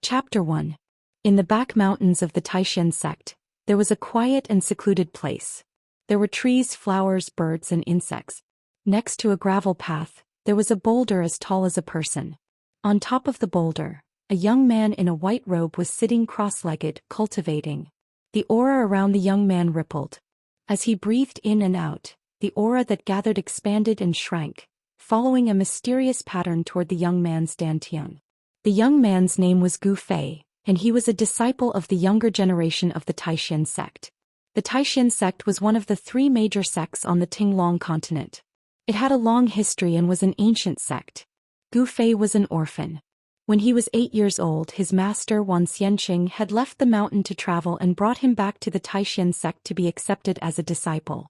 Chapter 1. In the back mountains of the Taishan sect, there was a quiet and secluded place. There were trees, flowers, birds, and insects. Next to a gravel path, there was a boulder as tall as a person. On top of the boulder, a young man in a white robe was sitting cross-legged, cultivating. The aura around the young man rippled. As he breathed in and out, the aura that gathered expanded and shrank, following a mysterious pattern toward the young man's dantian. The young man's name was Gu Fei, and he was a disciple of the younger generation of the Taishan sect. The Taishan sect was one of the three major sects on the Tinglong continent. It had a long history and was an ancient sect. Gu Fei was an orphan. When he was 8 years old, his master Wan Xianxia had left the mountain to travel and brought him back to the Taishan sect to be accepted as a disciple.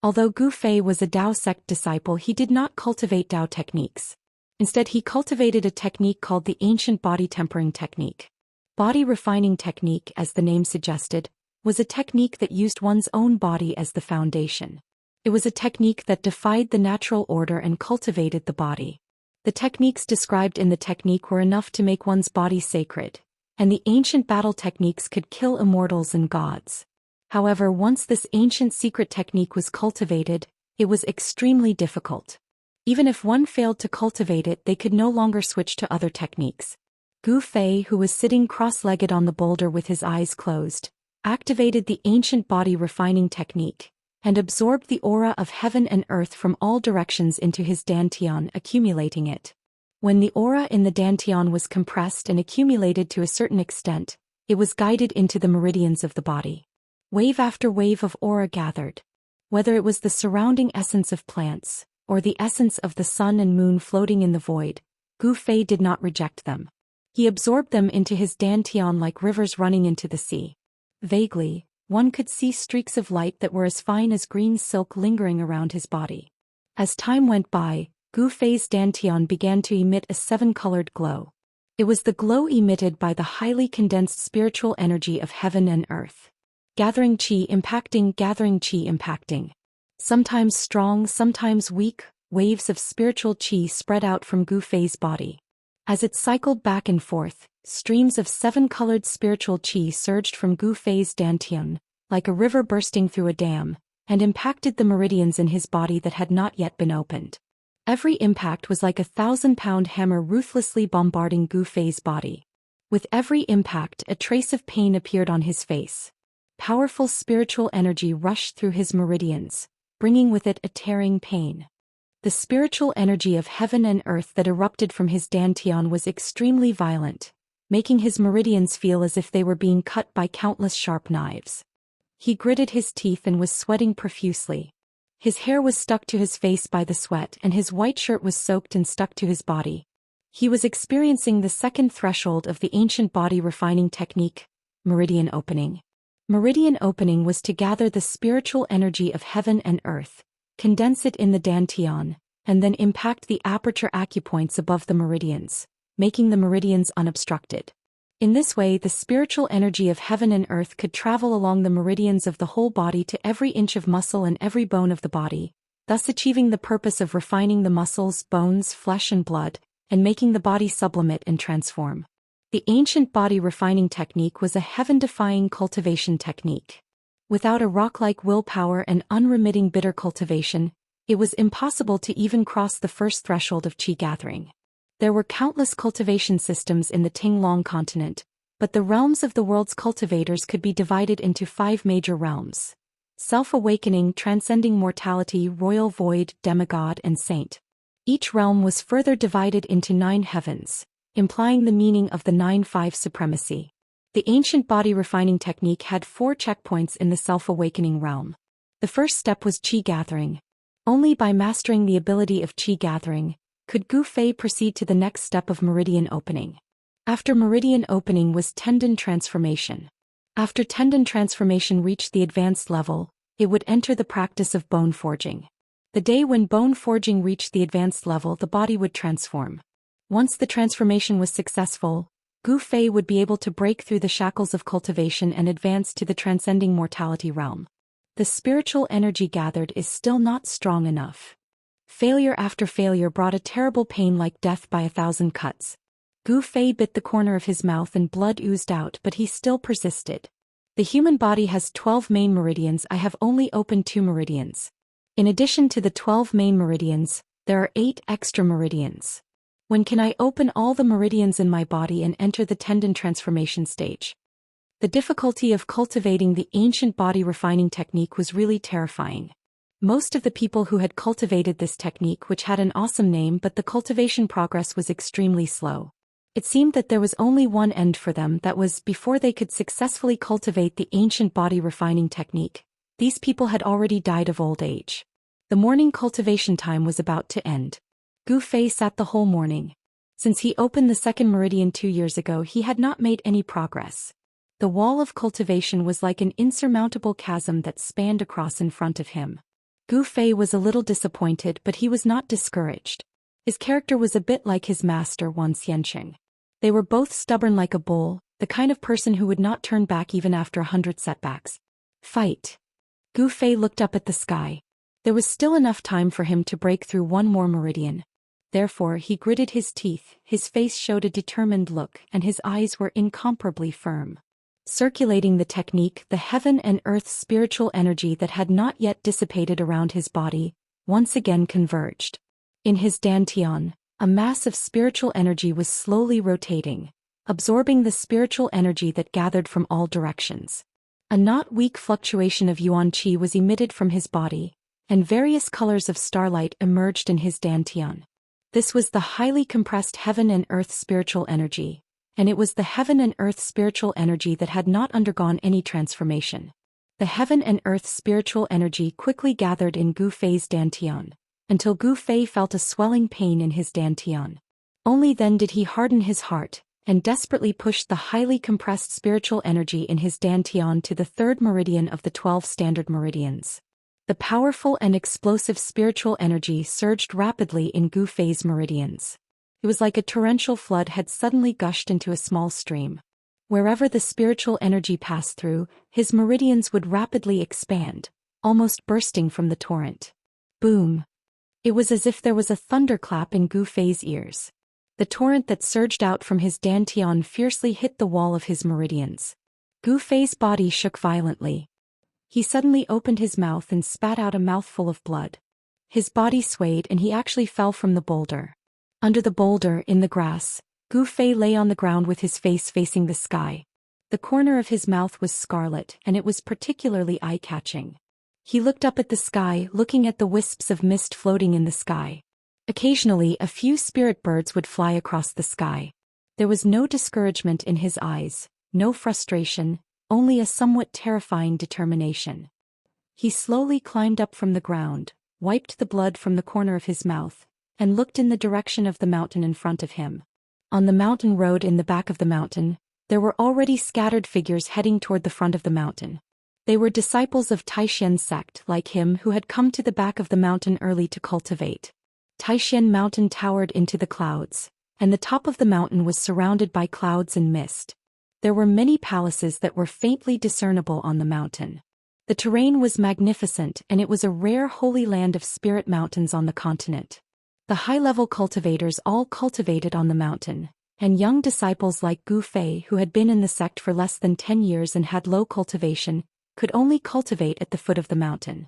Although Gu Fei was a Dao sect disciple, he did not cultivate Dao techniques. Instead, he cultivated a technique called the ancient body tempering technique. Body refining technique, as the name suggested, was a technique that used one's own body as the foundation. It was a technique that defied the natural order and cultivated the body. The techniques described in the technique were enough to make one's body sacred, and the ancient battle techniques could kill immortals and gods. However, once this ancient secret technique was cultivated, it was extremely difficult. Even if one failed to cultivate it, they could no longer switch to other techniques. Gu Fei, who was sitting cross-legged on the boulder with his eyes closed, activated the ancient body refining technique, and absorbed the aura of heaven and earth from all directions into his dantian, accumulating it. When the aura in the dantian was compressed and accumulated to a certain extent, it was guided into the meridians of the body. Wave after wave of aura gathered. Whether it was the surrounding essence of plants, or the essence of the sun and moon floating in the void, Gu Fei did not reject them. He absorbed them into his dantian like rivers running into the sea. Vaguely, one could see streaks of light that were as fine as green silk lingering around his body. As time went by, Gu Fei's dantian began to emit a seven-colored glow. It was the glow emitted by the highly condensed spiritual energy of heaven and earth. Gathering qi impacting. Sometimes strong, sometimes weak, waves of spiritual qi spread out from Gu Fei's body. As it cycled back and forth, streams of seven-colored spiritual qi surged from Gu Fei's dantian, like a river bursting through a dam, and impacted the meridians in his body that had not yet been opened. Every impact was like a 1,000-pound hammer ruthlessly bombarding Gu Fei's body. With every impact, a trace of pain appeared on his face. Powerful spiritual energy rushed through his meridians, bringing with it a tearing pain. The spiritual energy of heaven and earth that erupted from his dantian was extremely violent, making his meridians feel as if they were being cut by countless sharp knives. He gritted his teeth and was sweating profusely. His hair was stuck to his face by the sweat, and his white shirt was soaked and stuck to his body. He was experiencing the second threshold of the ancient body refining technique, meridian opening. Meridian opening was to gather the spiritual energy of heaven and earth, condense it in the dantian, and then impact the aperture acupoints above the meridians, making the meridians unobstructed. In this way, the spiritual energy of heaven and earth could travel along the meridians of the whole body to every inch of muscle and every bone of the body, thus achieving the purpose of refining the muscles, bones, flesh and blood, and making the body sublimate and transform. The ancient body refining technique was a heaven-defying cultivation technique. Without a rock-like willpower and unremitting bitter cultivation, it was impossible to even cross the first threshold of qi gathering. There were countless cultivation systems in the Tinglong continent, but the realms of the world's cultivators could be divided into 5 major realms: self-awakening, transcending mortality, royal void, demigod, and saint. Each realm was further divided into 9 heavens, implying the meaning of the 9-5 supremacy. The ancient body refining technique had 4 checkpoints in the self-awakening realm. The first step was qi gathering. Only by mastering the ability of qi gathering could Gu Fei proceed to the next step of meridian opening. After meridian opening was tendon transformation. After tendon transformation reached the advanced level, it would enter the practice of bone forging. The day when bone forging reached the advanced level, the body would transform. Once the transformation was successful, Gu Fei would be able to break through the shackles of cultivation and advance to the transcending mortality realm. The spiritual energy gathered is still not strong enough. Failure after failure brought a terrible pain like death by 1,000 cuts. Gu Fei bit the corner of his mouth and blood oozed out, but he still persisted. The human body has 12 main meridians. I have only opened 2 meridians. In addition to the 12 main meridians, there are 8 extra meridians. When can I open all the meridians in my body and enter the tendon transformation stage? The difficulty of cultivating the ancient body refining technique was really terrifying. Most of the people who had cultivated this technique, which had an awesome name, but the cultivation progress was extremely slow. It seemed that there was only one end for them, that was, before they could successfully cultivate the ancient body refining technique, these people had already died of old age. The morning cultivation time was about to end. Gu Fei sat the whole morning. Since he opened the second meridian 2 years ago, he had not made any progress. The wall of cultivation was like an insurmountable chasm that spanned across in front of him. Gu Fei was a little disappointed, but he was not discouraged. His character was a bit like his master Xianxia. They were both stubborn like a bull, the kind of person who would not turn back even after 100 setbacks. Fight. Gu Fei looked up at the sky. There was still enough time for him to break through one more meridian. Therefore he gritted his teeth, his face showed a determined look, and his eyes were incomparably firm. Circulating the technique, the heaven and earth spiritual energy that had not yet dissipated around his body, once again converged. In his dantian, a mass of spiritual energy was slowly rotating, absorbing the spiritual energy that gathered from all directions. A not weak fluctuation of yuan qi was emitted from his body, and various colors of starlight emerged in his dantian. This was the highly compressed heaven and earth spiritual energy, and it was the heaven and earth spiritual energy that had not undergone any transformation. The heaven and earth spiritual energy quickly gathered in Gu Fei's dantian, until Gu Fei felt a swelling pain in his dantian. Only then did he harden his heart, and desperately pushed the highly compressed spiritual energy in his dantian to the 3rd meridian of the 12 standard meridians. The powerful and explosive spiritual energy surged rapidly in Gu Fei's meridians. It was like a torrential flood had suddenly gushed into a small stream. Wherever the spiritual energy passed through, his meridians would rapidly expand, almost bursting from the torrent. Boom! It was as if there was a thunderclap in Gu Fei's ears. The torrent that surged out from his dantian fiercely hit the wall of his meridians. Gu Fei's body shook violently. He suddenly opened his mouth and spat out a mouthful of blood. His body swayed and he actually fell from the boulder. Under the boulder, in the grass, Gu Fei lay on the ground with his face facing the sky. The corner of his mouth was scarlet, and it was particularly eye-catching. He looked up at the sky, looking at the wisps of mist floating in the sky. Occasionally, a few spirit birds would fly across the sky. There was no discouragement in his eyes, no frustration, only a somewhat terrifying determination. He slowly climbed up from the ground, wiped the blood from the corner of his mouth, and looked in the direction of the mountain in front of him. On the mountain road in the back of the mountain, there were already scattered figures heading toward the front of the mountain. They were disciples of Taishan sect like him who had come to the back of the mountain early to cultivate. Taishan mountain towered into the clouds, and the top of the mountain was surrounded by clouds and mist. There were many palaces that were faintly discernible on the mountain. The terrain was magnificent, and it was a rare holy land of spirit mountains on the continent. The high-level cultivators all cultivated on the mountain, and young disciples like Gu Fei who had been in the sect for less than 10 years and had low cultivation, could only cultivate at the foot of the mountain.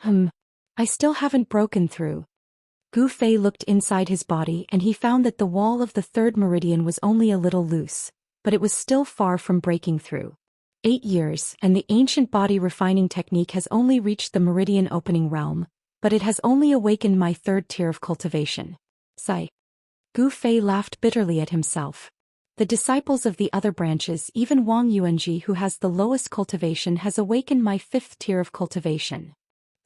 I still haven't broken through. Gu Fei looked inside his body and he found that the wall of the 3rd meridian was only a little loose, but it was still far from breaking through. 8 years, and the ancient body refining technique has only reached the meridian opening realm, but it has only awakened my 3rd tier of cultivation. Sigh. Gu Fei laughed bitterly at himself. The disciples of the other branches, even Wang Yuanji who has the lowest cultivation, has awakened my 5th tier of cultivation.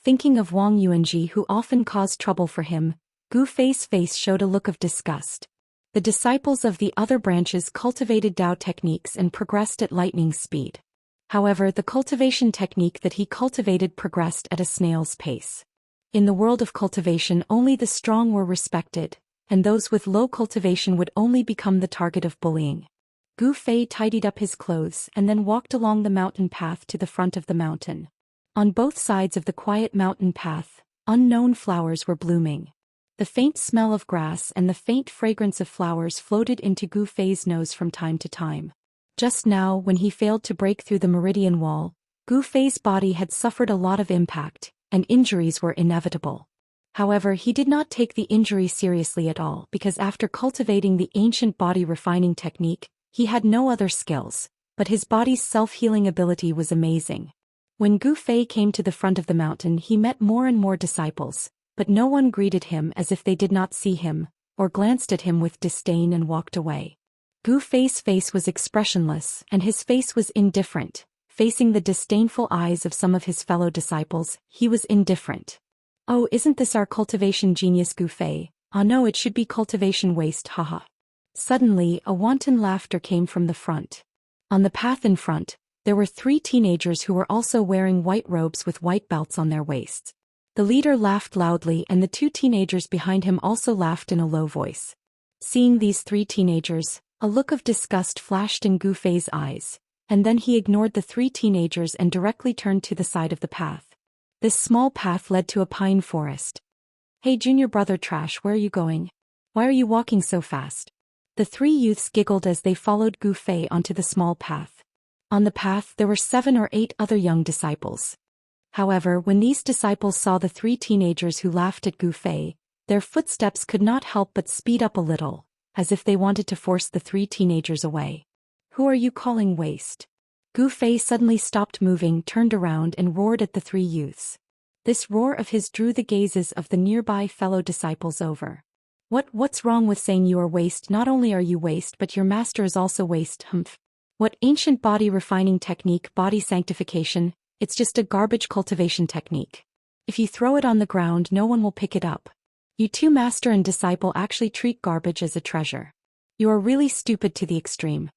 Thinking of Wang Yuanji who often caused trouble for him, Gu Fei's face showed a look of disgust. The disciples of the other branches cultivated Dao techniques and progressed at lightning speed. However, the cultivation technique that he cultivated progressed at a snail's pace. In the world of cultivation, only the strong were respected, and those with low cultivation would only become the target of bullying. Gu Fei tidied up his clothes and then walked along the mountain path to the front of the mountain. On both sides of the quiet mountain path, unknown flowers were blooming. The faint smell of grass and the faint fragrance of flowers floated into Gu Fei's nose from time to time. Just now, when he failed to break through the meridian wall, Gu Fei's body had suffered a lot of impact, and injuries were inevitable. However, he did not take the injury seriously at all because after cultivating the ancient body refining technique, he had no other skills, but his body's self-healing ability was amazing. When Gu Fei came to the front of the mountain, he met more and more disciples, but no one greeted him as if they did not see him, or glanced at him with disdain and walked away. Gu Fei's face was expressionless and his face was indifferent. Facing the disdainful eyes of some of his fellow disciples, he was indifferent. Oh, isn't this our cultivation genius Gu Fei? Ah no, it should be cultivation waste, haha. Suddenly, a wanton laughter came from the front. On the path in front, there were 3 teenagers who were also wearing white robes with white belts on their waists. The leader laughed loudly and the 2 teenagers behind him also laughed in a low voice. Seeing these 3 teenagers, a look of disgust flashed in Gu Fei's eyes, and then he ignored the 3 teenagers and directly turned to the side of the path. This small path led to a pine forest. Hey junior brother Trash, where are you going? Why are you walking so fast? The 3 youths giggled as they followed Gu Fei onto the small path. On the path there were 7 or 8 other young disciples. However, when these disciples saw the 3 teenagers who laughed at Gu Fei, their footsteps could not help but speed up a little, as if they wanted to force the 3 teenagers away. Who are you calling waste? Gu Fei suddenly stopped moving, turned around and roared at the 3 youths. This roar of his drew the gazes of the nearby fellow disciples over. What's wrong with saying you are waste? Not only are you waste but your master is also waste, humph. What ancient body refining technique, body sanctification, it's just a garbage cultivation technique. If you throw it on the ground no one will pick it up. You 2 master and disciple actually treat garbage as a treasure. You are really stupid to the extreme.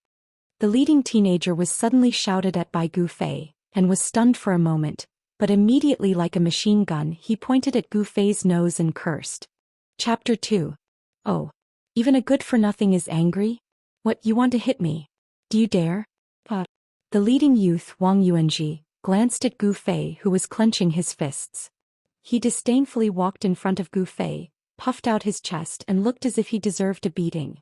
The leading teenager was suddenly shouted at by Gu Fei, and was stunned for a moment, but immediately like a machine gun he pointed at Gu Fei's nose and cursed. Chapter 2. Oh. Even a good-for-nothing is angry? What, you want to hit me? Do you dare? The leading youth, Wang Yuanji, glanced at Gu Fei who was clenching his fists. He disdainfully walked in front of Gu Fei, puffed out his chest and looked as if he deserved a beating.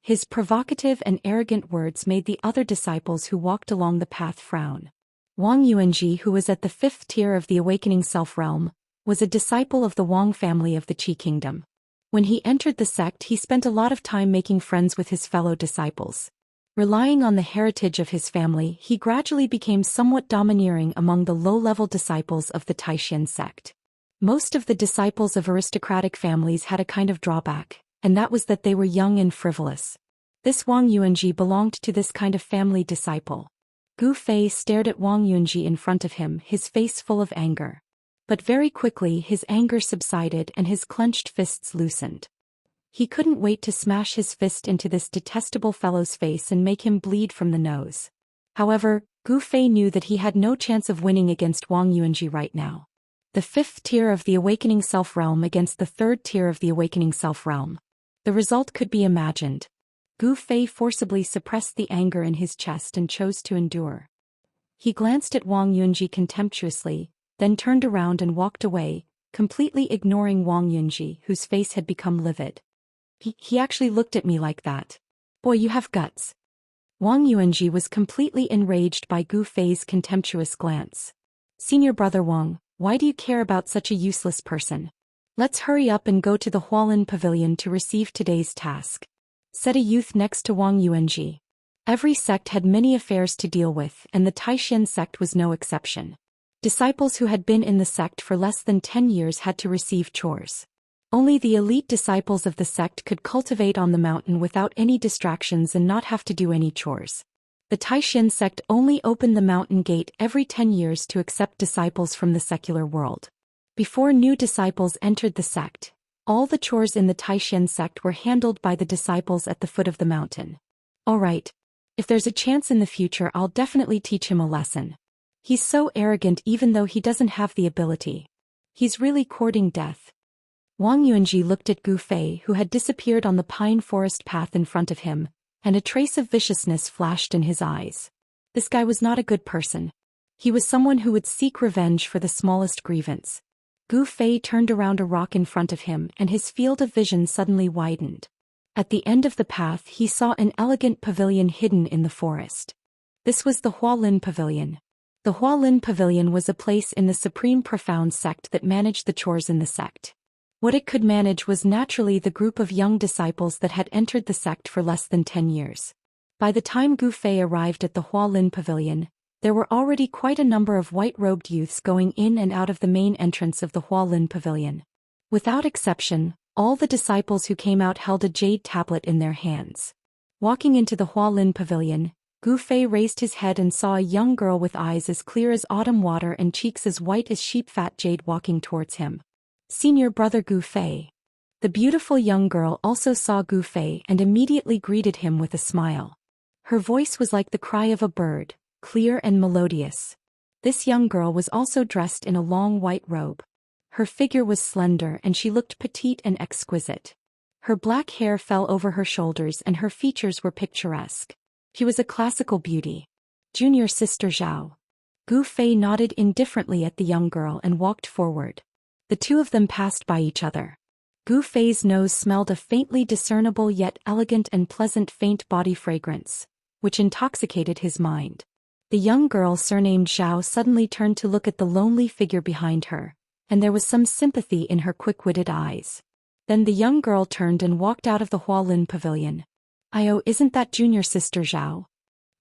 His provocative and arrogant words made the other disciples who walked along the path frown. Wang Yuanji, who was at the 5th tier of the awakening self-realm, was a disciple of the Wang family of the Qi kingdom. When he entered the sect he spent a lot of time making friends with his fellow disciples. Relying on the heritage of his family, he gradually became somewhat domineering among the low-level disciples of the Taishan sect. Most of the disciples of aristocratic families had a kind of drawback, and that was that they were young and frivolous. This Wang Yuanji belonged to this kind of family disciple. Gu Fei stared at Wang Yuanji in front of him, his face full of anger. But very quickly his anger subsided and his clenched fists loosened. He couldn't wait to smash his fist into this detestable fellow's face and make him bleed from the nose. However, Gu Fei knew that he had no chance of winning against Wang Yuanji right now. The 5th tier of the awakening self-realm against the 3rd tier of the awakening self-realm. The result could be imagined. Gu Fei forcibly suppressed the anger in his chest and chose to endure. He glanced at Wang Yuanji contemptuously, then turned around and walked away, completely ignoring Wang Yuanji, whose face had become livid. He actually looked at me like that. Boy, you have guts. Wang Yuanji was completely enraged by Gu Fei's contemptuous glance. Senior brother Wang, why do you care about such a useless person? Let's hurry up and go to the Hualin Pavilion to receive today's task, said a youth next to Wang Yuanji. Every sect had many affairs to deal with, and the Taishan sect was no exception. Disciples who had been in the sect for less than 10 years had to receive chores. Only the elite disciples of the sect could cultivate on the mountain without any distractions and not have to do any chores. The Taishan sect only opened the mountain gate every 10 years to accept disciples from the secular world. Before new disciples entered the sect, all the chores in the Taishan sect were handled by the disciples at the foot of the mountain. Alright. If there's a chance in the future I'll definitely teach him a lesson. He's so arrogant even though he doesn't have the ability. He's really courting death. Wang Yuanji looked at Gu Fei who had disappeared on the pine forest path in front of him, and a trace of viciousness flashed in his eyes. This guy was not a good person. He was someone who would seek revenge for the smallest grievance. Gu Fei turned around a rock in front of him and his field of vision suddenly widened. At the end of the path he saw an elegant pavilion hidden in the forest. This was the Hualin Pavilion. The Hualin Pavilion was a place in the Supreme Profound sect that managed the chores in the sect. What it could manage was naturally the group of young disciples that had entered the sect for less than 10 years. By the time Gu Fei arrived at the Hualin Pavilion, there were already quite a number of white-robed youths going in and out of the main entrance of the Hualin Pavilion. Without exception, all the disciples who came out held a jade tablet in their hands. Walking into the Hualin Pavilion, Gu Fei raised his head and saw a young girl with eyes as clear as autumn water and cheeks as white as sheep-fat jade walking towards him. Senior brother Gu Fei. The beautiful young girl also saw Gu Fei and immediately greeted him with a smile. Her voice was like the cry of a bird, clear and melodious. This young girl was also dressed in a long white robe. Her figure was slender and she looked petite and exquisite. Her black hair fell over her shoulders and her features were picturesque. She was a classical beauty. Junior sister Zhao. Gu Fei nodded indifferently at the young girl and walked forward. The two of them passed by each other. Gu Fei's nose smelled a faintly discernible yet elegant and pleasant faint body fragrance, which intoxicated his mind. The young girl surnamed Zhao suddenly turned to look at the lonely figure behind her, and there was some sympathy in her quick-witted eyes. Then the young girl turned and walked out of the Hualin Pavilion. "Oh, isn't that junior sister Zhao?"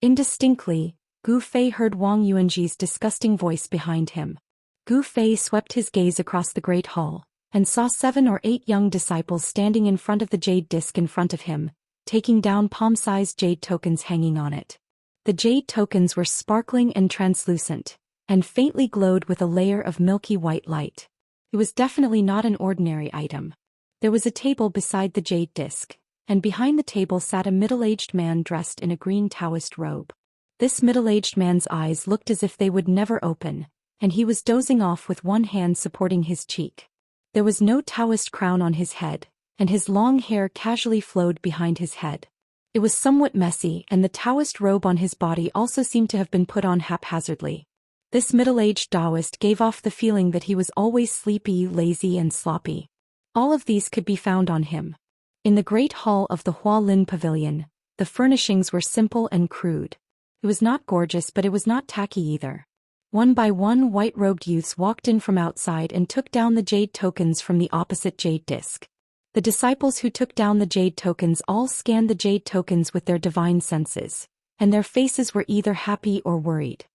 Indistinctly, Gu Fei heard Wang Yuanji's disgusting voice behind him. Gu Fei swept his gaze across the great hall, and saw 7 or 8 young disciples standing in front of the jade disc in front of him, taking down palm-sized jade tokens hanging on it. The jade tokens were sparkling and translucent, and faintly glowed with a layer of milky white light. It was definitely not an ordinary item. There was a table beside the jade disc, and behind the table sat a middle-aged man dressed in a green Daoist robe. This middle-aged man's eyes looked as if they would never open, and he was dozing off with one hand supporting his cheek. There was no Taoist crown on his head, and his long hair casually flowed behind his head. It was somewhat messy and the Taoist robe on his body also seemed to have been put on haphazardly. This middle-aged Daoist gave off the feeling that he was always sleepy, lazy and sloppy. All of these could be found on him. In the great hall of the Hualin Pavilion, the furnishings were simple and crude. It was not gorgeous but it was not tacky either. One by one white-robed youths walked in from outside and took down the jade tokens from the opposite jade disc. The disciples who took down the jade tokens all scanned the jade tokens with their divine senses, and their faces were either happy or worried.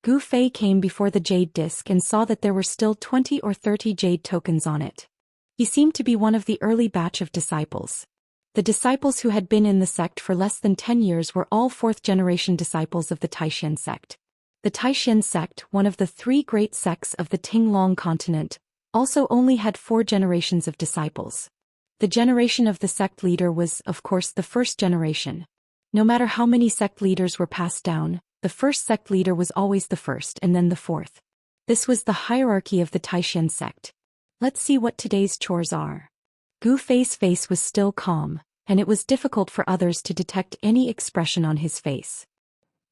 Gu Fei came before the jade disc and saw that there were still 20 or 30 jade tokens on it. He seemed to be one of the early batch of disciples. The disciples who had been in the sect for less than 10 years were all 4th-generation disciples of the Taoxian sect. The Taoxian sect, one of the 3 great sects of the Tinglong continent, also only had 4 generations of disciples. The generation of the sect leader was, of course, the 1st generation. No matter how many sect leaders were passed down, the 1st sect leader was always the 1st and then the 4th. This was the hierarchy of the Taoxian sect. Let's see what today's chores are. Gu Fei's face was still calm, and it was difficult for others to detect any expression on his face.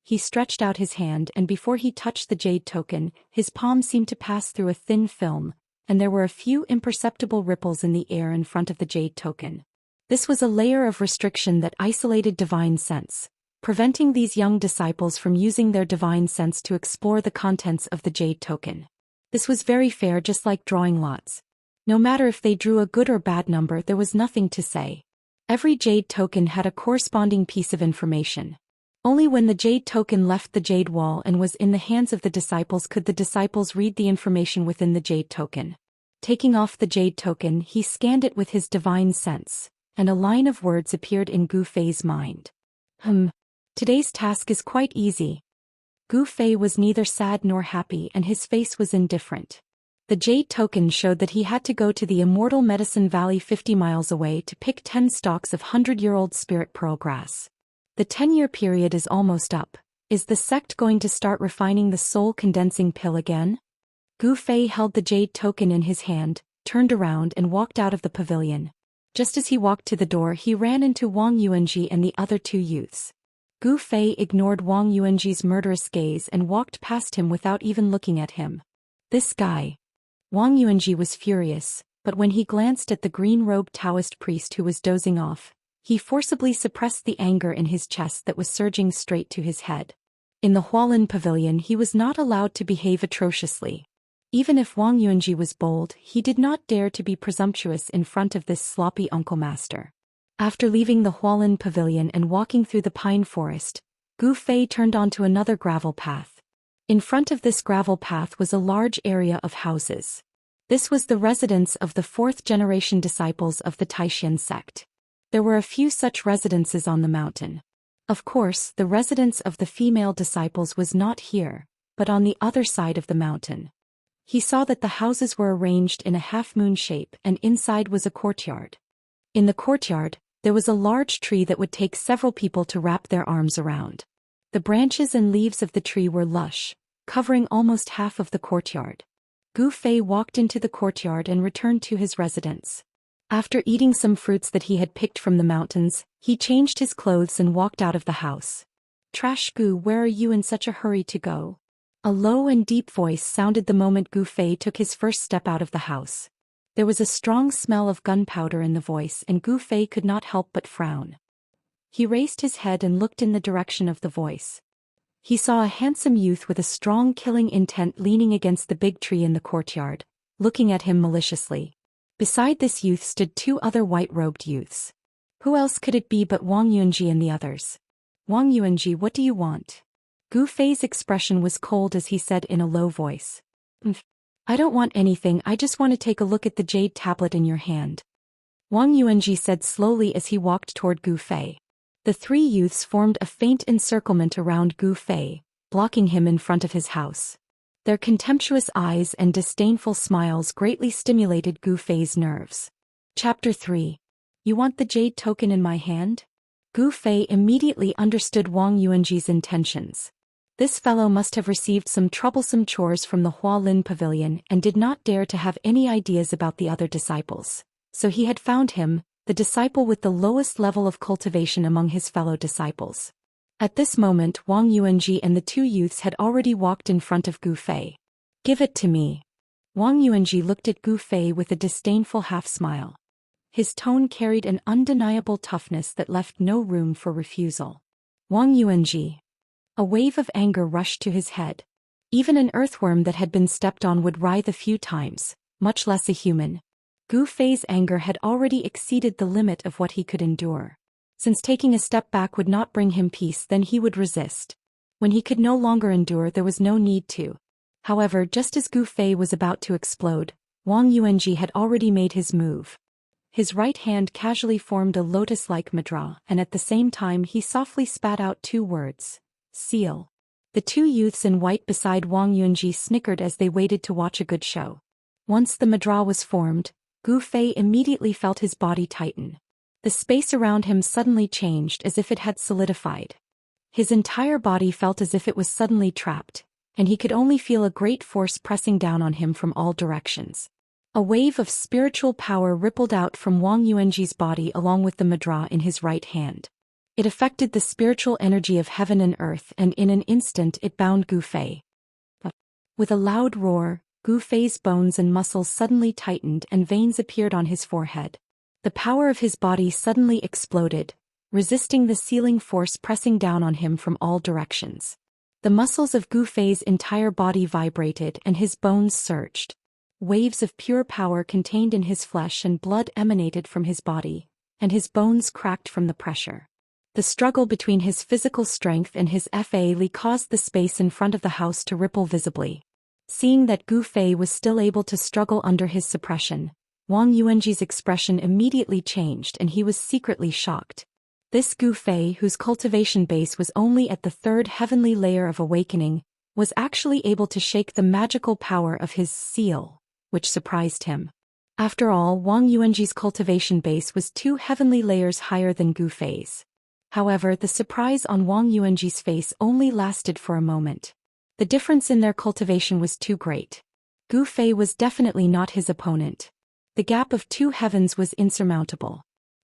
He stretched out his hand and before he touched the jade token, his palm seemed to pass through a thin film, and there were a few imperceptible ripples in the air in front of the jade token. This was a layer of restriction that isolated divine sense, preventing these young disciples from using their divine sense to explore the contents of the jade token. This was very fair, just like drawing lots. No matter if they drew a good or bad number, there was nothing to say. Every jade token had a corresponding piece of information. Only when the jade token left the jade wall and was in the hands of the disciples could the disciples read the information within the jade token. Taking off the jade token, he scanned it with his divine sense, and a line of words appeared in Gu Fei's mind. Today's task is quite easy. Gu Fei was neither sad nor happy and his face was indifferent. The jade token showed that he had to go to the Immortal Medicine Valley 50 miles away to pick 10 stalks of 100-year-old spirit pearl grass. The 10-year period is almost up. Is the sect going to start refining the soul-condensing pill again? Gu Fei held the jade token in his hand, turned around and walked out of the pavilion. Just as he walked to the door, he ran into Wang Yuanji and the other 2 youths. Gu Fei ignored Wang Yuanji's murderous gaze and walked past him without even looking at him. This guy. Wang Yuanji was furious, but when he glanced at the green-robed Taoist priest who was dozing off, he forcibly suppressed the anger in his chest that was surging straight to his head. In the Hualin Pavilion he was not allowed to behave atrociously. Even if Wang Yuanji was bold, he did not dare to be presumptuous in front of this sloppy uncle master. After leaving the Hualin Pavilion and walking through the pine forest, Gu Fei turned onto another gravel path. In front of this gravel path was a large area of houses. This was the residence of the fourth-generation disciples of the Taoist sect. There were a few such residences on the mountain. Of course, the residence of the female disciples was not here, but on the other side of the mountain. He saw that the houses were arranged in a half-moon shape and inside was a courtyard. In the courtyard, there was a large tree that would take several people to wrap their arms around. The branches and leaves of the tree were lush, covering almost half of the courtyard. Gu Fei walked into the courtyard and returned to his residence. After eating some fruits that he had picked from the mountains, he changed his clothes and walked out of the house. "Trash Gu, where are you in such a hurry to go?" A low and deep voice sounded the moment Gu Fei took his first step out of the house. There was a strong smell of gunpowder in the voice and Gu Fei could not help but frown. He raised his head and looked in the direction of the voice. He saw a handsome youth with a strong killing intent leaning against the big tree in the courtyard, looking at him maliciously. Beside this youth stood two other white-robed youths. Who else could it be but Wang Yuanji and the others? "Wang Yuanji, what do you want?" Gu Fei's expression was cold as he said in a low voice. "I don't want anything, I just want to take a look at the jade tablet in your hand," Wang Yuanji said slowly as he walked toward Gu Fei. The three youths formed a faint encirclement around Gu Fei, blocking him in front of his house. Their contemptuous eyes and disdainful smiles greatly stimulated Gu Fei's nerves. Chapter 3. You want the jade token in my hand? Gu Fei immediately understood Wang Yuanji's intentions. This fellow must have received some troublesome chores from the Hualin Pavilion and did not dare to have any ideas about the other disciples. So he had found him, the disciple with the lowest level of cultivation among his fellow disciples. At this moment Wang Yuanji and the two youths had already walked in front of Gu Fei. "Give it to me." Wang Yuanji looked at Gu Fei with a disdainful half-smile. His tone carried an undeniable toughness that left no room for refusal. "Wang Yuanji." A wave of anger rushed to his head. Even an earthworm that had been stepped on would writhe a few times, much less a human. Gu Fei's anger had already exceeded the limit of what he could endure. Since taking a step back would not bring him peace, then he would resist. When he could no longer endure, there was no need to. However, just as Gu Fei was about to explode, Wang Yuanji had already made his move. His right hand casually formed a lotus-like mudra, and at the same time he softly spat out two words. "Seal." The two youths in white beside Wang Yuanji snickered as they waited to watch a good show. Once the mudra was formed, Gu Fei immediately felt his body tighten. The space around him suddenly changed as if it had solidified. His entire body felt as if it was suddenly trapped, and he could only feel a great force pressing down on him from all directions. A wave of spiritual power rippled out from Wang Yuanji's body along with the mudra in his right hand. It affected the spiritual energy of heaven and earth, and in an instant it bound Gu Fei. With a loud roar, Gu Fei's bones and muscles suddenly tightened and veins appeared on his forehead. The power of his body suddenly exploded, resisting the sealing force pressing down on him from all directions. The muscles of Gu Fei's entire body vibrated and his bones surged. Waves of pure power contained in his flesh and blood emanated from his body, and his bones cracked from the pressure. The struggle between his physical strength and his Fa caused the space in front of the house to ripple visibly. Seeing that Gu Fei was still able to struggle under his suppression, Wang Yuanji's expression immediately changed and he was secretly shocked. This Gu Fei, whose cultivation base was only at the third heavenly layer of awakening, was actually able to shake the magical power of his seal, which surprised him. After all, Wang Yuanji's cultivation base was 2 heavenly layers higher than Gu Fei's. However, the surprise on Wang Yuanji's face only lasted for a moment. The difference in their cultivation was too great. Gu Fei was definitely not his opponent. The gap of 2 heavens was insurmountable.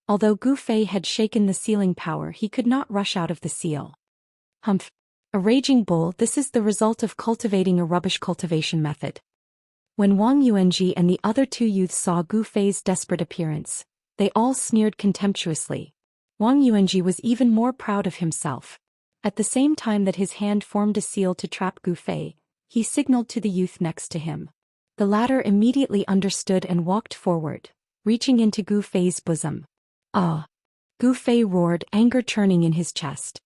Although Gu Fei had shaken the sealing power, he could not rush out of the seal. Humph! A raging bull, this is the result of cultivating a rubbish cultivation method. When Wang Yuanji and the other two youths saw Gu Fei's desperate appearance, they all sneered contemptuously. Wang Yuanji was even more proud of himself. At the same time that his hand formed a seal to trap Gu Fei, he signaled to the youth next to him. The latter immediately understood and walked forward, reaching into Gu Fei's bosom. Ah! Gu Fei roared, anger churning in his chest.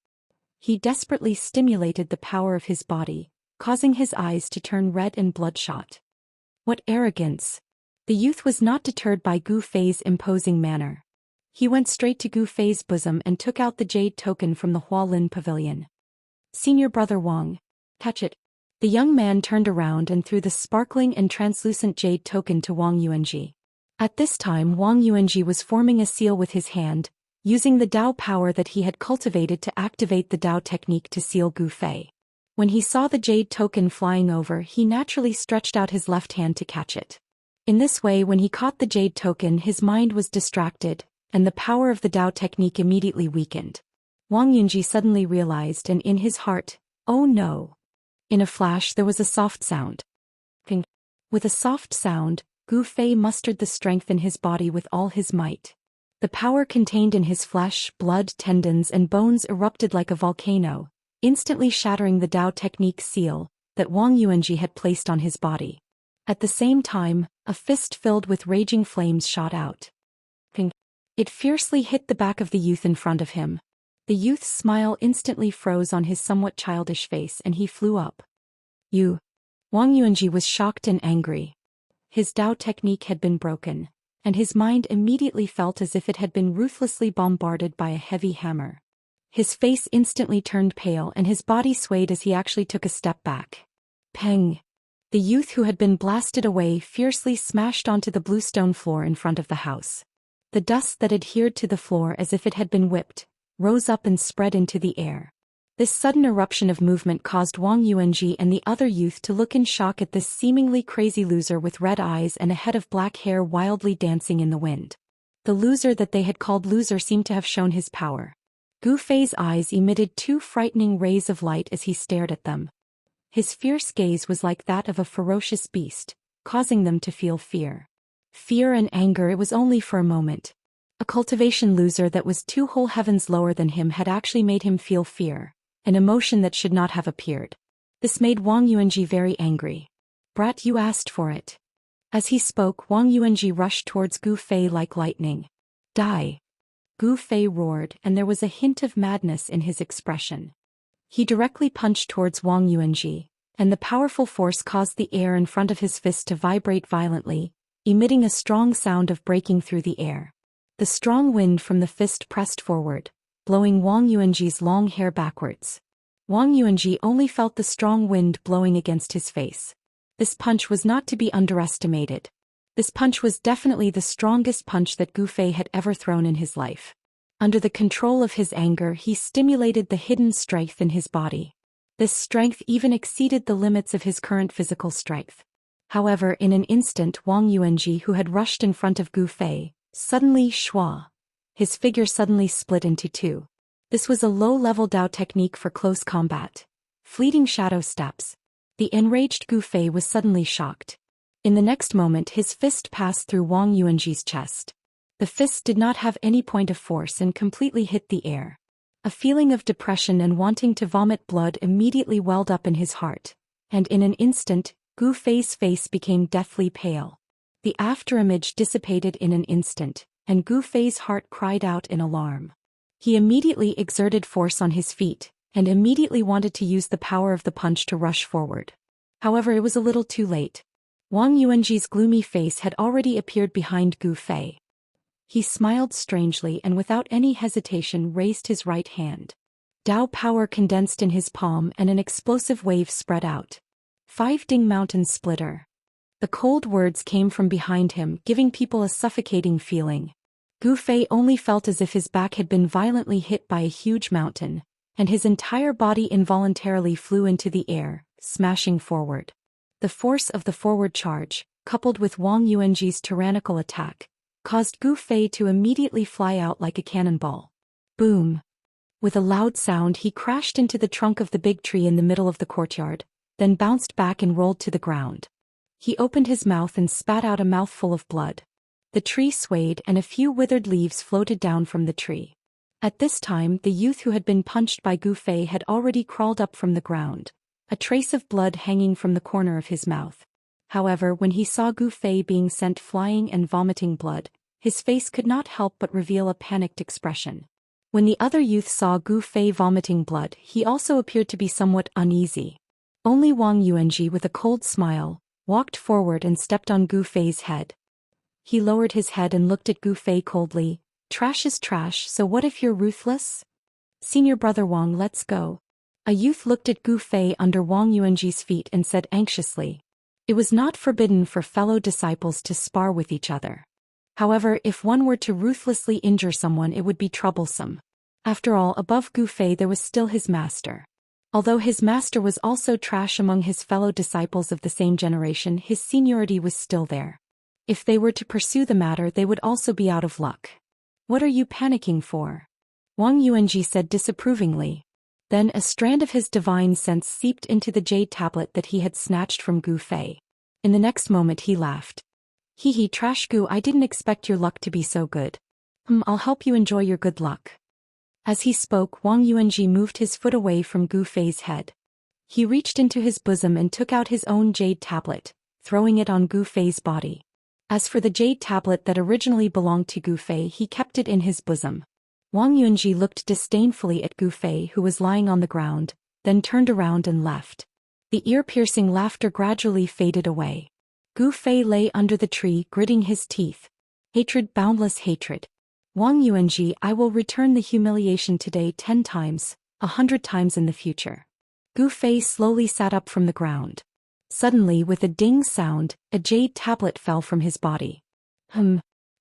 He desperately stimulated the power of his body, causing his eyes to turn red and bloodshot. What arrogance! The youth was not deterred by Gu Fei's imposing manner. He went straight to Gu Fei's bosom and took out the jade token from the Hualin pavilion. Senior brother Wang, catch it. The young man turned around and threw the sparkling and translucent jade token to Wang Yuanji. At this time Wang Yuanji was forming a seal with his hand, using the Dao power that he had cultivated to activate the Dao technique to seal Gu Fei. When he saw the jade token flying over, he naturally stretched out his left hand to catch it. In this way, when he caught the jade token, his mind was distracted, and the power of the Dao technique immediately weakened. Wang Yuanji suddenly realized, and in his heart, oh no! In a flash there was a soft sound. Ping. With a soft sound, Gu Fei mustered the strength in his body with all his might. The power contained in his flesh, blood, tendons and bones erupted like a volcano, instantly shattering the Dao technique seal that Wang Yuanji had placed on his body. At the same time, a fist filled with raging flames shot out. Ping. It fiercely hit the back of the youth in front of him. The youth's smile instantly froze on his somewhat childish face and he flew up. You! Wang Yuanji was shocked and angry. His Dao technique had been broken, and his mind immediately felt as if it had been ruthlessly bombarded by a heavy hammer. His face instantly turned pale and his body swayed as he actually took a step back. Peng! The youth who had been blasted away fiercely smashed onto the bluestone floor in front of the house. The dust that adhered to the floor as if it had been whipped, rose up and spread into the air. This sudden eruption of movement caused Wang Yuanji and the other youth to look in shock at this seemingly crazy loser with red eyes and a head of black hair wildly dancing in the wind. The loser that they had called loser seemed to have shown his power. Gu Fei's eyes emitted two frightening rays of light as he stared at them. His fierce gaze was like that of a ferocious beast, causing them to feel fear. Fear and anger. It was only for a moment. A cultivation loser that was 2 whole heavens lower than him had actually made him feel fear, an emotion that should not have appeared. This made Wang Yuanji very angry. Brat, you asked for it. As he spoke, Wang Yuanji rushed towards Gu Fei like lightning. Die! Gu Fei roared, and there was a hint of madness in his expression. He directly punched towards Wang Yuanji, and the powerful force caused the air in front of his fist to vibrate violently, emitting a strong sound of breaking through the air. The strong wind from the fist pressed forward, blowing Wang Yuanji's long hair backwards. Wang Yuanji only felt the strong wind blowing against his face. This punch was not to be underestimated. This punch was definitely the strongest punch that Gu Fei had ever thrown in his life. Under the control of his anger, he stimulated the hidden strength in his body. This strength even exceeded the limits of his current physical strength. However, in an instant, Wang Yuanji, who had rushed in front of Gu Fei, suddenly shua. His figure suddenly split into 2. This was a low-level Dao technique for close combat. Fleeting shadow steps. The enraged Gu Fei was suddenly shocked. In the next moment, his fist passed through Wang Yuanji's chest. The fist did not have any point of force and completely hit the air. A feeling of depression and wanting to vomit blood immediately welled up in his heart, and in an instant, Gu Fei's face became deathly pale. The afterimage dissipated in an instant, and Gu Fei's heart cried out in alarm. He immediately exerted force on his feet, and immediately wanted to use the power of the punch to rush forward. However, it was a little too late. Wang Yuanji's gloomy face had already appeared behind Gu Fei. He smiled strangely and without any hesitation raised his right hand. Dao power condensed in his palm and an explosive wave spread out. 5 Ding Mountain Splitter. The cold words came from behind him, giving people a suffocating feeling. Gu Fei only felt as if his back had been violently hit by a huge mountain, and his entire body involuntarily flew into the air, smashing forward. The force of the forward charge, coupled with Wang Yuanji's tyrannical attack, caused Gu Fei to immediately fly out like a cannonball. Boom! With a loud sound, he crashed into the trunk of the big tree in the middle of the courtyard, then bounced back and rolled to the ground. He opened his mouth and spat out a mouthful of blood. The tree swayed and a few withered leaves floated down from the tree. At this time the youth who had been punched by Gu Fei had already crawled up from the ground, a trace of blood hanging from the corner of his mouth. However, when he saw Gu Fei being sent flying and vomiting blood, his face could not help but reveal a panicked expression. When the other youth saw Gu Fei vomiting blood, he also appeared to be somewhat uneasy. Only Wang Yuanji, with a cold smile, walked forward and stepped on Gu Fei's head. He lowered his head and looked at Gu Fei coldly. Trash is trash, so what if you're ruthless? Senior brother Wang, let's go. A youth looked at Gu Fei under Wang Yuanji's feet and said anxiously. It was not forbidden for fellow disciples to spar with each other. However, if one were to ruthlessly injure someone, it would be troublesome. After all, above Gu Fei there was still his master. Although his master was also trash among his fellow disciples of the same generation, his seniority was still there. If they were to pursue the matter, they would also be out of luck. What are you panicking for? Wang Yuanji said disapprovingly. Then a strand of his divine sense seeped into the jade tablet that he had snatched from Gu Fei. In the next moment he laughed. Hee hee, trash Gu, I didn't expect your luck to be so good. I'll help you enjoy your good luck. As he spoke, Wang Yuanji moved his foot away from Gu Fei's head. He reached into his bosom and took out his own jade tablet, throwing it on Gu Fei's body. As for the jade tablet that originally belonged to Gu Fei, he kept it in his bosom. Wang Yuanji looked disdainfully at Gu Fei, who was lying on the ground, then turned around and left. The ear-piercing laughter gradually faded away. Gu Fei lay under the tree, gritting his teeth. Hatred, boundless hatred. Wang Yuanji, I will return the humiliation today 10 times, 100 times in the future. Gu Fei slowly sat up from the ground. Suddenly, with a ding sound, a jade tablet fell from his body.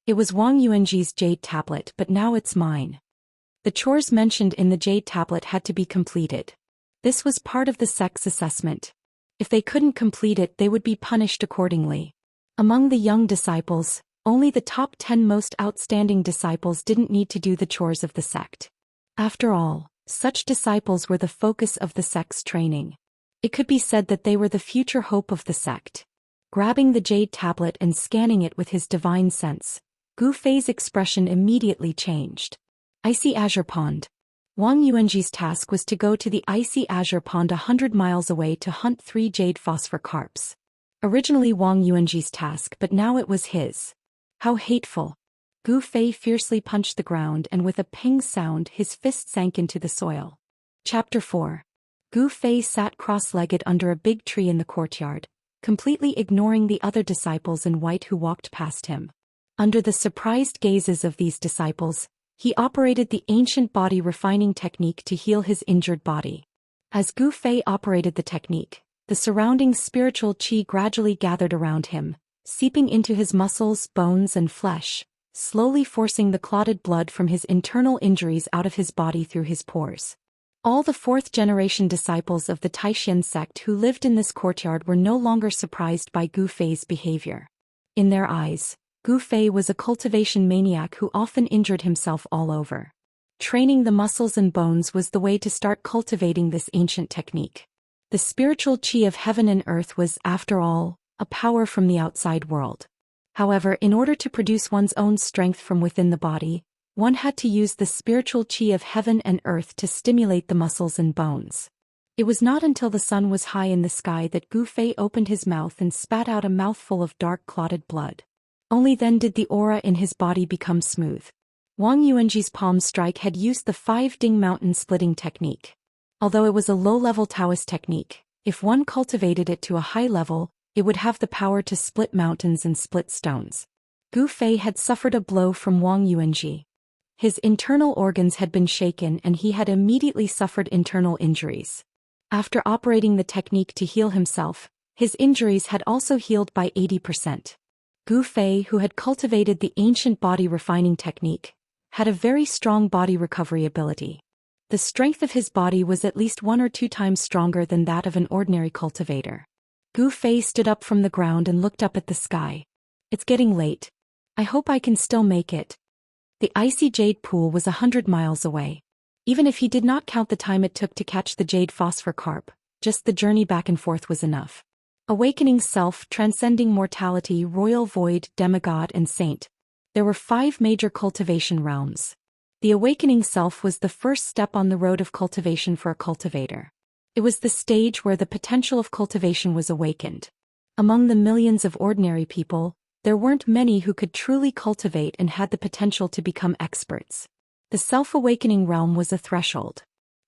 It was Wang Yuanji's jade tablet, but now it's mine. The chores mentioned in the jade tablet had to be completed. This was part of the sect's assessment. If they couldn't complete it, they would be punished accordingly. Among the young disciples, only the top 10 most outstanding disciples didn't need to do the chores of the sect. After all, such disciples were the focus of the sect's training. It could be said that they were the future hope of the sect. Grabbing the jade tablet and scanning it with his divine sense, Gu Fei's expression immediately changed. Icy Azure Pond. Wang Yuanji's task was to go to the icy azure pond 100 miles away to hunt 3 jade phosphor carps. Originally Wang Yuanji's task, but now it was his. How hateful. Gu Fei fiercely punched the ground and with a ping sound his fist sank into the soil. Chapter 4. Gu Fei sat cross-legged under a big tree in the courtyard, completely ignoring the other disciples in white who walked past him. Under the surprised gazes of these disciples, he operated the ancient body refining technique to heal his injured body. As Gu Fei operated the technique, the surrounding spiritual qi gradually gathered around him, seeping into his muscles, bones and flesh, slowly forcing the clotted blood from his internal injuries out of his body through his pores. All the 4th-generation disciples of the Xianxia sect who lived in this courtyard were no longer surprised by Gu Fei's behavior. In their eyes, Gu Fei was a cultivation maniac who often injured himself all over. Training the muscles and bones was the way to start cultivating this ancient technique. The spiritual qi of heaven and earth was, after all, a power from the outside world. However, in order to produce one's own strength from within the body, one had to use the spiritual qi of heaven and earth to stimulate the muscles and bones. It was not until the sun was high in the sky that Gu Fei opened his mouth and spat out a mouthful of dark clotted blood. Only then did the aura in his body become smooth. Wang Yuanji's palm strike had used the 5-ding mountain splitting technique. Although it was a low-level Daoist technique, if one cultivated it to a high level, it would have the power to split mountains and split stones. Gu Fei had suffered a blow from Wang Yuanji. His internal organs had been shaken and he had immediately suffered internal injuries. After operating the technique to heal himself, his injuries had also healed by 80%. Gu Fei, who had cultivated the ancient body refining technique, had a very strong body recovery ability. The strength of his body was at least 1 or 2 times stronger than that of an ordinary cultivator. Gu Fei stood up from the ground and looked up at the sky. It's getting late. I hope I can still make it. The icy jade pool was 100 miles away. Even if he did not count the time it took to catch the jade phosphor carp, just the journey back and forth was enough. Awakening self, transcending mortality, royal void, demigod and saint. There were 5 major cultivation realms. The awakening self was the first step on the road of cultivation for a cultivator. It was the stage where the potential of cultivation was awakened. Among the millions of ordinary people, there weren't many who could truly cultivate and had the potential to become experts. The self-awakening realm was a threshold.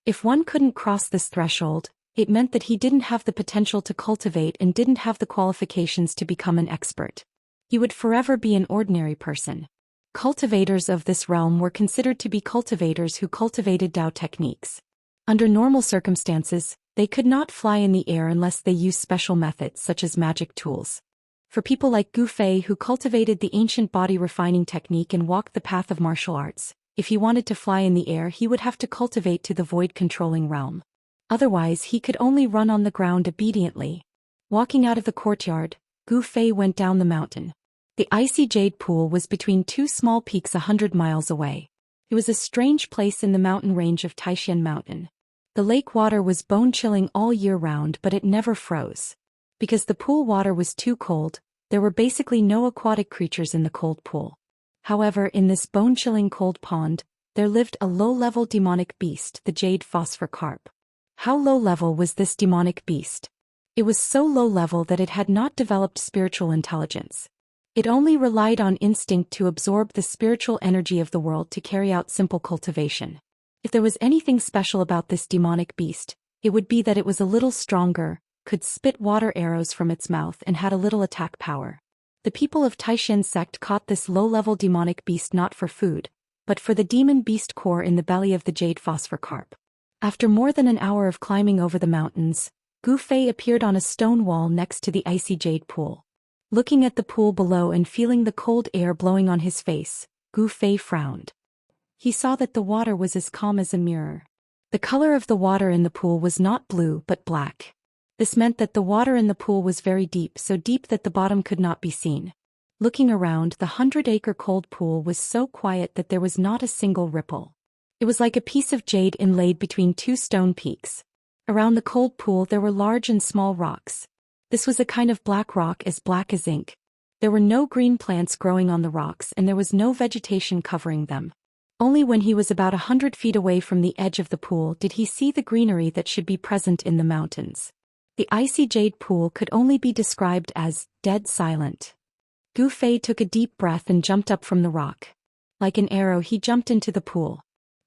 If one couldn't cross this threshold, it meant that he didn't have the potential to cultivate and didn't have the qualifications to become an expert. He would forever be an ordinary person. Cultivators of this realm were considered to be cultivators who cultivated Dao techniques. Under normal circumstances, they could not fly in the air unless they used special methods such as magic tools. For people like Gu Fei who cultivated the ancient body refining technique and walked the path of martial arts, if he wanted to fly in the air he would have to cultivate to the void-controlling realm. Otherwise he could only run on the ground obediently. Walking out of the courtyard, Gu Fei went down the mountain. The icy jade pool was between 2 small peaks 100 miles away. It was a strange place in the mountain range of Taishan Mountain. The lake water was bone-chilling all year round but it never froze. Because the pool water was too cold, there were basically no aquatic creatures in the cold pool. However, in this bone-chilling cold pond, there lived a low-level demonic beast, the jade phosphor carp. How low-level was this demonic beast? It was so low-level that it had not developed spiritual intelligence. It only relied on instinct to absorb the spiritual energy of the world to carry out simple cultivation. If there was anything special about this demonic beast, it would be that it was a little stronger, could spit water arrows from its mouth and had a little attack power. The people of Taishan sect caught this low-level demonic beast not for food, but for the demon beast core in the belly of the jade phosphor carp. After more than an hour of climbing over the mountains, Gu Fei appeared on a stone wall next to the icy jade pool. Looking at the pool below and feeling the cold air blowing on his face, Gu Fei frowned. He saw that the water was as calm as a mirror. The color of the water in the pool was not blue but black. This meant that the water in the pool was very deep, so deep that the bottom could not be seen. Looking around, the 100-acre cold pool was so quiet that there was not a single ripple. It was like a piece of jade inlaid between 2 stone peaks. Around the cold pool there were large and small rocks. This was a kind of black rock as black as ink. There were no green plants growing on the rocks and there was no vegetation covering them. Only when he was about 100 feet away from the edge of the pool did he see the greenery that should be present in the mountains. The icy jade pool could only be described as dead silent. Gu Fei took a deep breath and jumped up from the rock. Like an arrow he jumped into the pool.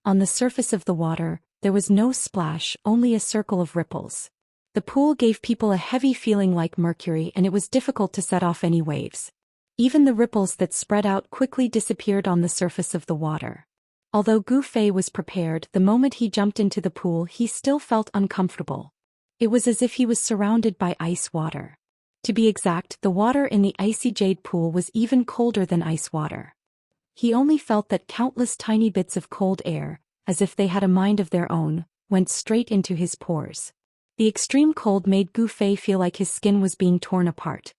On the surface of the water, there was no splash, only a circle of ripples. The pool gave people a heavy feeling like mercury and it was difficult to set off any waves. Even the ripples that spread out quickly disappeared on the surface of the water. Although Gu Fei was prepared, the moment he jumped into the pool he still felt uncomfortable. It was as if he was surrounded by ice water. To be exact, the water in the icy jade pool was even colder than ice water. He only felt that countless tiny bits of cold air, as if they had a mind of their own, went straight into his pores. The extreme cold made Gu Fei feel like his skin was being torn apart.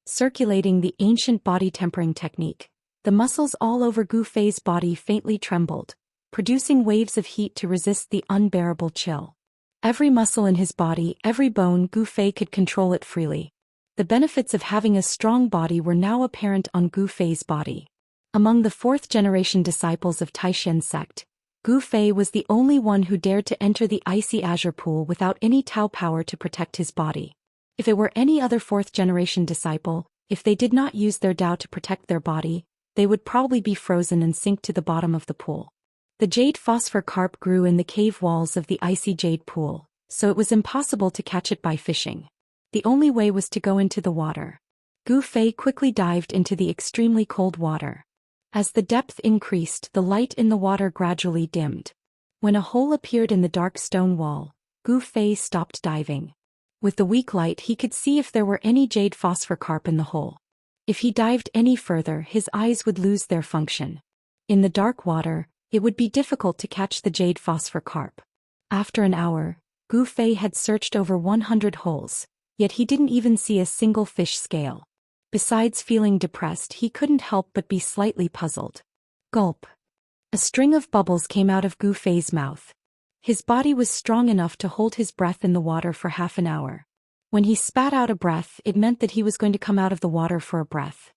Circulating the ancient body tempering technique, the muscles all over Gu Fei's body faintly trembled, producing waves of heat to resist the unbearable chill. Every muscle in his body, every bone, Gu Fei could control it freely. The benefits of having a strong body were now apparent on Gu Fei's body. Among the 4th-generation disciples of Taishan sect, Gu Fei was the only one who dared to enter the icy azure pool without any Tao power to protect his body. If it were any other 4th-generation disciple, if they did not use their Tao to protect their body, they would probably be frozen and sink to the bottom of the pool. The jade phosphor carp grew in the cave walls of the icy jade pool, so it was impossible to catch it by fishing. The only way was to go into the water. Gu Fei quickly dived into the extremely cold water. As the depth increased, the light in the water gradually dimmed. When a hole appeared in the dark stone wall, Gu Fei stopped diving. With the weak light he could see if there were any jade phosphor carp in the hole. If he dived any further his eyes would lose their function. In the dark water, it would be difficult to catch the jade phosphor carp. After an hour, Gu Fei had searched over 100 holes, yet he didn't even see a single fish scale. Besides feeling depressed he couldn't help but be slightly puzzled. Gulp. A string of bubbles came out of Gu Fei's mouth. His body was strong enough to hold his breath in the water for half an hour. When he spat out a breath, it meant that he was going to come out of the water for a breath.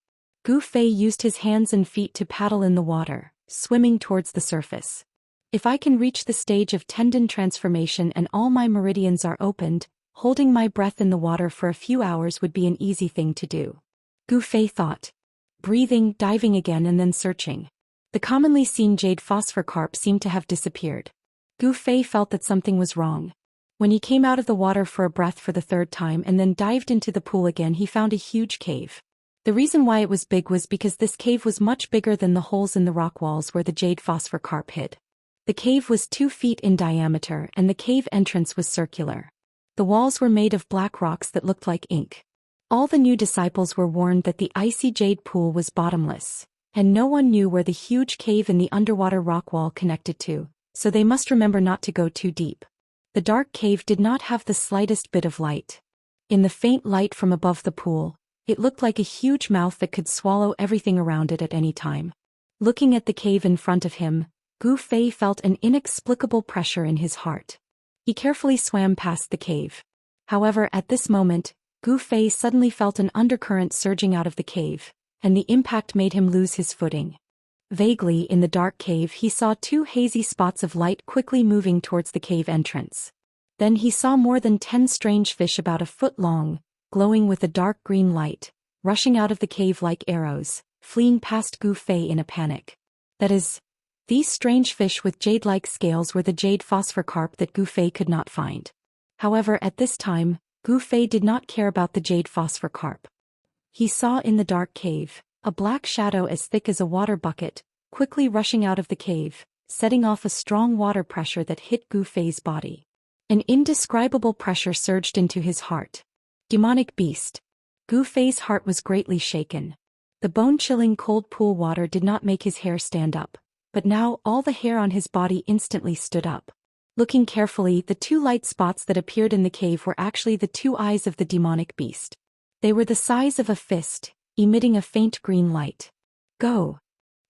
Gu Fei used his hands and feet to paddle in the water, swimming towards the surface. If I can reach the stage of tendon transformation and all my meridians are opened, holding my breath in the water for a few hours would be an easy thing to do. Gu Fei thought. Breathing, diving again and then searching. The commonly seen jade phosphor carp seemed to have disappeared. Gu Fei felt that something was wrong. When he came out of the water for a breath for the third time and then dived into the pool again, he found a huge cave. The reason why it was big was because this cave was much bigger than the holes in the rock walls where the jade phosphor carp hid. The cave was 2 feet in diameter and the cave entrance was circular. The walls were made of black rocks that looked like ink. All the new disciples were warned that the icy jade pool was bottomless, and no one knew where the huge cave in the underwater rock wall connected to, so they must remember not to go too deep. The dark cave did not have the slightest bit of light. In the faint light from above the pool, it looked like a huge mouth that could swallow everything around it at any time. Looking at the cave in front of him, Gu Fei felt an inexplicable pressure in his heart. He carefully swam past the cave. However, at this moment, Gu Fei suddenly felt an undercurrent surging out of the cave, and the impact made him lose his footing. Vaguely in the dark cave he saw 2 hazy spots of light quickly moving towards the cave entrance. Then he saw more than 10 strange fish about a foot long, glowing with a dark green light, rushing out of the cave like arrows, fleeing past Gu Fei in a panic. That is, these strange fish with jade-like scales were the jade phosphor carp that Gu Fei could not find. However, at this time, Gu Fei did not care about the jade phosphor carp. He saw in the dark cave a black shadow as thick as a water bucket, quickly rushing out of the cave, setting off a strong water pressure that hit Gu Fei's body. An indescribable pressure surged into his heart. Demonic beast. Gu Fei's heart was greatly shaken. The bone-chilling cold pool water did not make his hair stand up, but now all the hair on his body instantly stood up. Looking carefully, the 2 light spots that appeared in the cave were actually the 2 eyes of the demonic beast. They were the size of a fist, emitting a faint green light. Go!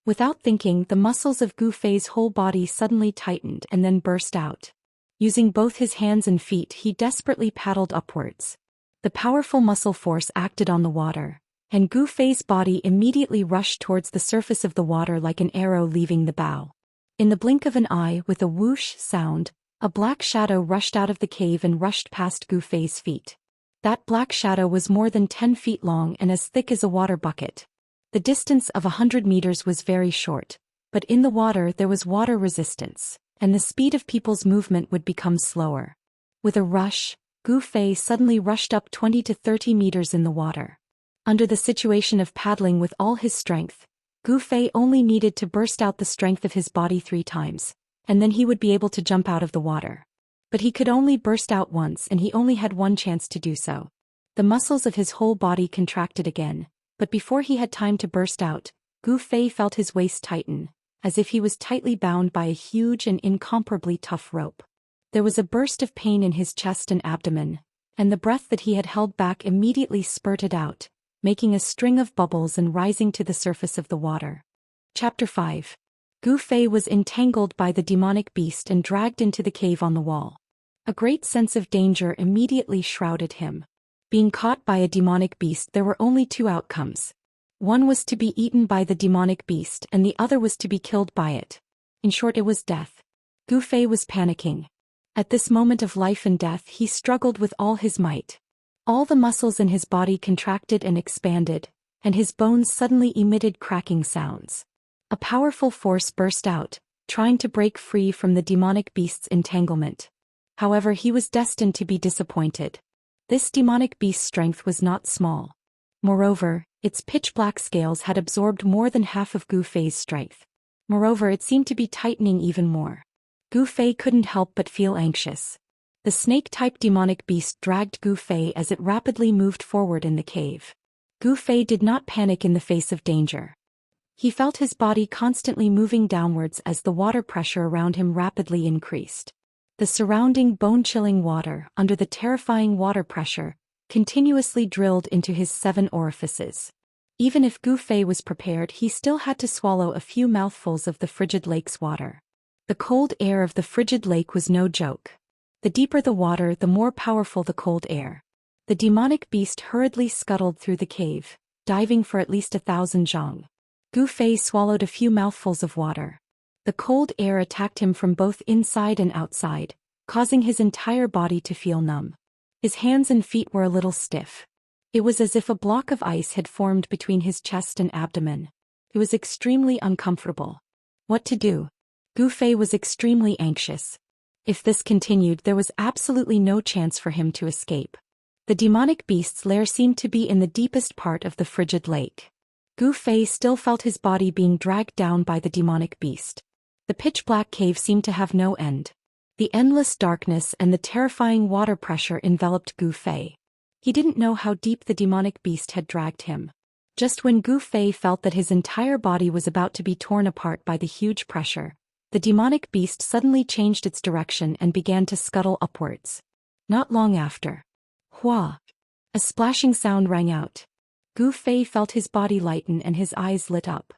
Without thinking, the muscles of Gu Fei's whole body suddenly tightened and then burst out. Using both his hands and feet, he desperately paddled upwards. The powerful muscle force acted on the water, and Gu Fei's body immediately rushed towards the surface of the water like an arrow leaving the bow. In the blink of an eye, with a whoosh sound, a black shadow rushed out of the cave and rushed past Gu Fei's feet. That black shadow was more than 10 feet long and as thick as a water bucket. The distance of 100 meters was very short, but in the water there was water resistance, and the speed of people's movement would become slower. With a rush, Gu Fei suddenly rushed up 20 to 30 meters in the water. Under the situation of paddling with all his strength, Gu Fei only needed to burst out the strength of his body 3 times, and then he would be able to jump out of the water. But he could only burst out once and he only had one chance to do so. The muscles of his whole body contracted again, but before he had time to burst out, Gu Fei felt his waist tighten, as if he was tightly bound by a huge and incomparably tough rope. There was a burst of pain in his chest and abdomen, and the breath that he had held back immediately spurted out, making a string of bubbles and rising to the surface of the water. Chapter 5. Gu Fei was entangled by the demonic beast and dragged into the cave on the wall. A great sense of danger immediately shrouded him. Being caught by a demonic beast, there were only 2 outcomes. One was to be eaten by the demonic beast and the other was to be killed by it. In short, it was death. Gu Fei was panicking. At this moment of life and death, he struggled with all his might. All the muscles in his body contracted and expanded, and his bones suddenly emitted cracking sounds. A powerful force burst out, trying to break free from the demonic beast's entanglement. However, he was destined to be disappointed. This demonic beast's strength was not small. Moreover, its pitch-black scales had absorbed more than half of Gu Fei's strength. Moreover, it seemed to be tightening even more. Gu Fei couldn't help but feel anxious. The snake-type demonic beast dragged Gu Fei as it rapidly moved forward in the cave. Gu Fei did not panic in the face of danger. He felt his body constantly moving downwards as the water pressure around him rapidly increased. The surrounding bone-chilling water, under the terrifying water pressure, continuously drilled into his 7 orifices. Even if Gu Fei was prepared, he still had to swallow a few mouthfuls of the frigid lake's water. The cold air of the frigid lake was no joke. The deeper the water, the more powerful the cold air. The demonic beast hurriedly scuttled through the cave, diving for at least 1,000 zhang. Gu Fei swallowed a few mouthfuls of water. The cold air attacked him from both inside and outside, causing his entire body to feel numb. His hands and feet were a little stiff. It was as if a block of ice had formed between his chest and abdomen. It was extremely uncomfortable. What to do? Gu Fei was extremely anxious. If this continued, there was absolutely no chance for him to escape. The demonic beast's lair seemed to be in the deepest part of the frigid lake. Gu Fei still felt his body being dragged down by the demonic beast. The pitch-black cave seemed to have no end. The endless darkness and the terrifying water pressure enveloped Gu Fei. He didn't know how deep the demonic beast had dragged him. Just when Gu Fei felt that his entire body was about to be torn apart by the huge pressure, the demonic beast suddenly changed its direction and began to scuttle upwards. Not long after, Hua! A splashing sound rang out. Gu Fei felt his body lighten and his eyes lit up.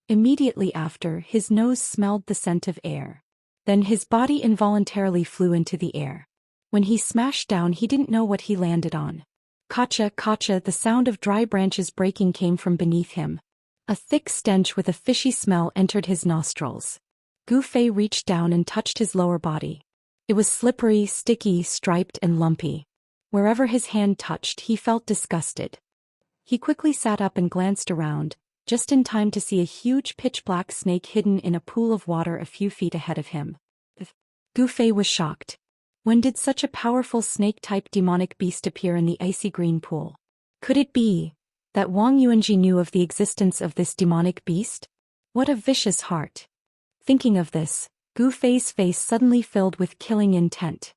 Immediately after, his nose smelled the scent of air. Then his body involuntarily flew into the air. When he smashed down, he didn't know what he landed on. Kacha, kacha, the sound of dry branches breaking came from beneath him. A thick stench with a fishy smell entered his nostrils. Gu Fei reached down and touched his lower body. It was slippery, sticky, striped, and lumpy. Wherever his hand touched, he felt disgusted. He quickly sat up and glanced around, just in time to see a huge pitch-black snake hidden in a pool of water a few feet ahead of him. Gu Fei was shocked. When did such a powerful snake-type demonic beast appear in the icy green pool? Could it be that Wang Yuanji knew of the existence of this demonic beast? What a vicious heart! Thinking of this, Gu Fei's face suddenly filled with killing intent.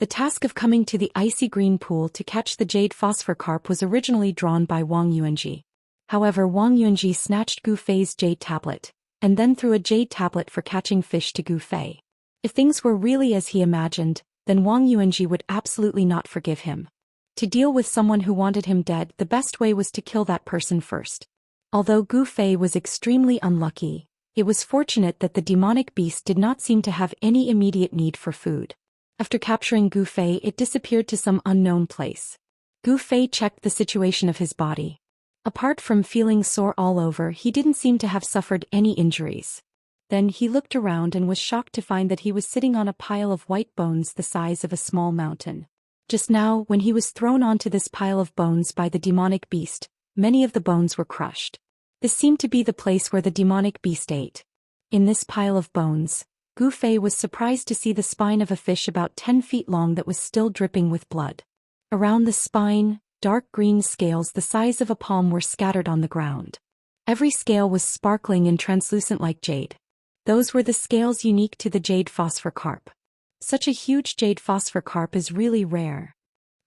The task of coming to the icy green pool to catch the jade phosphor carp was originally drawn by Wang Yuanji. However, Wang Yuanji snatched Gu Fei's jade tablet, and then threw a jade tablet for catching fish to Gu Fei. If things were really as he imagined, then Wang Yuanji would absolutely not forgive him. To deal with someone who wanted him dead, the best way was to kill that person first. Although Gu Fei was extremely unlucky, it was fortunate that the demonic beast did not seem to have any immediate need for food. After capturing Gu Fei, it disappeared to some unknown place. Gu Fei checked the situation of his body. Apart from feeling sore all over, he didn't seem to have suffered any injuries. Then he looked around and was shocked to find that he was sitting on a pile of white bones the size of a small mountain. Just now, when he was thrown onto this pile of bones by the demonic beast, many of the bones were crushed. This seemed to be the place where the demonic beast ate. In this pile of bones, Gu Fei was surprised to see the spine of a fish about 10 feet long that was still dripping with blood. Around the spine, dark green scales the size of a palm were scattered on the ground. Every scale was sparkling and translucent like jade. Those were the scales unique to the jade phosphor carp. Such a huge jade phosphor carp is really rare.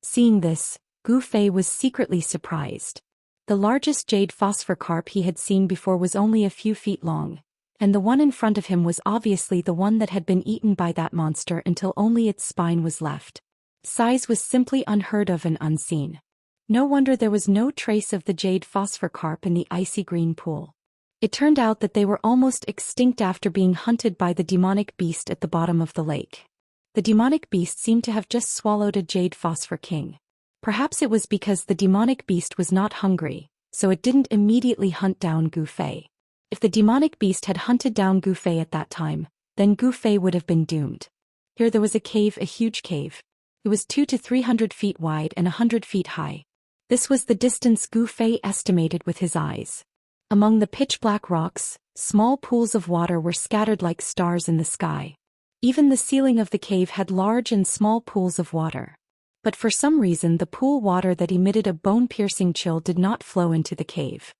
Seeing this, Gu Fei was secretly surprised. The largest jade phosphor carp he had seen before was only a few feet long, and the one in front of him was obviously the one that had been eaten by that monster until only its spine was left. Size was simply unheard of and unseen. No wonder there was no trace of the jade phosphor carp in the icy green pool. It turned out that they were almost extinct after being hunted by the demonic beast at the bottom of the lake. The demonic beast seemed to have just swallowed a jade phosphor king. Perhaps it was because the demonic beast was not hungry, so it didn't immediately hunt down Gu Fei. If the demonic beast had hunted down Gu Fei at that time, then Gu Fei would have been doomed. Here there was a cave, a huge cave. It was 200 to 300 feet wide and 100 feet high. This was the distance Gu Fei estimated with his eyes. Among the pitch-black rocks, small pools of water were scattered like stars in the sky. Even the ceiling of the cave had large and small pools of water. But for some reason the pool water that emitted a bone-piercing chill did not flow into the cave.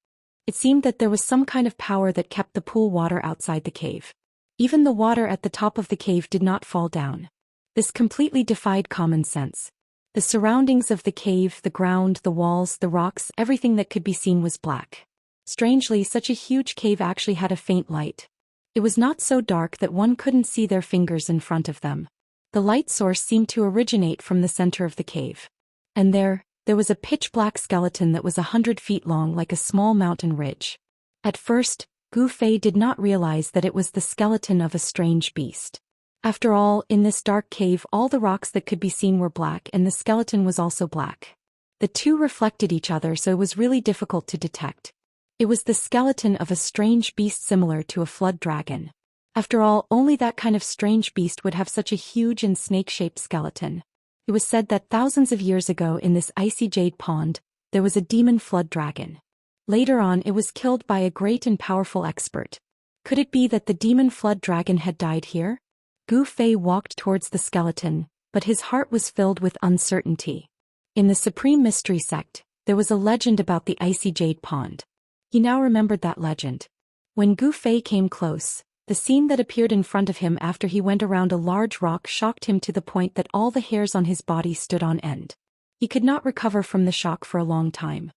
It seemed that there was some kind of power that kept the pool water outside the cave. Even the water at the top of the cave did not fall down. This completely defied common sense. The surroundings of the cave, the ground, the walls, the rocks, everything that could be seen was black. Strangely, such a huge cave actually had a faint light. It was not so dark that one couldn't see their fingers in front of them. The light source seemed to originate from the center of the cave. And there was a pitch-black skeleton that was 100 feet long like a small mountain ridge. At first, Gu Fei did not realize that it was the skeleton of a strange beast. After all, in this dark cave all the rocks that could be seen were black and the skeleton was also black. The two reflected each other, so it was really difficult to detect. It was the skeleton of a strange beast similar to a flood dragon. After all, only that kind of strange beast would have such a huge and snake-shaped skeleton. It was said that thousands of years ago in this icy jade pond, there was a demon flood dragon. Later on it was killed by a great and powerful expert. Could it be that the demon flood dragon had died here? Gu Fei walked towards the skeleton, but his heart was filled with uncertainty. In the Supreme Mystery Sect, there was a legend about the icy jade pond. He now remembered that legend. When Gu Fei came close, the scene that appeared in front of him after he went around a large rock shocked him to the point that all the hairs on his body stood on end. He could not recover from the shock for a long time.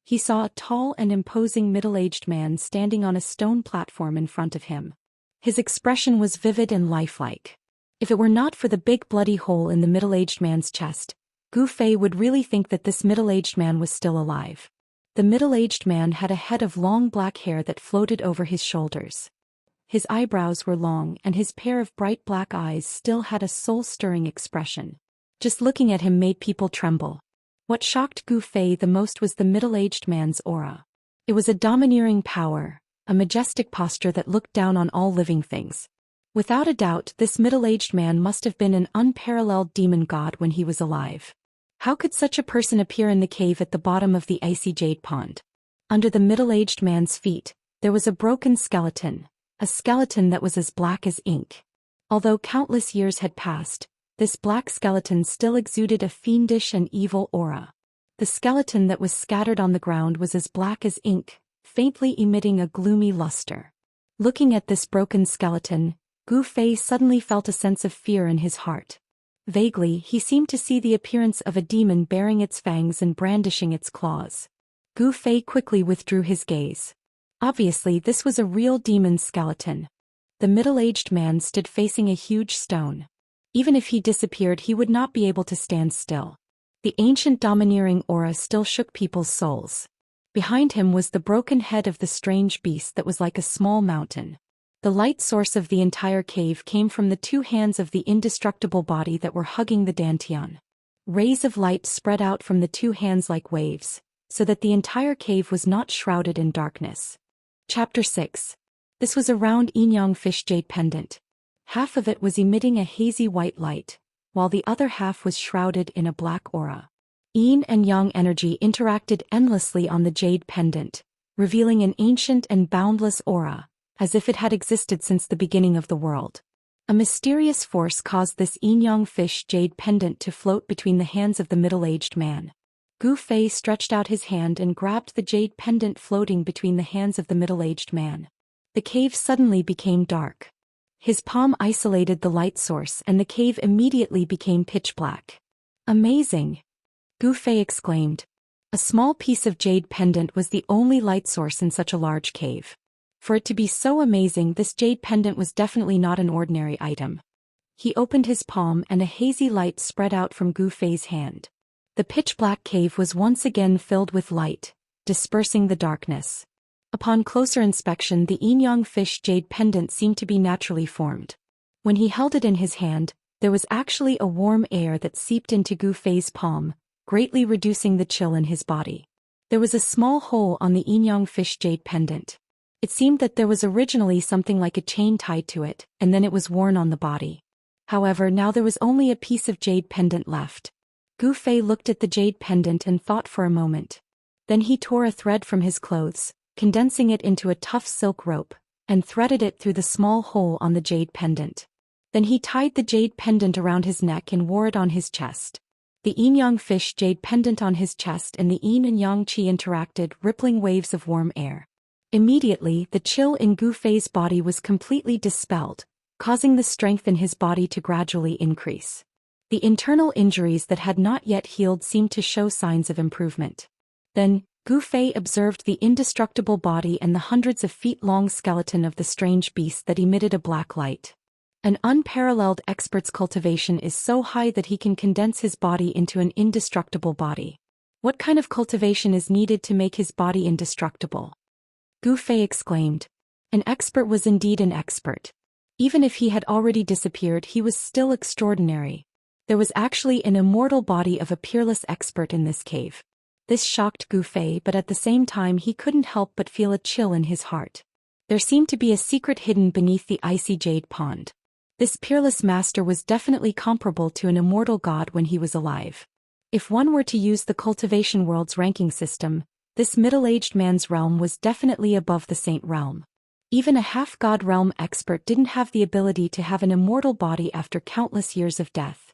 He saw a tall and imposing middle-aged man standing on a stone platform in front of him. His expression was vivid and lifelike. If it were not for the big bloody hole in the middle-aged man's chest, Gu Fei would really think that this middle-aged man was still alive. The middle-aged man had a head of long black hair that floated over his shoulders. His eyebrows were long and his pair of bright black eyes still had a soul-stirring expression. Just looking at him made people tremble. What shocked Gu Fei the most was the middle-aged man's aura. It was a domineering power, a majestic posture that looked down on all living things. Without a doubt, this middle-aged man must have been an unparalleled demon god when he was alive. How could such a person appear in the cave at the bottom of the icy jade pond? Under the middle-aged man's feet, there was a broken skeleton, a skeleton that was as black as ink. Although countless years had passed, this black skeleton still exuded a fiendish and evil aura. The skeleton that was scattered on the ground was as black as ink, faintly emitting a gloomy luster. Looking at this broken skeleton, Gu Fei suddenly felt a sense of fear in his heart. Vaguely, he seemed to see the appearance of a demon baring its fangs and brandishing its claws. Gu Fei quickly withdrew his gaze. Obviously, this was a real demon skeleton. The middle-aged man stood facing a huge stone. Even if he disappeared, he would not be able to stand still. The ancient domineering aura still shook people's souls. Behind him was the broken head of the strange beast that was like a small mountain. The light source of the entire cave came from the two hands of the indestructible body that were hugging the dantian. Rays of light spread out from the two hands like waves, so that the entire cave was not shrouded in darkness. Chapter 6. This was a round yin-yang fish jade pendant. Half of it was emitting a hazy white light, while the other half was shrouded in a black aura. Yin and yang energy interacted endlessly on the jade pendant, revealing an ancient and boundless aura, as if it had existed since the beginning of the world. A mysterious force caused this yin-yang fish jade pendant to float between the hands of the middle-aged man. Gu Fei stretched out his hand and grabbed the jade pendant floating between the hands of the middle-aged man. The cave suddenly became dark. His palm isolated the light source and the cave immediately became pitch black. Amazing! Gu Fei exclaimed. A small piece of jade pendant was the only light source in such a large cave. For it to be so amazing, this jade pendant was definitely not an ordinary item. He opened his palm and a hazy light spread out from Gu Fei's hand. The pitch-black cave was once again filled with light, dispersing the darkness. Upon closer inspection, the yin-yang fish jade pendant seemed to be naturally formed. When he held it in his hand, there was actually a warm air that seeped into Gu Fei's palm, greatly reducing the chill in his body. There was a small hole on the yin-yang fish jade pendant. It seemed that there was originally something like a chain tied to it, and then it was worn on the body. However, now there was only a piece of jade pendant left. Gu Fei looked at the jade pendant and thought for a moment. Then he tore a thread from his clothes, condensing it into a tough silk rope, and threaded it through the small hole on the jade pendant. Then he tied the jade pendant around his neck and wore it on his chest. The yin-yang fish jade pendant on his chest and the yin and yang qi interacted, rippling waves of warm air. Immediately, the chill in Gu Fei's body was completely dispelled, causing the strength in his body to gradually increase. The internal injuries that had not yet healed seemed to show signs of improvement. Then, Gu Fei observed the indestructible body and the hundreds of feet-long skeleton of the strange beast that emitted a black light. An unparalleled expert's cultivation is so high that he can condense his body into an indestructible body. What kind of cultivation is needed to make his body indestructible? Gu Fei exclaimed. An expert was indeed an expert. Even if he had already disappeared, he was still extraordinary. There was actually an immortal body of a peerless expert in this cave. This shocked Gu Fei, but at the same time he couldn't help but feel a chill in his heart. There seemed to be a secret hidden beneath the icy jade pond. This peerless master was definitely comparable to an immortal god when he was alive. If one were to use the cultivation world's ranking system, this middle-aged man's realm was definitely above the saint realm. Even a half-god realm expert didn't have the ability to have an immortal body after countless years of death.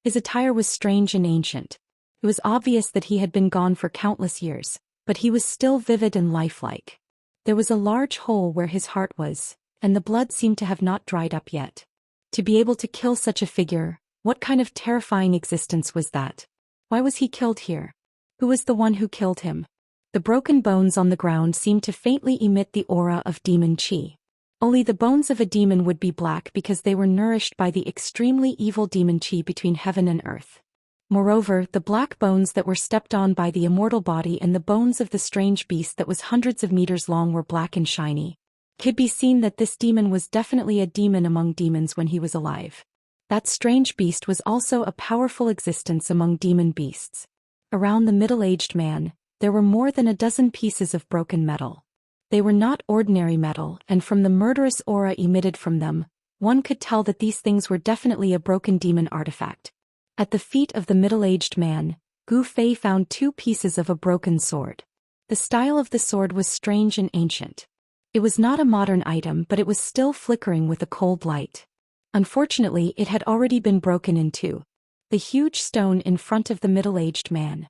His attire was strange and ancient. It was obvious that he had been gone for countless years, but he was still vivid and lifelike. There was a large hole where his heart was, and the blood seemed to have not dried up yet. To be able to kill such a figure, what kind of terrifying existence was that? Why was he killed here? Who was the one who killed him? The broken bones on the ground seemed to faintly emit the aura of demon qi. Only the bones of a demon would be black because they were nourished by the extremely evil demon qi between heaven and earth. Moreover, the black bones that were stepped on by the immortal body and the bones of the strange beast that was hundreds of meters long were black and shiny. It could be seen that this demon was definitely a demon among demons when he was alive. That strange beast was also a powerful existence among demon beasts. Around the middle-aged man, there were more than a dozen pieces of broken metal. They were not ordinary metal, and from the murderous aura emitted from them, one could tell that these things were definitely a broken demon artifact. At the feet of the middle-aged man, Gu Fei found 2 pieces of a broken sword. The style of the sword was strange and ancient. It was not a modern item, but it was still flickering with a cold light. Unfortunately, it had already been broken in 2. The huge stone in front of the middle-aged man.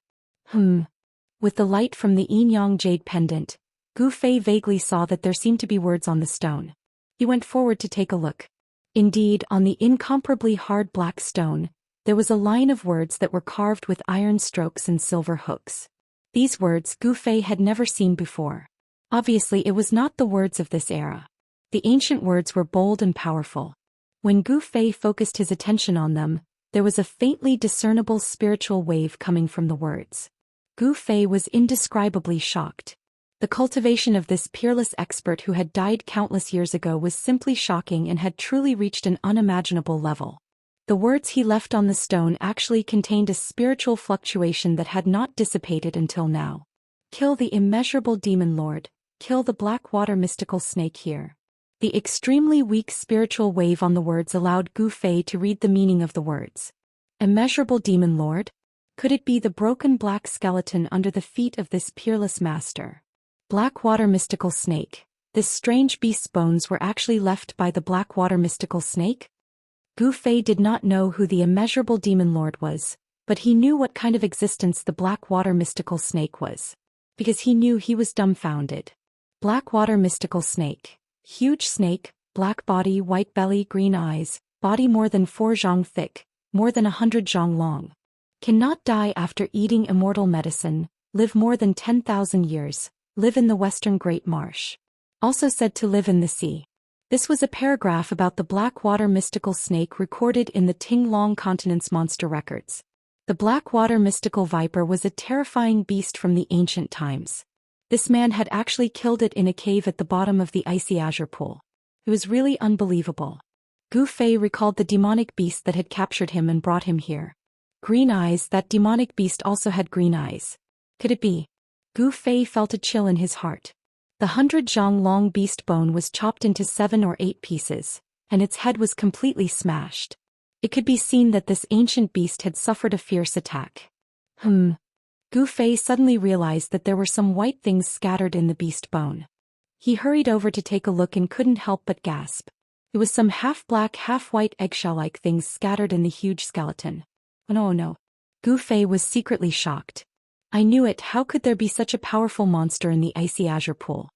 With the light from the yin-yang jade pendant, Gu Fei vaguely saw that there seemed to be words on the stone. He went forward to take a look. Indeed, on the incomparably hard black stone, there was a line of words that were carved with iron strokes and silver hooks. These words Gu Fei had never seen before. Obviously, it was not the words of this era. The ancient words were bold and powerful. When Gu Fei focused his attention on them, there was a faintly discernible spiritual wave coming from the words. Gu Fei was indescribably shocked. The cultivation of this peerless expert who had died countless years ago was simply shocking and had truly reached an unimaginable level. The words he left on the stone actually contained a spiritual fluctuation that had not dissipated until now. Kill the immeasurable demon lord, kill the black water mystical snake here. The extremely weak spiritual wave on the words allowed Gu Fei to read the meaning of the words. Immeasurable demon lord? Could it be the broken black skeleton under the feet of this peerless master? Blackwater mystical snake. This strange beast's bones were actually left by the Blackwater mystical snake? Gu Fei did not know who the immeasurable demon lord was, but he knew what kind of existence the Blackwater mystical snake was. Because he knew he was dumbfounded. Blackwater mystical snake. Huge snake, black body, white belly, green eyes, body more than 4 zhang thick, more than 100 zhang long. Cannot die after eating immortal medicine, live more than 10,000 years, live in the western Great Marsh. Also said to live in the sea. This was a paragraph about the Blackwater mystical snake recorded in the Tinglong Continent's monster records. The Blackwater mystical viper was a terrifying beast from the ancient times. This man had actually killed it in a cave at the bottom of the icy azure pool. It was really unbelievable. Gu Fei recalled the demonic beast that had captured him and brought him here. Green eyes, that demonic beast also had green eyes. Could it be? Gu Fei felt a chill in his heart. The 100 zhang long beast bone was chopped into 7 or 8 pieces, and its head was completely smashed. It could be seen that this ancient beast had suffered a fierce attack. Gu Fei suddenly realized that there were some white things scattered in the beast bone. He hurried over to take a look and couldn't help but gasp. It was some half-black, half-white eggshell-like things scattered in the huge skeleton. Oh no. Gu Fei was secretly shocked. I knew it, how could there be such a powerful monster in the icy azure pool?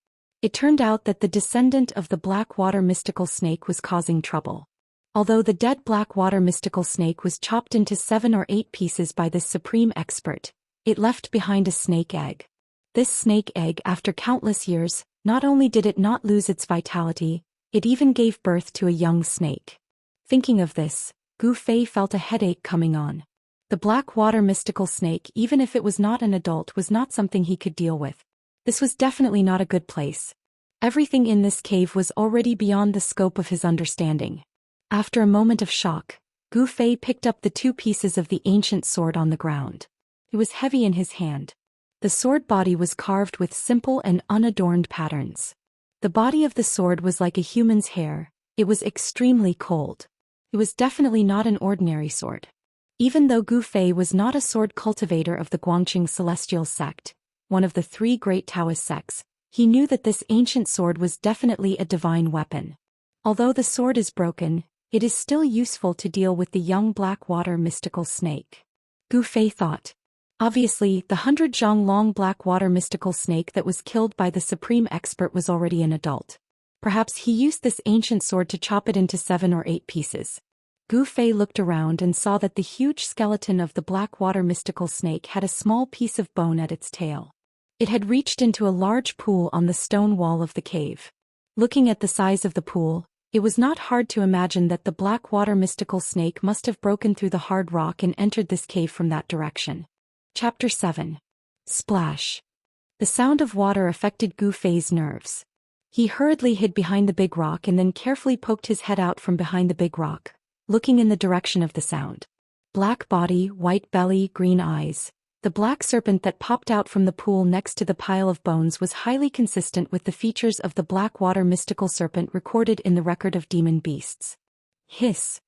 It turned out that the descendant of the Blackwater mystical snake was causing trouble. Although the dead Blackwater mystical snake was chopped into 7 or 8 pieces by this supreme expert, it left behind a snake egg. This snake egg, after countless years, not only did it not lose its vitality, it even gave birth to a young snake. Thinking of this, Gu Fei felt a headache coming on. The Blackwater mystical snake, even if it was not an adult, was not something he could deal with. This was definitely not a good place. Everything in this cave was already beyond the scope of his understanding. After a moment of shock, Gu Fei picked up the two pieces of the ancient sword on the ground. It was heavy in his hand. The sword body was carved with simple and unadorned patterns. The body of the sword was like a human's hair. It was extremely cold. It was definitely not an ordinary sword. Even though Gu Fei was not a sword cultivator of the Guangqing Celestial sect, one of the three great Taoist sects, he knew that this ancient sword was definitely a divine weapon. Although the sword is broken, it is still useful to deal with the young black water mystical snake. Gu Fei thought. Obviously, the 100-zhang-long black water mystical snake that was killed by the supreme expert was already an adult. Perhaps he used this ancient sword to chop it into 7 or 8 pieces. Gu Fei looked around and saw that the huge skeleton of the black water mystical snake had a small piece of bone at its tail. It had reached into a large pool on the stone wall of the cave. Looking at the size of the pool, it was not hard to imagine that the black water mystical snake must have broken through the hard rock and entered this cave from that direction. Chapter 7. Splash. The sound of water affected Gu Fei's nerves. He hurriedly hid behind the big rock and then carefully poked his head out from behind the big rock, looking in the direction of the sound. Black body, white belly, green eyes. The black serpent that popped out from the pool next to the pile of bones was highly consistent with the features of the black water mystical serpent recorded in the record of demon beasts. Hiss.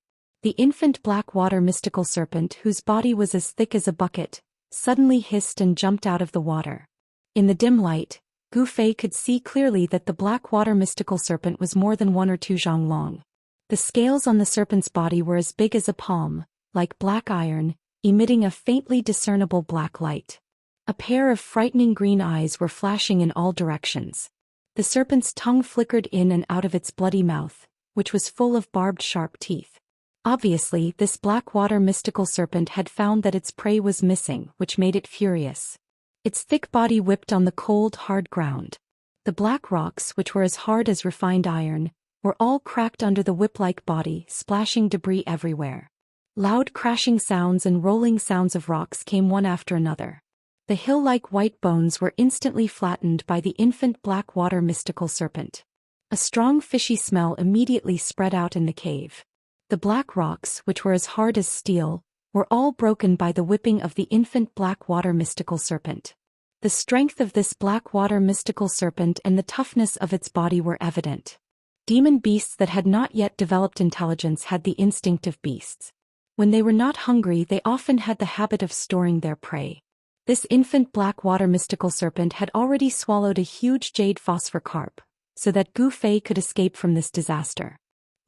The infant black water mystical serpent, whose body was as thick as a bucket, suddenly hissed and jumped out of the water. In the dim light, Gu Fei could see clearly that the black water mystical serpent was more than 1 or 2 zhang long. The scales on the serpent's body were as big as a palm, like black iron, emitting a faintly discernible black light. A pair of frightening green eyes were flashing in all directions. The serpent's tongue flickered in and out of its bloody mouth, which was full of barbed sharp teeth. Obviously, this black water mystical serpent had found that its prey was missing, which made it furious. Its thick body whipped on the cold, hard ground. The black rocks, which were as hard as refined iron, were all cracked under the whip-like body, splashing debris everywhere. Loud crashing sounds and rolling sounds of rocks came one after another. The hill-like white bones were instantly flattened by the infant black water mystical serpent. A strong fishy smell immediately spread out in the cave. The black rocks, which were as hard as steel, were all broken by the whipping of the infant black water mystical serpent. The strength of this black water mystical serpent and the toughness of its body were evident. Demon beasts that had not yet developed intelligence had the instinct of beasts. When they were not hungry, they often had the habit of storing their prey. This infant black water mystical serpent had already swallowed a huge jade phosphor carp, so that Gu Fei could escape from this disaster.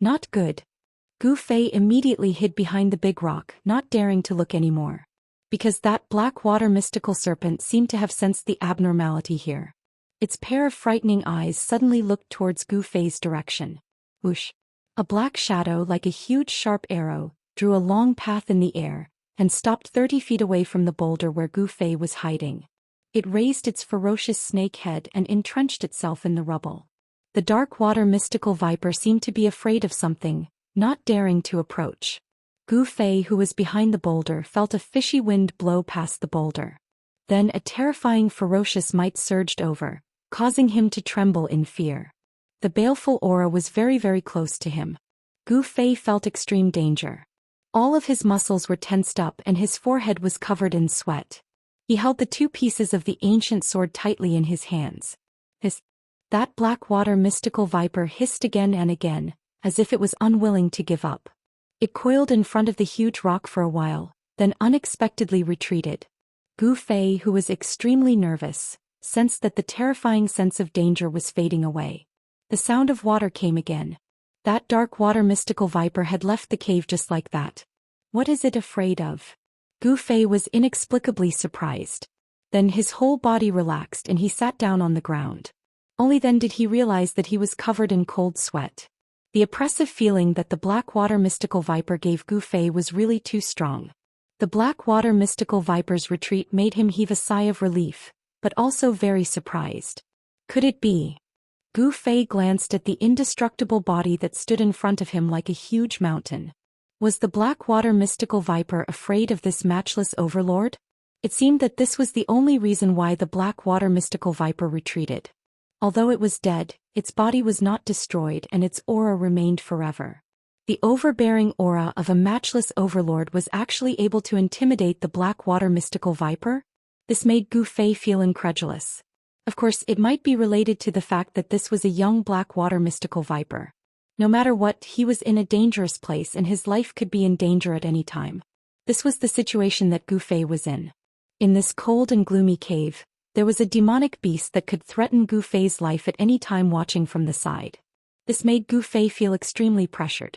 Not good. Gu Fei immediately hid behind the big rock, not daring to look anymore. Because that black water mystical serpent seemed to have sensed the abnormality here. Its pair of frightening eyes suddenly looked towards Gu Fei's direction. Whoosh! A black shadow like a huge sharp arrow drew a long path in the air, and stopped 30 feet away from the boulder where Gu Fei was hiding. It raised its ferocious snake head and entrenched itself in the rubble. The dark water mystical viper seemed to be afraid of something, not daring to approach. Gu Fei, who was behind the boulder, felt a fishy wind blow past the boulder. Then a terrifying ferocious might surged over, causing him to tremble in fear. The baleful aura was very, very close to him. Gu Fei felt extreme danger. All of his muscles were tensed up and his forehead was covered in sweat. He held the two pieces of the ancient sword tightly in his hands. That black water mystical viper hissed again and again, as if it was unwilling to give up. It coiled in front of the huge rock for a while, then unexpectedly retreated. Gu Fei, who was extremely nervous, sensed that the terrifying sense of danger was fading away. The sound of water came again. That dark water mystical viper had left the cave just like that. What is it afraid of? Gu Fei was inexplicably surprised. Then his whole body relaxed and he sat down on the ground. Only then did he realize that he was covered in cold sweat. The oppressive feeling that the black water mystical viper gave Gu Fei was really too strong. The black water mystical viper's retreat made him heave a sigh of relief, but also very surprised. Could it be? Gu Fei glanced at the indestructible body that stood in front of him like a huge mountain. Was the black water mystical viper afraid of this matchless overlord? It seemed that this was the only reason why the black water mystical viper retreated. Although it was dead, its body was not destroyed and its aura remained forever. The overbearing aura of a matchless overlord was actually able to intimidate the Blackwater mystical viper? This made Gu Fei feel incredulous. Of course, it might be related to the fact that this was a young Blackwater mystical viper. No matter what, he was in a dangerous place and his life could be in danger at any time. This was the situation that Gu Fei was in. In this cold and gloomy cave, there was a demonic beast that could threaten Gu Fei's life at any time watching from the side. This made Gu Fei feel extremely pressured.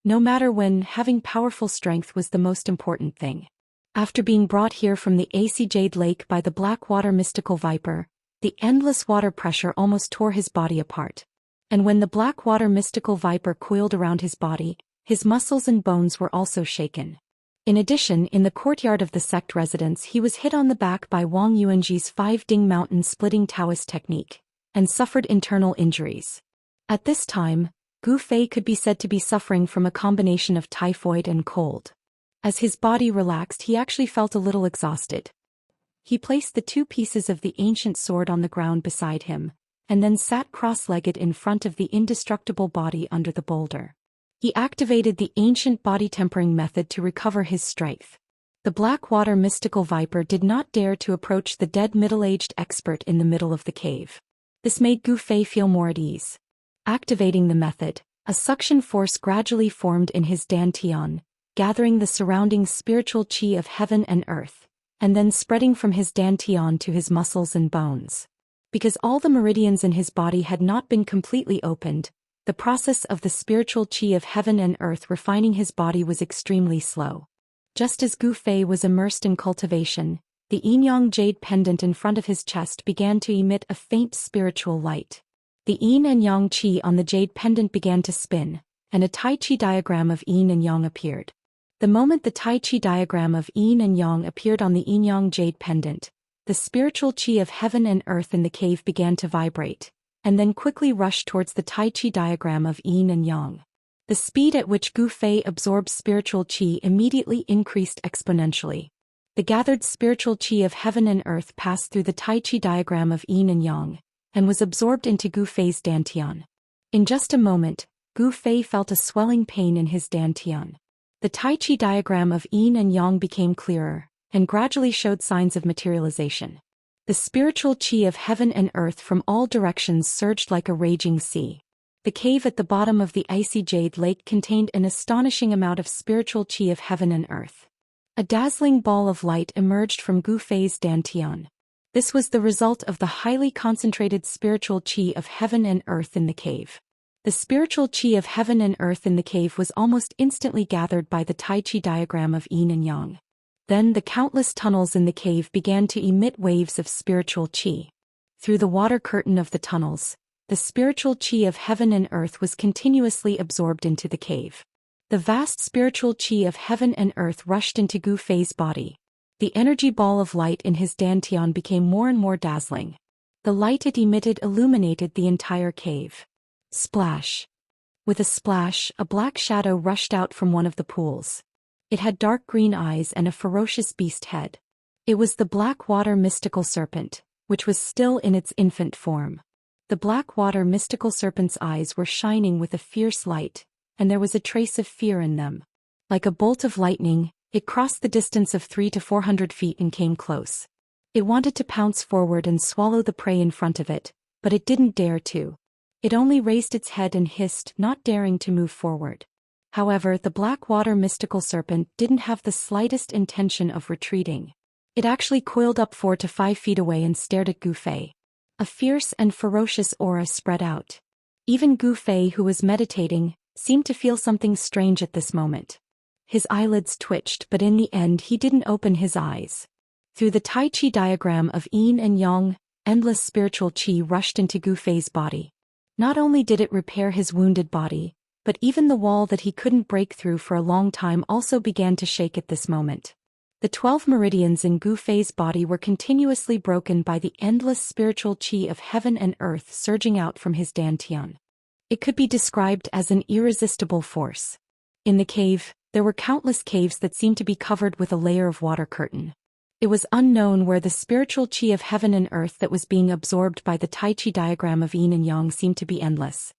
No matter when, having powerful strength was the most important thing. After being brought here from the icy Jade Lake by the Blackwater mystical viper, the endless water pressure almost tore his body apart. And when the Blackwater mystical viper coiled around his body, his muscles and bones were also shaken. In addition, in the courtyard of the sect residence he was hit on the back by Wang Yuanji's 5-ding mountain splitting Daoist technique, and suffered internal injuries. At this time, Gu Fei could be said to be suffering from a combination of typhoid and cold. As his body relaxed, he actually felt a little exhausted. He placed the 2 pieces of the ancient sword on the ground beside him, and then sat cross-legged in front of the indestructible body under the boulder. He activated the ancient body tempering method to recover his strength. The Blackwater mystical viper did not dare to approach the dead middle-aged expert in the middle of the cave. This made Gu Fei feel more at ease. Activating the method, a suction force gradually formed in his dantian, gathering the surrounding spiritual qi of heaven and earth, and then spreading from his dantian to his muscles and bones. Because all the meridians in his body had not been completely opened, the process of the spiritual qi of heaven and earth refining his body was extremely slow. Just as Gu Fei was immersed in cultivation, the yin-yang jade pendant in front of his chest began to emit a faint spiritual light. The yin and yang qi on the jade pendant began to spin, and a Tai Chi diagram of yin and yang appeared. The moment the Tai Chi diagram of yin and yang appeared on the yin-yang jade pendant, the spiritual qi of heaven and earth in the cave began to vibrate, and then quickly rushed towards the Tai Chi diagram of yin and yang. The speed at which Gu Fei absorbed spiritual qi immediately increased exponentially. The gathered spiritual qi of heaven and earth passed through the Tai Chi diagram of yin and yang, and was absorbed into Gu Fei's dantian. In just a moment, Gu Fei felt a swelling pain in his dantian. The Tai Chi diagram of yin and yang became clearer, and gradually showed signs of materialization. The spiritual qi of heaven and earth from all directions surged like a raging sea. The cave at the bottom of the icy Jade Lake contained an astonishing amount of spiritual qi of heaven and earth. A dazzling ball of light emerged from Gu Fei's dantian. This was the result of the highly concentrated spiritual qi of heaven and earth in the cave. The spiritual qi of heaven and earth in the cave was almost instantly gathered by the Tai Chi diagram of yin and yang. Then the countless tunnels in the cave began to emit waves of spiritual qi. Through the water curtain of the tunnels, the spiritual qi of heaven and earth was continuously absorbed into the cave. The vast spiritual qi of heaven and earth rushed into Gu Fei's body. The energy ball of light in his dantian became more and more dazzling. The light it emitted illuminated the entire cave. Splash. With a splash, a black shadow rushed out from one of the pools. It had dark green eyes and a ferocious beast head. It was the Blackwater mystical serpent, which was still in its infant form. The Blackwater mystical serpent's eyes were shining with a fierce light, and there was a trace of fear in them. Like a bolt of lightning, it crossed the distance of 300 to 400 feet and came close. It wanted to pounce forward and swallow the prey in front of it, but it didn't dare to. It only raised its head and hissed, not daring to move forward. However, the Blackwater mystical serpent didn't have the slightest intention of retreating. It actually coiled up 4 to 5 feet away and stared at Gu Fei. A fierce and ferocious aura spread out. Even Gu Fei, who was meditating, seemed to feel something strange at this moment. His eyelids twitched, but in the end he didn't open his eyes. Through the Tai Chi diagram of yin and yang, endless spiritual qi rushed into Gu Fei's body. Not only did it repair his wounded body, but even the wall that he couldn't break through for a long time also began to shake at this moment. The 12 meridians in Gu Fei's body were continuously broken by the endless spiritual qi of heaven and earth surging out from his dantian. It could be described as an irresistible force. In the cave, there were countless caves that seemed to be covered with a layer of water curtain. It was unknown where the spiritual qi of heaven and earth that was being absorbed by the Tai Chi diagram of yin and yang seemed to be endless.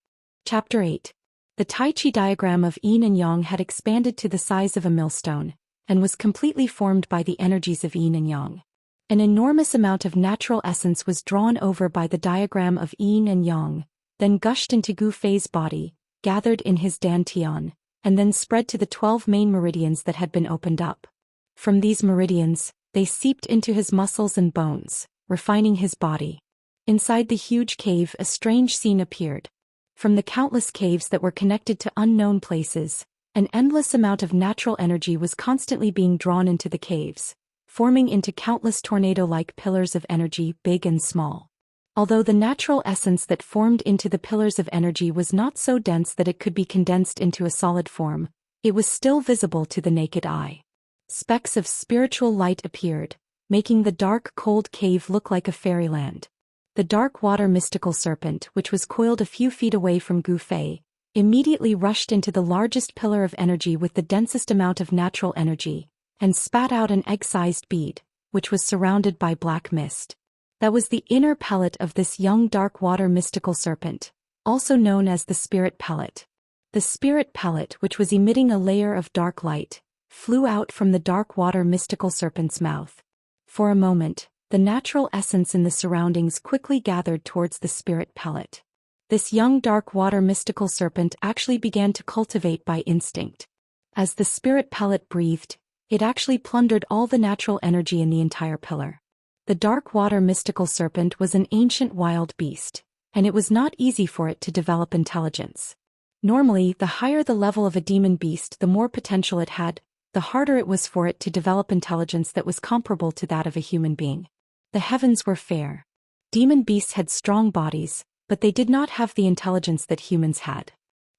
Chapter 8. The Tai Chi diagram of yin and yang had expanded to the size of a millstone, and was completely formed by the energies of yin and yang. An enormous amount of natural essence was drawn over by the diagram of yin and yang, then gushed into Gu Fei's body, gathered in his dantian, and then spread to the 12 main meridians that had been opened up. From these meridians, they seeped into his muscles and bones, refining his body. Inside the huge cave, a strange scene appeared. From the countless caves that were connected to unknown places, an endless amount of natural energy was constantly being drawn into the caves, forming into countless tornado-like pillars of energy, big and small. Although the natural essence that formed into the pillars of energy was not so dense that it could be condensed into a solid form, it was still visible to the naked eye. Specks of spiritual light appeared, making the dark, cold cave look like a fairyland. The dark water mystical serpent, which was coiled a few feet away from Gu Fei, immediately rushed into the largest pillar of energy with the densest amount of natural energy, and spat out an egg-sized bead, which was surrounded by black mist. That was the inner pellet of this young dark water mystical serpent, also known as the spirit pellet. The spirit pellet, which was emitting a layer of dark light, flew out from the dark water mystical serpent's mouth. For a moment, the natural essence in the surroundings quickly gathered towards the spirit pellet. This young dark water mystical serpent actually began to cultivate by instinct. As the spirit pellet breathed, it actually plundered all the natural energy in the entire pillar. The dark water mystical serpent was an ancient wild beast, and it was not easy for it to develop intelligence. Normally, the higher the level of a demon beast, the more potential it had, the harder it was for it to develop intelligence that was comparable to that of a human being. The heavens were fair. Demon beasts had strong bodies, but they did not have the intelligence that humans had.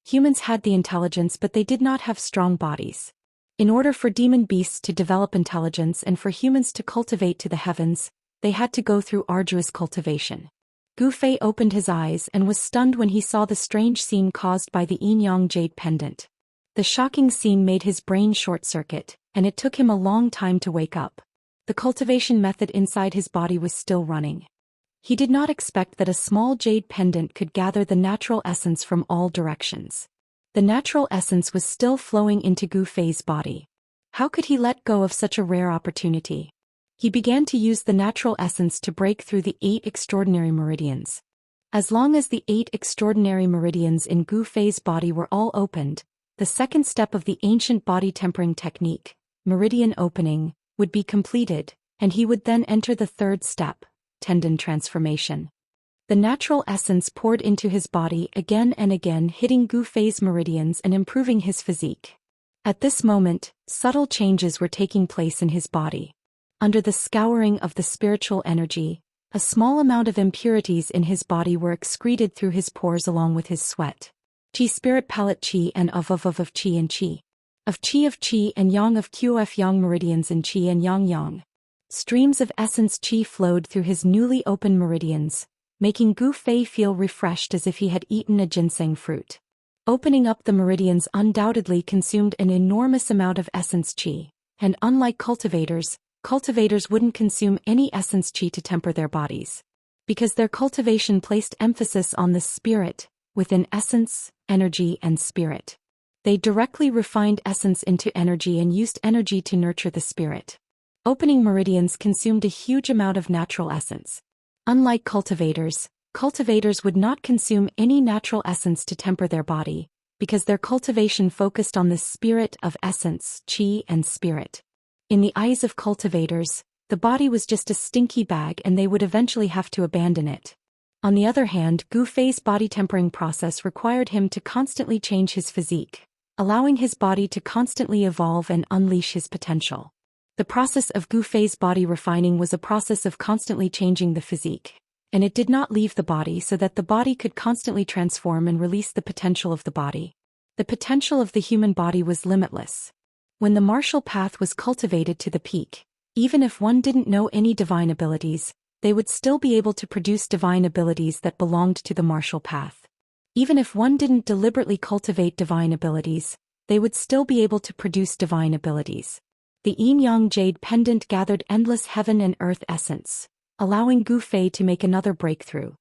Humans had the intelligence, but they did not have strong bodies. In order for demon beasts to develop intelligence and for humans to cultivate to the heavens, they had to go through arduous cultivation. Gu Fei opened his eyes and was stunned when he saw the strange scene caused by the yin-yang jade pendant. The shocking scene made his brain short-circuit, and it took him a long time to wake up. The cultivation method inside his body was still running. He did not expect that a small jade pendant could gather the natural essence from all directions. The natural essence was still flowing into Gu Fei's body. How could he let go of such a rare opportunity? He began to use the natural essence to break through the 8 extraordinary meridians. As long as the 8 extraordinary meridians in Gu Fei's body were all opened, the second step of the ancient body tempering technique, meridian opening, would be completed, and he would then enter the third step, tendon transformation. The natural essence poured into his body again and again, hitting Gu Fei's meridians and improving his physique. At this moment, subtle changes were taking place in his body. Under the scouring of the spiritual energy, a small amount of impurities in his body were excreted through his pores along with his sweat. Qi spirit pellet qi and of qi and qi. Of qi and yang of qf yang meridians in qi and yang. Streams of essence qi flowed through his newly opened meridians, making Gu Fei feel refreshed as if he had eaten a ginseng fruit. Opening up the meridians undoubtedly consumed an enormous amount of essence qi, and unlike cultivators wouldn't consume any essence qi to temper their bodies. Because their cultivation placed emphasis on the spirit, within essence, energy and spirit. They directly refined essence into energy and used energy to nurture the spirit. Opening meridians consumed a huge amount of natural essence. Unlike cultivators would not consume any natural essence to temper their body, because their cultivation focused on the spirit of essence, qi and spirit. In the eyes of cultivators, the body was just a stinky bag and they would eventually have to abandon it. On the other hand, Gu Fei's body tempering process required him to constantly change his physique, allowing his body to constantly evolve and unleash his potential. The process of Gu Fei's body refining was a process of constantly changing the physique, and it did not leave the body so that the body could constantly transform and release the potential of the body. The potential of the human body was limitless. When the martial path was cultivated to the peak, even if one didn't know any divine abilities, they would still be able to produce divine abilities that belonged to the martial path. Even if one didn't deliberately cultivate divine abilities, they would still be able to produce divine abilities. The yin-yang jade pendant gathered endless heaven and earth essence, allowing Gu Fei to make another breakthrough.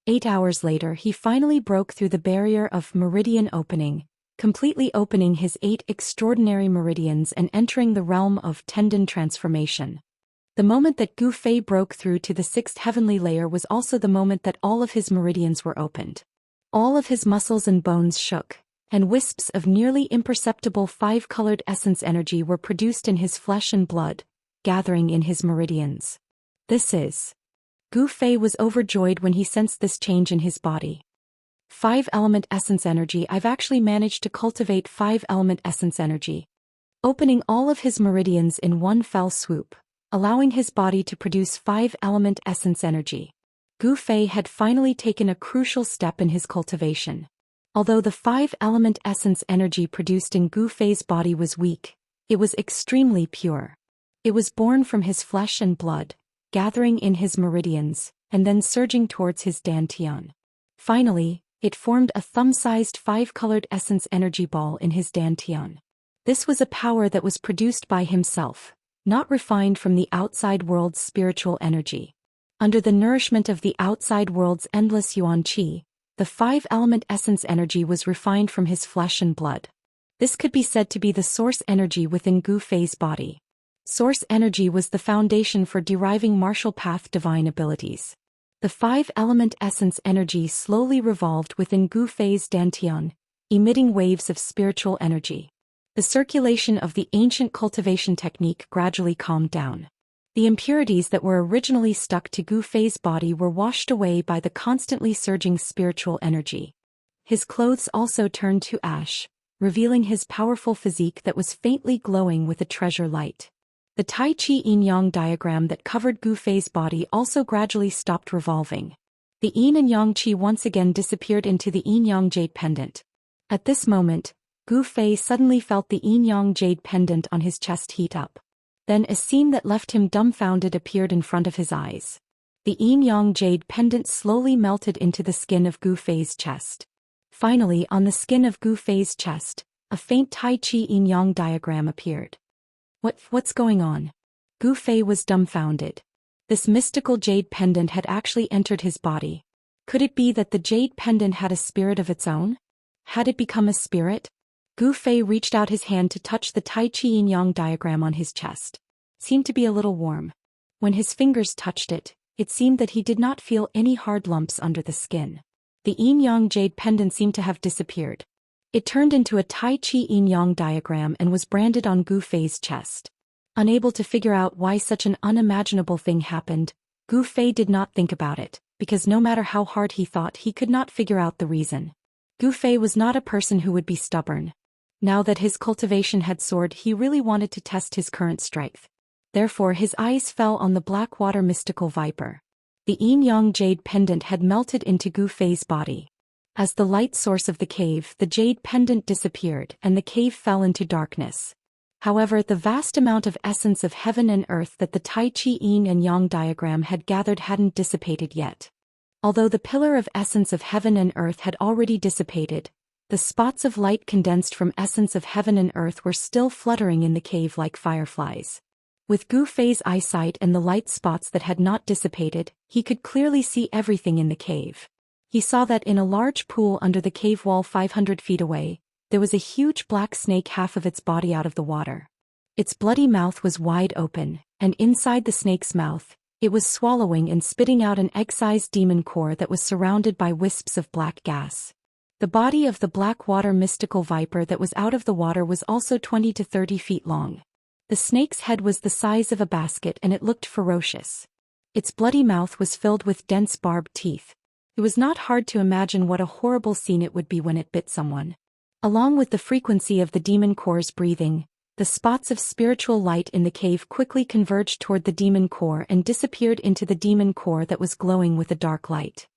8 hours later he finally broke through the barrier of meridian opening, completely opening his 8 extraordinary meridians and entering the realm of tendon transformation. The moment that Gu Fei broke through to the 6th heavenly layer was also the moment that all of his meridians were opened. All of his muscles and bones shook, and wisps of nearly imperceptible 5-colored essence energy were produced in his flesh and blood, gathering in his meridians. This is. Gu Fei was overjoyed when he sensed this change in his body. 5-element essence energy. I've actually managed to cultivate 5-element essence energy, opening all of his meridians in one fell swoop, allowing his body to produce 5-element essence energy. Gu Fei had finally taken a crucial step in his cultivation. Although the 5-element essence energy produced in Gu Fei's body was weak, it was extremely pure. It was born from his flesh and blood, gathering in his meridians, and then surging towards his dantian. Finally, it formed a thumb-sized 5-colored essence energy ball in his dantian. This was a power that was produced by himself, not refined from the outside world's spiritual energy. Under the nourishment of the outside world's endless yuan qi, the 5-element essence energy was refined from his flesh and blood. This could be said to be the source energy within Gu Fei's body. Source energy was the foundation for deriving martial path divine abilities. The 5-element essence energy slowly revolved within Gu Fei's dantian, emitting waves of spiritual energy. The circulation of the ancient cultivation technique gradually calmed down. The impurities that were originally stuck to Gu Fei's body were washed away by the constantly surging spiritual energy. His clothes also turned to ash, revealing his powerful physique that was faintly glowing with a treasure light. The Tai Chi Yin-Yang diagram that covered Gu Fei's body also gradually stopped revolving. The Yin and Yang Qi once again disappeared into the Yin-Yang jade pendant. At this moment, Gu Fei suddenly felt the Yin-Yang jade pendant on his chest heat up. Then a scene that left him dumbfounded appeared in front of his eyes. The Yin-Yang jade pendant slowly melted into the skin of Gu Fei's chest. Finally, on the skin of Gu Fei's chest, a faint Tai Chi Yin-Yang diagram appeared. What's going on? Gu Fei was dumbfounded. This mystical jade pendant had actually entered his body. Could it be that the jade pendant had a spirit of its own? Had it become a spirit? Gu Fei reached out his hand to touch the Tai Chi Yin-Yang diagram on his chest. Seemed to be a little warm. When his fingers touched it, it seemed that he did not feel any hard lumps under the skin. The Yin-Yang jade pendant seemed to have disappeared. It turned into a Tai Chi Yin-Yang diagram and was branded on Gu Fei's chest. Unable to figure out why such an unimaginable thing happened, Gu Fei did not think about it, because no matter how hard he thought, he could not figure out the reason. Gu Fei was not a person who would be stubborn. Now that his cultivation had soared, he really wanted to test his current strength. Therefore his eyes fell on the Blackwater mystical viper. The Yin-Yang jade pendant had melted into Gu Fei's body. As the light source of the cave, the jade pendant disappeared and the cave fell into darkness. However, the vast amount of essence of heaven and earth that the Tai Chi Yin and Yang diagram had gathered hadn't dissipated yet. Although the pillar of essence of heaven and earth had already dissipated, the spots of light condensed from essence of heaven and earth were still fluttering in the cave like fireflies. With Gu Fei's eyesight and the light spots that had not dissipated, he could clearly see everything in the cave. He saw that in a large pool under the cave wall 500 feet away, there was a huge black snake, half of its body out of the water. Its bloody mouth was wide open, and inside the snake's mouth, it was swallowing and spitting out an egg-sized demon core that was surrounded by wisps of black gas. The body of the Blackwater mystical viper that was out of the water was also 20 to 30 feet long. The snake's head was the size of a basket and it looked ferocious. Its bloody mouth was filled with dense barbed teeth. It was not hard to imagine what a horrible scene it would be when it bit someone. Along with the frequency of the demon core's breathing, the spots of spiritual light in the cave quickly converged toward the demon core and disappeared into the demon core that was glowing with a dark light.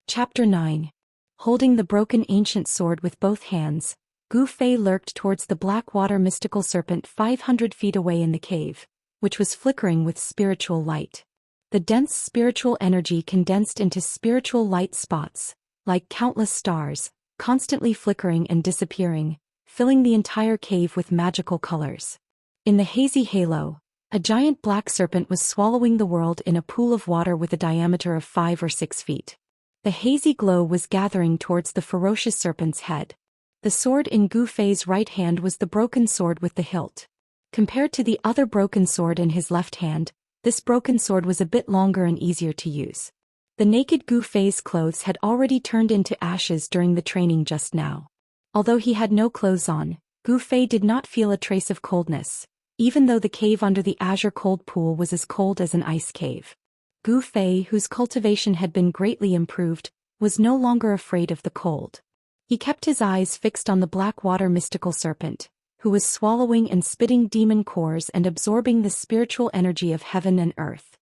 Chapter 9. Holding the broken ancient sword with both hands, Gu Fei lurked towards the Blackwater mystical serpent 500 feet away in the cave, which was flickering with spiritual light. The dense spiritual energy condensed into spiritual light spots, like countless stars, constantly flickering and disappearing, filling the entire cave with magical colors. In the hazy halo, a giant black serpent was swallowing the world in a pool of water with a diameter of 5 or 6 feet. The hazy glow was gathering towards the ferocious serpent's head. The sword in Gu Fei's right hand was the broken sword with the hilt. Compared to the other broken sword in his left hand, this broken sword was a bit longer and easier to use. The naked Gu Fei's clothes had already turned into ashes during the training just now. Although he had no clothes on, Gu Fei did not feel a trace of coldness, even though the cave under the azure cold pool was as cold as an ice cave. Gu Fei, whose cultivation had been greatly improved, was no longer afraid of the cold. He kept his eyes fixed on the black water mystical serpent, who was swallowing and spitting demon cores and absorbing the spiritual energy of heaven and earth.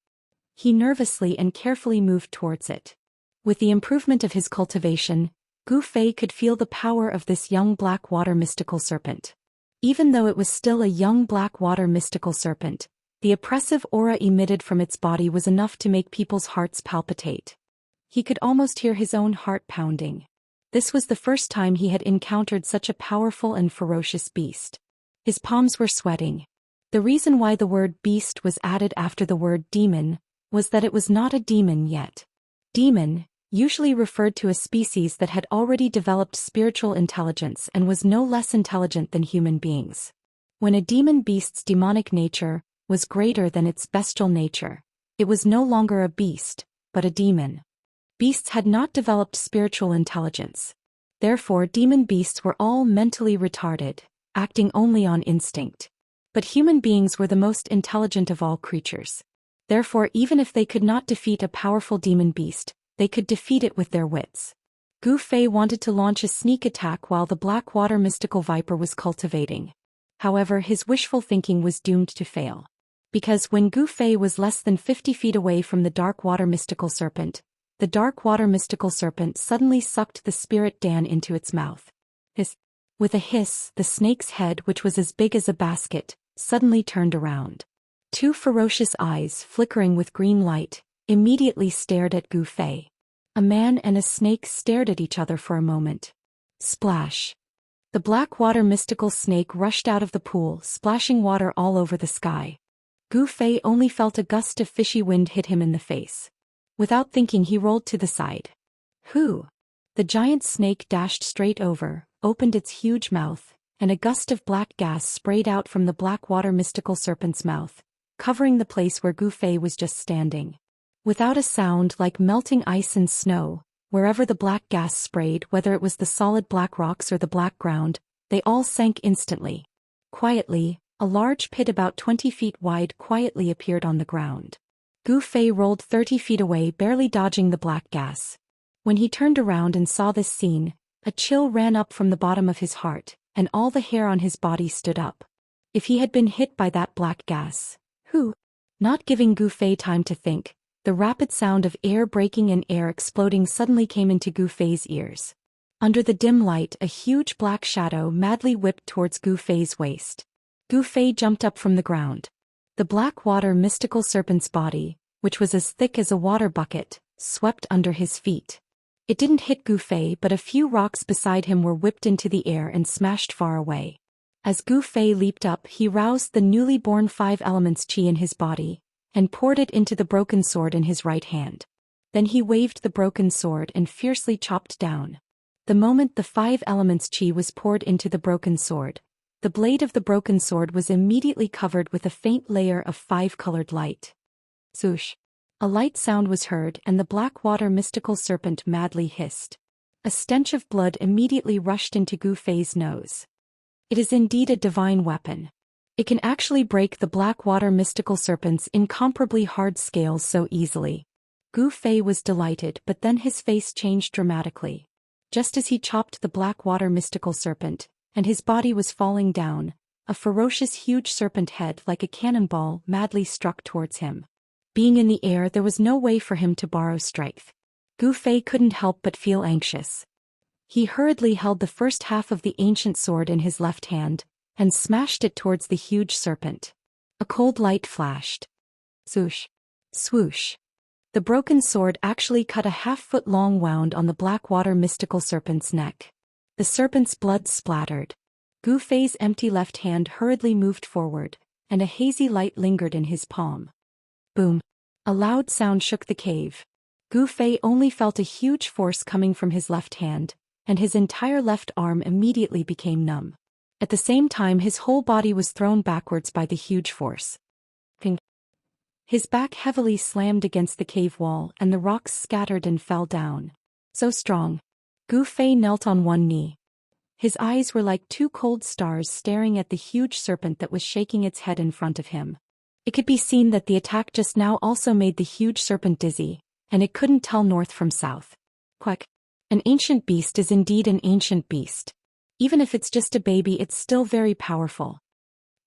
He nervously and carefully moved towards it. With the improvement of his cultivation, Gu Fei could feel the power of this young black water mystical serpent. Even though it was still a young black water mystical serpent, the oppressive aura emitted from its body was enough to make people's hearts palpitate. He could almost hear his own heart pounding. This was the first time he had encountered such a powerful and ferocious beast. His palms were sweating. The reason why the word beast was added after the word demon was that it was not a demon yet. Demon, usually referred to a species that had already developed spiritual intelligence and was no less intelligent than human beings. When a demon beast's demonic nature was greater than its bestial nature, it was no longer a beast, but a demon. Beasts had not developed spiritual intelligence. Therefore, demon beasts were all mentally retarded, acting only on instinct. But human beings were the most intelligent of all creatures. Therefore, even if they could not defeat a powerful demon beast, they could defeat it with their wits. Gu Fei wanted to launch a sneak attack while the black water mystical viper was cultivating. However, his wishful thinking was doomed to fail. Because when Gu Fei was less than 50 feet away from the dark water mystical serpent, the dark water mystical serpent suddenly sucked the spirit Dan into its mouth. With a hiss, the snake's head, which was as big as a basket, suddenly turned around. Two ferocious eyes, flickering with green light, immediately stared at Gu Fei. A man and a snake stared at each other for a moment. Splash! The black water mystical snake rushed out of the pool, splashing water all over the sky. Gu Fei only felt a gust of fishy wind hit him in the face. Without thinking, he rolled to the side. Who? The giant snake dashed straight over, opened its huge mouth, and a gust of black gas sprayed out from the black water mystical serpent's mouth, covering the place where Gu Fei was just standing. Without a sound, like melting ice and snow, wherever the black gas sprayed, whether it was the solid black rocks or the black ground, they all sank instantly. Quietly, a large pit about 20 feet wide quietly appeared on the ground. Gu Fei rolled 30 feet away, barely dodging the black gas. When he turned around and saw this scene, a chill ran up from the bottom of his heart, and all the hair on his body stood up. If he had been hit by that black gas, who? Not giving Gu Fei time to think, the rapid sound of air breaking and air exploding suddenly came into Gu Fei's ears. Under the dim light, a huge black shadow madly whipped towards Gu Fei's waist. Gu Fei jumped up from the ground. The black water mystical serpent's body, which was as thick as a water bucket, swept under his feet. It didn't hit Gu Fei, but a few rocks beside him were whipped into the air and smashed far away. As Gu Fei leaped up, he roused the newly born 5 elements chi in his body, and poured it into the broken sword in his right hand. Then he waved the broken sword and fiercely chopped down. The moment the 5 elements chi was poured into the broken sword, the blade of the broken sword was immediately covered with a faint layer of 5-colored light. Swoosh! A light sound was heard, and the black water mystical serpent madly hissed. A stench of blood immediately rushed into Gu Fei's nose. It is indeed a divine weapon. It can actually break the black water mystical serpent's incomparably hard scales so easily. Gu Fei was delighted, but then his face changed dramatically. Just as he chopped the black water mystical serpent, and his body was falling down, a ferocious huge serpent head like a cannonball madly struck towards him. Being in the air, there was no way for him to borrow strength. Gu Fei couldn't help but feel anxious. He hurriedly held the first half of the ancient sword in his left hand, and smashed it towards the huge serpent. A cold light flashed. Swoosh! Swoosh! The broken sword actually cut a half-foot-long wound on the black water mystical serpent's neck. The serpent's blood splattered. Gu Fei's empty left hand hurriedly moved forward, and a hazy light lingered in his palm. Boom! A loud sound shook the cave. Gu Fei only felt a huge force coming from his left hand, and his entire left arm immediately became numb. At the same time, his whole body was thrown backwards by the huge force. Ping. His back heavily slammed against the cave wall and the rocks scattered and fell down. So strong. Gu Fei knelt on one knee. His eyes were like two cold stars staring at the huge serpent that was shaking its head in front of him. It could be seen that the attack just now also made the huge serpent dizzy, and it couldn't tell north from south. Quack. An ancient beast is indeed an ancient beast. Even if it's just a baby, it's still very powerful.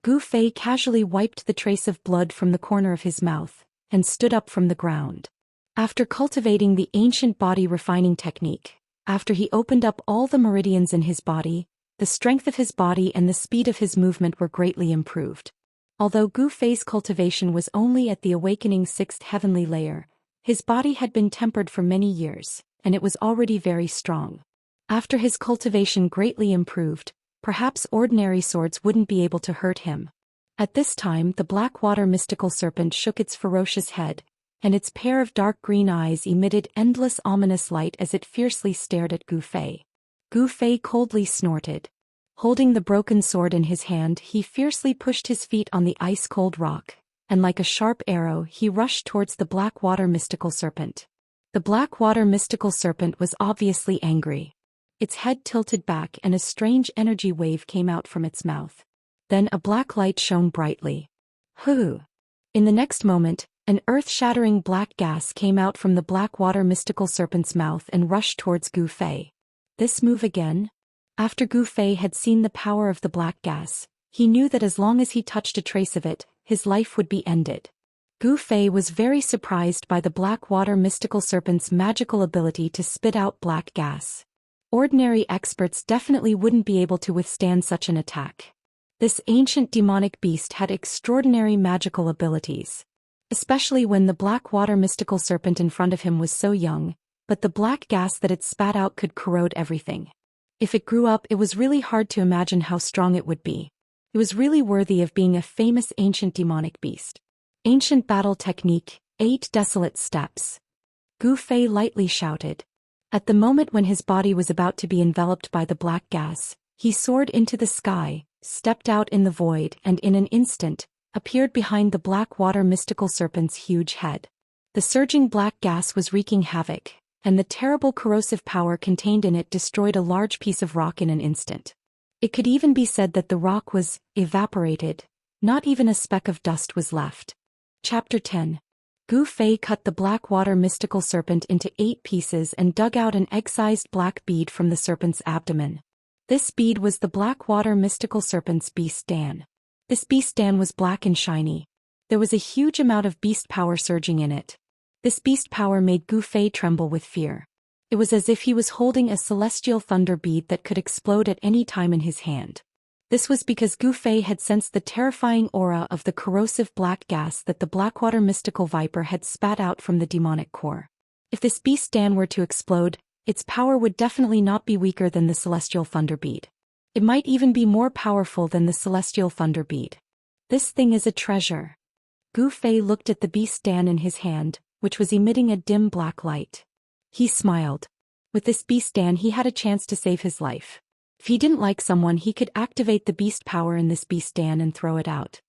Gu Fei casually wiped the trace of blood from the corner of his mouth, and stood up from the ground. After cultivating the ancient body refining technique, after he opened up all the meridians in his body, the strength of his body and the speed of his movement were greatly improved. Although Gu Fei's cultivation was only at the awakening 6th heavenly layer, his body had been tempered for many years, and it was already very strong. After his cultivation greatly improved, perhaps ordinary swords wouldn't be able to hurt him. At this time, the Blackwater mystical serpent shook its ferocious head, and its pair of dark green eyes emitted endless ominous light as it fiercely stared at Gu Fei. Gu Fei coldly snorted. Holding the broken sword in his hand, he fiercely pushed his feet on the ice-cold rock, and like a sharp arrow he rushed towards the Blackwater mystical serpent. The Blackwater mystical serpent was obviously angry. Its head tilted back and a strange energy wave came out from its mouth. Then a black light shone brightly. Hoo! In the next moment, an earth-shattering black gas came out from the Blackwater mystical serpent's mouth and rushed towards Gu Fei. This move again? After Gu Fei had seen the power of the black gas, he knew that as long as he touched a trace of it, his life would be ended. Gu Fei was very surprised by the Blackwater mystical serpent's magical ability to spit out black gas. Ordinary experts definitely wouldn't be able to withstand such an attack. This ancient demonic beast had extraordinary magical abilities. Especially when the Blackwater mystical serpent in front of him was so young, but the black gas that it spat out could corrode everything. If it grew up, it was really hard to imagine how strong it would be. It was really worthy of being a famous ancient demonic beast. Ancient battle technique, 8 desolate steps. Gu Fei lightly shouted. At the moment when his body was about to be enveloped by the black gas, he soared into the sky, stepped out in the void and in an instant, appeared behind the Blackwater mystical serpent's huge head. The surging black gas was wreaking havoc, and the terrible corrosive power contained in it destroyed a large piece of rock in an instant. It could even be said that the rock was evaporated, not even a speck of dust was left. Chapter 10. Gu Fei cut the Blackwater mystical serpent into 8 pieces and dug out an egg-sized black bead from the serpent's abdomen. This bead was the Blackwater mystical serpent's beast Dan. This beast Dan was black and shiny. There was a huge amount of beast power surging in it. This beast power made Gu Fei tremble with fear. It was as if he was holding a celestial thunder bead that could explode at any time in his hand. This was because Gu Fei had sensed the terrifying aura of the corrosive black gas that the Blackwater mystical viper had spat out from the demonic core. If this beast Dan were to explode, its power would definitely not be weaker than the celestial thunder bead. It might even be more powerful than the celestial thunder bead. This thing is a treasure. Gu Fei looked at the beast Dan in his hand, which was emitting a dim black light. He smiled. With this beast Dan he had a chance to save his life. If he didn't like someone, he could activate the beast power in this beast Dan and throw it out.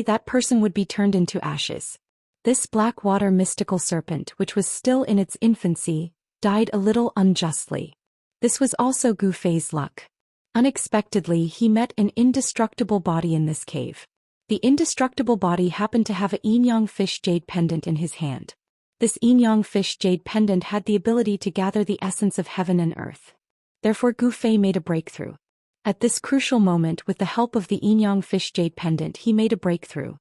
That person would be turned into ashes. This Blackwater mystical serpent, which was still in its infancy, died a little unjustly. This was also Gu Fei's luck. Unexpectedly, he met an indestructible body in this cave. The indestructible body happened to have a yin-yang fish jade pendant in his hand. This yin-yang fish jade pendant had the ability to gather the essence of heaven and earth. Therefore Gu Fei made a breakthrough. At this crucial moment, with the help of the yin-yang fish jade pendant, he made a breakthrough.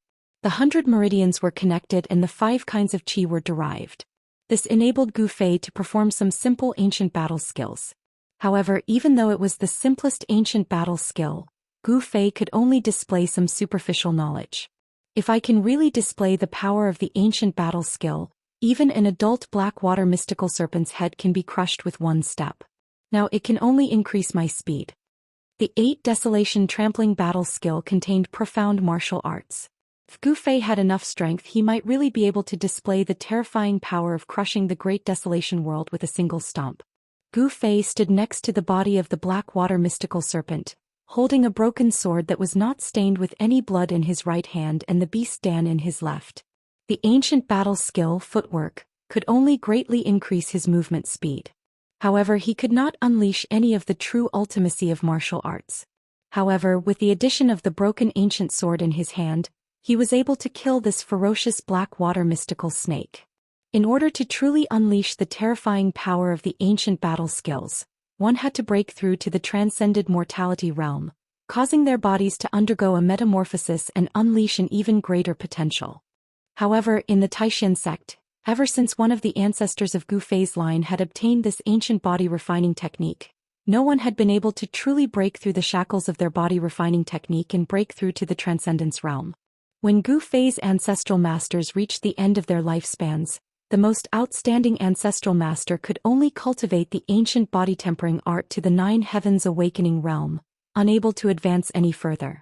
The 100 meridians were connected and the 5 kinds of qi were derived. This enabled Gu Fei to perform some simple ancient battle skills. However, even though it was the simplest ancient battle skill, Gu Fei could only display some superficial knowledge. If I can really display the power of the ancient battle skill, even an adult Blackwater mystical serpent's head can be crushed with one step. Now it can only increase my speed. The 8 desolation trampling battle skill contained profound martial arts. If Gu Fei had enough strength, he might really be able to display the terrifying power of crushing the great desolation world with a single stomp. Gu Fei stood next to the body of the black water mystical serpent, holding a broken sword that was not stained with any blood in his right hand and the beast Dan in his left. The ancient battle skill, footwork, could only greatly increase his movement speed. However, he could not unleash any of the true ultimacy of martial arts. However, with the addition of the broken ancient sword in his hand, he was able to kill this ferocious black water mystical snake. In order to truly unleash the terrifying power of the ancient battle skills, one had to break through to the transcended mortality realm, causing their bodies to undergo a metamorphosis and unleash an even greater potential. However, in the Taishan sect, ever since one of the ancestors of Gu Fei's line had obtained this ancient body refining technique, no one had been able to truly break through the shackles of their body refining technique and break through to the transcendence realm. When Gu Fei's ancestral masters reached the end of their lifespans, the most outstanding ancestral master could only cultivate the ancient body tempering art to the 9 heavens awakening realm, unable to advance any further.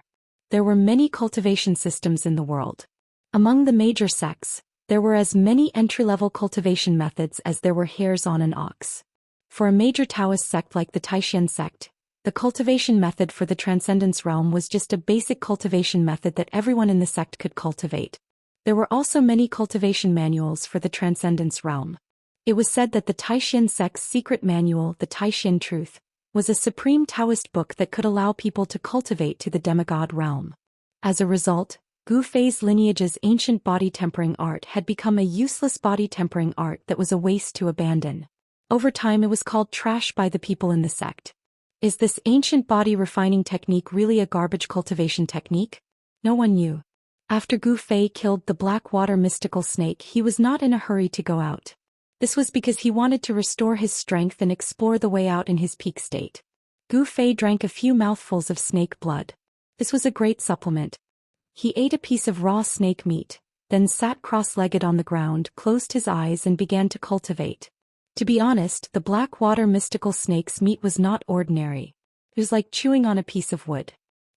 There were many cultivation systems in the world. Among the major sects, there were as many entry-level cultivation methods as there were hairs on an ox. For a major Taoist sect like the Taishan sect, the cultivation method for the transcendence realm was just a basic cultivation method that everyone in the sect could cultivate. There were also many cultivation manuals for the transcendence realm. It was said that the Taishan sect's secret manual, the Taishan Truth, was a supreme Taoist book that could allow people to cultivate to the demigod realm. As a result, Gu Fei's lineage's ancient body tempering art had become a useless body tempering art that was a waste to abandon. Over time it was called trash by the people in the sect. Is this ancient body refining technique really a garbage cultivation technique? No one knew. After Gu Fei killed the black water mystical snake, he was not in a hurry to go out. This was because he wanted to restore his strength and explore the way out in his peak state. Gu Fei drank a few mouthfuls of snake blood. This was a great supplement. He ate a piece of raw snake meat, then sat cross-legged on the ground, closed his eyes and began to cultivate. To be honest, the black water mystical snake's meat was not ordinary. It was like chewing on a piece of wood.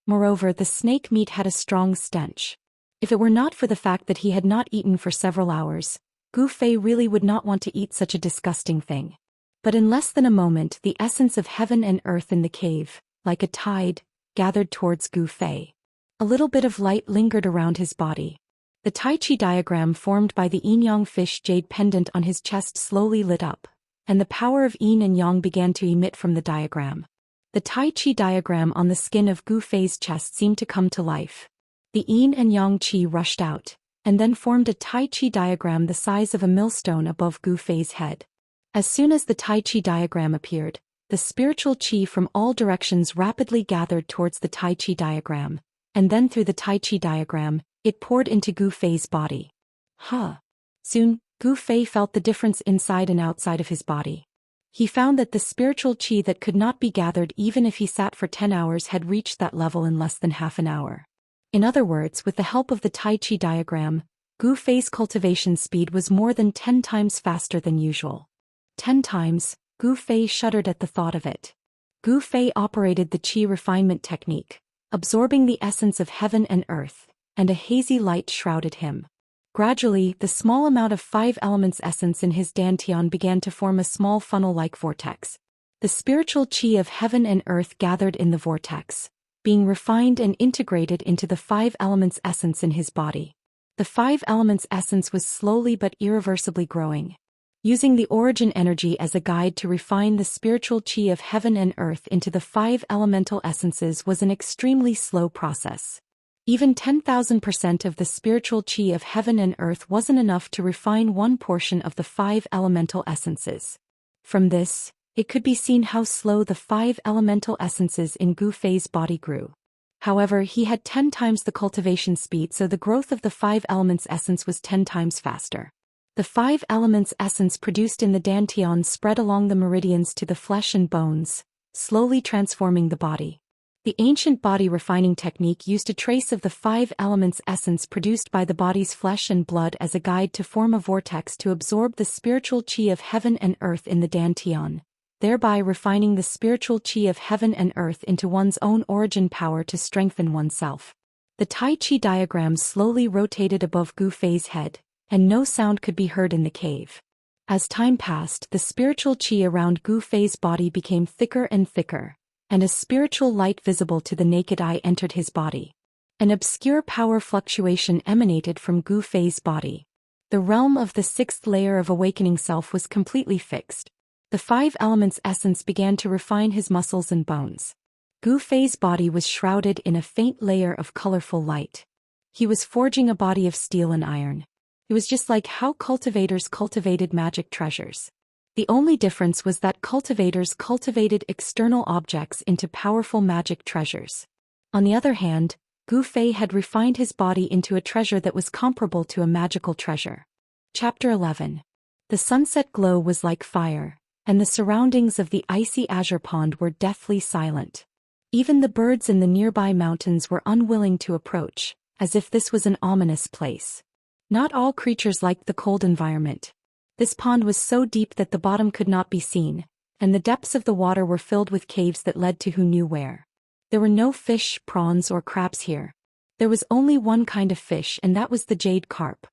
Moreover, the snake meat had a strong stench. If it were not for the fact that he had not eaten for several hours, Gu Fei really would not want to eat such a disgusting thing. But in less than a moment, the essence of heaven and earth in the cave, like a tide, gathered towards Gu Fei. A little bit of light lingered around his body. The Tai Chi diagram formed by the yin-yang fish jade pendant on his chest slowly lit up, and the power of yin and yang began to emit from the diagram. The Tai Chi diagram on the skin of Gu Fei's chest seemed to come to life. The yin and yang qi rushed out, and then formed a Tai Chi diagram the size of a millstone above Gu Fei's head. As soon as the Tai Chi diagram appeared, the spiritual qi from all directions rapidly gathered towards the Tai Chi diagram, and then through the Tai Chi diagram, it poured into Gu Fei's body. Soon, Gu Fei felt the difference inside and outside of his body. He found that the spiritual qi that could not be gathered even if he sat for 10 hours had reached that level in less than half an hour. In other words, with the help of the Tai Chi diagram, Gu Fei's cultivation speed was more than 10 times faster than usual. 10 times, Gu Fei shuddered at the thought of it. Gu Fei operated the qi refinement technique, absorbing the essence of heaven and earth, and a hazy light shrouded him. Gradually, the small amount of 5 elements essence in his dantian began to form a small funnel-like vortex. The spiritual qi of heaven and earth gathered in the vortex, being refined and integrated into the 5 elements essence in his body. The 5 elements essence was slowly but irreversibly growing. Using the origin energy as a guide to refine the spiritual qi of heaven and earth into the 5 elemental essences was an extremely slow process. Even 10,000% of the spiritual qi of heaven and earth wasn't enough to refine one portion of the 5 elemental essences. From this, it could be seen how slow the 5 elemental essences in Gu Fei's body grew. However, he had 10 times the cultivation speed, so the growth of the 5 elements essence was 10 times faster. The 5 elements essence produced in the dantian spread along the meridians to the flesh and bones, slowly transforming the body. The ancient body refining technique used a trace of the 5 elements essence produced by the body's flesh and blood as a guide to form a vortex to absorb the spiritual qi of heaven and earth in the dantian, thereby refining the spiritual qi of heaven and earth into one's own origin power to strengthen oneself. The Tai Chi diagram slowly rotated above Gu Fei's head, and no sound could be heard in the cave. As time passed, the spiritual qi around Gu Fei's body became thicker and thicker, and a spiritual light visible to the naked eye entered his body. An obscure power fluctuation emanated from Gu Fei's body. The realm of the sixth layer of awakening self was completely fixed. The five elements' essence began to refine his muscles and bones. Gu Fei's body was shrouded in a faint layer of colorful light. He was forging a body of steel and iron. It was just like how cultivators cultivated magic treasures. The only difference was that cultivators cultivated external objects into powerful magic treasures. On the other hand, Gu Fei had refined his body into a treasure that was comparable to a magical treasure. Chapter 11. The sunset glow was like fire, and the surroundings of the icy azure pond were deathly silent. Even the birds in the nearby mountains were unwilling to approach, as if this was an ominous place. Not all creatures liked the cold environment. This pond was so deep that the bottom could not be seen, and the depths of the water were filled with caves that led to who knew where. There were no fish, prawns, or crabs here. There was only one kind of fish, and that was the jade carp.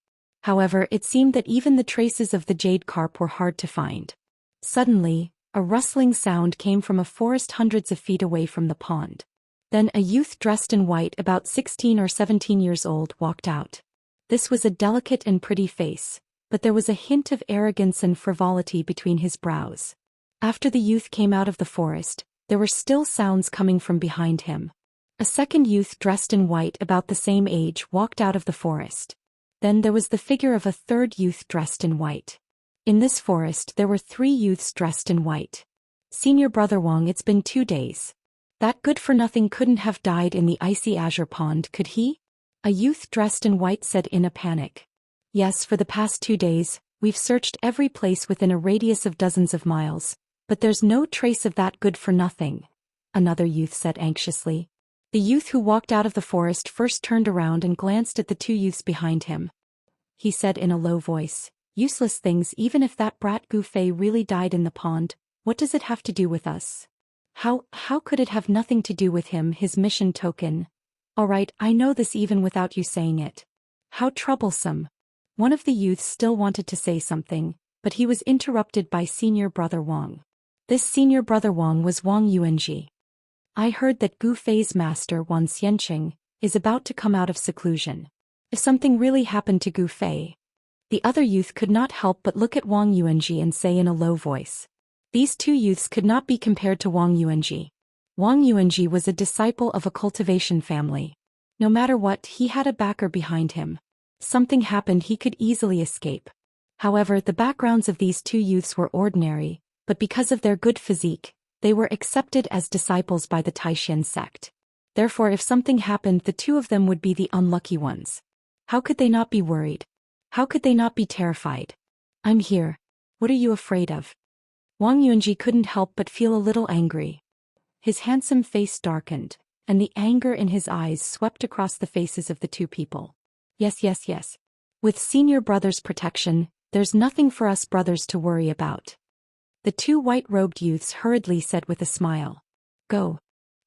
However, it seemed that even the traces of the jade carp were hard to find. Suddenly, a rustling sound came from a forest hundreds of feet away from the pond. Then a youth dressed in white, about 16 or 17 years old, walked out. This was a delicate and pretty face, but there was a hint of arrogance and frivolity between his brows. After the youth came out of the forest, there were still sounds coming from behind him. A second youth dressed in white, about the same age, walked out of the forest. Then there was the figure of a third youth dressed in white. In this forest there were 3 youths dressed in white. Senior Brother Wang, it's been 2 days. That good-for-nothing couldn't have died in the icy azure pond, could he? A youth dressed in white said in a panic. Yes, for the past 2 days, we've searched every place within a radius of dozens of miles, but there's no trace of that good-for-nothing, another youth said anxiously. The youth who walked out of the forest first turned around and glanced at the 2 youths behind him. He said in a low voice, "Useless things, even if that brat Gu Fei really died in the pond, what does it have to do with us? How could it have nothing to do with him, his mission token? Alright, I know this even without you saying it. How troublesome." One of the youths still wanted to say something, but he was interrupted by Senior Brother Wang. This Senior Brother Wang was Wang Yuanji. I heard that Gu Fei's master, Wan Xianxia, is about to come out of seclusion. If something really happened to Gu Fei. The other youth could not help but look at Wang Yuanji and say in a low voice. These 2 youths could not be compared to Wang Yuanji. Wang Yuanji was a disciple of a cultivation family. No matter what, he had a backer behind him. Something happened, he could easily escape. However, the backgrounds of these 2 youths were ordinary, but because of their good physique, they were accepted as disciples by the Taishan sect. Therefore, if something happened, the 2 of them would be the unlucky ones. How could they not be worried? How could they not be terrified? I'm here. What are you afraid of? Wang Yuanji couldn't help but feel a little angry. His handsome face darkened, and the anger in his eyes swept across the faces of the 2 people. Yes. With Senior Brother's protection, there's nothing for us brothers to worry about. The 2 white-robed youths hurriedly said with a smile. Go.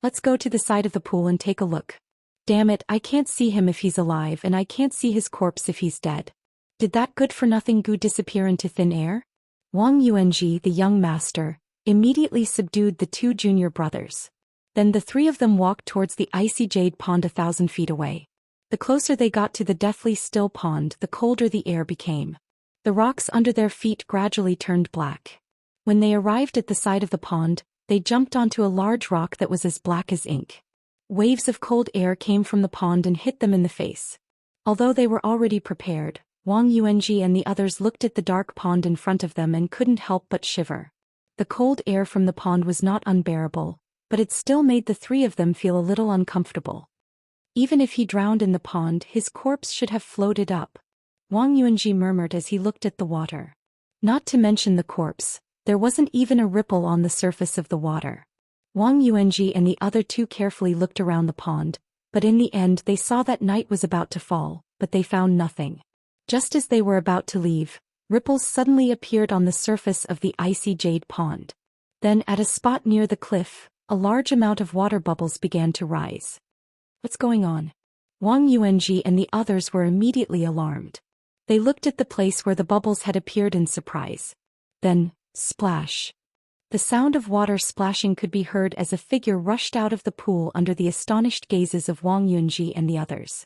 Let's go to the side of the pool and take a look. Damn it, I can't see him if he's alive, and I can't see his corpse if he's dead. Did that good-for-nothing Gu disappear into thin air? Wang Yuanji, the young master, immediately subdued the 2 junior brothers. Then the 3 of them walked towards the icy jade pond 1,000 feet away. The closer they got to the deathly still pond, the colder the air became. The rocks under their feet gradually turned black. When they arrived at the side of the pond, they jumped onto a large rock that was as black as ink. Waves of cold air came from the pond and hit them in the face. Although they were already prepared, Wang Yuanji and the others looked at the dark pond in front of them and couldn't help but shiver. The cold air from the pond was not unbearable, but it still made the 3 of them feel a little uncomfortable. Even if he drowned in the pond, his corpse should have floated up. Wang Yuanji murmured as he looked at the water. Not to mention the corpse, there wasn't even a ripple on the surface of the water. Wang Yuanji and the other 2 carefully looked around the pond, but in the end they saw that night was about to fall, but they found nothing. Just as they were about to leave, ripples suddenly appeared on the surface of the icy jade pond. Then at a spot near the cliff, a large amount of water bubbles began to rise. What's going on? Wang Yuanji and the others were immediately alarmed. They looked at the place where the bubbles had appeared in surprise. Then, splash. The sound of water splashing could be heard as a figure rushed out of the pool under the astonished gazes of Wang Yuanji and the others.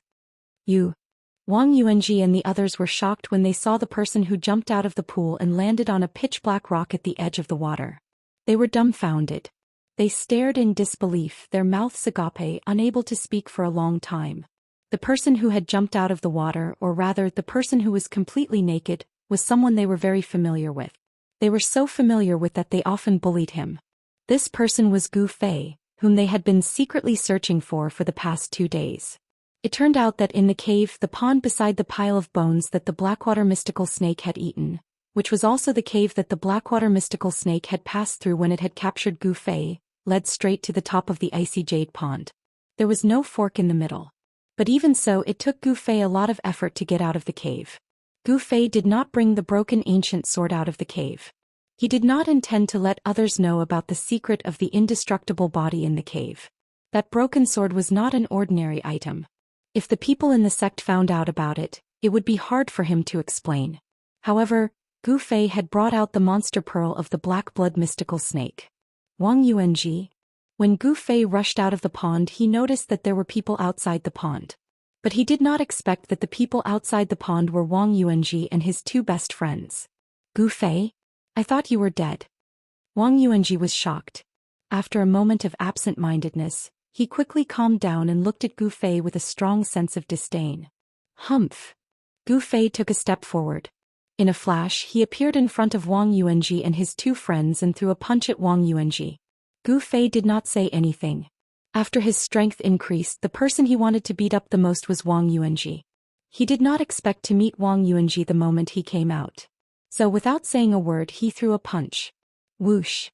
Wang Yuanji and the others were shocked when they saw the person who jumped out of the pool and landed on a pitch-black rock at the edge of the water. They were dumbfounded. They stared in disbelief, their mouths agape, unable to speak for a long time. The person who had jumped out of the water, or rather the person who was completely naked, was someone they were very familiar with. They were so familiar with that they often bullied him. This person was Gu Fei, whom they had been secretly searching for the past 2 days. It turned out that in the cave, the pond beside the pile of bones that the Blackwater mystical snake had eaten, which was also the cave that the Blackwater mystical snake had passed through when it had captured Gu Fei, led straight to the top of the icy jade pond. There was no fork in the middle. But even so, it took Gu Fei a lot of effort to get out of the cave. Gu Fei did not bring the broken ancient sword out of the cave. He did not intend to let others know about the secret of the indestructible body in the cave. That broken sword was not an ordinary item. If the people in the sect found out about it, it would be hard for him to explain. However, Gu Fei had brought out the monster pearl of the black blood mystical snake. Wang Yuanji. When Gu Fei rushed out of the pond, he noticed that there were people outside the pond. But he did not expect that the people outside the pond were Wang Yuanji and his 2 best friends. Gu Fei? I thought you were dead. Wang Yuanji was shocked. After a moment of absent-mindedness, he quickly calmed down and looked at Gu Fei with a strong sense of disdain. Humph. Gu Fei took a step forward. In a flash, he appeared in front of Wang Yuanji and his 2 friends and threw a punch at Wang Yuanji. Gu Fei did not say anything. After his strength increased, the person he wanted to beat up the most was Wang Yuanji. He did not expect to meet Wang Yuanji the moment he came out. So without saying a word, he threw a punch. Whoosh.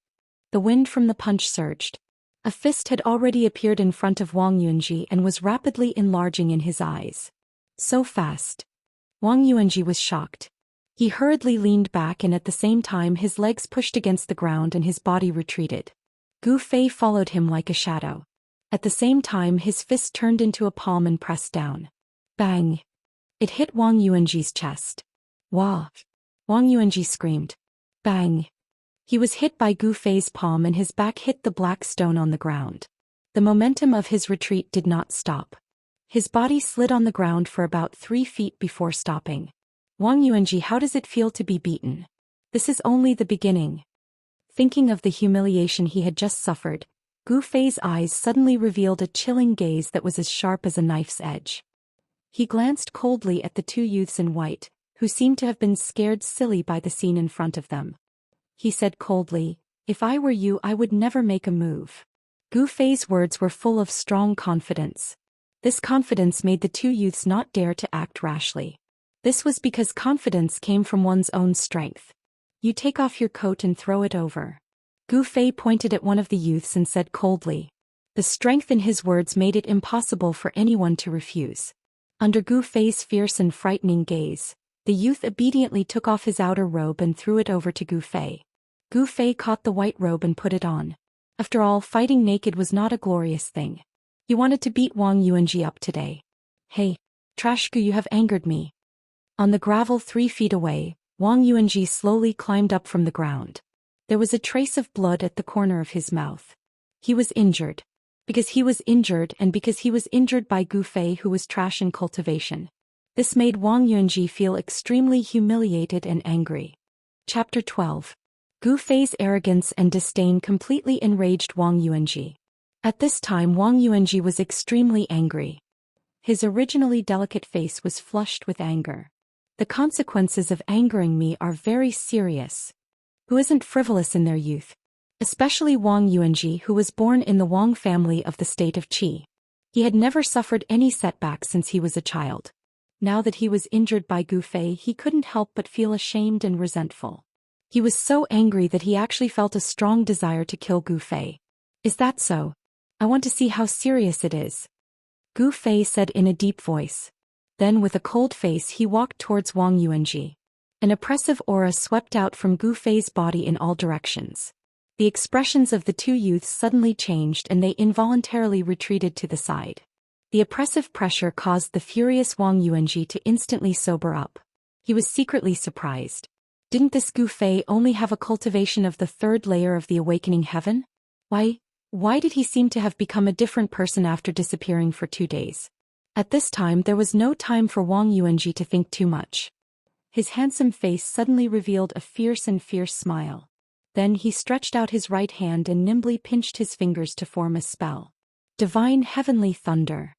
The wind from the punch surged. A fist had already appeared in front of Wang Yuanji and was rapidly enlarging in his eyes. So fast. Wang Yuanji was shocked. He hurriedly leaned back and at the same time his legs pushed against the ground and his body retreated. Gu Fei followed him like a shadow. At the same time his fist turned into a palm and pressed down. Bang! It hit Wang Yuanji's chest. Wah! Wang Yuanji screamed. Bang! He was hit by Gu Fei's palm and his back hit the black stone on the ground. The momentum of his retreat did not stop. His body slid on the ground for about 3 feet before stopping. Wang Yuanji, how does it feel to be beaten? This is only the beginning. Thinking of the humiliation he had just suffered, Gu Fei's eyes suddenly revealed a chilling gaze that was as sharp as a knife's edge. He glanced coldly at the 2 youths in white, who seemed to have been scared silly by the scene in front of them. He said coldly, "If I were you, I would never make a move." Gu Fei's words were full of strong confidence. This confidence made the 2 youths not dare to act rashly. This was because confidence came from one's own strength. You take off your coat and throw it over. Gu Fei pointed at one of the youths and said coldly. The strength in his words made it impossible for anyone to refuse. Under Gu Fei's fierce and frightening gaze, the youth obediently took off his outer robe and threw it over to Gu Fei. Gu Fei caught the white robe and put it on. After all, fighting naked was not a glorious thing. He wanted to beat Wang Yuanji up today. Hey, Trash Gu, you have angered me. On the gravel 3 feet away, Wang Yuanji slowly climbed up from the ground. There was a trace of blood at the corner of his mouth. He was injured. Because he was injured and because he was injured by Gu Fei, who was trash in cultivation. This made Wang Yuanji feel extremely humiliated and angry. Chapter 12. Gu Fei's arrogance and disdain completely enraged Wang Yuanji. At this time Wang Yuanji was extremely angry. His originally delicate face was flushed with anger. The consequences of angering me are very serious. Who isn't frivolous in their youth? Especially Wang Yuanji, who was born in the Wang family of the state of Qi. He had never suffered any setbacks since he was a child. Now that he was injured by Gu Fei, he couldn't help but feel ashamed and resentful. He was so angry that he actually felt a strong desire to kill Gu Fei. Is that so? I want to see how serious it is. Gu Fei said in a deep voice. Then with a cold face he walked towards Wang Yuanji. An oppressive aura swept out from Gu Fei's body in all directions. The expressions of the 2 youths suddenly changed and they involuntarily retreated to the side. The oppressive pressure caused the furious Wang Yuanji to instantly sober up. He was secretly surprised. Didn't this Gu Fei only have a cultivation of the third layer of the awakening heaven? Why did he seem to have become a different person after disappearing for 2 days? At this time there was no time for Wang Yuanji to think too much. His handsome face suddenly revealed a fierce smile. Then he stretched out his right hand and nimbly pinched his fingers to form a spell. Divine heavenly thunder.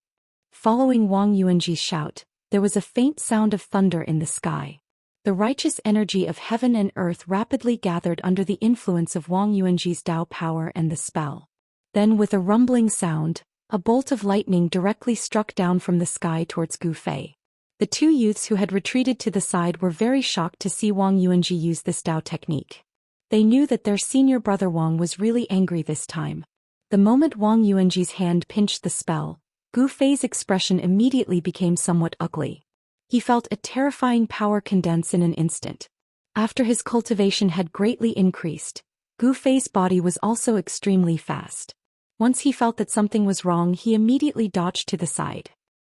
Following Wang Yuanji's shout, there was a faint sound of thunder in the sky. The righteous energy of heaven and earth rapidly gathered under the influence of Wang Yuanji's Dao power and the spell. Then with a rumbling sound, a bolt of lightning directly struck down from the sky towards Gu Fei. The two youths who had retreated to the side were very shocked to see Wang Yuanji use this Dao technique. They knew that their senior brother Wang was really angry this time. The moment Wang Yuanji's hand pinched the spell, Gu Fei's expression immediately became somewhat ugly. He felt a terrifying power condense in an instant. After his cultivation had greatly increased, Gu Fei's body was also extremely fast. Once he felt that something was wrong, he immediately dodged to the side.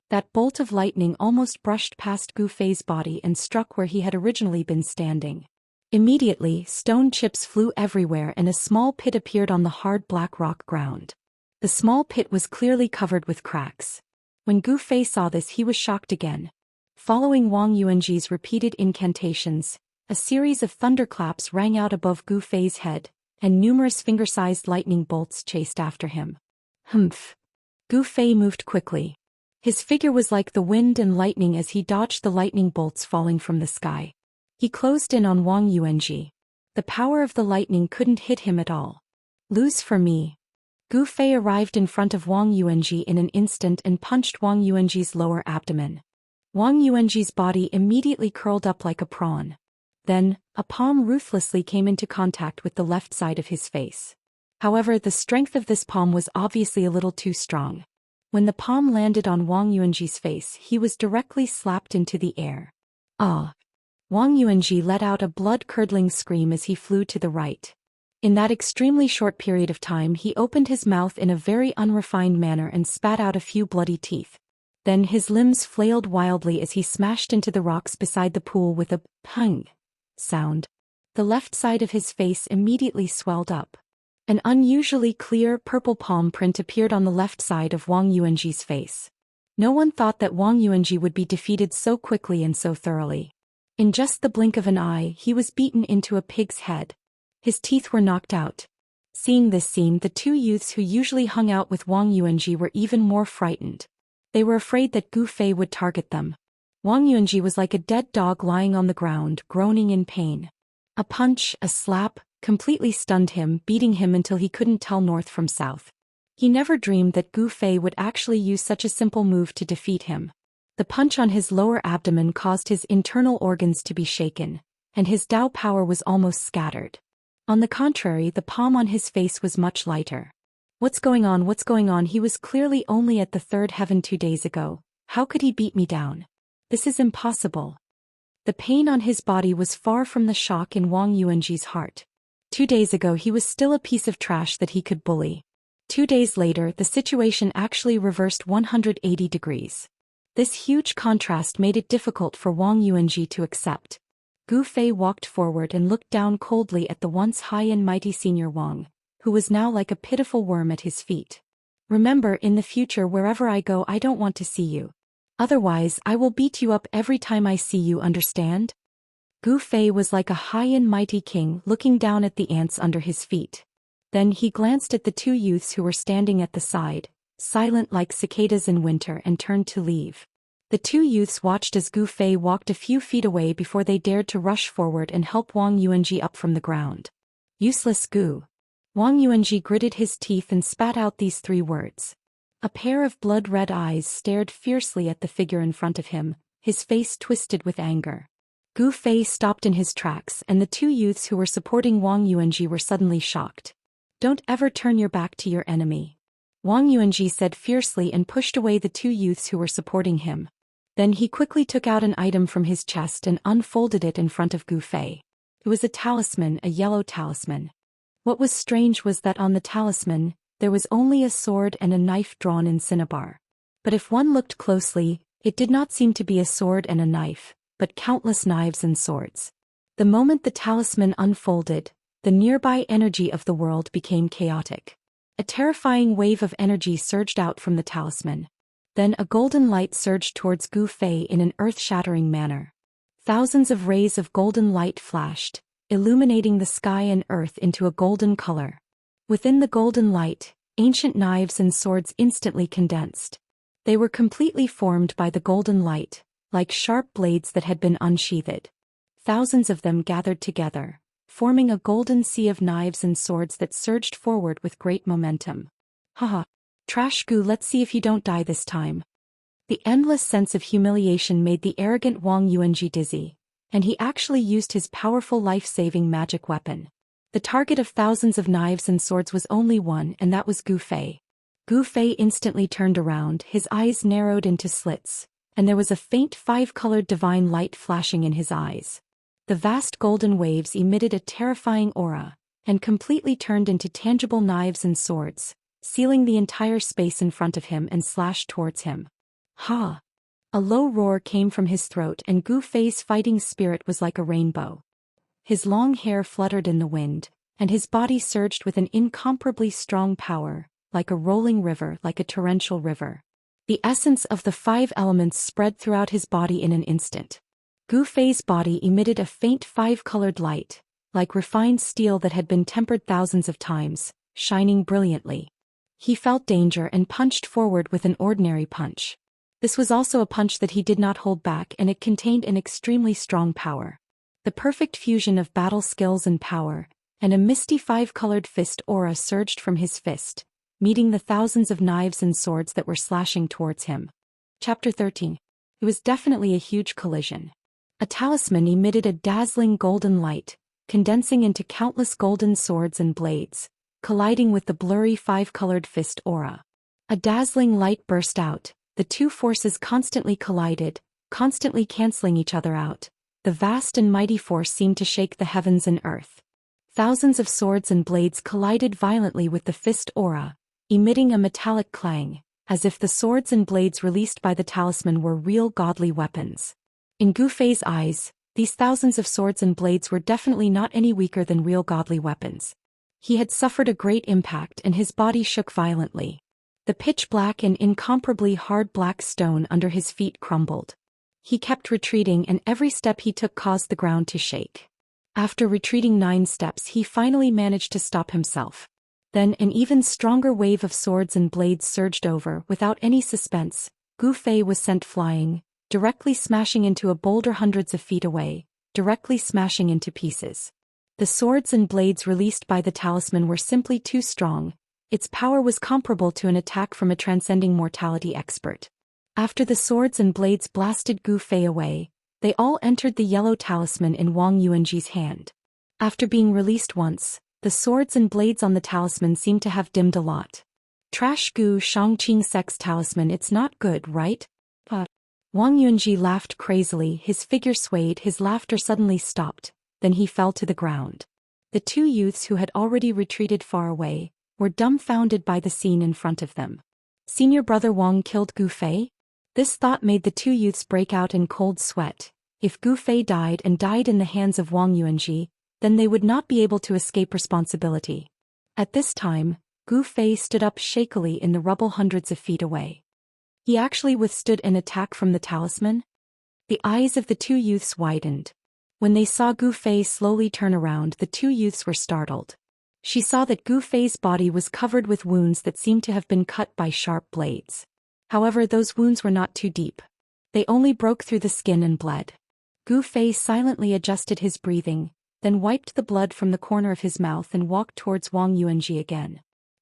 That bolt of lightning almost brushed past Gu Fei's body and struck where he had originally been standing. Immediately, stone chips flew everywhere and a small pit appeared on the hard black rock ground. The small pit was clearly covered with cracks. When Gu Fei saw this, he was shocked again. Following Wang Yuanji's repeated incantations, a series of thunderclaps rang out above Gu Fei's head, and numerous finger-sized lightning bolts chased after him. Humph! Gu Fei moved quickly. His figure was like the wind and lightning as he dodged the lightning bolts falling from the sky. He closed in on Wang Yuanji. The power of the lightning couldn't hit him at all. Lose for me. Gu Fei arrived in front of Wang Yuanji in an instant and punched Wang Yuanji's lower abdomen. Wang Yuanji's body immediately curled up like a prawn. Then, a palm ruthlessly came into contact with the left side of his face. However, the strength of this palm was obviously a little too strong. When the palm landed on Wang Yuanji's face, he was directly slapped into the air. Ah! Wang Yuanji let out a blood-curdling scream as he flew to the right. In that extremely short period of time, he opened his mouth in a very unrefined manner and spat out a few bloody teeth. Then his limbs flailed wildly as he smashed into the rocks beside the pool with a pung sound. The left side of his face immediately swelled up. An unusually clear purple palm print appeared on the left side of Wang Yuanji's face. No one thought that Wang Yuanji would be defeated so quickly and so thoroughly. In just the blink of an eye, he was beaten into a pig's head. His teeth were knocked out. Seeing this scene, the two youths who usually hung out with Wang Yuanji were even more frightened. They were afraid that Gu Fei would target them. Wang Yuanji was like a dead dog lying on the ground, groaning in pain. A punch, a slap, completely stunned him, beating him until he couldn't tell north from south. He never dreamed that Gu Fei would actually use such a simple move to defeat him. The punch on his lower abdomen caused his internal organs to be shaken, and his Dao power was almost scattered. On the contrary, the palm on his face was much lighter. What's going on? What's going on? He was clearly only at the third heaven 2 days ago. How could he beat me down? This is impossible. The pain on his body was far from the shock in Wang Yuanji's heart. 2 days ago he was still a piece of trash that he could bully. 2 days later, the situation actually reversed 180 degrees. This huge contrast made it difficult for Wang Yuanji to accept. Gu Fei walked forward and looked down coldly at the once high and mighty senior Wang, who was now like a pitiful worm at his feet. Remember, in the future wherever I go, I don't want to see you. Otherwise, I will beat you up every time I see you, understand? Gu Fei was like a high and mighty king looking down at the ants under his feet. Then he glanced at the two youths who were standing at the side, silent like cicadas in winter, and turned to leave. The two youths watched as Gu Fei walked a few feet away before they dared to rush forward and help Wang Yuanji up from the ground. Useless Gu. Wang Yuanji gritted his teeth and spat out these 3 words. A pair of blood-red eyes stared fiercely at the figure in front of him, his face twisted with anger. Gu Fei stopped in his tracks, and the two youths who were supporting Wang Yuanji were suddenly shocked. Don't ever turn your back to your enemy, Wang Yuanji said fiercely and pushed away the two youths who were supporting him. Then he quickly took out an item from his chest and unfolded it in front of Gu Fei. It was a talisman, a yellow talisman. What was strange was that on the talisman, there was only a sword and a knife drawn in cinnabar. But if one looked closely, it did not seem to be a sword and a knife, but countless knives and swords. The moment the talisman unfolded, the nearby energy of the world became chaotic. A terrifying wave of energy surged out from the talisman. Then a golden light surged towards Gu Fei in an earth-shattering manner. Thousands of rays of golden light flashed, illuminating the sky and earth into a golden color. Within the golden light, ancient knives and swords instantly condensed. They were completely formed by the golden light, like sharp blades that had been unsheathed. Thousands of them gathered together, forming a golden sea of knives and swords that surged forward with great momentum. Haha. Trash Gu, let's see if you don't die this time. The endless sense of humiliation made the arrogant Wang Yuanji dizzy, and he actually used his powerful life-saving magic weapon. The target of thousands of knives and swords was only one, and that was Gu Fei. Gu Fei instantly turned around, his eyes narrowed into slits, and there was a faint five-colored divine light flashing in his eyes. The vast golden waves emitted a terrifying aura, and completely turned into tangible knives and swords, sealing the entire space in front of him and slashed towards him. Ha! A low roar came from his throat, and Gu Fei's fighting spirit was like a rainbow. His long hair fluttered in the wind, and his body surged with an incomparably strong power, like a rolling river, like a torrential river. The essence of the five elements spread throughout his body in an instant. Gu Fei's body emitted a faint five-colored light, like refined steel that had been tempered thousands of times, shining brilliantly. He felt danger and punched forward with an ordinary punch. This was also a punch that he did not hold back, and it contained an extremely strong power. The perfect fusion of battle skills and power, and a misty five-colored fist aura surged from his fist, meeting the thousands of knives and swords that were slashing towards him. Chapter 13. It was definitely a huge collision. A talisman emitted a dazzling golden light, condensing into countless golden swords and blades, colliding with the blurry five-colored fist aura. A dazzling light burst out, the two forces constantly collided, constantly canceling each other out. The vast and mighty force seemed to shake the heavens and earth. Thousands of swords and blades collided violently with the fist aura, emitting a metallic clang, as if the swords and blades released by the talisman were real godly weapons. In Gu Fei's eyes, these thousands of swords and blades were definitely not any weaker than real godly weapons. He had suffered a great impact, and his body shook violently. The pitch-black and incomparably hard black stone under his feet crumbled. He kept retreating, and every step he took caused the ground to shake. After retreating 9 steps, he finally managed to stop himself. Then an even stronger wave of swords and blades surged over. Without any suspense, Gu Fei was sent flying, directly smashing into a boulder hundreds of feet away, directly smashing into pieces. The swords and blades released by the talisman were simply too strong. Its power was comparable to an attack from a transcending mortality expert. After the swords and blades blasted Gu Fei away, they all entered the yellow talisman in Wang Yuanji's hand. After being released once, the swords and blades on the talisman seemed to have dimmed a lot. Trash Gu Xianxia's talisman, it's not good, right? Wang Yuanji laughed crazily, his figure swayed, his laughter suddenly stopped, then he fell to the ground. The two youths who had already retreated far away were dumbfounded by the scene in front of them. Senior brother Wang killed Gu Fei? This thought made the two youths break out in cold sweat. If Gu Fei died in the hands of Wang Yuanji, then they would not be able to escape responsibility. At this time, Gu Fei stood up shakily in the rubble hundreds of feet away. He actually withstood an attack from the talisman? The eyes of the two youths widened. When they saw Gu Fei slowly turn around, the two youths were startled. She saw that Gu Fei's body was covered with wounds that seemed to have been cut by sharp blades. However, those wounds were not too deep. They only broke through the skin and bled. Gu Fei silently adjusted his breathing, then wiped the blood from the corner of his mouth and walked towards Wang Yuanji again.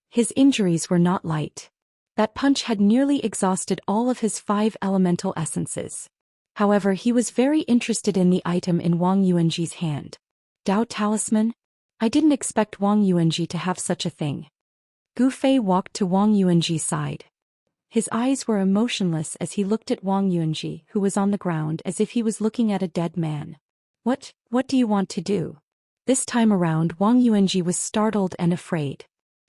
His injuries were not light. That punch had nearly exhausted all of his 5 elemental essences. However, he was very interested in the item in Wang Yuanji's hand. Dao Talisman? I didn't expect Wang Yuanji to have such a thing. Gu Fei walked to Wang Yuanji's side. His eyes were emotionless as he looked at Wang Yuanji, who was on the ground as if he was looking at a dead man. What do you want to do? This time around, Wang Yuanji was startled and afraid.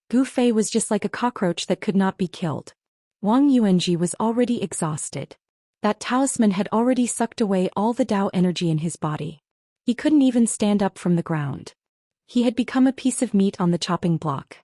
Gu Fei was just like a cockroach that could not be killed. Wang Yuanji was already exhausted. That talisman had already sucked away all the Dao energy in his body. He couldn't even stand up from the ground. He had become a piece of meat on the chopping block.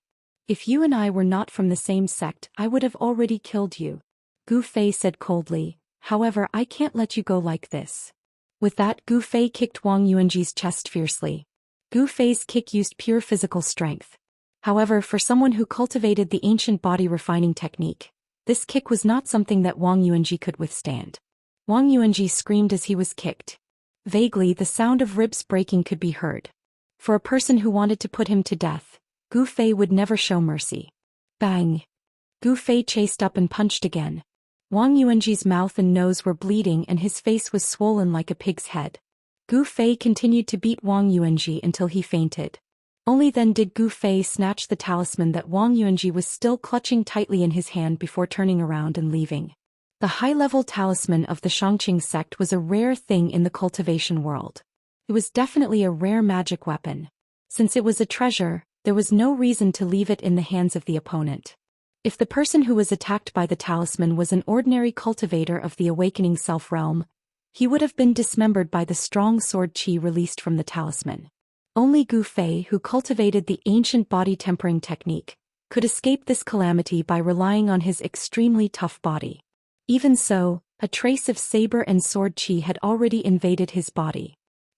If you and I were not from the same sect, I would have already killed you, Gu Fei said coldly. However, I can't let you go like this. With that, Gu Fei kicked Wang Yuanji's chest fiercely. Gu Fei's kick used pure physical strength. However, for someone who cultivated the ancient body refining technique, this kick was not something that Wang Yuanji could withstand. Wang Yuanji screamed as he was kicked. Vaguely, the sound of ribs breaking could be heard. For a person who wanted to put him to death, Gu Fei would never show mercy. Bang! Gu Fei chased up and punched again. Wang Yuanji's mouth and nose were bleeding and his face was swollen like a pig's head. Gu Fei continued to beat Wang Yuanji until he fainted. Only then did Gu Fei snatch the talisman that Wang Yuanji was still clutching tightly in his hand before turning around and leaving. The high-level talisman of the Xianxia sect was a rare thing in the cultivation world. It was definitely a rare magic weapon. Since it was a treasure, there was no reason to leave it in the hands of the opponent. If the person who was attacked by the talisman was an ordinary cultivator of the awakening self-realm, he would have been dismembered by the strong sword qi released from the talisman. Only Gu Fei, who cultivated the ancient body tempering technique, could escape this calamity by relying on his extremely tough body. Even so, a trace of saber and sword qi had already invaded his body.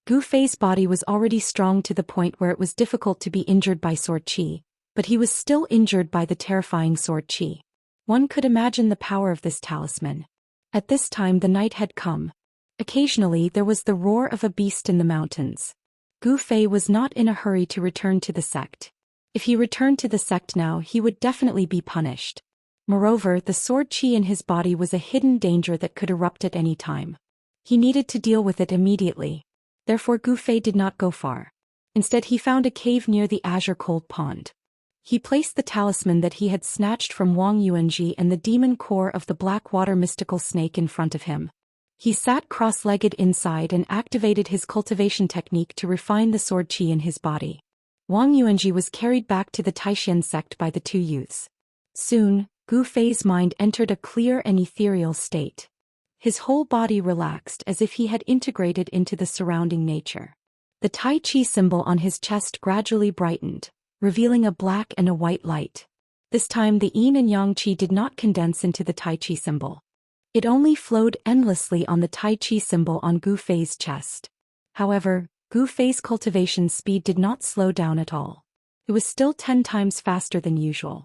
Gu Fei's body was already strong to the point where it was difficult to be injured by sword qi, but he was still injured by the terrifying sword qi. One could imagine the power of this talisman. At this time the night had come. Occasionally there was the roar of a beast in the mountains. Gu Fei was not in a hurry to return to the sect. If he returned to the sect now, he would definitely be punished. Moreover, the sword qi in his body was a hidden danger that could erupt at any time. He needed to deal with it immediately. Therefore Gu Fei did not go far. Instead he found a cave near the azure cold pond. He placed the talisman that he had snatched from Wang Yuanji and the demon core of the black water mystical snake in front of him. He sat cross-legged inside and activated his cultivation technique to refine the sword qi in his body. Wang Yuanji was carried back to the Taishan sect by the two youths. Soon, Gu Fei's mind entered a clear and ethereal state. His whole body relaxed as if he had integrated into the surrounding nature. The Tai Chi symbol on his chest gradually brightened, revealing a black and a white light. This time the yin and yang qi did not condense into the Tai Chi symbol. It only flowed endlessly on the Tai Chi symbol on Gu Fei's chest. However, Gu Fei's cultivation speed did not slow down at all. It was still 10 times faster than usual.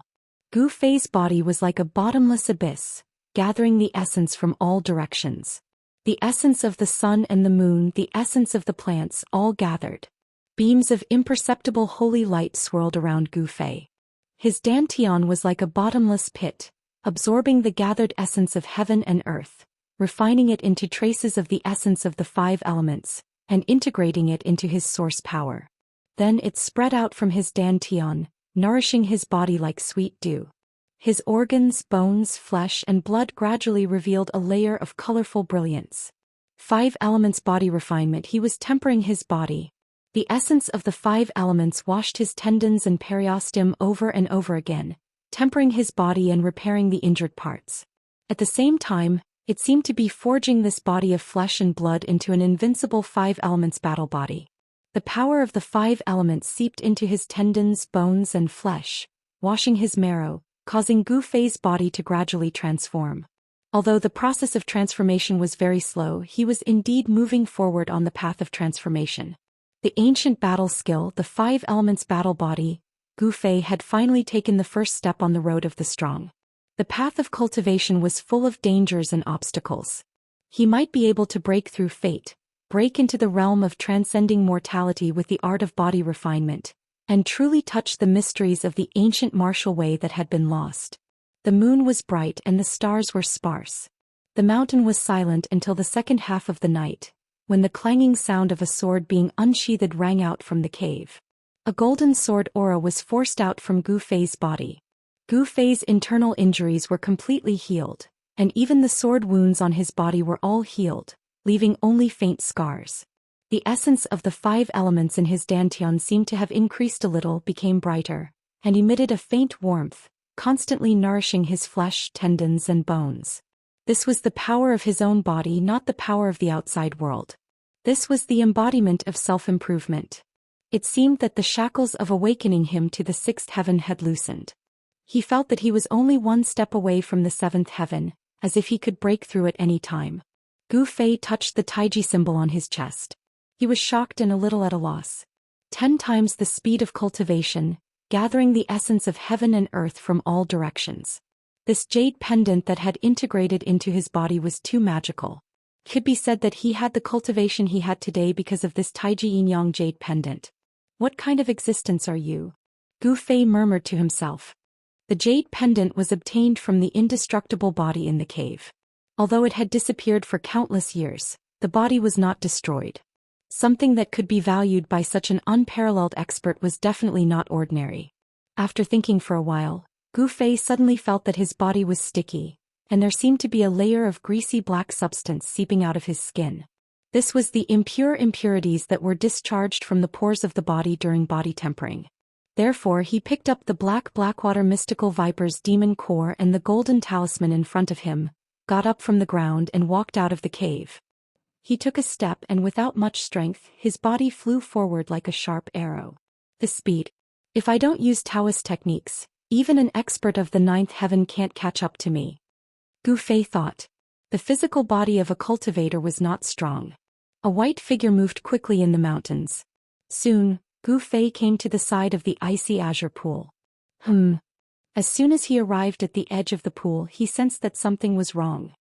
Gu Fei's body was like a bottomless abyss, gathering the essence from all directions. The essence of the sun and the moon, the essence of the plants, all gathered. Beams of imperceptible holy light swirled around Gu Fei. His dantian was like a bottomless pit, absorbing the gathered essence of heaven and earth, refining it into traces of the essence of the 5 elements, and integrating it into his source power. Then it spread out from his dantian, nourishing his body like sweet dew. His organs, bones, flesh, and blood gradually revealed a layer of colorful brilliance. 5 elements body refinement. He was tempering his body. The essence of the 5 elements washed his tendons and periosteum over and over again, tempering his body and repairing the injured parts. At the same time, it seemed to be forging this body of flesh and blood into an invincible 5 elements battle body. The power of the 5 elements seeped into his tendons, bones, and flesh, washing his marrow, causing Gu Fei's body to gradually transform. Although the process of transformation was very slow, he was indeed moving forward on the path of transformation. The ancient battle skill, the 5 elements battle body, Gu Fei had finally taken the first step on the road of the strong. The path of cultivation was full of dangers and obstacles. He might be able to break through fate, break into the realm of transcending mortality with the art of body refinement, and truly touch the mysteries of the ancient martial way that had been lost. The moon was bright and the stars were sparse. The mountain was silent until the second half of the night, when the clanging sound of a sword being unsheathed rang out from the cave. A golden sword aura was forced out from Gu Fei's body. Gu Fei's internal injuries were completely healed, and even the sword wounds on his body were all healed, leaving only faint scars. The essence of the 5 elements in his dantian seemed to have increased a little, became brighter, and emitted a faint warmth, constantly nourishing his flesh, tendons, and bones. This was the power of his own body, not the power of the outside world. This was the embodiment of self-improvement. It seemed that the shackles of awakening him to the sixth heaven had loosened. He felt that he was only one step away from the seventh heaven, as if he could break through at any time. Gu Fei touched the Taiji symbol on his chest. He was shocked and a little at a loss. 10 times the speed of cultivation, gathering the essence of heaven and earth from all directions. This jade pendant that had integrated into his body was too magical. It could be said that he had the cultivation he had today because of this Taiji Yin-Yang jade pendant. What kind of existence are you? Gu Fei murmured to himself. The jade pendant was obtained from the indestructible body in the cave. Although it had disappeared for countless years, the body was not destroyed. Something that could be valued by such an unparalleled expert was definitely not ordinary. After thinking for a while, Gu Fei suddenly felt that his body was sticky, and there seemed to be a layer of greasy black substance seeping out of his skin. This was the impure impurities that were discharged from the pores of the body during body tempering. Therefore he picked up the Blackwater mystical viper's demon core and the golden talisman in front of him, got up from the ground and walked out of the cave. He took a step and without much strength his body flew forward like a sharp arrow. The speed. If I don't use Daoist techniques, even an expert of the ninth heaven can't catch up to me. Gu Fei thought. The physical body of a cultivator was not strong. A white figure moved quickly in the mountains. Soon, Gu Fei came to the side of the icy azure pool. As soon as he arrived at the edge of the pool he sensed that something was wrong.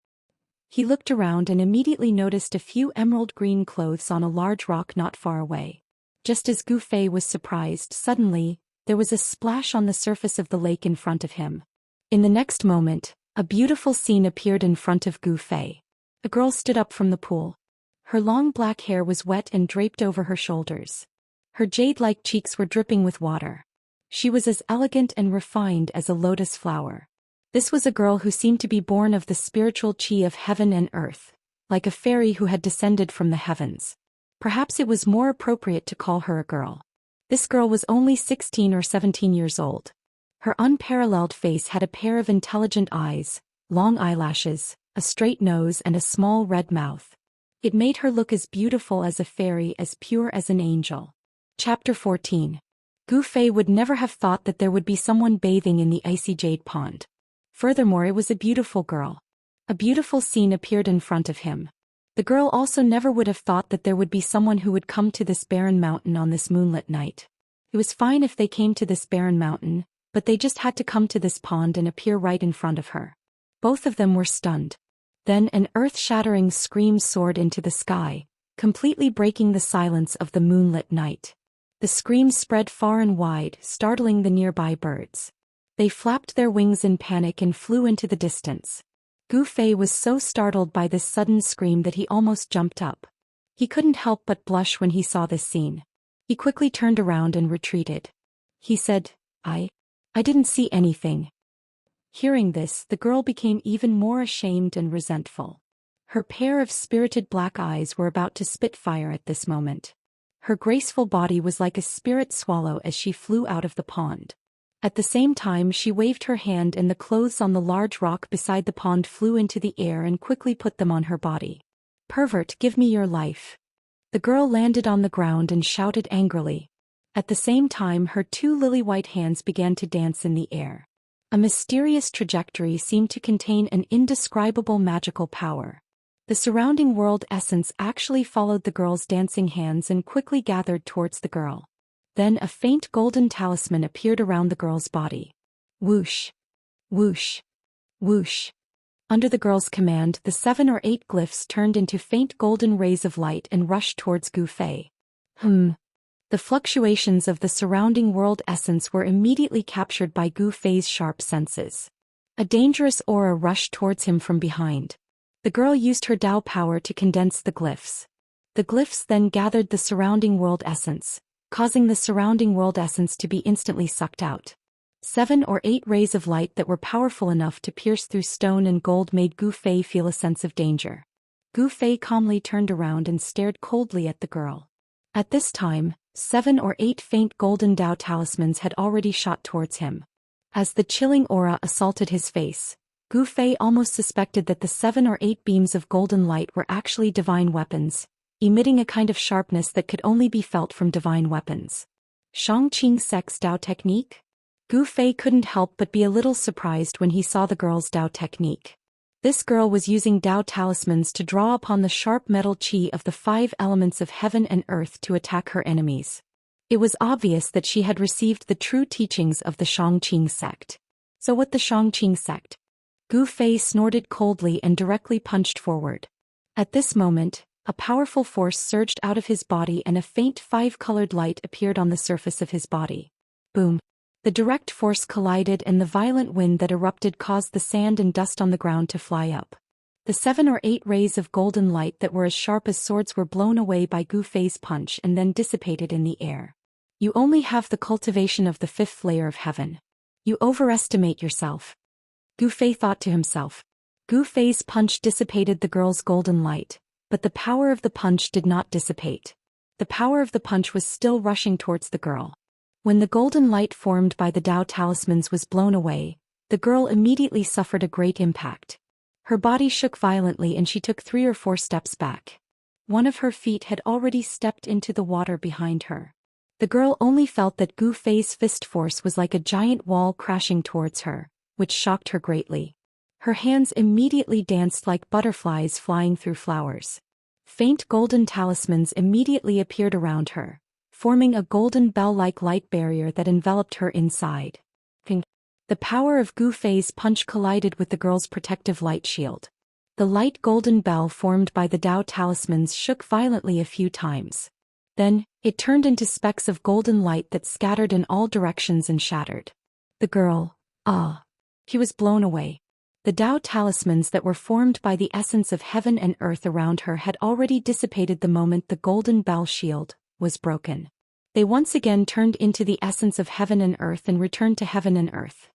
He looked around and immediately noticed a few emerald green clothes on a large rock not far away. Just as Gu Fei was surprised, suddenly, there was a splash on the surface of the lake in front of him. In the next moment, a beautiful scene appeared in front of Gu Fei. A girl stood up from the pool. Her long black hair was wet and draped over her shoulders. Her jade-like cheeks were dripping with water. She was as elegant and refined as a lotus flower. This was a girl who seemed to be born of the spiritual chi of heaven and earth, like a fairy who had descended from the heavens. Perhaps it was more appropriate to call her a girl. This girl was only 16 or 17 years old. Her unparalleled face had a pair of intelligent eyes, long eyelashes, a straight nose and a small red mouth. It made her look as beautiful as a fairy, as pure as an angel. Chapter 14. Gu Fei would never have thought that there would be someone bathing in the icy jade pond. Furthermore, it was a beautiful girl. A beautiful scene appeared in front of him. The girl also never would have thought that there would be someone who would come to this barren mountain on this moonlit night. It was fine if they came to this barren mountain, but they just had to come to this pond and appear right in front of her. Both of them were stunned. Then an earth-shattering scream soared into the sky, completely breaking the silence of the moonlit night. The scream spread far and wide, startling the nearby birds. They flapped their wings in panic and flew into the distance. Gu Fei was so startled by this sudden scream that he almost jumped up. He couldn't help but blush when he saw this scene. He quickly turned around and retreated. He said, I didn't see anything. Hearing this, the girl became even more ashamed and resentful. Her pair of spirited black eyes were about to spit fire at this moment. Her graceful body was like a spirit swallow as she flew out of the pond. At the same time she waved her hand and the clothes on the large rock beside the pond flew into the air and quickly put them on her body. Pervert, give me your life. The girl landed on the ground and shouted angrily. At the same time her two lily-white hands began to dance in the air. A mysterious trajectory seemed to contain an indescribable magical power. The surrounding world essence actually followed the girl's dancing hands and quickly gathered towards the girl. Then a faint golden talisman appeared around the girl's body. Whoosh! Whoosh! Whoosh! Under the girl's command, the 7 or 8 glyphs turned into faint golden rays of light and rushed towards Gu Fei. The fluctuations of the surrounding world essence were immediately captured by Gu Fei's sharp senses. A dangerous aura rushed towards him from behind. The girl used her Dao power to condense the glyphs. The glyphs then gathered the surrounding world essence, causing the surrounding world essence to be instantly sucked out. 7 or 8 rays of light that were powerful enough to pierce through stone and gold made Gu Fei feel a sense of danger. Gu Fei calmly turned around and stared coldly at the girl. At this time, 7 or 8 faint golden Dao talismans had already shot towards him. As the chilling aura assaulted his face, Gu Fei almost suspected that the 7 or 8 beams of golden light were actually divine weapons, emitting a kind of sharpness that could only be felt from divine weapons. Xianxia's Dao technique? Gu Fei couldn't help but be a little surprised when he saw the girl's Dao technique. This girl was using Dao talismans to draw upon the sharp metal qi of the 5 elements of heaven and earth to attack her enemies. It was obvious that she had received the true teachings of the Xianxia sect. So what the Xianxia sect? Gu Fei snorted coldly and directly punched forward. At this moment, a powerful force surged out of his body and a faint 5-colored light appeared on the surface of his body. Boom. The direct force collided and the violent wind that erupted caused the sand and dust on the ground to fly up. The 7 or 8 rays of golden light that were as sharp as swords were blown away by Gu Fei's punch and then dissipated in the air. You only have the cultivation of the 5th layer of heaven. You overestimate yourself. Gu Fei thought to himself. Gu Fei's punch dissipated the girl's golden light, but the power of the punch did not dissipate. The power of the punch was still rushing towards the girl. When the golden light formed by the Dao talismans was blown away, the girl immediately suffered a great impact. Her body shook violently and she took 3 or 4 steps back. One of her feet had already stepped into the water behind her. The girl only felt that Gu Fei's fist force was like a giant wall crashing towards her, which shocked her greatly. Her hands immediately danced like butterflies flying through flowers. Faint golden talismans immediately appeared around her, forming a golden bell-like light barrier that enveloped her inside. The power of Gu Fei's punch collided with the girl's protective light shield. The light golden bell formed by the Dao talismans shook violently a few times. Then, it turned into specks of golden light that scattered in all directions and shattered. The girl, she was blown away. The Dao talismans that were formed by the essence of heaven and earth around her had already dissipated the moment the golden bell shield was broken. They once again turned into the essence of heaven and earth and returned to heaven and earth.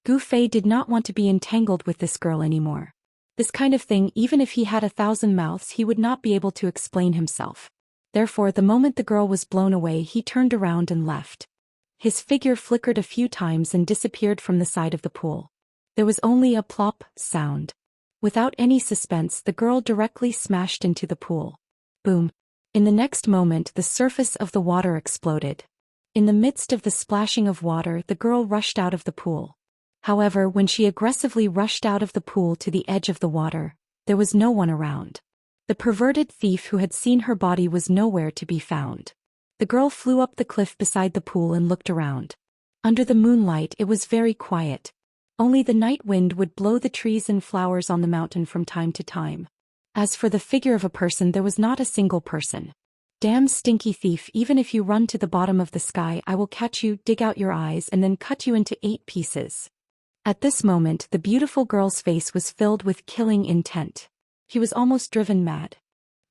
Gu Fei did not want to be entangled with this girl anymore. This kind of thing, even if he had 1,000 mouths, he would not be able to explain himself. Therefore, the moment the girl was blown away, he turned around and left. His figure flickered a few times and disappeared from the side of the pool. There was only a plop sound. Without any suspense, the girl directly smashed into the pool. Boom. In the next moment, the surface of the water exploded. In the midst of the splashing of water, the girl rushed out of the pool. However, when she aggressively rushed out of the pool to the edge of the water, there was no one around. The perverted thief who had seen her body was nowhere to be found. The girl flew up the cliff beside the pool and looked around. Under the moonlight, it was very quiet. Only the night wind would blow the trees and flowers on the mountain from time to time. As for the figure of a person, there was not a single person. Damn stinky thief, even if you run to the bottom of the sky, I will catch you, dig out your eyes and then cut you into 8 pieces. At this moment, the beautiful girl's face was filled with killing intent. She was almost driven mad.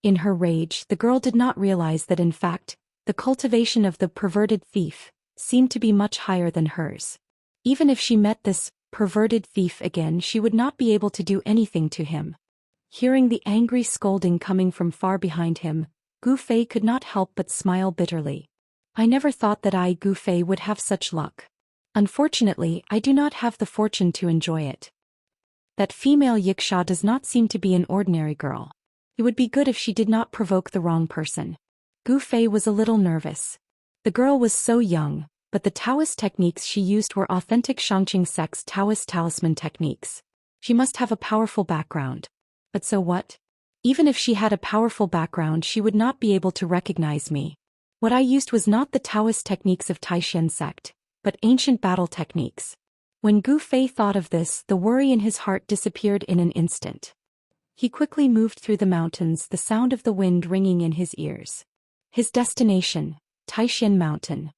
In her rage, the girl did not realize that in fact, the cultivation of the perverted thief seemed to be much higher than hers. Even if she met this perverted thief again, she would not be able to do anything to him. Hearing the angry scolding coming from far behind him, Gu Fei could not help but smile bitterly. I never thought that I, Gu Fei, would have such luck. Unfortunately, I do not have the fortune to enjoy it. That female Xianxia does not seem to be an ordinary girl. It would be good if she did not provoke the wrong person. Gu Fei was a little nervous. The girl was so young, but the Daoist techniques she used were authentic Xianxia sect's Daoist talisman techniques. She must have a powerful background. But so what? Even if she had a powerful background, she would not be able to recognize me. What I used was not the Daoist techniques of Xian sect, but ancient battle techniques. When Gu Fei thought of this, the worry in his heart disappeared in an instant. He quickly moved through the mountains, the sound of the wind ringing in his ears. His destination, Xian Mountain.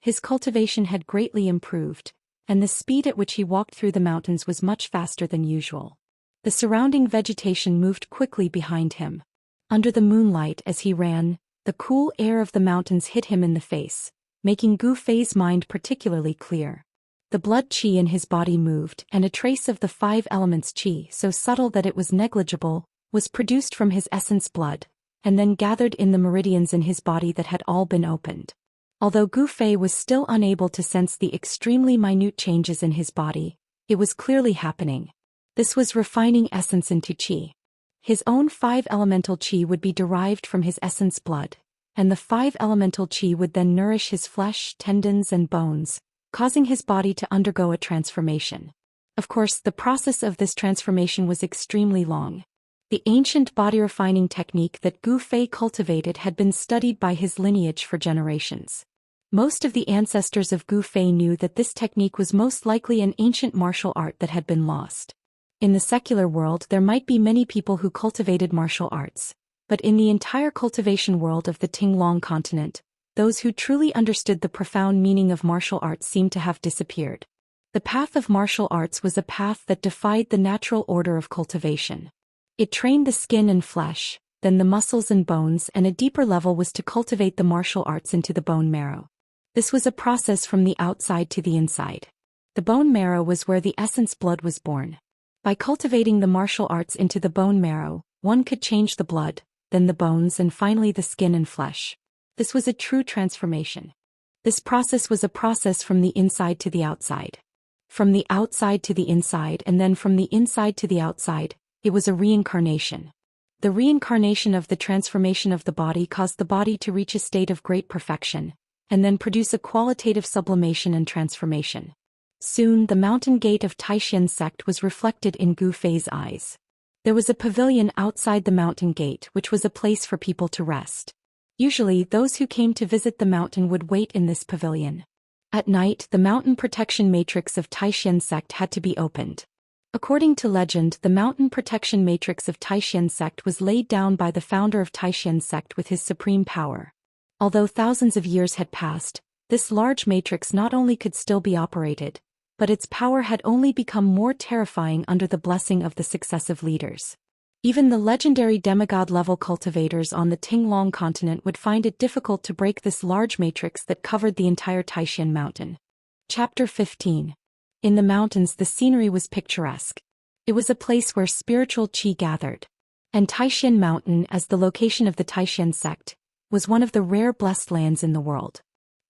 His cultivation had greatly improved, and the speed at which he walked through the mountains was much faster than usual. The surrounding vegetation moved quickly behind him. Under the moonlight as he ran, the cool air of the mountains hit him in the face, making Gu Fei's mind particularly clear. The blood qi in his body moved, and a trace of the 5 elements qi, so subtle that it was negligible, was produced from his essence blood, and then gathered in the meridians in his body that had all been opened. Although Gu Fei was still unable to sense the extremely minute changes in his body, it was clearly happening. This was refining essence into qi. His own 5 elemental qi would be derived from his essence blood, and the 5 elemental qi would then nourish his flesh, tendons and bones, causing his body to undergo a transformation. Of course, the process of this transformation was extremely long. The ancient body refining technique that Gu Fei cultivated had been studied by his lineage for generations. Most of the ancestors of Gu Fei knew that this technique was most likely an ancient martial art that had been lost. In the secular world, there might be many people who cultivated martial arts, but in the entire cultivation world of the Tinglong continent, those who truly understood the profound meaning of martial arts seemed to have disappeared. The path of martial arts was a path that defied the natural order of cultivation. It trained the skin and flesh, then the muscles and bones, and a deeper level was to cultivate the martial arts into the bone marrow. This was a process from the outside to the inside. The bone marrow was where the essence blood was born. By cultivating the martial arts into the bone marrow, one could change the blood, then the bones and finally the skin and flesh. This was a true transformation. This process was a process from the inside to the outside. From the outside to the inside and then from the inside to the outside, it was a reincarnation. The reincarnation of the transformation of the body caused the body to reach a state of great perfection, and then produce a qualitative sublimation and transformation. Soon the mountain gate of Taishan sect was reflected in Gu Fei's eyes. There was a pavilion outside the mountain gate which was a place for people to rest. Usually those who came to visit the mountain would wait in this pavilion. At night the mountain protection matrix of Taishan sect had to be opened. According to legend, the mountain protection matrix of Taishan sect was laid down by the founder of Taishan sect with his supreme power. Although thousands of years had passed, this large matrix not only could still be operated, but its power had only become more terrifying under the blessing of the successive leaders. Even the legendary demigod-level cultivators on the Tinglong continent would find it difficult to break this large matrix that covered the entire Taishan mountain. Chapter 15. In the mountains the scenery was picturesque. It was a place where spiritual qi gathered. And Taishan Mountain, as the location of the Taishan sect, was one of the rare blessed lands in the world.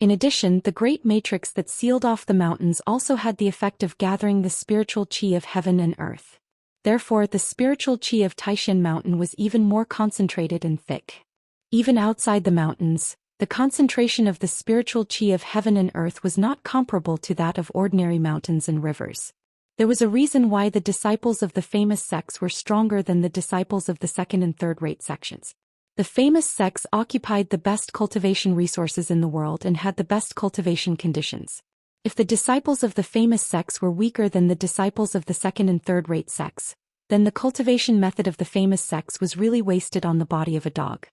In addition, the great matrix that sealed off the mountains also had the effect of gathering the spiritual qi of heaven and earth. Therefore, the spiritual qi of Taishan Mountain was even more concentrated and thick. Even outside the mountains, the concentration of the spiritual qi of heaven and earth was not comparable to that of ordinary mountains and rivers. There was a reason why the disciples of the famous sects were stronger than the disciples of the second and third-rate sections. The famous sects occupied the best cultivation resources in the world and had the best cultivation conditions. If the disciples of the famous sects were weaker than the disciples of the second and third-rate sects, then the cultivation method of the famous sects was really wasted on the body of a dog.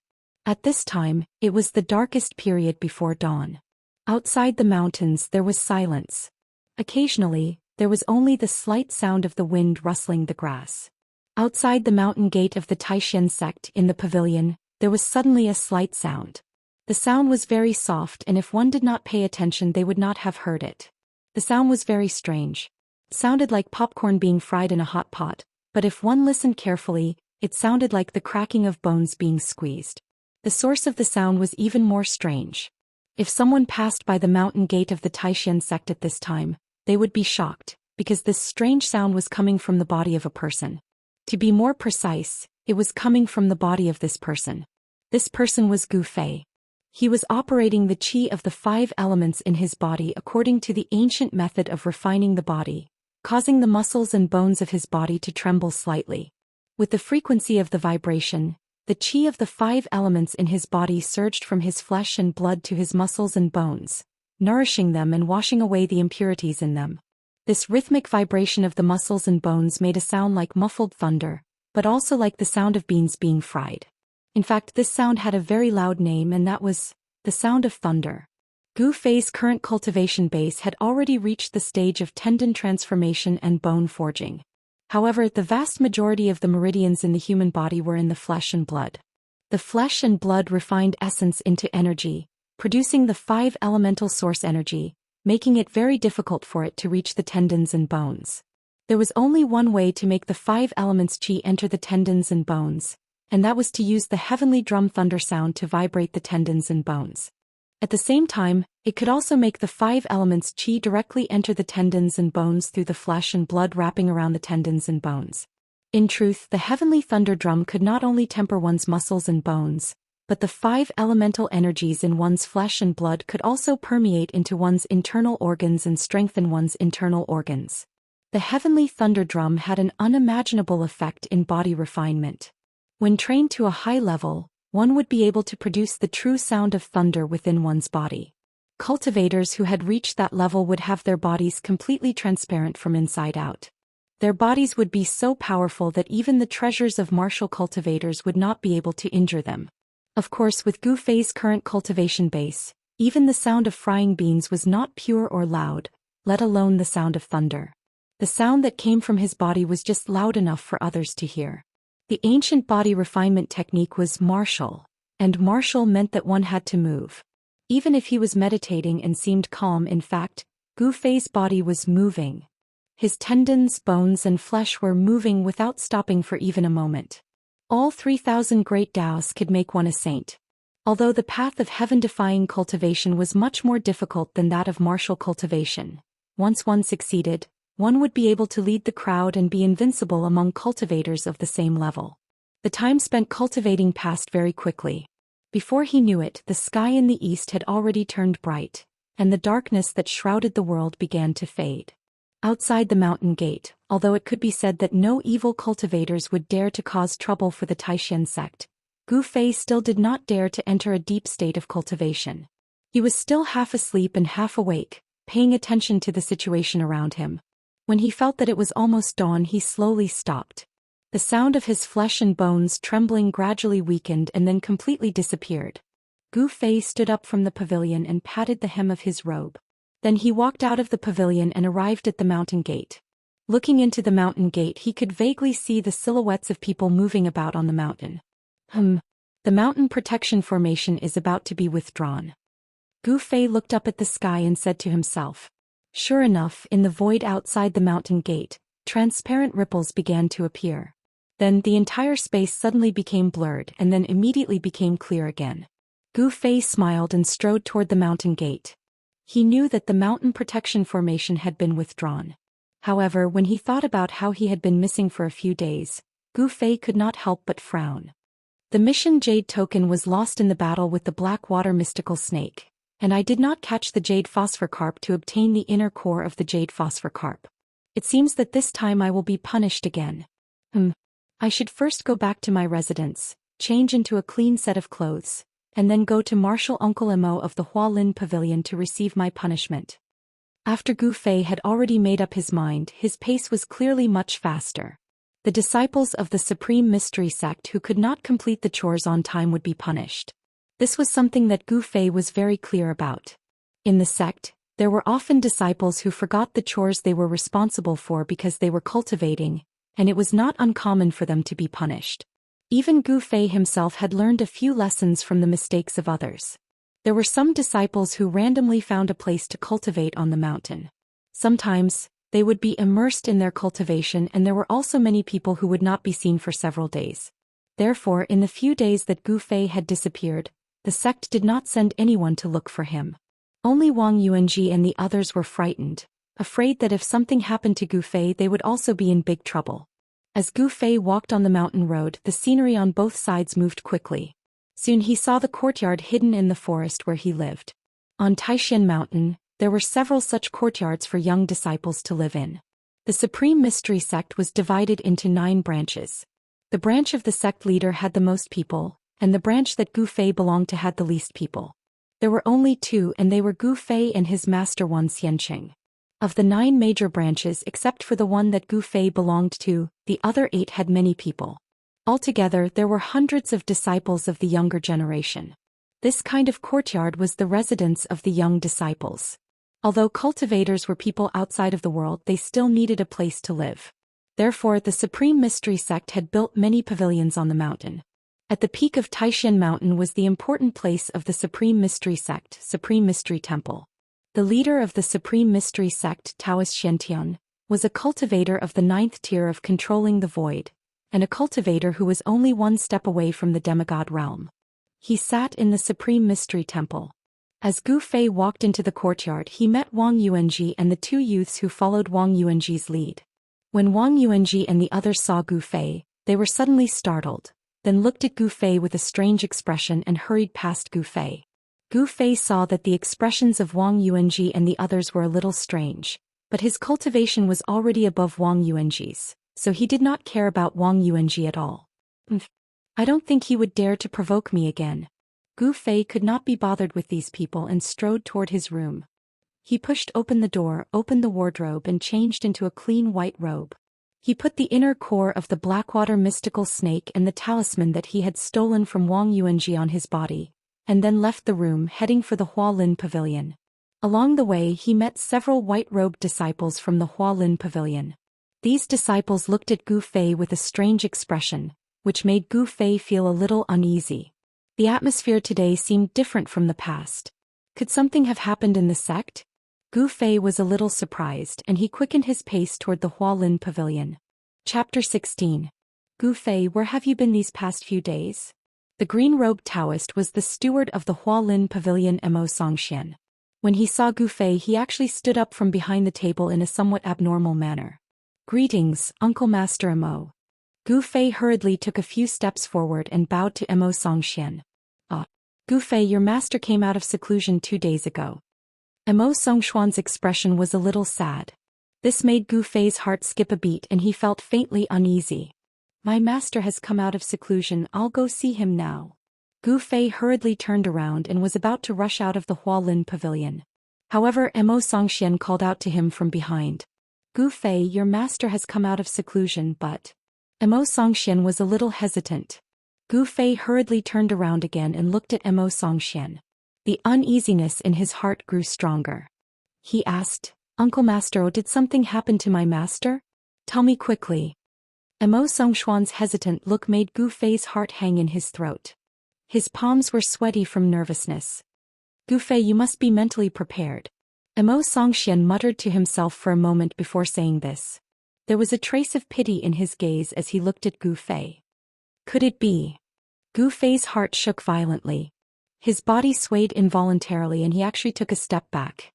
At this time, it was the darkest period before dawn. Outside the mountains there was silence. Occasionally, there was only the slight sound of the wind rustling the grass. Outside the mountain gate of the Taishan sect in the pavilion, there was suddenly a slight sound. The sound was very soft, and if one did not pay attention they would not have heard it. The sound was very strange. It sounded like popcorn being fried in a hot pot, but if one listened carefully, it sounded like the cracking of bones being squeezed. The source of the sound was even more strange. If someone passed by the mountain gate of the Taishan sect at this time, they would be shocked, because this strange sound was coming from the body of a person. To be more precise, it was coming from the body of this person. This person was Gu Fei. He was operating the qi of the 5 elements in his body according to the ancient method of refining the body, causing the muscles and bones of his body to tremble slightly. With the frequency of the vibration, the qi of the 5 elements in his body surged from his flesh and blood to his muscles and bones, nourishing them and washing away the impurities in them. This rhythmic vibration of the muscles and bones made a sound like muffled thunder, but also like the sound of beans being fried. In fact, this sound had a very loud name, and that was the sound of thunder. Gu Fei's current cultivation base had already reached the stage of tendon transformation and bone forging. However, the vast majority of the meridians in the human body were in the flesh and blood. The flesh and blood refined essence into energy, producing the 5 elemental source energy, making it very difficult for it to reach the tendons and bones. There was only one way to make the 5 elements qi enter the tendons and bones, and that was to use the heavenly drum thunder sound to vibrate the tendons and bones. At the same time, it could also make the 5 elements qi directly enter the tendons and bones through the flesh and blood wrapping around the tendons and bones. In truth, the heavenly thunder drum could not only temper one's muscles and bones, but the 5 elemental energies in one's flesh and blood could also permeate into one's internal organs and strengthen one's internal organs. The heavenly thunder drum had an unimaginable effect in body refinement. When trained to a high level, one would be able to produce the true sound of thunder within one's body. Cultivators who had reached that level would have their bodies completely transparent from inside out. Their bodies would be so powerful that even the treasures of martial cultivators would not be able to injure them. Of course, with Gu Fei's current cultivation base, even the sound of frying beans was not pure or loud, let alone the sound of thunder. The sound that came from his body was just loud enough for others to hear. The ancient body refinement technique was martial, and martial meant that one had to move. Even if he was meditating and seemed calm, in fact, Gu Fei's body was moving. His tendons, bones, and flesh were moving without stopping for even a moment. All 3,000 great Daoists could make one a saint. Although the path of heaven-defying cultivation was much more difficult than that of martial cultivation, once one succeeded, one would be able to lead the crowd and be invincible among cultivators of the same level. The time spent cultivating passed very quickly. Before he knew it, the sky in the east had already turned bright, and the darkness that shrouded the world began to fade. Outside the mountain gate, although it could be said that no evil cultivators would dare to cause trouble for the Xianxia sect, Gu Fei still did not dare to enter a deep state of cultivation. He was still half asleep and half awake, paying attention to the situation around him. When he felt that it was almost dawn, he slowly stopped. The sound of his flesh and bones trembling gradually weakened and then completely disappeared. Gu Fei stood up from the pavilion and patted the hem of his robe. Then he walked out of the pavilion and arrived at the mountain gate. Looking into the mountain gate, he could vaguely see the silhouettes of people moving about on the mountain. The mountain protection formation is about to be withdrawn. Gu Fei looked up at the sky and said to himself. Sure enough, in the void outside the mountain gate, transparent ripples began to appear. Then the entire space suddenly became blurred and then immediately became clear again. Gu Fei smiled and strode toward the mountain gate. He knew that the mountain protection formation had been withdrawn. However, when he thought about how he had been missing for a few days, Gu Fei could not help but frown. The mission Jade token was lost in the battle with the Blackwater mystical snake, and I did not catch the Jade Phosphor Carp to obtain the inner core of the Jade Phosphor Carp. It seems that this time I will be punished again. I should first go back to my residence, change into a clean set of clothes, and then go to Marshal Uncle Imo of the Hualin Pavilion to receive my punishment. After Gu Fei had already made up his mind, his pace was clearly much faster. The disciples of the Supreme Mystery Sect who could not complete the chores on time would be punished. This was something that Gu Fei was very clear about. In the sect, there were often disciples who forgot the chores they were responsible for because they were cultivating, and it was not uncommon for them to be punished. Even Gu Fei himself had learned a few lessons from the mistakes of others. There were some disciples who randomly found a place to cultivate on the mountain. Sometimes, they would be immersed in their cultivation, and there were also many people who would not be seen for several days. Therefore, in the few days that Gu Fei had disappeared, the sect did not send anyone to look for him. Only Wang Yuanji and the others were frightened, afraid that if something happened to Gu Fei they would also be in big trouble. As Gu Fei walked on the mountain road, the scenery on both sides moved quickly. Soon he saw the courtyard hidden in the forest where he lived. On Taishan Mountain, there were several such courtyards for young disciples to live in. The Supreme Mystery Sect was divided into 9 branches. The branch of the sect leader had the most people, and the branch that Gu Fei belonged to had the least people. There were only 2, and they were Gu Fei and his master Wan Xianqing. Of the 9 major branches, except for the one that Gu Fei belonged to, the other 8 had many people. Altogether, there were hundreds of disciples of the younger generation. This kind of courtyard was the residence of the young disciples. Although cultivators were people outside of the world, they still needed a place to live. Therefore, the Supreme Mystery Sect had built many pavilions on the mountain. At the peak of Taishan Mountain was the important place of the Supreme Mystery Sect, Supreme Mystery Temple. The leader of the Supreme Mystery Sect, Daoist Xiantian, was a cultivator of the 9th tier of controlling the void, and a cultivator who was only 1 step away from the demigod realm. He sat in the Supreme Mystery Temple. As Gu Fei walked into the courtyard, he met Wang Yuanji and the 2 youths who followed Wang Yuanji's lead. When Wang Yuanji and the others saw Gu Fei, they were suddenly startled, then looked at Gu Fei with a strange expression and hurried past Gu Fei. Gu Fei saw that the expressions of Wang Yuanji and the others were a little strange, but his cultivation was already above Wang Yuanji's, so he did not care about Wang Yuanji at all. I don't think he would dare to provoke me again. Gu Fei could not be bothered with these people and strode toward his room. He pushed open the door, opened the wardrobe and changed into a clean white robe. He put the inner core of the Blackwater mystical snake and the talisman that he had stolen from Wang Yuanji on his body, and then left the room heading for the Hualin Pavilion. Along the way he met several white-robed disciples from the Hualin Pavilion. These disciples looked at Gu Fei with a strange expression, which made Gu Fei feel a little uneasy. The atmosphere today seemed different from the past. Could something have happened in the sect? Gu Fei was a little surprised and he quickened his pace toward the Hualin Pavilion. Chapter 16. Gu Fei, where have you been these past few days? The green-robed Daoist was the steward of the Hualin Pavilion, Zhou Xian. When he saw Gu Fei, he actually stood up from behind the table in a somewhat abnormal manner. Greetings, Uncle Master Imo. Gu Fei hurriedly took a few steps forward and bowed to Zhou Xian. Gu Fei, your master came out of seclusion 2 days ago. Zhou Xian's expression was a little sad. This made Gu Fei's heart skip a beat and he felt faintly uneasy. My master has come out of seclusion, I'll go see him now. Gu Fei hurriedly turned around and was about to rush out of the Hualin Pavilion. However, Zhou Xian called out to him from behind. Gu Fei, your master has come out of seclusion, but... Zhou Xian was a little hesitant. Gu Fei hurriedly turned around again and looked at Zhou Xian. The uneasiness in his heart grew stronger. He asked, Uncle Master, did something happen to my master? Tell me quickly. Zhou Xian's hesitant look made Gu Fei's heart hang in his throat. His palms were sweaty from nervousness. Gu Fei, you must be mentally prepared. Zhou Xian muttered to himself for a moment before saying this. There was a trace of pity in his gaze as he looked at Gu Fei. Could it be? Gu Fei's heart shook violently. His body swayed involuntarily and he actually took a step back.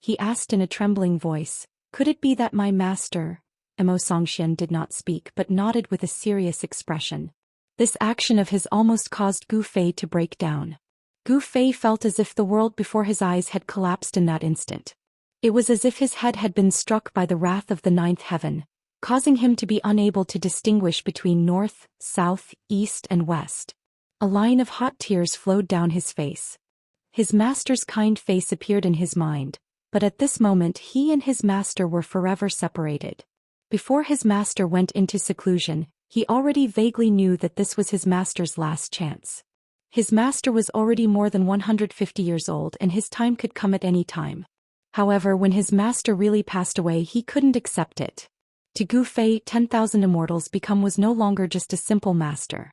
He asked in a trembling voice, could it be that my master... Zhou Xian did not speak but nodded with a serious expression. This action of his almost caused Gu Fei to break down. Gu Fei felt as if the world before his eyes had collapsed in that instant. It was as if his head had been struck by the wrath of the ninth heaven, causing him to be unable to distinguish between north, south, east and west. A line of hot tears flowed down his face. His master's kind face appeared in his mind, but at this moment he and his master were forever separated. Before his master went into seclusion, he already vaguely knew that this was his master's last chance. His master was already more than 150 years old and his time could come at any time. However, when his master really passed away, he couldn't accept it. To Gu Fei, 10,000 immortals become was no longer just a simple master.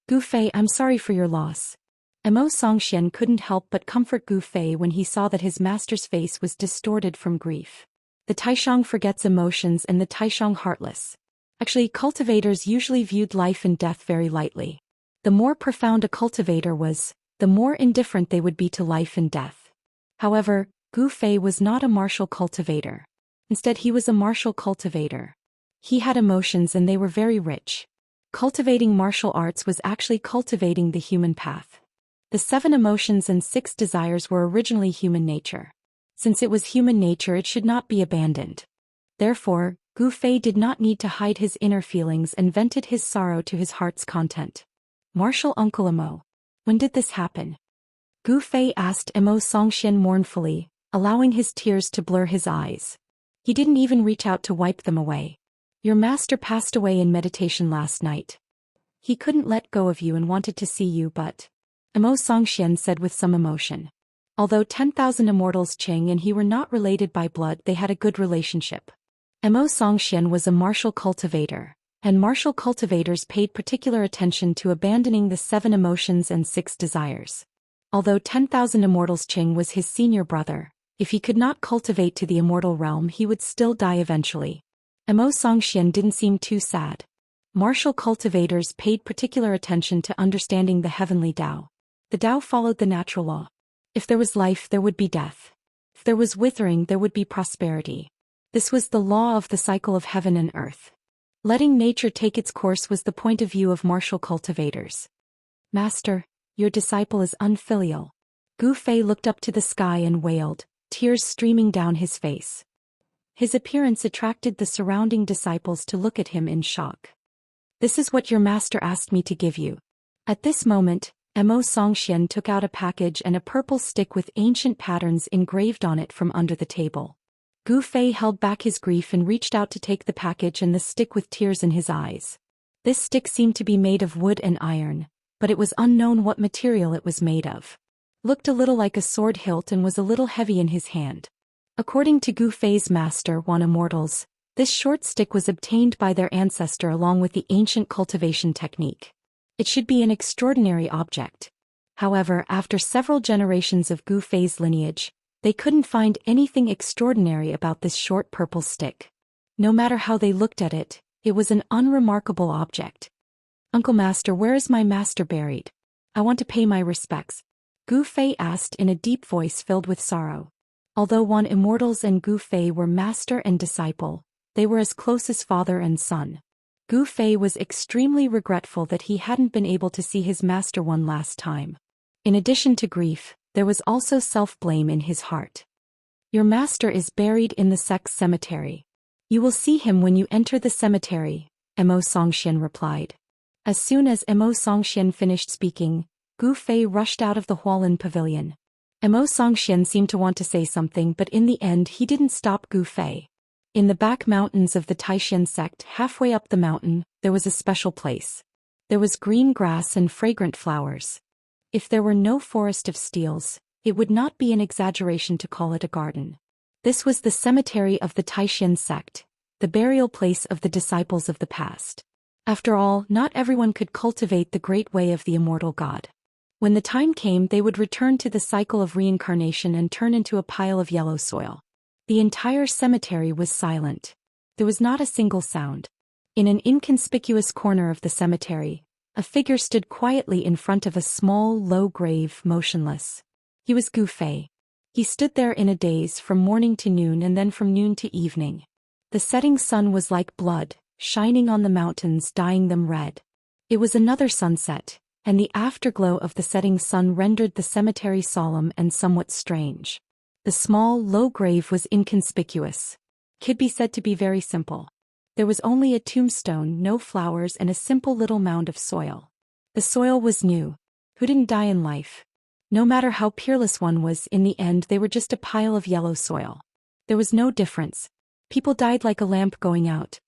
Gu Fei, I'm sorry for your loss. Zhou Xian couldn't help but comfort Gu Fei when he saw that his master's face was distorted from grief. The Taishang forgets emotions and the Taishang heartless. Actually, cultivators usually viewed life and death very lightly. The more profound a cultivator was, the more indifferent they would be to life and death. However, Gu Fei was not a martial cultivator. Instead, he was a martial cultivator. He had emotions and they were very rich. Cultivating martial arts was actually cultivating the human path. The 7 emotions and 6 desires were originally human nature. Since it was human nature, it should not be abandoned. Therefore, Gu Fei did not need to hide his inner feelings and vented his sorrow to his heart's content. Martial Uncle Imo. When did this happen? Gu Fei asked Zhou Xian mournfully, allowing his tears to blur his eyes. He didn't even reach out to wipe them away. Your master passed away in meditation last night. He couldn't let go of you and wanted to see you, but... Zhou Xian said with some emotion. Although 10,000 immortals Qing and he were not related by blood, they had a good relationship. Zhou Xian was a martial cultivator, and martial cultivators paid particular attention to abandoning the 7 emotions and 6 desires. Although 10,000 immortals Qing was his senior brother, if he could not cultivate to the immortal realm, he would still die eventually. Zhou Xian didn't seem too sad. Martial cultivators paid particular attention to understanding the heavenly Tao. The Tao followed the natural law. If there was life, there would be death. If there was withering, there would be prosperity. This was the law of the cycle of heaven and earth. Letting nature take its course was the point of view of martial cultivators. Master, your disciple is unfilial. Gu Fei looked up to the sky and wailed, tears streaming down his face. His appearance attracted the surrounding disciples to look at him in shock. This is what your master asked me to give you. At this moment, Zhou Xian took out a package and a purple stick with ancient patterns engraved on it from under the table. Gu Fei held back his grief and reached out to take the package and the stick with tears in his eyes. This stick seemed to be made of wood and iron, but it was unknown what material it was made of. Looked a little like a sword hilt and was a little heavy in his hand. According to Gu Fei's master Immortals, this short stick was obtained by their ancestor along with the ancient cultivation technique. It should be an extraordinary object. However, after several generations of Gu Fei's lineage, they couldn't find anything extraordinary about this short purple stick. No matter how they looked at it, it was an unremarkable object. Uncle Master, where is my master buried? I want to pay my respects. Gu Fei asked in a deep voice filled with sorrow. Although Immortals and Gu Fei were master and disciple, they were as close as father and son. Gu Fei was extremely regretful that he hadn't been able to see his master one last time. In addition to grief, there was also self-blame in his heart. Your master is buried in the sect's cemetery. You will see him when you enter the cemetery, Zhou Xian replied. As soon as Zhou Xian finished speaking, Gu Fei rushed out of the Hualin pavilion. Zhou Xian seemed to want to say something, but in the end he didn't stop Gu Fei. In the back mountains of the Taishan sect, halfway up the mountain, there was a special place. There was green grass and fragrant flowers. If there were no forest of steels, it would not be an exaggeration to call it a garden. This was the cemetery of the Taishan sect, the burial place of the disciples of the past. After all, not everyone could cultivate the great way of the immortal God. When the time came, they would return to the cycle of reincarnation and turn into a pile of yellow soil. The entire cemetery was silent. There was not a single sound. In an inconspicuous corner of the cemetery, a figure stood quietly in front of a small, low grave, motionless. He was Gu Fei. He stood there in a daze from morning to noon and then from noon to evening. The setting sun was like blood, shining on the mountains, dyeing them red. It was another sunset, and the afterglow of the setting sun rendered the cemetery solemn and somewhat strange. The small, low grave was inconspicuous. Could be said to be very simple. There was only a tombstone, no flowers, and a simple little mound of soil. The soil was new. Who didn't die in life? No matter how peerless one was, in the end they were just a pile of yellow soil. There was no difference. People died like a lamp going out.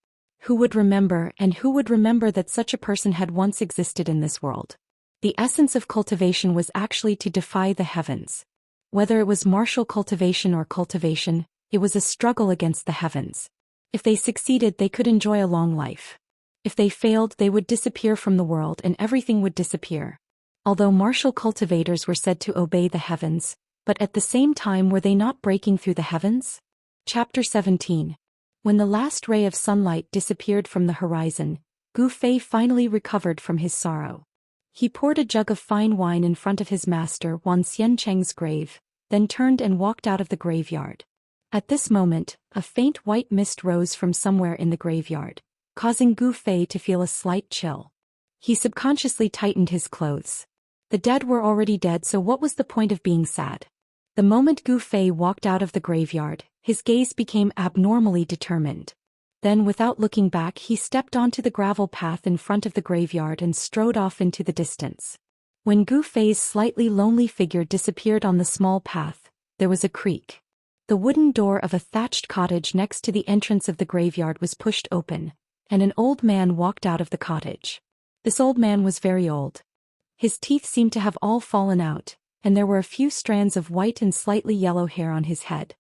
Who would remember, and who would remember that such a person had once existed in this world? The essence of cultivation was actually to defy the heavens. Whether it was martial cultivation or cultivation, it was a struggle against the heavens. If they succeeded, they could enjoy a long life. If they failed, they would disappear from the world and everything would disappear. Although martial cultivators were said to obey the heavens, but at the same time were they not breaking through the heavens? Chapter 17. When the last ray of sunlight disappeared from the horizon, Gu Fei finally recovered from his sorrow. He poured a jug of fine wine in front of his master Wan Xiancheng's grave, then turned and walked out of the graveyard. At this moment, a faint white mist rose from somewhere in the graveyard, causing Gu Fei to feel a slight chill. He subconsciously tightened his clothes. The dead were already dead, so what was the point of being sad? The moment Gu Fei walked out of the graveyard, his gaze became abnormally determined. Then, without looking back, he stepped onto the gravel path in front of the graveyard and strode off into the distance. When Gu Fei's slightly lonely figure disappeared on the small path, there was a creak. The wooden door of a thatched cottage next to the entrance of the graveyard was pushed open, and an old man walked out of the cottage. This old man was very old. His teeth seemed to have all fallen out, and there were a few strands of white and slightly yellow hair on his head.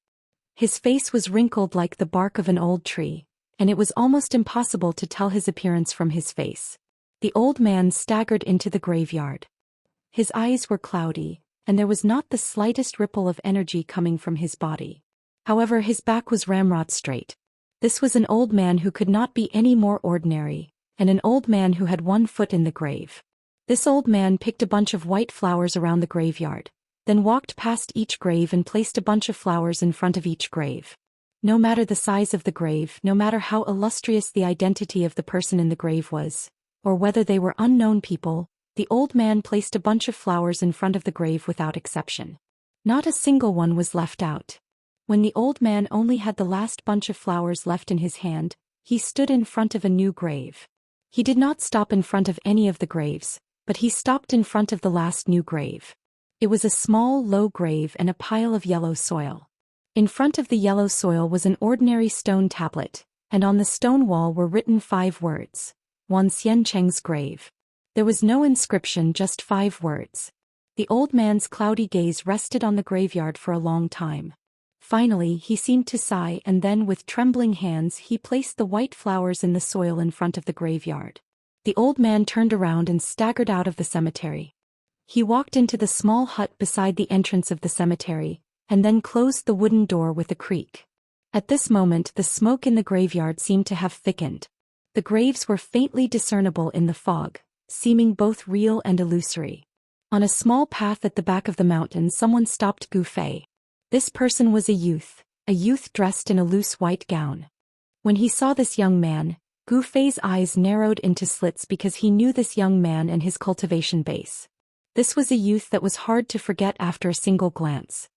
His face was wrinkled like the bark of an old tree, and it was almost impossible to tell his appearance from his face. The old man staggered into the graveyard. His eyes were cloudy, and there was not the slightest ripple of energy coming from his body. However, his back was ramrod straight. This was an old man who could not be any more ordinary, and an old man who had one foot in the grave. This old man picked a bunch of white flowers around the graveyard, then walked past each grave and placed a bunch of flowers in front of each grave. No matter the size of the grave, no matter how illustrious the identity of the person in the grave was, or whether they were unknown people, the old man placed a bunch of flowers in front of the grave without exception. Not a single one was left out. When the old man only had the last bunch of flowers left in his hand, he stood in front of a new grave. He did not stop in front of any of the graves, but he stopped in front of the last new grave. It was a small, low grave and a pile of yellow soil. In front of the yellow soil was an ordinary stone tablet, and on the stone wall were written 5 words. Wan Xiancheng's grave. There was no inscription, just 5 words. The old man's cloudy gaze rested on the graveyard for a long time. Finally, he seemed to sigh, and then with trembling hands he placed the white flowers in the soil in front of the graveyard. The old man turned around and staggered out of the cemetery. He walked into the small hut beside the entrance of the cemetery, and then closed the wooden door with a creak. At this moment the smoke in the graveyard seemed to have thickened. The graves were faintly discernible in the fog, seeming both real and illusory. On a small path at the back of the mountain someone stopped Gu Fei. This person was a youth dressed in a loose white gown. When he saw this young man, Gu Fei's eyes narrowed into slits because he knew this young man and his cultivation base. This was a youth that was hard to forget after a single glance.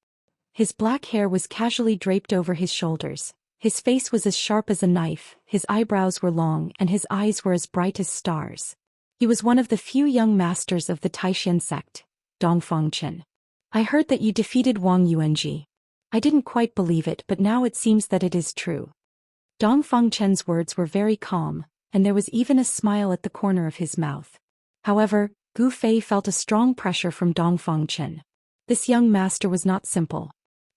His black hair was casually draped over his shoulders, his face was as sharp as a knife, his eyebrows were long and his eyes were as bright as stars. He was one of the few young masters of the Taishan sect, Dongfangchen. I heard that you defeated Wang Yuanji. I didn't quite believe it, but now it seems that it is true. Dongfangchen's words were very calm, and there was even a smile at the corner of his mouth. However, Gu Fei felt a strong pressure from Dongfangchen. This young master was not simple.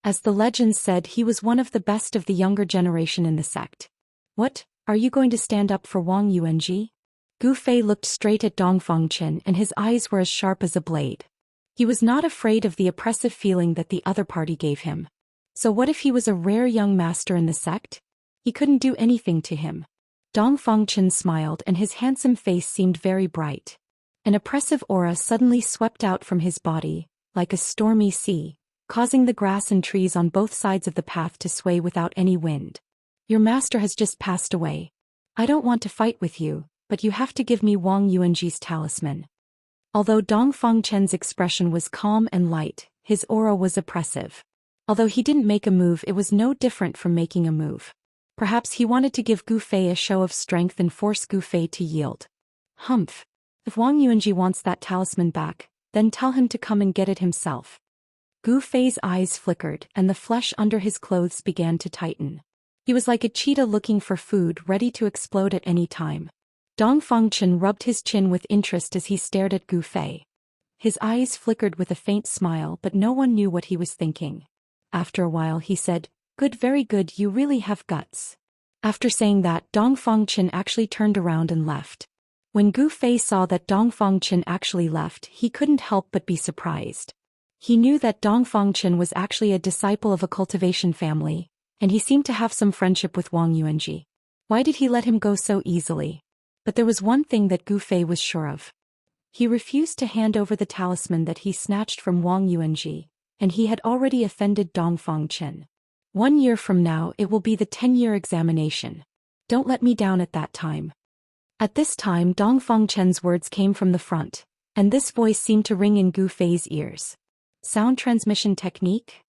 As the legends said, he was one of the best of the younger generation in the sect. What, are you going to stand up for Wang Yuanji? Gu Fei looked straight at Dongfangchen and his eyes were as sharp as a blade. He was not afraid of the oppressive feeling that the other party gave him. So what if he was a rare young master in the sect? He couldn't do anything to him. Dongfangchen smiled and his handsome face seemed very bright. An oppressive aura suddenly swept out from his body, like a stormy sea, causing the grass and trees on both sides of the path to sway without any wind. Your master has just passed away. I don't want to fight with you, but you have to give me Wang Yuanji's talisman. Although Dongfangchen's expression was calm and light, his aura was oppressive. Although he didn't make a move, it was no different from making a move. Perhaps he wanted to give Gu Fei a show of strength and force Gu Fei to yield. Humph. If Wang Yuanji wants that talisman back, then tell him to come and get it himself. Gu Fei's eyes flickered and the flesh under his clothes began to tighten. He was like a cheetah looking for food, ready to explode at any time. Dongfangchen rubbed his chin with interest as he stared at Gu Fei. His eyes flickered with a faint smile, but no one knew what he was thinking. After a while he said, "Good, very good, you really have guts." After saying that, Dongfangchen actually turned around and left. When Gu Fei saw that Dongfangchen actually left, he couldn't help but be surprised. He knew that Dongfangchen was actually a disciple of a cultivation family, and he seemed to have some friendship with Wang Yuanji. Why did he let him go so easily? But there was one thing that Gu Fei was sure of. He refused to hand over the talisman that he snatched from Wang Yuanji, and he had already offended Dongfangchen. 1 year from now it will be the 10-year examination. Don't let me down at that time. At this time Dongfangchen's words came from the front, and this voice seemed to ring in Gu Fei's ears. Sound transmission technique?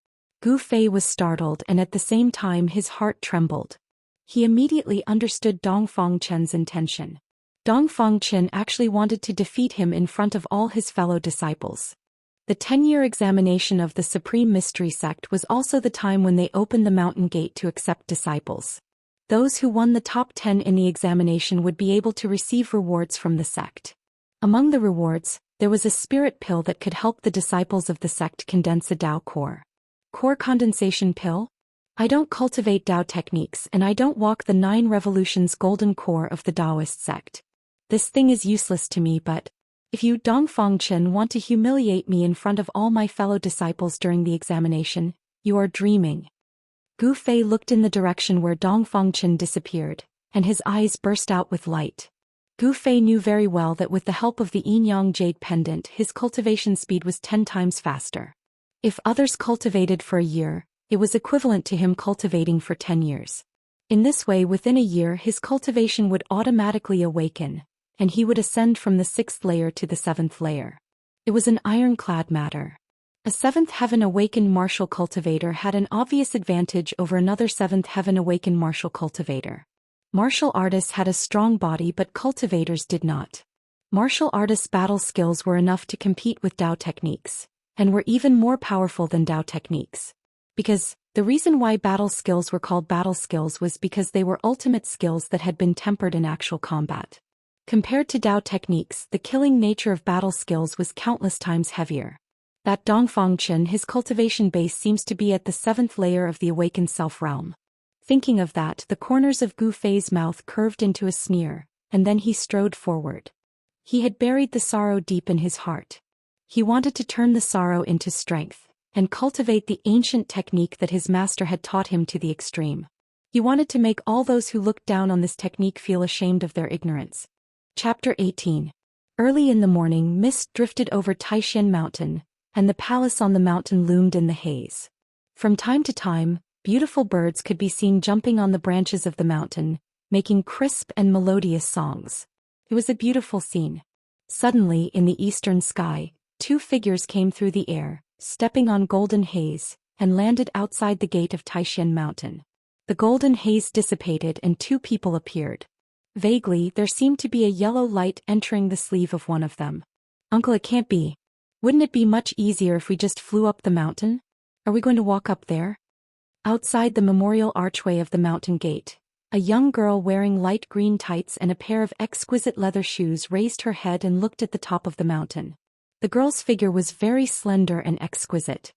Gu Fei was startled and at the same time his heart trembled. He immediately understood Dongfangchen's intention. Dongfangchen actually wanted to defeat him in front of all his fellow disciples. The 10-year examination of the Supreme Mystery Sect was also the time when they opened the mountain gate to accept disciples. Those who won the top 10 in the examination would be able to receive rewards from the sect. Among the rewards, there was a spirit pill that could help the disciples of the sect condense a Dao core. Core condensation pill? I don't cultivate Dao techniques and I don't walk the 9 revolutions golden core of the Daoist sect. This thing is useless to me, but if you, Dongfangchen, want to humiliate me in front of all my fellow disciples during the examination, you are dreaming. Gu Fei looked in the direction where Dongfangchen disappeared, and his eyes burst out with light. Gu Fei knew very well that with the help of the Yin-Yang Jade Pendant his cultivation speed was 10 times faster. If others cultivated for a year, It was equivalent to him cultivating for 10 years. In this way, within a year his cultivation would automatically awaken, and he would ascend from the 6th layer to the 7th layer. It was an ironclad matter. A 7th heaven awakened martial cultivator had an obvious advantage over another 7th heaven awakened martial cultivator. Martial artists had a strong body but cultivators did not. Martial artists' battle skills were enough to compete with Dao techniques, and were even more powerful than Dao techniques. Because, the reason why battle skills were called battle skills was because they were ultimate skills that had been tempered in actual combat. Compared to Dao techniques, the killing nature of battle skills was countless times heavier. That Dongfang Chen, his cultivation base seems to be at the 7th layer of the awakened self-realm. Thinking of that, the corners of Gu Fei's mouth curved into a sneer, and then he strode forward. He had buried the sorrow deep in his heart. He wanted to turn the sorrow into strength, and cultivate the ancient technique that his master had taught him to the extreme. He wanted to make all those who looked down on this technique feel ashamed of their ignorance. Chapter 18. Early in the morning, mist drifted over Taishan Mountain, and the palace on the mountain loomed in the haze. From time to time, beautiful birds could be seen jumping on the branches of the mountain, making crisp and melodious songs. It was a beautiful scene. Suddenly, in the eastern sky, 2 figures came through the air, stepping on golden haze, and landed outside the gate of Taishan Mountain. The golden haze dissipated and 2 people appeared. Vaguely, there seemed to be a yellow light entering the sleeve of one of them. "Uncle, it can't be. Wouldn't it be much easier if we just flew up the mountain? Are we going to walk up there?" Outside the memorial archway of the mountain gate, a young girl wearing light green tights and a pair of exquisite leather shoes raised her head and looked at the top of the mountain. The girl's figure was very slender and exquisite.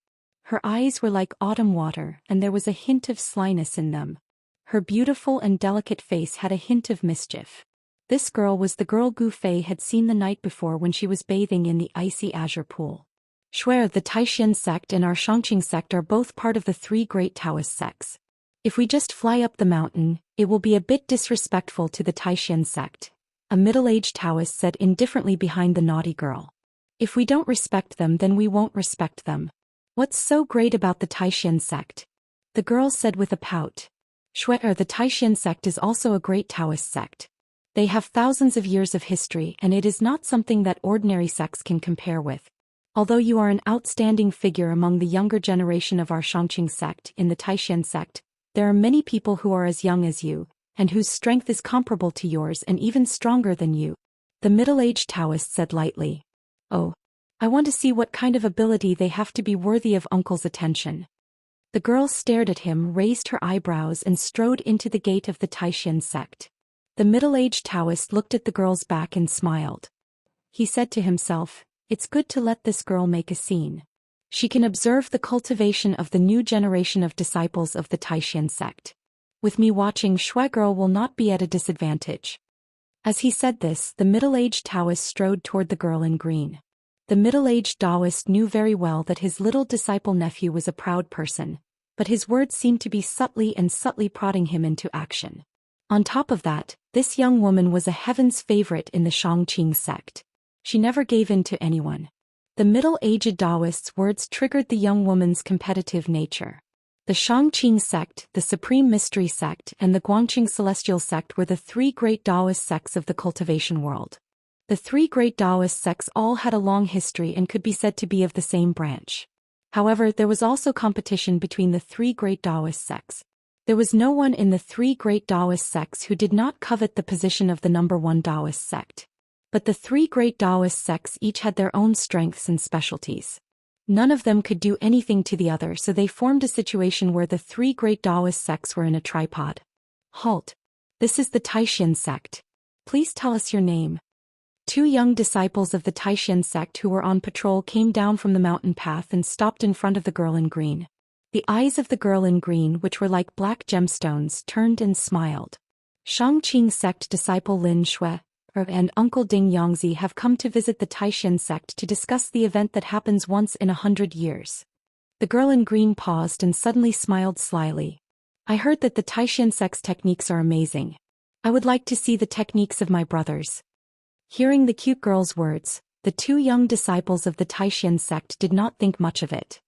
Her eyes were like autumn water, and there was a hint of slyness in them. Her beautiful and delicate face had a hint of mischief. This girl was the girl Gu Fei had seen the night before when she was bathing in the icy azure pool. Shuai, the Taishan sect and our Xianxia sect are both part of the 3 great Taoist sects. If we just fly up the mountain, it will be a bit disrespectful to the Taishan sect, a middle-aged Taoist said indifferently behind the naughty girl. If we don't respect them, then we won't respect them. What's so great about the Taishan sect? The girl said with a pout. Shuai, the Taishan sect is also a great Taoist sect. They have thousands of years of history, and it is not something that ordinary sects can compare with. Although you are an outstanding figure among the younger generation of our Xianxia sect in the Taishan sect, there are many people who are as young as you, and whose strength is comparable to yours and even stronger than you. The middle-aged Taoist said lightly. "Oh, I want to see what kind of ability they have to be worthy of Uncle's attention." The girl stared at him, raised her eyebrows and strode into the gate of the Taishan sect. The middle-aged Taoist looked at the girl's back and smiled. He said to himself, "It's good to let this girl make a scene. She can observe the cultivation of the new generation of disciples of the Taishan sect. With me watching, Shuai girl will not be at a disadvantage." As he said this, the middle-aged Taoist strode toward the girl in green. The middle-aged Daoist knew very well that his little disciple nephew was a proud person, but his words seemed to be subtly prodding him into action. On top of that, this young woman was a heaven's favorite in the Xianxia sect. She never gave in to anyone. The middle-aged Daoist's words triggered the young woman's competitive nature. The Xianxia sect, the Supreme Mystery sect, and the Guangqing Celestial sect were the 3 great Daoist sects of the cultivation world. The 3 great Daoist sects all had a long history and could be said to be of the same branch. However, there was also competition between the 3 great Daoist sects. There was no one in the 3 great Daoist sects who did not covet the position of the number 1 Daoist sect. But the 3 great Daoist sects each had their own strengths and specialties. None of them could do anything to the other, so they formed a situation where the 3 great Daoist sects were in a tripod. "Halt. This is the Taishan sect. Please tell us your name." 2 young disciples of the Taishan sect who were on patrol came down from the mountain path and stopped in front of the girl in green. The eyes of the girl in green, which were like black gemstones, turned and smiled. "Xianxia sect disciple Lin Shui and Uncle Ding Yangzi have come to visit the Taishan sect to discuss the event that happens once in 100 years. The girl in green paused and suddenly smiled slyly. "I heard that the Taishan sect's techniques are amazing. I would like to see the techniques of my brothers." Hearing the cute girl's words, the 2 young disciples of the Taishan sect did not think much of it.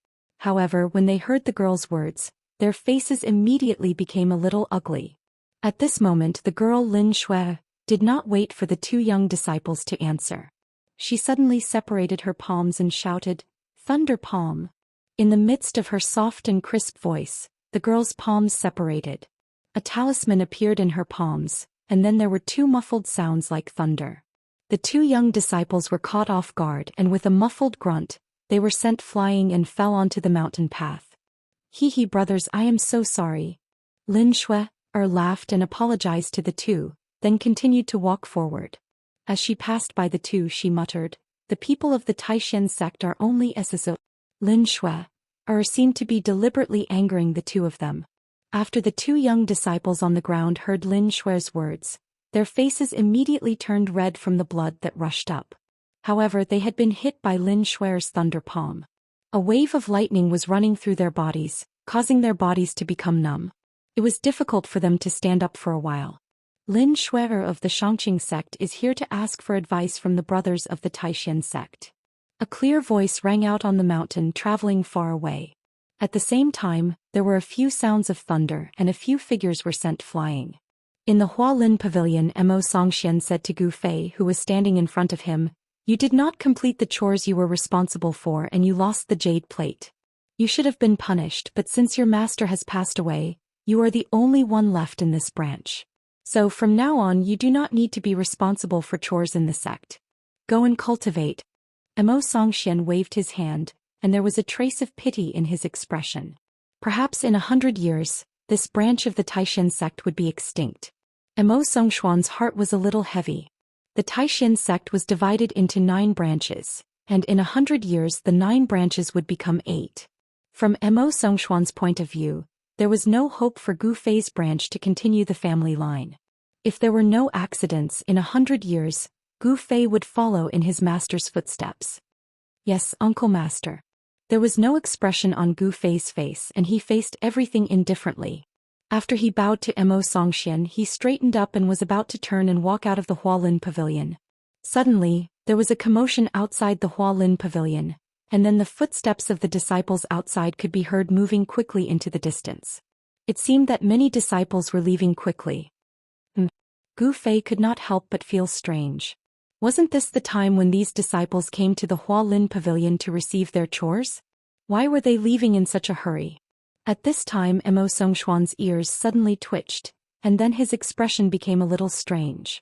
However, when they heard the girl's words, their faces immediately became a little ugly. At this moment the girl Lin Shui did not wait for the two young disciples to answer. She suddenly separated her palms and shouted, "Thunder Palm." In the midst of her soft and crisp voice, the girl's palms separated. A talisman appeared in her palms, and then there were two muffled sounds like thunder. The two young disciples were caught off guard, and with a muffled grunt, they were sent flying and fell onto the mountain path. "Hee brothers, I am so sorry." Lin Shui laughed and apologized to the two, then continued to walk forward. As she passed by the two, she muttered, "The people of the Taishan sect are only SSO." Lin Shui seemed to be deliberately angering the two of them. After the two young disciples on the ground heard Lin Shui's words, their faces immediately turned red from the blood that rushed up. However, they had been hit by Lin Shui's thunder palm. A wave of lightning was running through their bodies, causing their bodies to become numb. It was difficult for them to stand up for a while. Lin Shui of the Xianxia sect is here to ask for advice from the brothers of the Taishan sect. A clear voice rang out on the mountain, traveling far away. At the same time, there were a few sounds of thunder and a few figures were sent flying. In the Hualin pavilion, Zhou Xian said to Gu Fei, who was standing in front of him, "You did not complete the chores you were responsible for and you lost the jade plate. You should have been punished, but since your master has passed away, you are the only one left in this branch. So from now on you do not need to be responsible for chores in the sect. Go and cultivate." Zhou Xian waved his hand, and there was a trace of pity in his expression. Perhaps in 100 years, this branch of the Taishan sect would be extinct. Zhou Xian's heart was a little heavy. The Taishan sect was divided into 9 branches, and in 100 years the 9 branches would become 8. From Zhou Xian's point of view, there was no hope for Gu Fei's branch to continue the family line. If there were no accidents, in 100 years, Gu Fei would follow in his master's footsteps. "Yes, Uncle Master." There was no expression on Gu Fei's face and he faced everything indifferently. After he bowed to Zhou Xian, he straightened up and was about to turn and walk out of the Hualin pavilion. Suddenly, there was a commotion outside the Hualin pavilion, and then the footsteps of the disciples outside could be heard moving quickly into the distance. It seemed that many disciples were leaving quickly. Gu Fei could not help but feel strange. Wasn't this the time when these disciples came to the Hualin pavilion to receive their chores? Why were they leaving in such a hurry? At this time Zhou Xian's ears suddenly twitched, and then his expression became a little strange.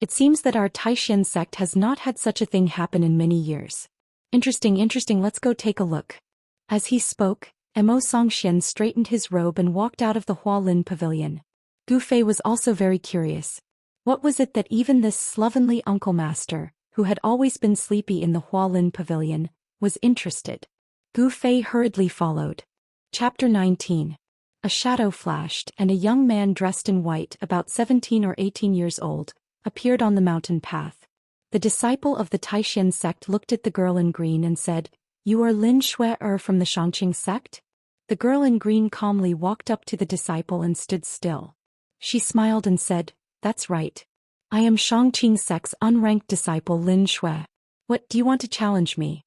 It seems that our Taishan sect has not had such a thing happen in many years. Interesting, let's go take a look." As he spoke, Zhou Xian straightened his robe and walked out of the Hualin pavilion. Gu Fei was also very curious. What was it that even this slovenly uncle master, who had always been sleepy in the Hualin pavilion, was interested? Gu Fei hurriedly followed. Chapter 19. A shadow flashed, and a young man dressed in white, about 17 or 18 years old, appeared on the mountain path. The disciple of the Taishan sect looked at the girl in green and said, "You are Lin Shui from the Xianxia sect?" The girl in green calmly walked up to the disciple and stood still. She smiled and said, "That's right. I am Xianxia sect's unranked disciple Lin Shui. What, do you want to challenge me?"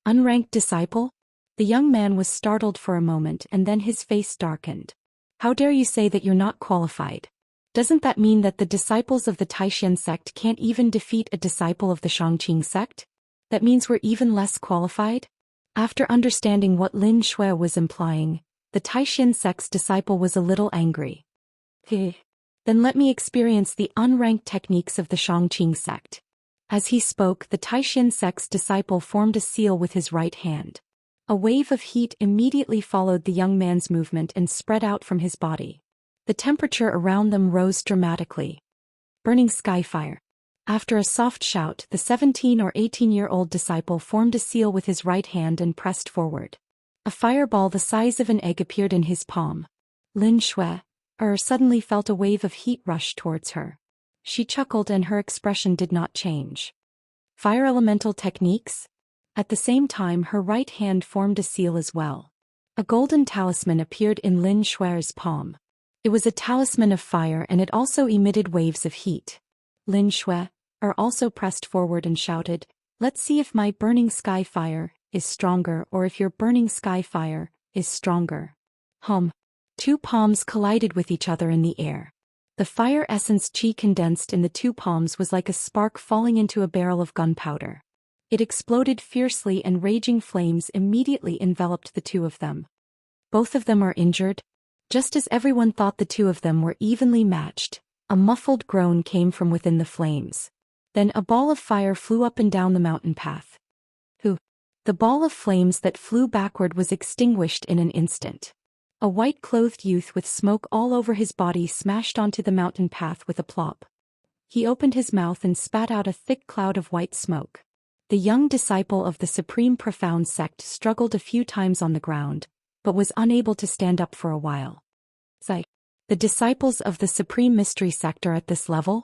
"Unranked disciple?" The young man was startled for a moment and then his face darkened. "How dare you say that you're not qualified? Doesn't that mean that the disciples of the Taishan sect can't even defeat a disciple of the Xianxia sect? That means we're even less qualified?" After understanding what Lin Shui was implying, the Taishan sect's disciple was a little angry. Then let me experience the unranked techniques of the Xianxia sect." As he spoke, the Taishan sect's disciple formed a seal with his right hand. A wave of heat immediately followed the young man's movement and spread out from his body. The temperature around them rose dramatically. Burning sky fire. After a soft shout, the 17 or 18-year-old disciple formed a seal with his right hand and pressed forward. A fireball the size of an egg appeared in his palm. Lin Shui suddenly felt a wave of heat rush towards her. She chuckled and her expression did not change. Fire elemental techniques? At the same time her right hand formed a seal as well. A golden talisman appeared in Lin Shui's palm. It was a talisman of fire and it also emitted waves of heat. Lin Shui also pressed forward and shouted, "Let's see if my burning sky fire is stronger, or if your burning sky fire is stronger. Two palms collided with each other in the air. The fire essence chi condensed in the two palms was like a spark falling into a barrel of gunpowder. It exploded fiercely and raging flames immediately enveloped the two of them. Both of them are injured? Just as everyone thought the two of them were evenly matched, a muffled groan came from within the flames. Then a ball of fire flew up and down the mountain path. The ball of flames that flew backward was extinguished in an instant. A white-clothed youth with smoke all over his body smashed onto the mountain path with a plop. He opened his mouth and spat out a thick cloud of white smoke. The young disciple of the Supreme Profound Sect struggled a few times on the ground, but was unable to stand up for a while. The disciples of the Supreme Mystery Sect are at this level?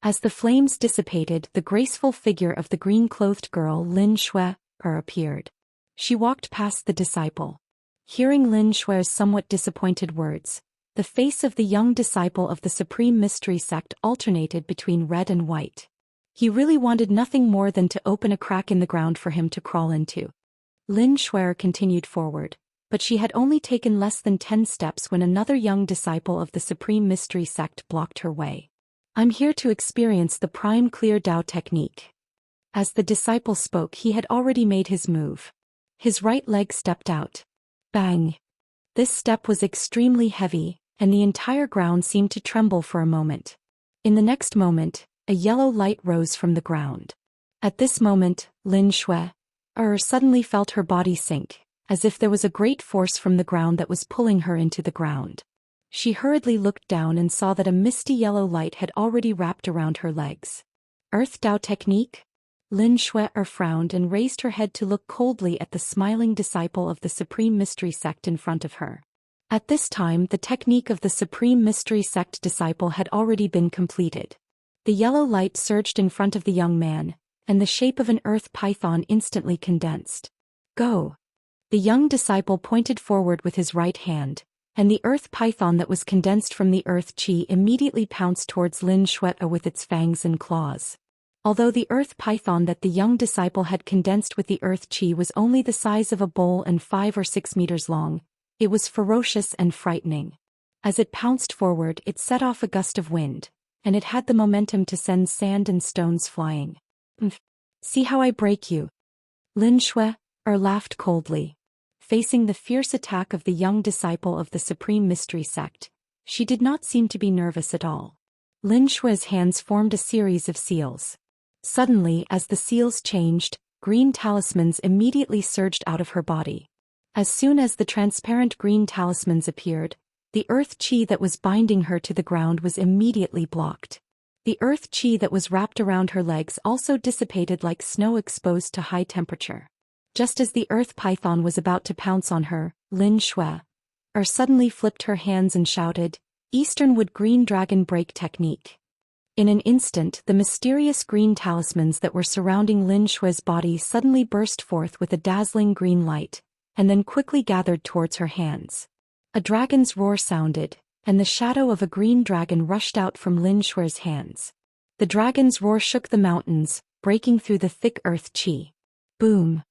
As the flames dissipated, the graceful figure of the green-clothed girl Lin Shui appeared. She walked past the disciple. Hearing Lin Shui's somewhat disappointed words, the face of the young disciple of the Supreme Mystery Sect alternated between red and white. He really wanted nothing more than to open a crack in the ground for him to crawl into. Lin Shui continued forward, but she had only taken less than 10 steps when another young disciple of the Supreme Mystery Sect blocked her way. "I'm here to experience the Prime Clear Dao technique." As the disciple spoke, he had already made his move. His right leg stepped out. Bang! This step was extremely heavy, and the entire ground seemed to tremble for a moment. In the next moment, a yellow light rose from the ground. At this moment, Lin Shui suddenly felt her body sink, as if there was a great force from the ground that was pulling her into the ground. She hurriedly looked down and saw that a misty yellow light had already wrapped around her legs. Earth Dao technique? Lin Shui frowned and raised her head to look coldly at the smiling disciple of the Supreme Mystery Sect in front of her. At this time, the technique of the Supreme Mystery Sect disciple had already been completed. The yellow light surged in front of the young man, and the shape of an earth python instantly condensed. "Go!" The young disciple pointed forward with his right hand, and the earth python that was condensed from the earth chi immediately pounced towards Lin Shui with its fangs and claws. Although the earth python that the young disciple had condensed with the earth chi was only the size of a bowl and 5 or 6 meters long, it was ferocious and frightening. As it pounced forward, it set off a gust of wind, and it had the momentum to send sand and stones flying. "See how I break you?" Lin Shui laughed coldly. Facing the fierce attack of the young disciple of the Supreme Mystery Sect, she did not seem to be nervous at all. Lin Shui's hands formed a series of seals. Suddenly, as the seals changed, green talismans immediately surged out of her body. As soon as the transparent green talismans appeared, the earth chi that was binding her to the ground was immediately blocked. The earth chi that was wrapped around her legs also dissipated like snow exposed to high temperature. Just as the earth python was about to pounce on her, Lin Shui suddenly flipped her hands and shouted, "Easternwood Green Dragon Break Technique." In an instant, the mysterious green talismans that were surrounding Lin Shui's body suddenly burst forth with a dazzling green light, and then quickly gathered towards her hands. A dragon's roar sounded, and the shadow of a green dragon rushed out from Lin Shui's hands. The dragon's roar shook the mountains, breaking through the thick earth chi. Boom!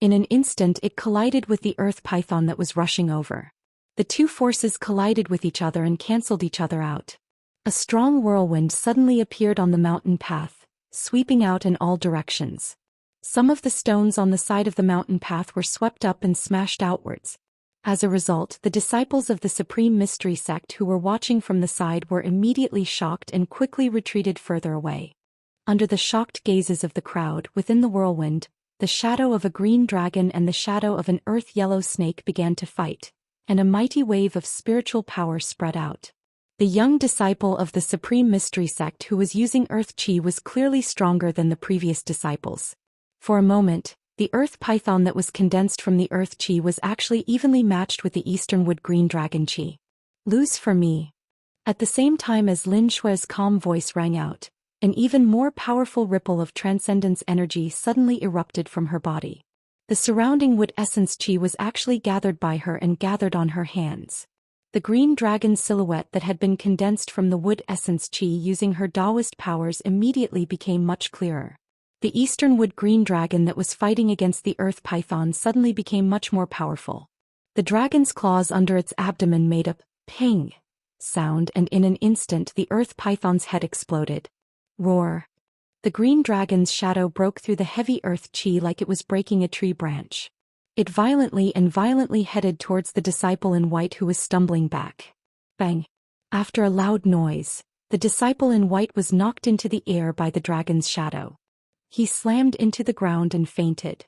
In an instant it collided with the earth python that was rushing over. The two forces collided with each other and cancelled each other out. A strong whirlwind suddenly appeared on the mountain path, sweeping out in all directions. Some of the stones on the side of the mountain path were swept up and smashed outwards. As a result, the disciples of the Supreme Mystery Sect who were watching from the side were immediately shocked and quickly retreated further away. Under the shocked gazes of the crowd, within the whirlwind, the shadow of a green dragon and the shadow of an earth-yellow snake began to fight, and a mighty wave of spiritual power spread out. The young disciple of the Supreme Mystery Sect who was using earth chi was clearly stronger than the previous disciples. For a moment, the earth python that was condensed from the earth chi was actually evenly matched with the Easternwood Green Dragon chi. "Lose for me." At the same time as Lin Shui's calm voice rang out, an even more powerful ripple of transcendence energy suddenly erupted from her body. The surrounding wood essence chi was actually gathered by her and gathered on her hands. The green dragon silhouette that had been condensed from the wood essence chi using her Daoist powers immediately became much clearer. The eastern wood-green dragon that was fighting against the earth python suddenly became much more powerful. The dragon's claws under its abdomen made a ping sound, and in an instant the earth python's head exploded. Roar! The green dragon's shadow broke through the heavy earth chi like it was breaking a tree branch. It violently headed towards the disciple in white who was stumbling back. Bang! After a loud noise, the disciple in white was knocked into the air by the dragon's shadow. He slammed into the ground and fainted.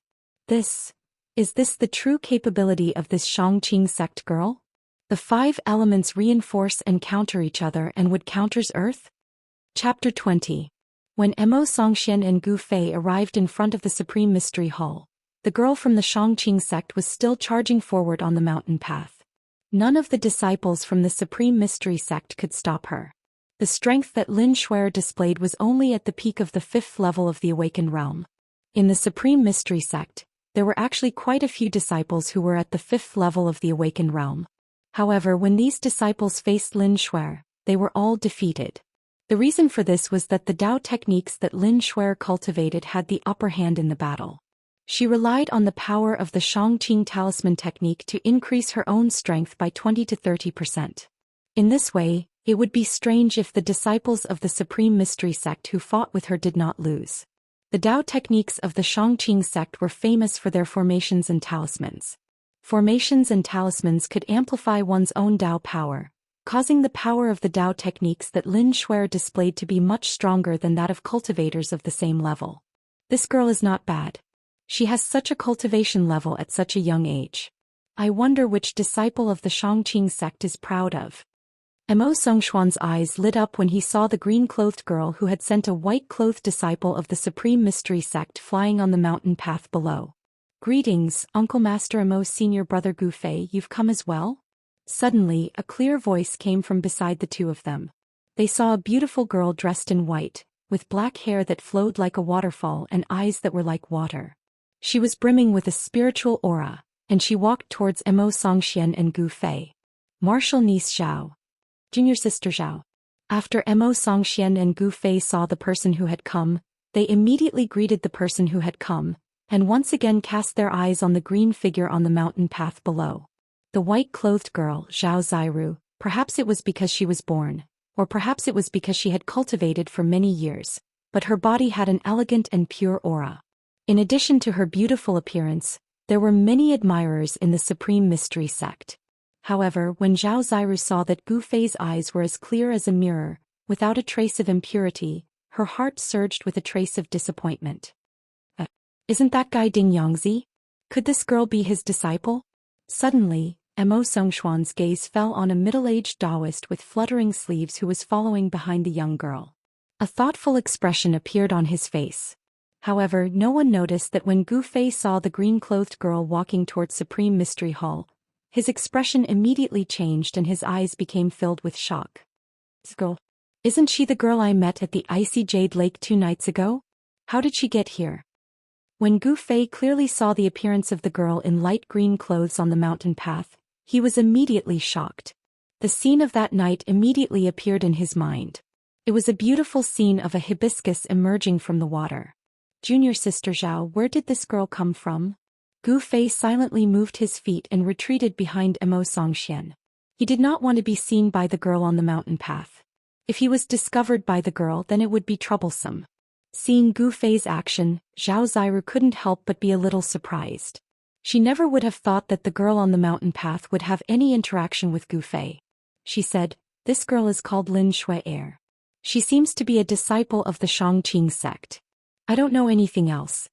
Is this the true capability of this Xianxia sect girl? The 5 elements reinforce and counter each other, and would counters earth? Chapter 20. When Zhou Xian and Gu Fei arrived in front of the Supreme Mystery Hall, the girl from the Xianxia sect was still charging forward on the mountain path. None of the disciples from the Supreme Mystery sect could stop her. The strength that Lin Shuer displayed was only at the peak of the 5th level of the awakened realm. In the Supreme Mystery sect, there were actually quite a few disciples who were at the 5th level of the awakened realm. However, when these disciples faced Lin Shuer, they were all defeated. The reason for this was that the Dao techniques that Lin Shuer cultivated had the upper hand in the battle. She relied on the power of the Xianxia talisman technique to increase her own strength by 20 to 30%. In this way, it would be strange if the disciples of the Supreme Mystery sect who fought with her did not lose. The Dao techniques of the Xianxia sect were famous for their formations and talismans. Formations and talismans could amplify one's own Dao power, causing the power of the Dao techniques that Lin Shuer displayed to be much stronger than that of cultivators of the same level. This girl is not bad. She has such a cultivation level at such a young age. I wonder which disciple of the Xianxia sect is proud of. Mo Songxuan's eyes lit up when he saw the green-clothed girl who had sent a white-clothed disciple of the Supreme Mystery sect flying on the mountain path below. Greetings, Uncle Master Mo's senior brother Gu Fei, you've come as well? Suddenly, a clear voice came from beside the two of them. They saw a beautiful girl dressed in white, with black hair that flowed like a waterfall and eyes that were like water. She was brimming with a spiritual aura, and she walked towards Mo Songxian and Gu Fei. Martial niece Zhao. Junior sister Zhao. After Mo Songxian and Gu Fei saw the person who had come, they immediately greeted the person who had come, and once again cast their eyes on the green figure on the mountain path below. The white-clothed girl, Zhao Ziru, perhaps it was because she was born, or perhaps it was because she had cultivated for many years, but her body had an elegant and pure aura. In addition to her beautiful appearance, there were many admirers in the Supreme Mystery sect. However, when Zhao Ziru saw that Gu Fei's eyes were as clear as a mirror, without a trace of impurity, her heart surged with a trace of disappointment. Isn't that guy Ding Yangzi? Could this girl be his disciple? Suddenly, Mo Songxuan's gaze fell on a middle-aged Daoist with fluttering sleeves who was following behind the young girl. A thoughtful expression appeared on his face. However, no one noticed that when Gu Fei saw the green-clothed girl walking towards Supreme Mystery Hall, his expression immediately changed and his eyes became filled with shock. This girl? Isn't she the girl I met at the icy Jade Lake 2 nights ago? How did she get here? When Gu Fei clearly saw the appearance of the girl in light green clothes on the mountain path, he was immediately shocked. The scene of that night immediately appeared in his mind. It was a beautiful scene of a hibiscus emerging from the water. Junior sister Zhao, where did this girl come from? Gu Fei silently moved his feet and retreated behind Mo Songxian. He did not want to be seen by the girl on the mountain path. If he was discovered by the girl, then it would be troublesome. Seeing Gu Fei's action, Zhao Ziru couldn't help but be a little surprised. She never would have thought that the girl on the mountain path would have any interaction with Gu Fei. She said, "This girl is called Lin Shuer. She seems to be a disciple of the Xianxia sect. I don't know anything else."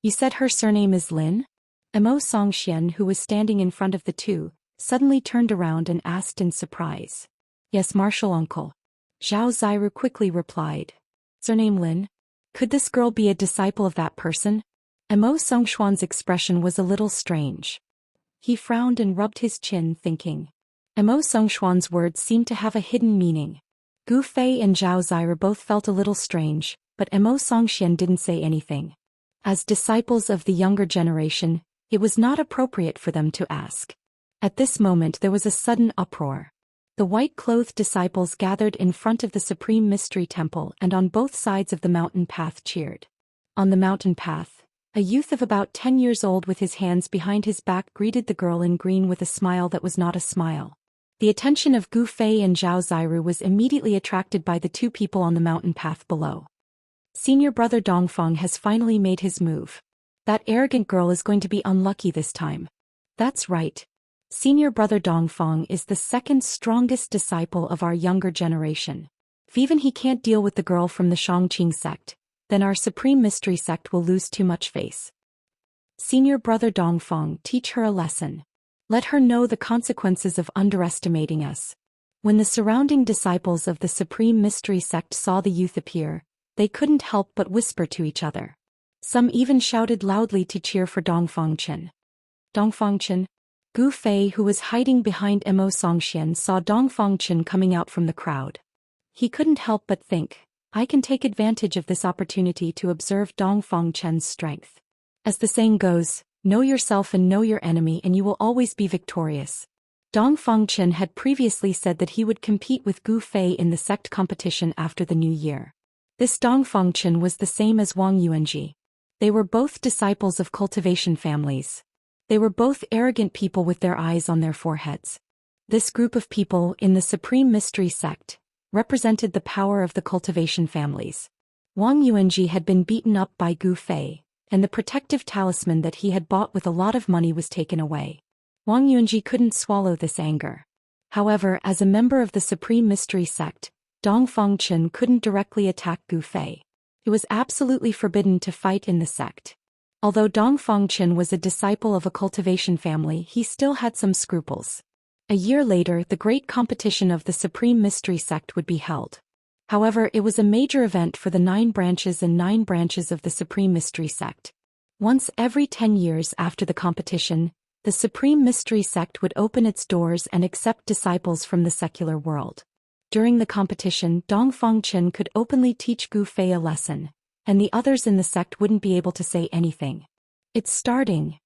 "You said her surname is Lin?" Mo Songxian, who was standing in front of the two, suddenly turned around and asked in surprise. "Yes, martial uncle." Zhao Ziru quickly replied. "Surname Lin? Could this girl be a disciple of that person?" Mo Songxuan's expression was a little strange. He frowned and rubbed his chin, thinking. Mo Songxuan's words seemed to have a hidden meaning. Gu Fei and Zhao Ziru both felt a little strange, but Mo Songxian didn't say anything. As disciples of the younger generation, it was not appropriate for them to ask. At this moment there was a sudden uproar. The white-clothed disciples gathered in front of the Supreme Mystery Temple and on both sides of the mountain path cheered. On the mountain path, a youth of about 10 years old with his hands behind his back greeted the girl in green with a smile that was not a smile. The attention of Gu Fei and Zhao Ziru was immediately attracted by the two people on the mountain path below. Senior brother Dongfeng has finally made his move. That arrogant girl is going to be unlucky this time. That's right. Senior brother Dongfeng is the second strongest disciple of our younger generation. If even he can't deal with the girl from the Xianxia sect, then our supreme mystery sect will lose too much face. Senior brother Dongfeng, teach her a lesson. Let her know the consequences of underestimating us. When the surrounding disciples of the supreme mystery sect saw the youth appear, they couldn't help but whisper to each other. Some even shouted loudly to cheer for Dongfeng Chen. Dongfeng Chen? Gu Fei, who was hiding behind Zhou Xian, saw Dongfeng Chen coming out from the crowd. He couldn't help but think, I can take advantage of this opportunity to observe Dongfeng Chen's strength. As the saying goes, know yourself and know your enemy and you will always be victorious. Dongfeng Chen had previously said that he would compete with Gu Fei in the sect competition after the new year. This Dongfeng Chen was the same as Wang Yuanji. They were both disciples of cultivation families. They were both arrogant people with their eyes on their foreheads. This group of people in the Supreme Mystery Sect represented the power of the cultivation families. Wang Yuanji had been beaten up by Gu Fei, and the protective talisman that he had bought with a lot of money was taken away. Wang Yuanji couldn't swallow this anger. However, as a member of the Supreme Mystery Sect, Dongfeng Chen couldn't directly attack Gu Fei. It was absolutely forbidden to fight in the sect. Although Dongfeng Chen was a disciple of a cultivation family, he still had some scruples. A year later, the great competition of the Supreme Mystery Sect would be held. However, it was a major event for the 9 branches and 9 branches of the Supreme Mystery Sect. Once every 10 years after the competition, the Supreme Mystery Sect would open its doors and accept disciples from the secular world. During the competition, Dongfeng Chen could openly teach Gu Fei a lesson, and the others in the sect wouldn't be able to say anything. It's starting.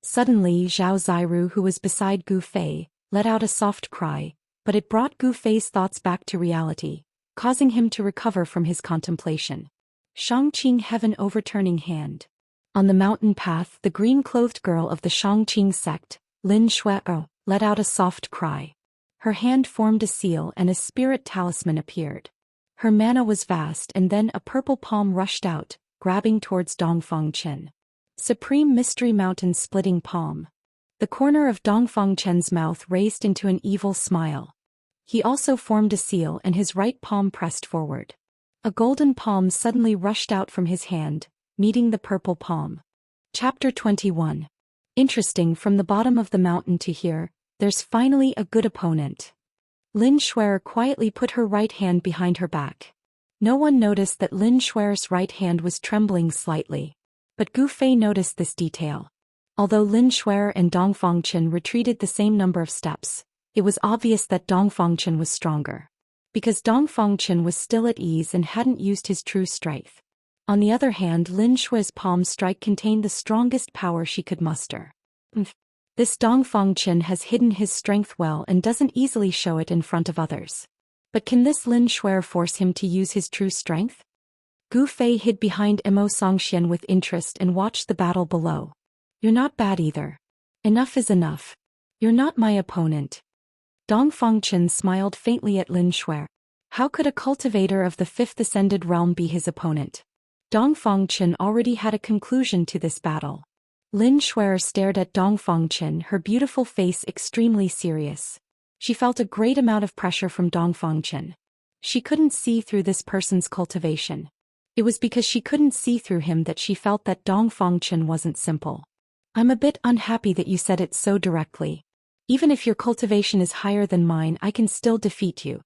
Suddenly, Zhao Ziru, who was beside Gu Fei, let out a soft cry, but it brought Gu Fei's thoughts back to reality, causing him to recover from his contemplation. Xianxia Heaven Overturning Hand. On the mountain path, the green-clothed girl of the Xianxia sect, Lin Shuo, let out a soft cry. Her hand formed a seal and a spirit talisman appeared. Her mana was vast and then a purple palm rushed out, grabbing towards Dongfeng Chen. Supreme Mystery Mountain Splitting Palm. The corner of Dongfeng Chen's mouth raised into an evil smile. He also formed a seal and his right palm pressed forward. A golden palm suddenly rushed out from his hand, meeting the purple palm. Chapter 21. Interesting, from the bottom of the mountain to here, there's finally a good opponent. Lin Shuo quietly put her right hand behind her back. No one noticed that Lin Shuo's right hand was trembling slightly. But Gu Fei noticed this detail. Although Lin Shuo and Dongfeng Chen retreated the same number of steps, it was obvious that Dongfeng Chen was stronger. Because Dongfeng Chen was still at ease and hadn't used his true strength. On the other hand, Lin Shuo's palm strike contained the strongest power she could muster. This Dongfeng Chen has hidden his strength well and doesn't easily show it in front of others. But can this Lin Shuo force him to use his true strength? Gu Fei hid behind Zhou Xian with interest and watched the battle below. You're not bad either. Enough is enough. You're not my opponent. Dongfeng Chen smiled faintly at Lin Shuo. How could a cultivator of the 5th Ascended Realm be his opponent? Dongfeng Chen already had a conclusion to this battle. Lin Shuo stared at Dongfeng Chen, her beautiful face extremely serious. She felt a great amount of pressure from Dongfeng Chen. She couldn't see through this person's cultivation. It was because she couldn't see through him that she felt that Dongfeng Chen wasn't simple. I'm a bit unhappy that you said it so directly. Even if your cultivation is higher than mine, I can still defeat you.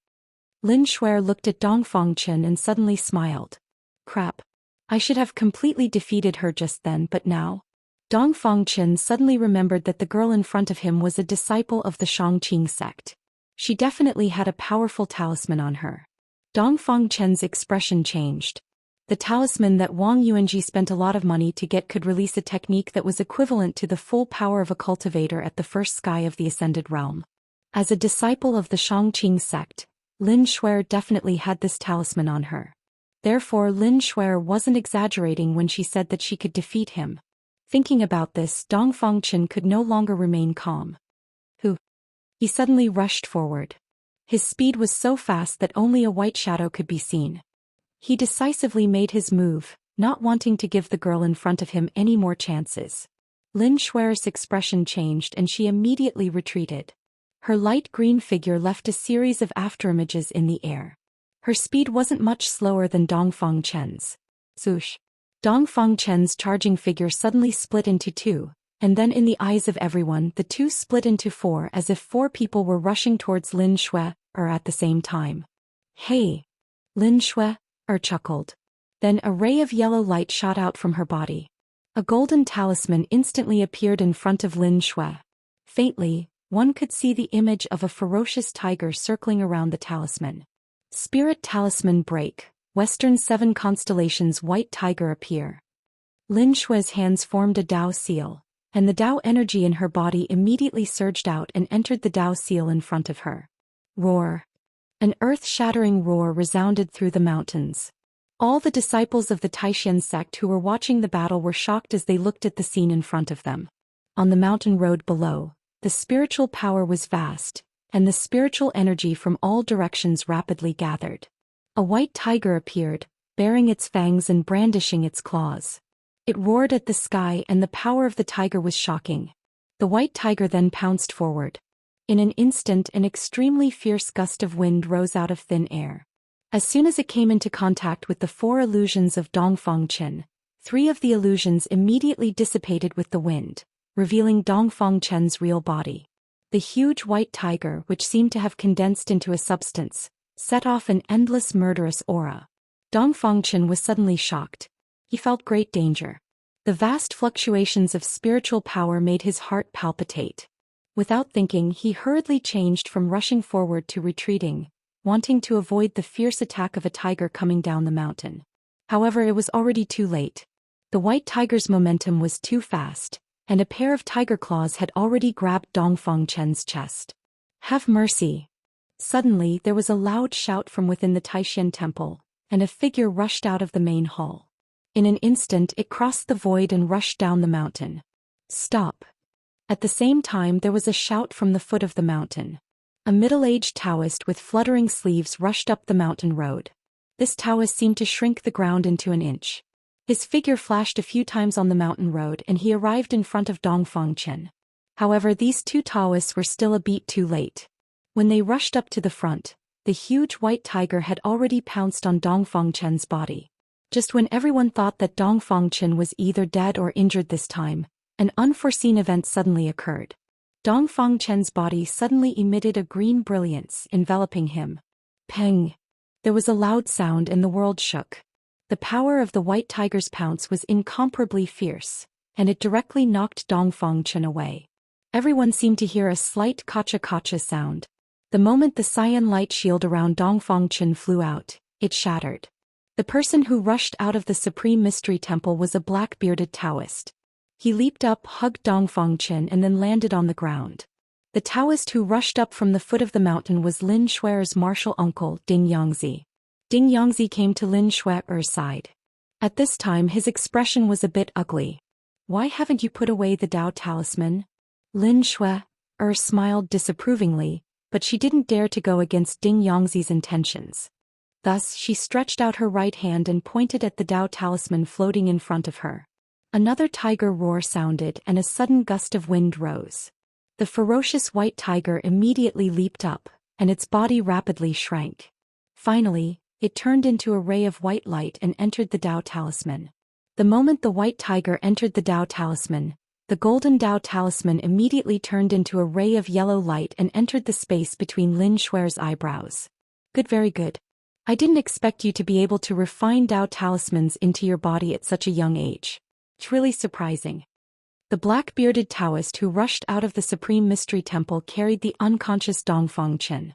Lin Shuo looked at Dongfeng Chen and suddenly smiled. Crap. I should have completely defeated her just then, but now? Dongfeng Chen suddenly remembered that the girl in front of him was a disciple of the Xianxia sect. She definitely had a powerful talisman on her. Dongfeng Chen's expression changed. The talisman that Wang Yuanji spent a lot of money to get could release a technique that was equivalent to the full power of a cultivator at the first sky of the Ascended Realm. As a disciple of the Xianxia sect, Lin Shuo definitely had this talisman on her. Therefore Lin Shuer wasn't exaggerating when she said that she could defeat him. Thinking about this, Dong Fangchen could no longer remain calm. Who? He suddenly rushed forward. His speed was so fast that only a white shadow could be seen. He decisively made his move, not wanting to give the girl in front of him any more chances. Lin Shuer's expression changed and she immediately retreated. Her light green figure left a series of afterimages in the air. Her speed wasn't much slower than Dong Fangchen's. Zhoosh! Dong Fangchen's charging figure suddenly split into two, and then in the eyes of everyone the two split into four as if four people were rushing towards Lin Shuer at the same time. Hey! Lin Shuer chuckled. Then a ray of yellow light shot out from her body. A golden talisman instantly appeared in front of Lin Shuer. Faintly, one could see the image of a ferocious tiger circling around the talisman. Spirit Talisman break. Western 7 constellations white tiger appear. Lin Shue's hands formed a Dao seal, and the Dao energy in her body immediately surged out and entered the Dao seal in front of her. Roar! An earth-shattering roar resounded through the mountains. All the disciples of the Taishan sect who were watching the battle were shocked as they looked at the scene in front of them. On the mountain road below, the spiritual power was vast, and the spiritual energy from all directions rapidly gathered. A white tiger appeared, baring its fangs and brandishing its claws. It roared at the sky and the power of the tiger was shocking. The white tiger then pounced forward. In an instant an extremely fierce gust of wind rose out of thin air. As soon as it came into contact with the 4 illusions of Dong Fangchen, 3 of the illusions immediately dissipated with the wind, revealing Dong Fangchen's real body. The huge white tiger, which seemed to have condensed into a substance, set off an endless murderous aura. Dong Fangchen was suddenly shocked. He felt great danger. The vast fluctuations of spiritual power made his heart palpitate. Without thinking, he hurriedly changed from rushing forward to retreating, wanting to avoid the fierce attack of a tiger coming down the mountain. However, it was already too late. The white tiger's momentum was too fast, and a pair of tiger claws had already grabbed Dong Fangchen's chest. Have mercy! Suddenly there was a loud shout from within the Taishan temple, and a figure rushed out of the main hall. In an instant it crossed the void and rushed down the mountain. Stop! At the same time there was a shout from the foot of the mountain. A middle-aged Daoist with fluttering sleeves rushed up the mountain road. This Daoist seemed to shrink the ground into an inch. His figure flashed a few times on the mountain road and he arrived in front of Dong Fangchen. However, these 2 Daoists were still a beat too late. When they rushed up to the front, the huge white tiger had already pounced on Dong Fangchen's body. Just when everyone thought that Dong Fangchen was either dead or injured this time, an unforeseen event suddenly occurred. Dong Fangchen's body suddenly emitted a green brilliance, enveloping him. Peng! There was a loud sound and the world shook. The power of the white tiger's pounce was incomparably fierce, and it directly knocked Dong Fangchen away. Everyone seemed to hear a slight kacha-kacha sound. The moment the cyan light shield around Dong Fangchen flew out, it shattered. The person who rushed out of the Supreme Mystery Temple was a black-bearded Daoist. He leaped up, hugged Dong Fangchen and then landed on the ground. The Daoist who rushed up from the foot of the mountain was Lin Shuer's martial uncle, Ding Yangzi. Ding Yangzi came to Lin Shuer's side. At this time his expression was a bit ugly. Why haven't you put away the Dao talisman? Lin Shuer smiled disapprovingly, but she didn't dare to go against Ding Yangzi's intentions. Thus she stretched out her right hand and pointed at the Dao talisman floating in front of her. Another tiger roar sounded and a sudden gust of wind rose. The ferocious white tiger immediately leaped up, and its body rapidly shrank. Finally, it turned into a ray of white light and entered the Dao talisman. The moment the white tiger entered the Dao talisman, the golden Dao talisman immediately turned into a ray of yellow light and entered the space between Lin Shuer's eyebrows. Good, very good. I didn't expect you to be able to refine Dao talismans into your body at such a young age. It's really surprising. The black-bearded Daoist who rushed out of the Supreme Mystery Temple carried the unconscious Dong Fangchen.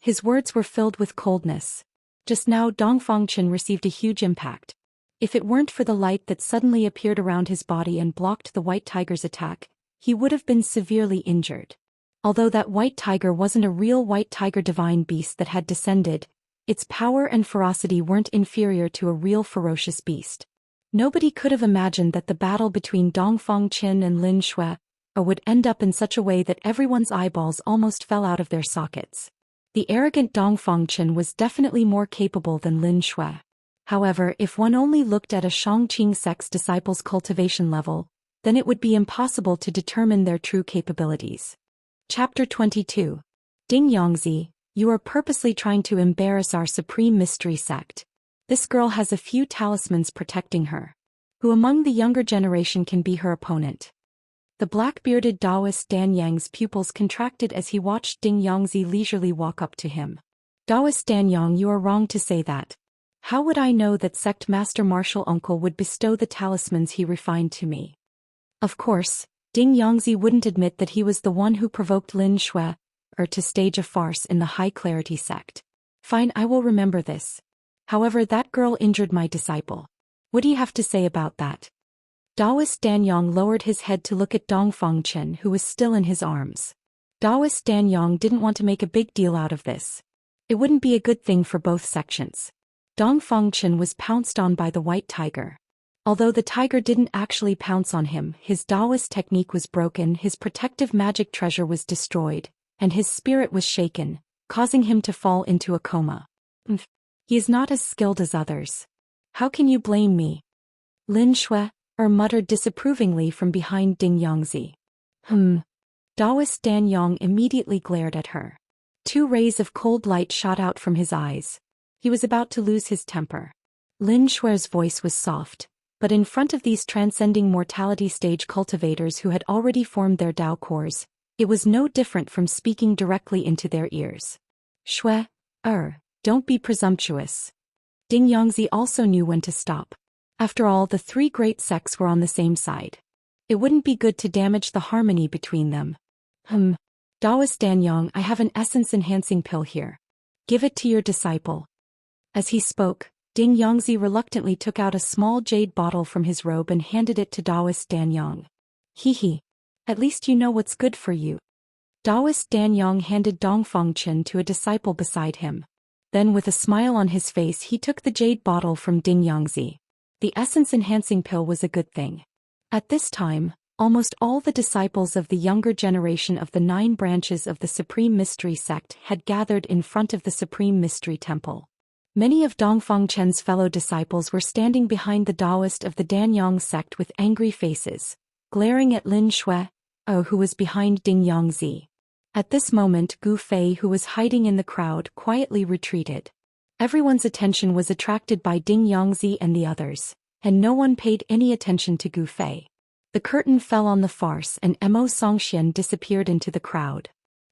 His words were filled with coldness. Just now Dong Fangchen received a huge impact. If it weren't for the light that suddenly appeared around his body and blocked the white tiger's attack, he would have been severely injured. Although that white tiger wasn't a real white tiger divine beast that had descended, Its power and ferocity weren't inferior to a real ferocious beast. Nobody could have imagined that the battle between Dongfang Qin and Lin Shui would end up in such a way that everyone's eyeballs almost fell out of their sockets. The arrogant Dongfang Qin was definitely more capable than Lin Shui. However, if one only looked at a Xianxia sect's disciples' cultivation level, then it would be impossible to determine their true capabilities. Chapter 22. Ding Yongzi, you are purposely trying to embarrass our supreme mystery sect. This girl has a few talismans protecting her. Who among the younger generation can be her opponent? The black-bearded Daoist Dan Yang's pupils contracted as he watched Ding Yongzi leisurely walk up to him. Daoist Dan Yang, you are wrong to say that. How would I know that sect master martial uncle would bestow the talismans he refined to me? Of course, Ding Yongzi wouldn't admit that he was the one who provoked Lin Shui, to stage a farce in the high-clarity sect. Fine, I will remember this. However, that girl injured my disciple. What do you have to say about that? Daoist Dan Yang lowered his head to look at Dongfang Qin, who was still in his arms. Daoist Dan Yang didn't want to make a big deal out of this. It wouldn't be a good thing for both sections. Dongfang Qin was pounced on by the white tiger. Although the tiger didn't actually pounce on him, his Daoist technique was broken, his protective magic treasure was destroyed, and his spirit was shaken, causing him to fall into a coma. He is not as skilled as others. How can you blame me? Lin Shui muttered disapprovingly from behind Ding Yongzi. Daoist Dan Yang immediately glared at her. 2 rays of cold light shot out from his eyes. He was about to lose his temper. Lin Shui's voice was soft, but in front of these transcending mortality stage cultivators who had already formed their Dao cores, it was no different from speaking directly into their ears. Shui, don't be presumptuous. Ding Yongzi also knew when to stop. After all, the 3 great sects were on the same side. It wouldn't be good to damage the harmony between them. Daoist Dan Yang, I have an essence-enhancing pill here. Give it to your disciple. As he spoke, Ding Yongzi reluctantly took out a small jade bottle from his robe and handed it to Daoist Dan Yang. At least you know what's good for you. Daoist Dan Yang handed Dongfang Qin to a disciple beside him. Then with a smile on his face he took the jade bottle from Ding Yongzi. The essence-enhancing pill was a good thing. At this time, almost all the disciples of the younger generation of the 9 branches of the Supreme Mystery Sect had gathered in front of the Supreme Mystery Temple. Many of Dongfang Chen's fellow disciples were standing behind the Daoist of the Danyang sect with angry faces, glaring at Lin Shui, who was behind Ding Yongzi. At this moment Gu Fei, who was hiding in the crowd, quietly retreated. Everyone's attention was attracted by Ding Yongzi and the others, and no one paid any attention to Gu Fei. The curtain fell on the farce and Mo Songxian disappeared into the crowd.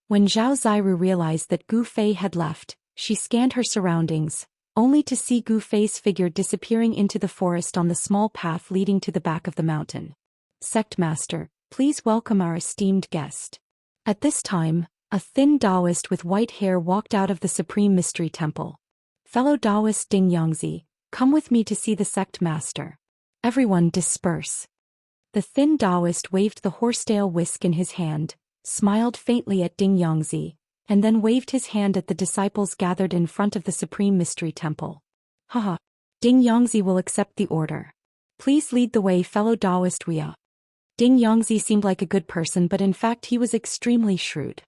When Zhao Ziru realized that Gu Fei had left, she scanned her surroundings, only to see Gu Fei's figure disappearing into the forest on the small path leading to the back of the mountain. Sect Master, please welcome our esteemed guest. At this time, a thin Daoist with white hair walked out of the Supreme Mystery Temple. Fellow Daoist Ding Yongzi, come with me to see the Sect Master. Everyone disperse. The thin Daoist waved the horsetail whisk in his hand, smiled faintly at Ding Yongzi, and then waved his hand at the disciples gathered in front of the Supreme Mystery Temple. Haha. Ding Yongzi will accept the order. Please lead the way, fellow Daoist Wuxia. Ding Yongzi seemed like a good person, but in fact he was extremely shrewd.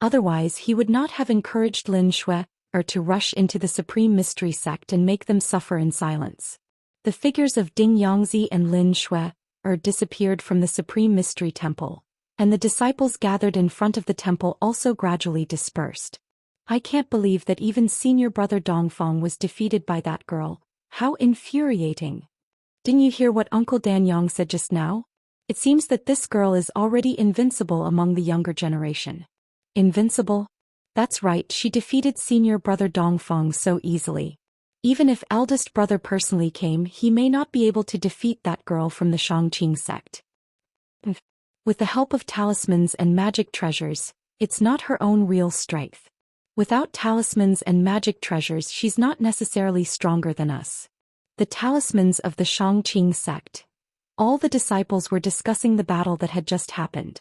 Otherwise he would not have encouraged Lin Shui, to rush into the Supreme Mystery Sect and make them suffer in silence. The figures of Ding Yongzi and Lin Shui, disappeared from the Supreme Mystery Temple, and the disciples gathered in front of the temple also gradually dispersed. I can't believe that even senior brother Dongfang was defeated by that girl. How infuriating. Didn't you hear what Uncle Dan Yang said just now? It seems that this girl is already invincible among the younger generation. Invincible? That's right, she defeated senior brother Dongfang so easily. Even if eldest brother personally came, he may not be able to defeat that girl from the Xianxia sect. With the help of talismans and magic treasures, it's not her own real strength. Without talismans and magic treasures, she's not necessarily stronger than us. The talismans of the Xianxia sect. All the disciples were discussing the battle that had just happened.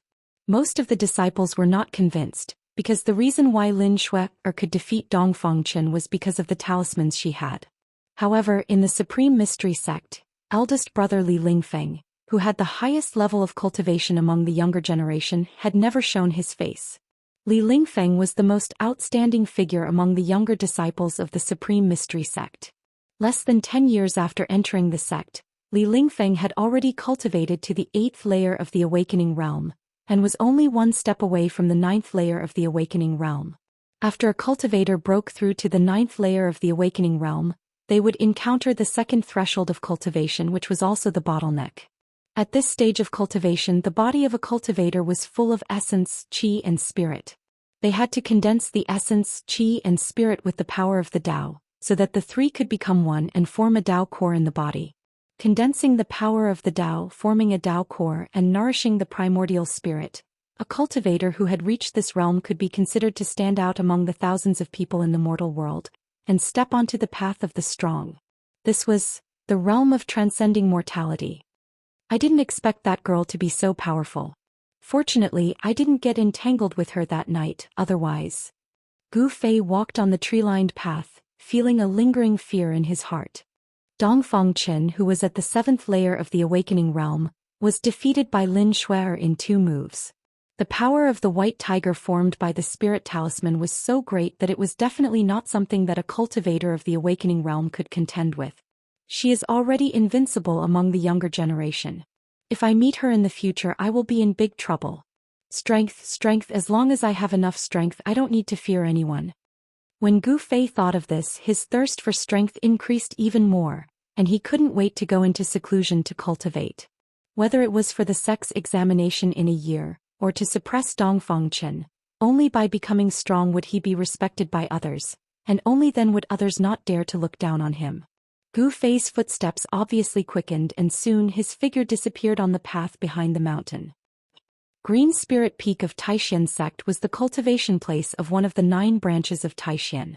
Most of the disciples were not convinced, because the reason why Lin Shui could defeat Dongfang Chen was because of the talismans she had. However, in the Supreme Mystery Sect, eldest brother Li Lingfeng, who had the highest level of cultivation among the younger generation, had never shown his face. Li Lingfeng was the most outstanding figure among the younger disciples of the Supreme Mystery Sect. Less than 10 years after entering the sect, Li Lingfeng had already cultivated to the 8th layer of the Awakening Realm, and was only one step away from the 9th layer of the Awakening Realm. After a cultivator broke through to the 9th layer of the Awakening Realm, they would encounter the second threshold of cultivation, which was also the bottleneck. At this stage of cultivation, the body of a cultivator was full of essence, qi, and spirit. They had to condense the essence, qi, and spirit with the power of the Tao, so that the three could become one and form a Tao core in the body. Condensing the power of the Tao, forming a Tao core, and nourishing the primordial spirit, a cultivator who had reached this realm could be considered to stand out among the thousands of people in the mortal world, and step onto the path of the strong. This was the realm of transcending mortality. I didn't expect that girl to be so powerful. Fortunately, I didn't get entangled with her that night, otherwise. Gu Fei walked on the tree-lined path, feeling a lingering fear in his heart. Dongfang Chen, who was at the 7th layer of the Awakening Realm, was defeated by Lin Shui in 2 moves. The power of the white tiger formed by the spirit talisman was so great that it was definitely not something that a cultivator of the Awakening Realm could contend with. She is already invincible among the younger generation. If I meet her in the future, I will be in big trouble. Strength, as long as I have enough strength, I don't need to fear anyone. When Gu Fei thought of this, his thirst for strength increased even more, and he couldn't wait to go into seclusion to cultivate. Whether it was for the sex examination in a year, or to suppress Dongfang Chen, only by becoming strong would he be respected by others, and only then would others not dare to look down on him. Gu Fei's footsteps obviously quickened, and soon his figure disappeared on the path behind the mountain. Green Spirit Peak of Taishan Sect was the cultivation place of one of the 9 branches of Taishan.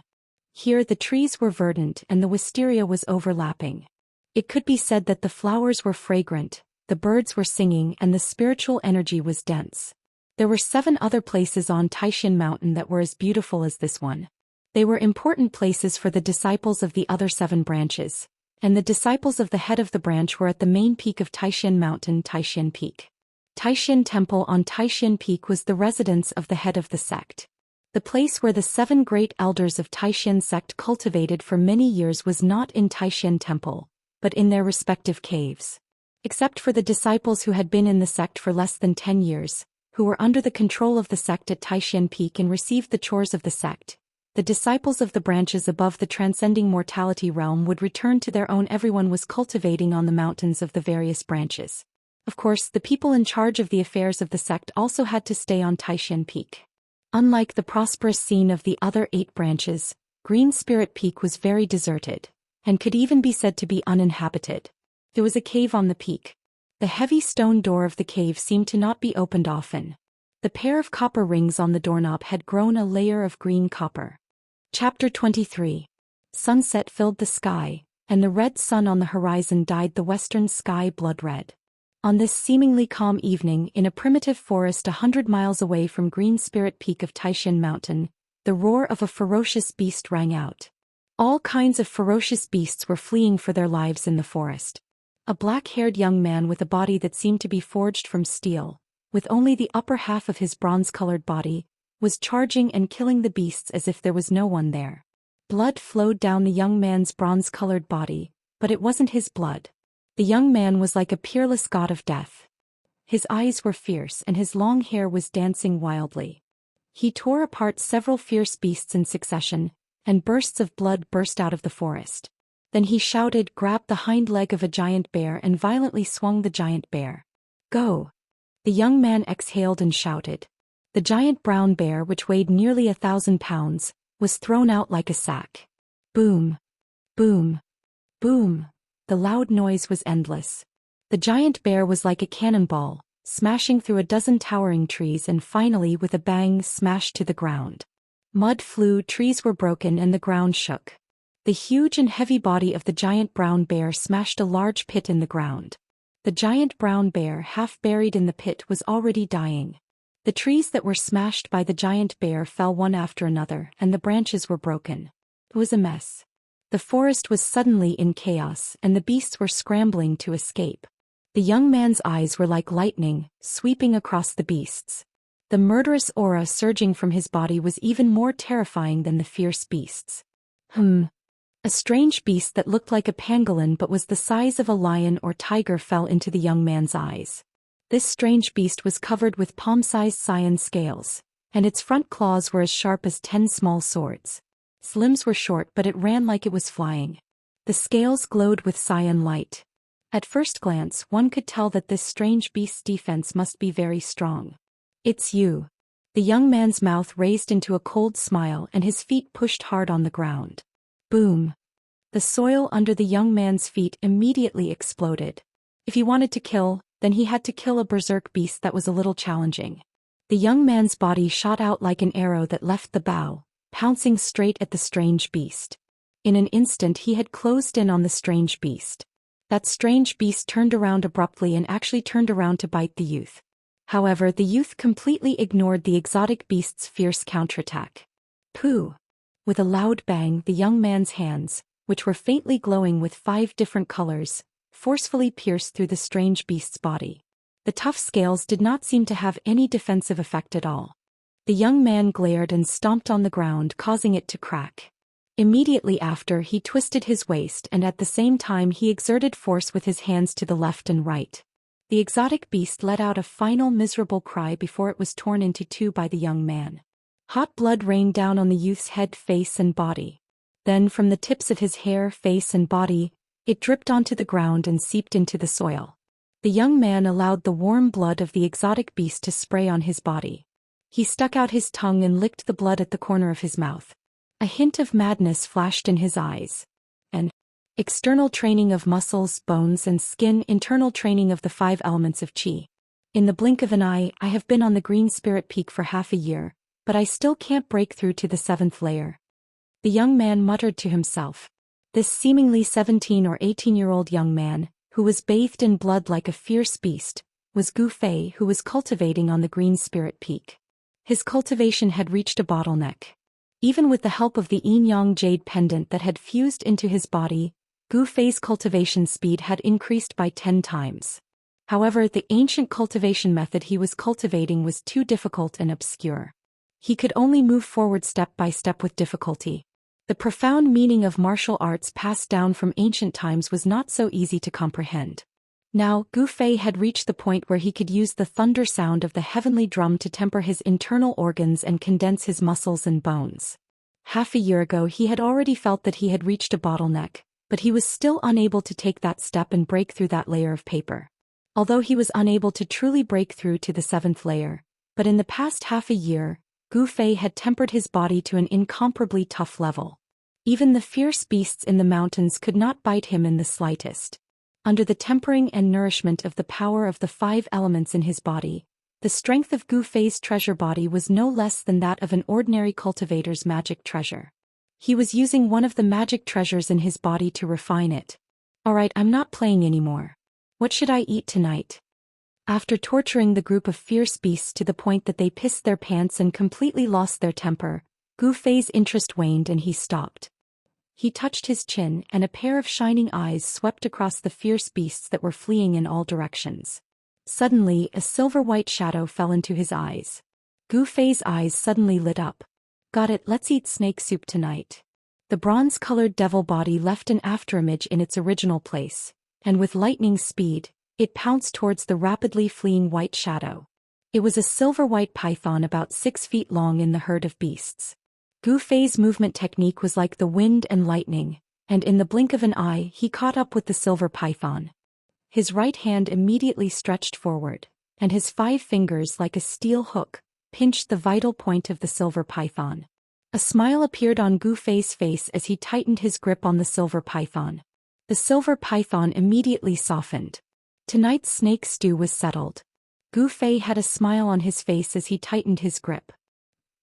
Here the trees were verdant and the wisteria was overlapping. It could be said that the flowers were fragrant, the birds were singing, and the spiritual energy was dense. There were 7 other places on Taishan Mountain that were as beautiful as this one. They were important places for the disciples of the other 7 branches, and the disciples of the head of the branch were at the main peak of Taishan Mountain, Taishan Peak. Taishan Temple on Taishan Peak was the residence of the head of the sect. The place where the 7 great elders of Taishan sect cultivated for many years was not in Taishan Temple, but in their respective caves. Except for the disciples who had been in the sect for less than 10 years, who were under the control of the sect at Taishan Peak and received the chores of the sect, the disciples of the branches above the transcending mortality realm would return to their own. Everyone was cultivating on the mountains of the various branches. Of course, the people in charge of the affairs of the sect also had to stay on Taishan Peak. Unlike the prosperous scene of the other 8 branches, Green Spirit Peak was very deserted, and could even be said to be uninhabited. There was a cave on the peak. The heavy stone door of the cave seemed to not be opened often. The pair of copper rings on the doorknob had grown a layer of green copper. Chapter 23. Sunset filled the sky, and the red sun on the horizon dyed the western sky blood red. On this seemingly calm evening in a primitive forest 100 miles away from Green Spirit Peak of Taishan Mountain, the roar of a ferocious beast rang out. All kinds of ferocious beasts were fleeing for their lives in the forest. A black-haired young man with a body that seemed to be forged from steel, with only the upper half of his bronze-colored body, was charging and killing the beasts as if there was no one there. Blood flowed down the young man's bronze-colored body, but it wasn't his blood. The young man was like a peerless god of death. His eyes were fierce and his long hair was dancing wildly. He tore apart several fierce beasts in succession, and bursts of blood burst out of the forest. Then he shouted, grabbed the hind leg of a giant bear and violently swung the giant bear. Go! The young man exhaled and shouted. The giant brown bear, which weighed nearly 1,000 pounds, was thrown out like a sack. Boom! Boom! Boom! The loud noise was endless. The giant bear was like a cannonball, smashing through a dozen towering trees and finally with a bang smashed to the ground. Mud flew, trees were broken and the ground shook. The huge and heavy body of the giant brown bear smashed a large pit in the ground. The giant brown bear, half buried in the pit, was already dying. The trees that were smashed by the giant bear fell one after another, and the branches were broken. It was a mess. The forest was suddenly in chaos, and the beasts were scrambling to escape. The young man's eyes were like lightning, sweeping across the beasts. The murderous aura surging from his body was even more terrifying than the fierce beasts. A strange beast that looked like a pangolin but was the size of a lion or tiger fell into the young man's eyes. This strange beast was covered with palm-sized cyan scales, and its front claws were as sharp as 10 small swords. Its limbs were short, but it ran like it was flying. The scales glowed with cyan light. At first glance, one could tell that this strange beast's defense must be very strong. "It's you." The young man's mouth raised into a cold smile and his feet pushed hard on the ground. Boom. The soil under the young man's feet immediately exploded. If he wanted to kill, then he had to kill a berserk beast that was a little challenging. The young man's body shot out like an arrow that left the bow, pouncing straight at the strange beast. In an instant he had closed in on the strange beast. That strange beast turned around abruptly and actually turned around to bite the youth. However, the youth completely ignored the exotic beast's fierce counterattack. Pooh! With a loud bang, the young man's hands, which were faintly glowing with 5 different colors, forcefully pierced through the strange beast's body. The tough scales did not seem to have any defensive effect at all. The young man glared and stomped on the ground, causing it to crack. Immediately after, he twisted his waist and at the same time he exerted force with his hands to the left and right. The exotic beast let out a final miserable cry before it was torn into 2 by the young man. Hot blood rained down on the youth's head, face and body. Then from the tips of his hair, face and body, it dripped onto the ground and seeped into the soil. The young man allowed the warm blood of the exotic beast to spray on his body. He stuck out his tongue and licked the blood at the corner of his mouth. A hint of madness flashed in his eyes. An external training of muscles, bones and skin, internal training of the 5 elements of qi. In the blink of an eye, I have been on the Green Spirit Peak for half a year, but I still can't break through to the 7th layer. The young man muttered to himself. This seemingly 17 or 18-year-old young man, who was bathed in blood like a fierce beast, was Gu Fei, who was cultivating on the Green Spirit Peak. His cultivation had reached a bottleneck. Even with the help of the yin-yang jade pendant that had fused into his body, Gu Fei's cultivation speed had increased by 10 times. However, the ancient cultivation method he was cultivating was too difficult and obscure. He could only move forward step by step with difficulty. The profound meaning of martial arts passed down from ancient times was not so easy to comprehend. Now, Gu Fei had reached the point where he could use the thunder sound of the heavenly drum to temper his internal organs and condense his muscles and bones. Half a year ago he had already felt that he had reached a bottleneck, but he was still unable to take that step and break through that layer of paper. Although he was unable to truly break through to the 7th layer, but in the past half a year, Gu Fei had tempered his body to an incomparably tough level. Even the fierce beasts in the mountains could not bite him in the slightest. Under the tempering and nourishment of the power of the 5 elements in his body, the strength of Gu Fei's treasure body was no less than that of an ordinary cultivator's magic treasure. He was using one of the magic treasures in his body to refine it. Alright, I'm not playing anymore. What should I eat tonight? After torturing the group of fierce beasts to the point that they pissed their pants and completely lost their temper, Gu Fei's interest waned and he stopped. He touched his chin and a pair of shining eyes swept across the fierce beasts that were fleeing in all directions. Suddenly, a silver-white shadow fell into his eyes. Gu Fei's eyes suddenly lit up. Got it, let's eat snake soup tonight. The bronze-colored devil body left an afterimage in its original place, and with lightning speed, it pounced towards the rapidly fleeing white shadow. It was a silver-white python about 6 feet long in the herd of beasts. Gu Fei's movement technique was like the wind and lightning, and in the blink of an eye he caught up with the silver python. His right hand immediately stretched forward, and his 5 fingers like a steel hook pinched the vital point of the silver python. A smile appeared on Gu Fei's face as he tightened his grip on the silver python. The silver python immediately softened. Tonight's snake stew was settled. Gu Fei had a smile on his face as he tightened his grip.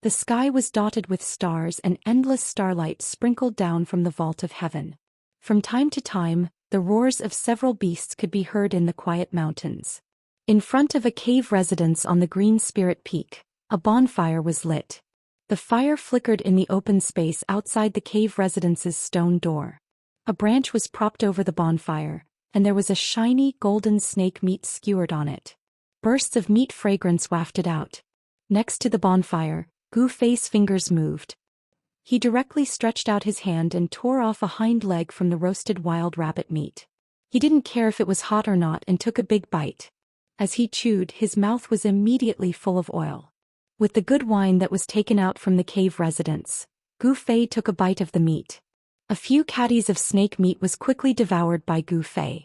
The sky was dotted with stars and endless starlight sprinkled down from the vault of heaven. From time to time, the roars of several beasts could be heard in the quiet mountains. In front of a cave residence on the Green Spirit Peak, a bonfire was lit. The fire flickered in the open space outside the cave residence's stone door. A branch was propped over the bonfire, and there was a shiny golden snake meat skewered on it. Bursts of meat fragrance wafted out. Next to the bonfire, Gu Fei's fingers moved. He directly stretched out his hand and tore off a hind leg from the roasted wild rabbit meat. He didn't care if it was hot or not and took a big bite. As he chewed, his mouth was immediately full of oil. With the good wine that was taken out from the cave residence, Gu Fei took a bite of the meat. A few caddies of snake meat was quickly devoured by Gu Fei.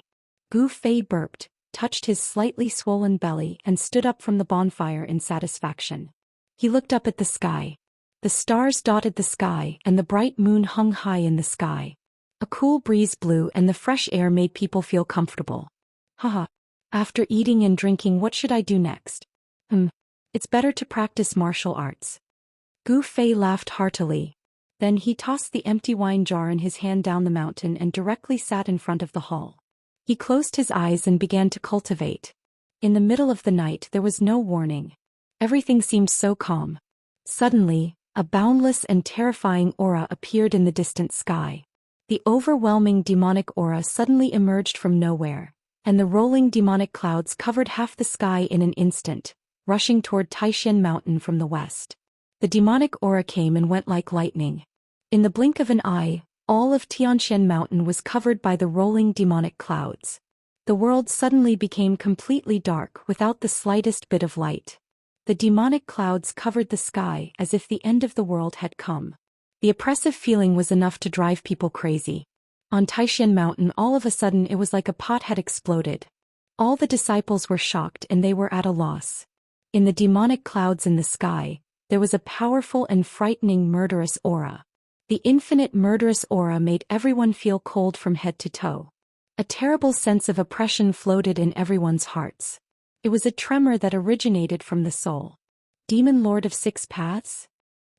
Gu Fei burped, touched his slightly swollen belly and stood up from the bonfire in satisfaction. He looked up at the sky. The stars dotted the sky and the bright moon hung high in the sky. A cool breeze blew and the fresh air made people feel comfortable. Haha. After eating and drinking, what should I do next? It's better to practice martial arts. Gu Fei laughed heartily. Then he tossed the empty wine jar in his hand down the mountain and directly sat in front of the hall. He closed his eyes and began to cultivate. In the middle of the night there was no warning. Everything seemed so calm. Suddenly, a boundless and terrifying aura appeared in the distant sky. The overwhelming demonic aura suddenly emerged from nowhere, and the rolling demonic clouds covered half the sky in an instant, rushing toward Taishan Mountain from the west. The demonic aura came and went like lightning. In the blink of an eye, all of Tianshan Mountain was covered by the rolling demonic clouds. The world suddenly became completely dark without the slightest bit of light. The demonic clouds covered the sky as if the end of the world had come. The oppressive feeling was enough to drive people crazy. On Taishan Mountain, all of a sudden it was like a pot had exploded. All the disciples were shocked and they were at a loss. In the demonic clouds in the sky, there was a powerful and frightening murderous aura. The infinite murderous aura made everyone feel cold from head to toe. A terrible sense of oppression floated in everyone's hearts. It was a tremor that originated from the soul. Demon Lord of Six Paths?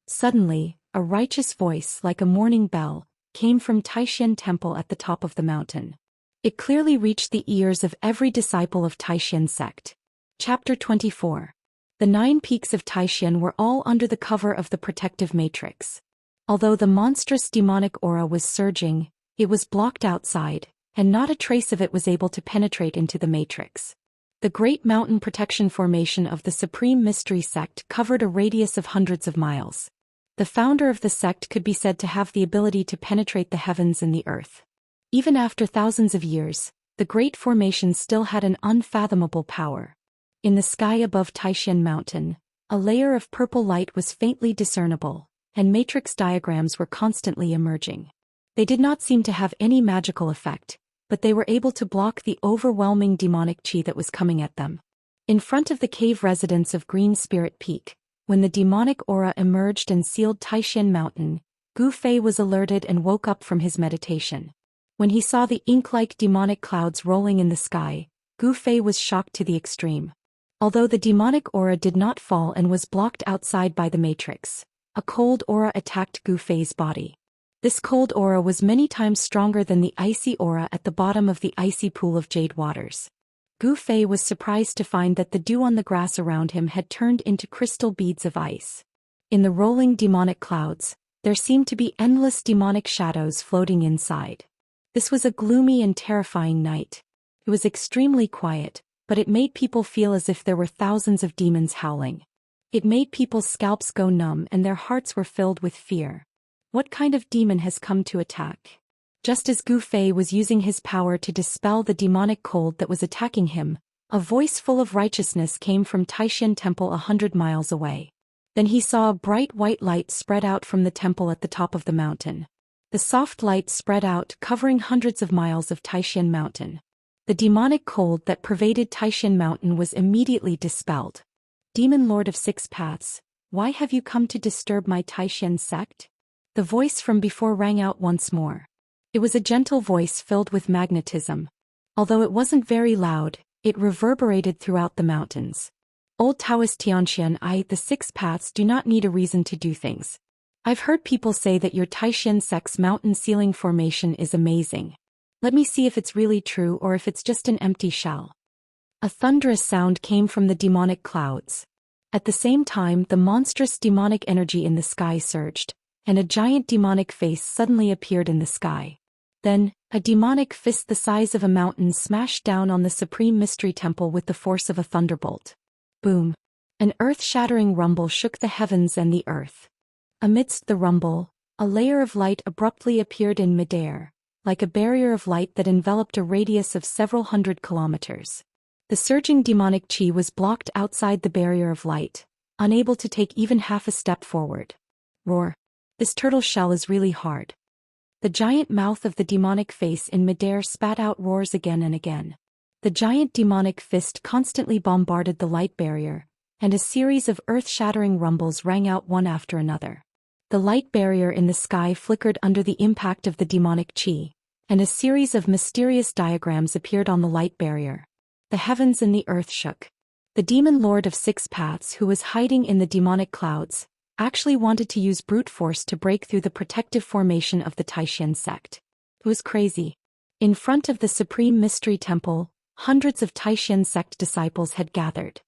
Suddenly, a righteous voice like a morning bell came from Taishan Temple at the top of the mountain. It clearly reached the ears of every disciple of Taishan sect. Chapter 24. The 9 peaks of Taishan were all under the cover of the protective matrix. Although the monstrous demonic aura was surging, it was blocked outside, and not a trace of it was able to penetrate into the matrix. The Great Mountain Protection Formation of the Supreme Mystery Sect covered a radius of hundreds of miles. The founder of the sect could be said to have the ability to penetrate the heavens and the earth. Even after thousands of years, the Great Formation still had an unfathomable power. In the sky above Taishan Mountain, a layer of purple light was faintly discernible, and matrix diagrams were constantly emerging. They did not seem to have any magical effect, but they were able to block the overwhelming demonic chi that was coming at them. In front of the cave residence of Green Spirit Peak, when the demonic aura emerged and sealed Taishan Mountain, Gu Fei was alerted and woke up from his meditation. When he saw the ink-like demonic clouds rolling in the sky, Gu Fei was shocked to the extreme. Although the demonic aura did not fall and was blocked outside by the matrix, a cold aura attacked Gu Fei's body. This cold aura was many times stronger than the icy aura at the bottom of the icy pool of jade waters. Gu Fei was surprised to find that the dew on the grass around him had turned into crystal beads of ice. In the rolling demonic clouds, there seemed to be endless demonic shadows floating inside. This was a gloomy and terrifying night. It was extremely quiet, but it made people feel as if there were thousands of demons howling. It made people's scalps go numb and their hearts were filled with fear. What kind of demon has come to attack? Just as Gu Fei was using his power to dispel the demonic cold that was attacking him, a voice full of righteousness came from Taishan Temple 100 miles away. Then he saw a bright white light spread out from the temple at the top of the mountain. The soft light spread out, covering hundreds of miles of Taishan Mountain. The demonic cold that pervaded Taishan Mountain was immediately dispelled. Demon Lord of Six Paths, why have you come to disturb my Taishan sect? The voice from before rang out once more. It was a gentle voice filled with magnetism. Although it wasn't very loud, it reverberated throughout the mountains. Old Daoist Xianxia, the Six Paths do not need a reason to do things. I've heard people say that your Taishan sect's mountain ceiling formation is amazing. Let me see if it's really true or if it's just an empty shell. A thunderous sound came from the demonic clouds. At the same time, the monstrous demonic energy in the sky surged, and a giant demonic face suddenly appeared in the sky. Then, a demonic fist the size of a mountain smashed down on the Supreme Mystery Temple with the force of a thunderbolt. Boom! An earth-shattering rumble shook the heavens and the earth. Amidst the rumble, a layer of light abruptly appeared in midair, like a barrier of light that enveloped a radius of several hundred kilometers. The surging demonic chi was blocked outside the barrier of light, unable to take even half a step forward. Roar! This turtle shell is really hard. The giant mouth of the demonic face in midair spat out roars again and again. The giant demonic fist constantly bombarded the light barrier, and a series of earth-shattering rumbles rang out one after another. The light barrier in the sky flickered under the impact of the demonic chi, and a series of mysterious diagrams appeared on the light barrier. The heavens and the earth shook. The demon lord of six paths, who was hiding in the demonic clouds, actually wanted to use brute force to break through the protective formation of the Xian sect. It was crazy. In front of the Supreme Mystery Temple, hundreds of Xian sect disciples had gathered.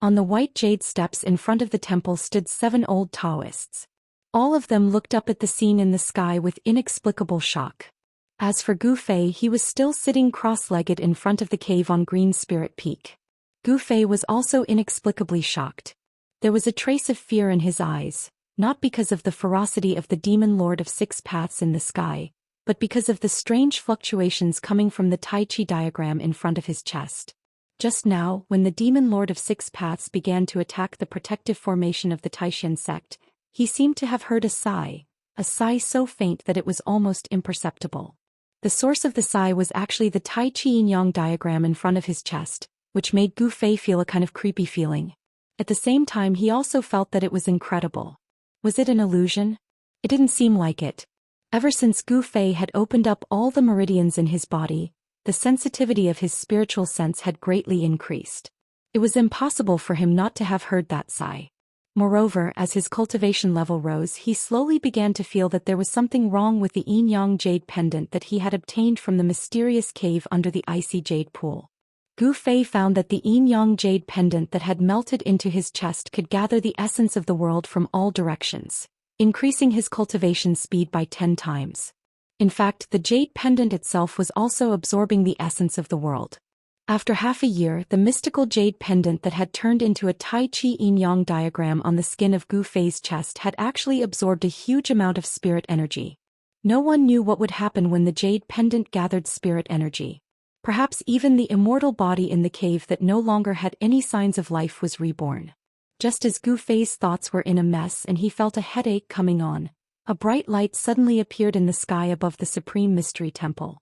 On the white jade steps in front of the temple stood 7 old Daoists. All of them looked up at the scene in the sky with inexplicable shock. As for Gu Fei, he was still sitting cross-legged in front of the cave on Green Spirit Peak. Gu Fei was also inexplicably shocked. There was a trace of fear in his eyes, not because of the ferocity of the demon lord of six paths in the sky, but because of the strange fluctuations coming from the Tai Chi diagram in front of his chest. Just now, when the demon lord of six paths began to attack the protective formation of the Xian sect, he seemed to have heard a sigh so faint that it was almost imperceptible. The source of the sigh was actually the Tai Chi yin-yang diagram in front of his chest, which made Gu Fei feel a kind of creepy feeling. At the same time, he also felt that it was incredible. Was it an illusion? It didn't seem like it. Ever since Gu Fei had opened up all the meridians in his body, the sensitivity of his spiritual sense had greatly increased. It was impossible for him not to have heard that sigh. Moreover, as his cultivation level rose, he slowly began to feel that there was something wrong with the yin-yang jade pendant that he had obtained from the mysterious cave under the icy jade pool. Gu Fei found that the yin-yang jade pendant that had melted into his chest could gather the essence of the world from all directions, increasing his cultivation speed by 10 times. In fact, the jade pendant itself was also absorbing the essence of the world. After half a year, the mystical jade pendant that had turned into a Tai Chi yin-yang diagram on the skin of Gu Fei's chest had actually absorbed a huge amount of spirit energy. No one knew what would happen when the jade pendant gathered spirit energy. Perhaps even the immortal body in the cave that no longer had any signs of life was reborn. Just as Gu Fei's thoughts were in a mess and he felt a headache coming on, a bright light suddenly appeared in the sky above the Supreme Mystery Temple.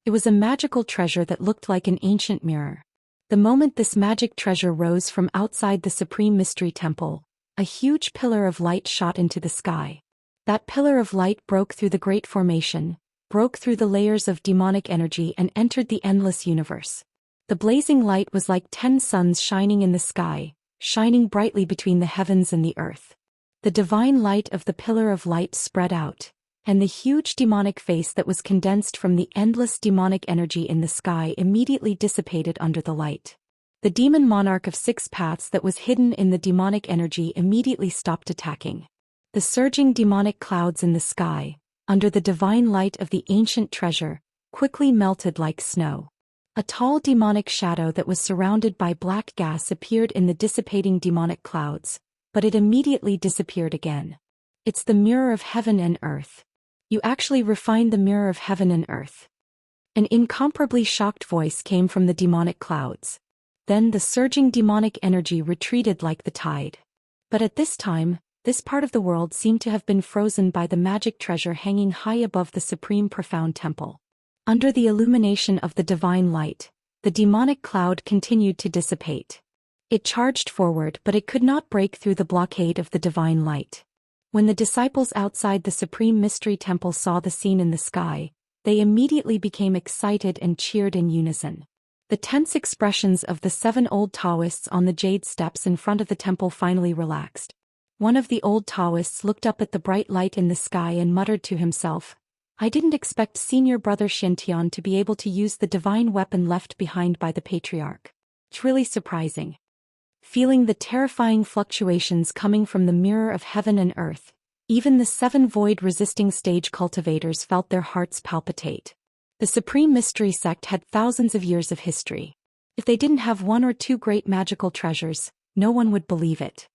It was a magical treasure that looked like an ancient mirror. The moment this magic treasure rose from outside the Supreme Mystery Temple, a huge pillar of light shot into the sky. That pillar of light broke through the Great Formation, broke through the layers of demonic energy and entered the endless universe. The blazing light was like 10 suns shining in the sky, shining brightly between the heavens and the earth. The divine light of the pillar of light spread out, and the huge demonic face that was condensed from the endless demonic energy in the sky immediately dissipated under the light. The demon monarch of six paths that was hidden in the demonic energy immediately stopped attacking. The surging demonic clouds in the sky, under the divine light of the ancient treasure, quickly melted like snow. A tall demonic shadow that was surrounded by black gas appeared in the dissipating demonic clouds, but it immediately disappeared again. It's the mirror of heaven and earth. You actually refined the mirror of heaven and earth. An incomparably shocked voice came from the demonic clouds. Then the surging demonic energy retreated like the tide. But at this time, this part of the world seemed to have been frozen by the magic treasure hanging high above the supreme profound temple. Under the illumination of the divine light, the demonic cloud continued to dissipate. It charged forward, but it could not break through the blockade of the divine light. When the disciples outside the Supreme Mystery Temple saw the scene in the sky, they immediately became excited and cheered in unison. The tense expressions of the 7 old Daoists on the jade steps in front of the temple finally relaxed. One of the old Daoists looked up at the bright light in the sky and muttered to himself, "I didn't expect senior brother Xiantian to be able to use the divine weapon left behind by the patriarch." It's really surprising. Feeling the terrifying fluctuations coming from the mirror of heaven and earth, even the 7 void-resisting stage cultivators felt their hearts palpitate. The Supreme Mystery Sect had thousands of years of history. If they didn't have 1 or 2 great magical treasures, no one would believe it.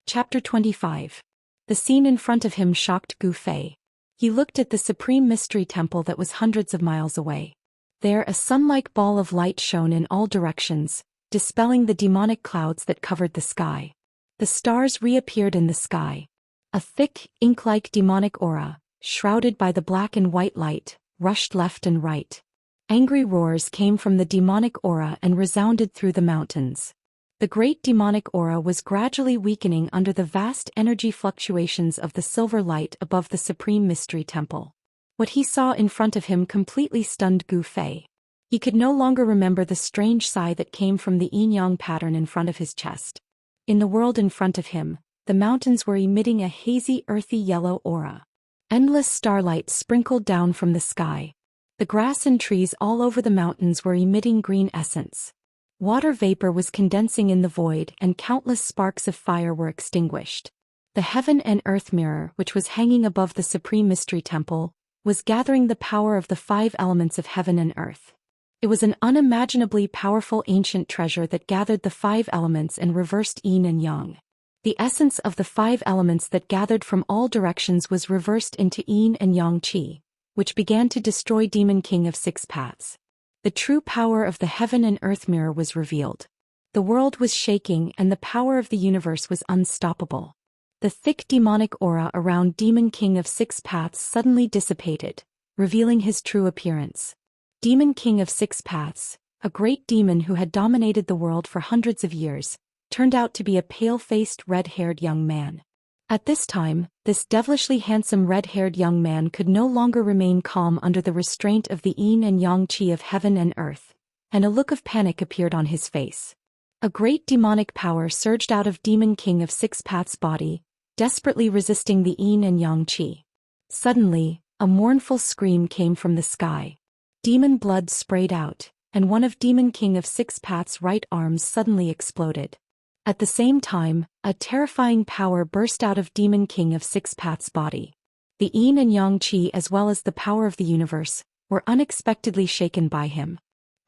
Chapter 25. The scene in front of him shocked Gu Fei. He looked at the Supreme Mystery Temple that was hundreds of miles away. There, a sun-like ball of light shone in all directions, dispelling the demonic clouds that covered the sky. The stars reappeared in the sky. A thick, ink-like demonic aura, shrouded by the black and white light, rushed left and right. Angry roars came from the demonic aura and resounded through the mountains. The great demonic aura was gradually weakening under the vast energy fluctuations of the silver light above the Supreme Mystery Temple. What he saw in front of him completely stunned Gu Fei. He could no longer remember the strange sigh that came from the yin-yang pattern in front of his chest. In the world in front of him, the mountains were emitting a hazy earthy yellow aura. Endless starlight sprinkled down from the sky. The grass and trees all over the mountains were emitting green essence. Water vapor was condensing in the void and countless sparks of fire were extinguished. The heaven and earth mirror, which was hanging above the Supreme Mystery Temple, was gathering the power of the 5 elements of heaven and earth. It was an unimaginably powerful ancient treasure that gathered the 5 elements and reversed yin and yang. The essence of the 5 elements that gathered from all directions was reversed into yin and yang qi, which began to destroy Demon King of 6 Paths. The true power of the heaven and earth mirror was revealed. The world was shaking and the power of the universe was unstoppable. The thick demonic aura around Demon King of 6 Paths suddenly dissipated, revealing his true appearance. Demon King of 6 Paths, a great demon who had dominated the world for hundreds of years, turned out to be a pale-faced, red-haired young man. At this time, this devilishly handsome red-haired young man could no longer remain calm under the restraint of the yin and yang qi of heaven and earth, and a look of panic appeared on his face. A great demonic power surged out of Demon King of 6 Paths' body, desperately resisting the yin and yang qi. Suddenly, a mournful scream came from the sky. Demon blood sprayed out, and one of Demon King of 6 Paths' right arms suddenly exploded. At the same time, a terrifying power burst out of Demon King of 6 Paths' body. The yin and yang qi as well as the power of the universe were unexpectedly shaken by him.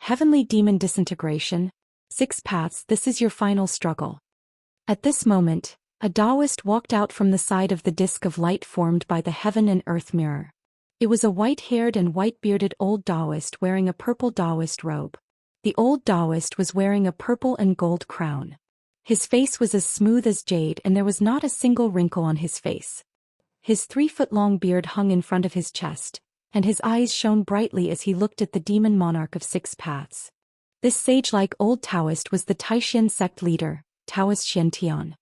Heavenly demon disintegration. 6 Paths, this is your final struggle. At this moment, a Daoist walked out from the side of the disk of light formed by the heaven and earth mirror. It was a white-haired and white-bearded old Daoist wearing a purple Daoist robe. The old Daoist was wearing a purple and gold crown. His face was as smooth as jade and there was not a single wrinkle on his face. His 3-foot-long beard hung in front of his chest, and his eyes shone brightly as he looked at the demon monarch of 6 Paths. This sage-like old Taoist was the Taoxian sect leader, Taoist Xiantian.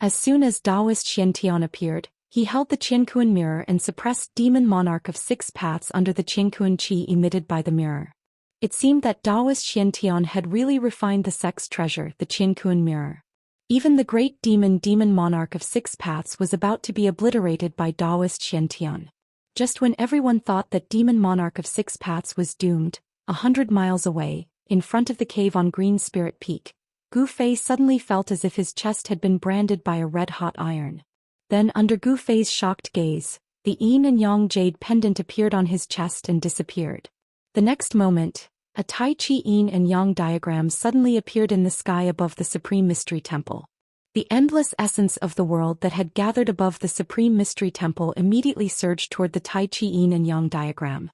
As soon as Daoist Xiantian appeared, he held the Qianquan mirror and suppressed demon monarch of 6 Paths under the Qianquan qi emitted by the mirror. It seemed that Daoist Xiantian had really refined the sect's treasure, the Qianquan mirror. Even the great demon monarch of 6 Paths was about to be obliterated by Daoist Xiantian. Just when everyone thought that demon monarch of 6 Paths was doomed, 100 miles away, in front of the cave on Green Spirit Peak, Gu Fei suddenly felt as if his chest had been branded by a red-hot iron. Then under Gu Fei's shocked gaze, the yin and yang jade pendant appeared on his chest and disappeared. The next moment, a Tai Chi yin and yang diagram suddenly appeared in the sky above the Supreme Mystery Temple. The endless essence of the world that had gathered above the Supreme Mystery Temple immediately surged toward the Tai Chi yin and yang diagram.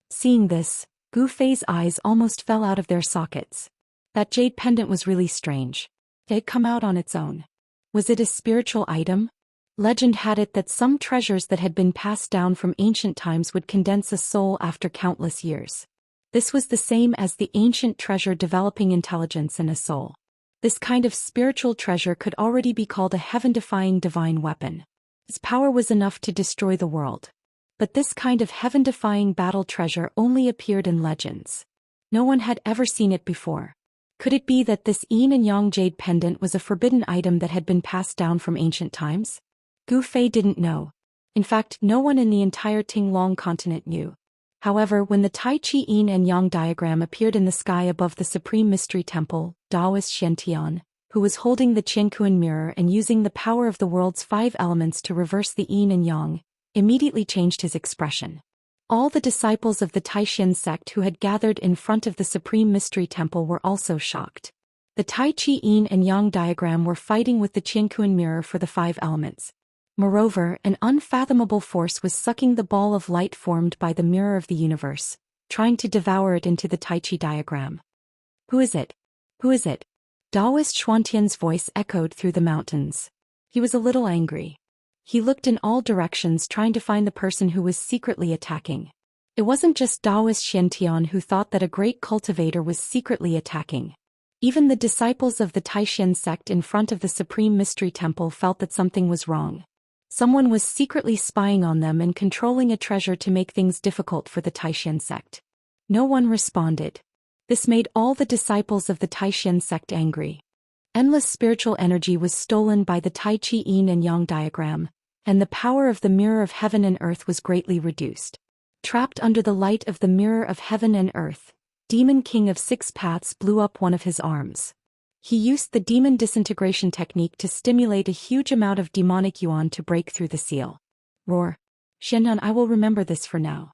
Seeing this, Gu Fei's eyes almost fell out of their sockets. That jade pendant was really strange. It had come out on its own. Was it a spiritual item? Legend had it that some treasures that had been passed down from ancient times would condense a soul after countless years. This was the same as the ancient treasure developing intelligence and a soul. This kind of spiritual treasure could already be called a heaven-defying divine weapon. Its power was enough to destroy the world. But this kind of heaven-defying battle treasure only appeared in legends. No one had ever seen it before. Could it be that this yin and yang jade pendant was a forbidden item that had been passed down from ancient times? Gu Fei didn't know. In fact, no one in the entire Tinglong continent knew. However, when the Tai Chi Yin and Yang diagram appeared in the sky above the Supreme Mystery Temple, Daoist Xianxia, who was holding the Qianquan mirror and using the power of the world's 5 elements to reverse the Yin and Yang, immediately changed his expression. All the disciples of the Taishan sect who had gathered in front of the Supreme Mystery Temple were also shocked. The Tai Chi Yin and Yang diagram were fighting with the Qianquan mirror for the 5 elements. Moreover, an unfathomable force was sucking the ball of light formed by the mirror of the universe, trying to devour it into the Tai Chi diagram. Who is it? Who is it? Daoist Xuantian's voice echoed through the mountains. He was a little angry. He looked in all directions trying to find the person who was secretly attacking. It wasn't just Daoist Xiantian who thought that a great cultivator was secretly attacking. Even the disciples of the Taishan sect in front of the Supreme Mystery Temple felt that something was wrong. Someone was secretly spying on them and controlling a treasure to make things difficult for the Taishan sect. No one responded. This made all the disciples of the Taishan sect angry. Endless spiritual energy was stolen by the Tai Chi Yin and Yang diagram, and the power of the mirror of heaven and earth was greatly reduced. Trapped under the light of the mirror of heaven and earth, Demon King of 6 Paths blew up one of his arms. He used the demon disintegration technique to stimulate a huge amount of demonic yuan to break through the seal. Roar. Xianyan, I will remember this for now.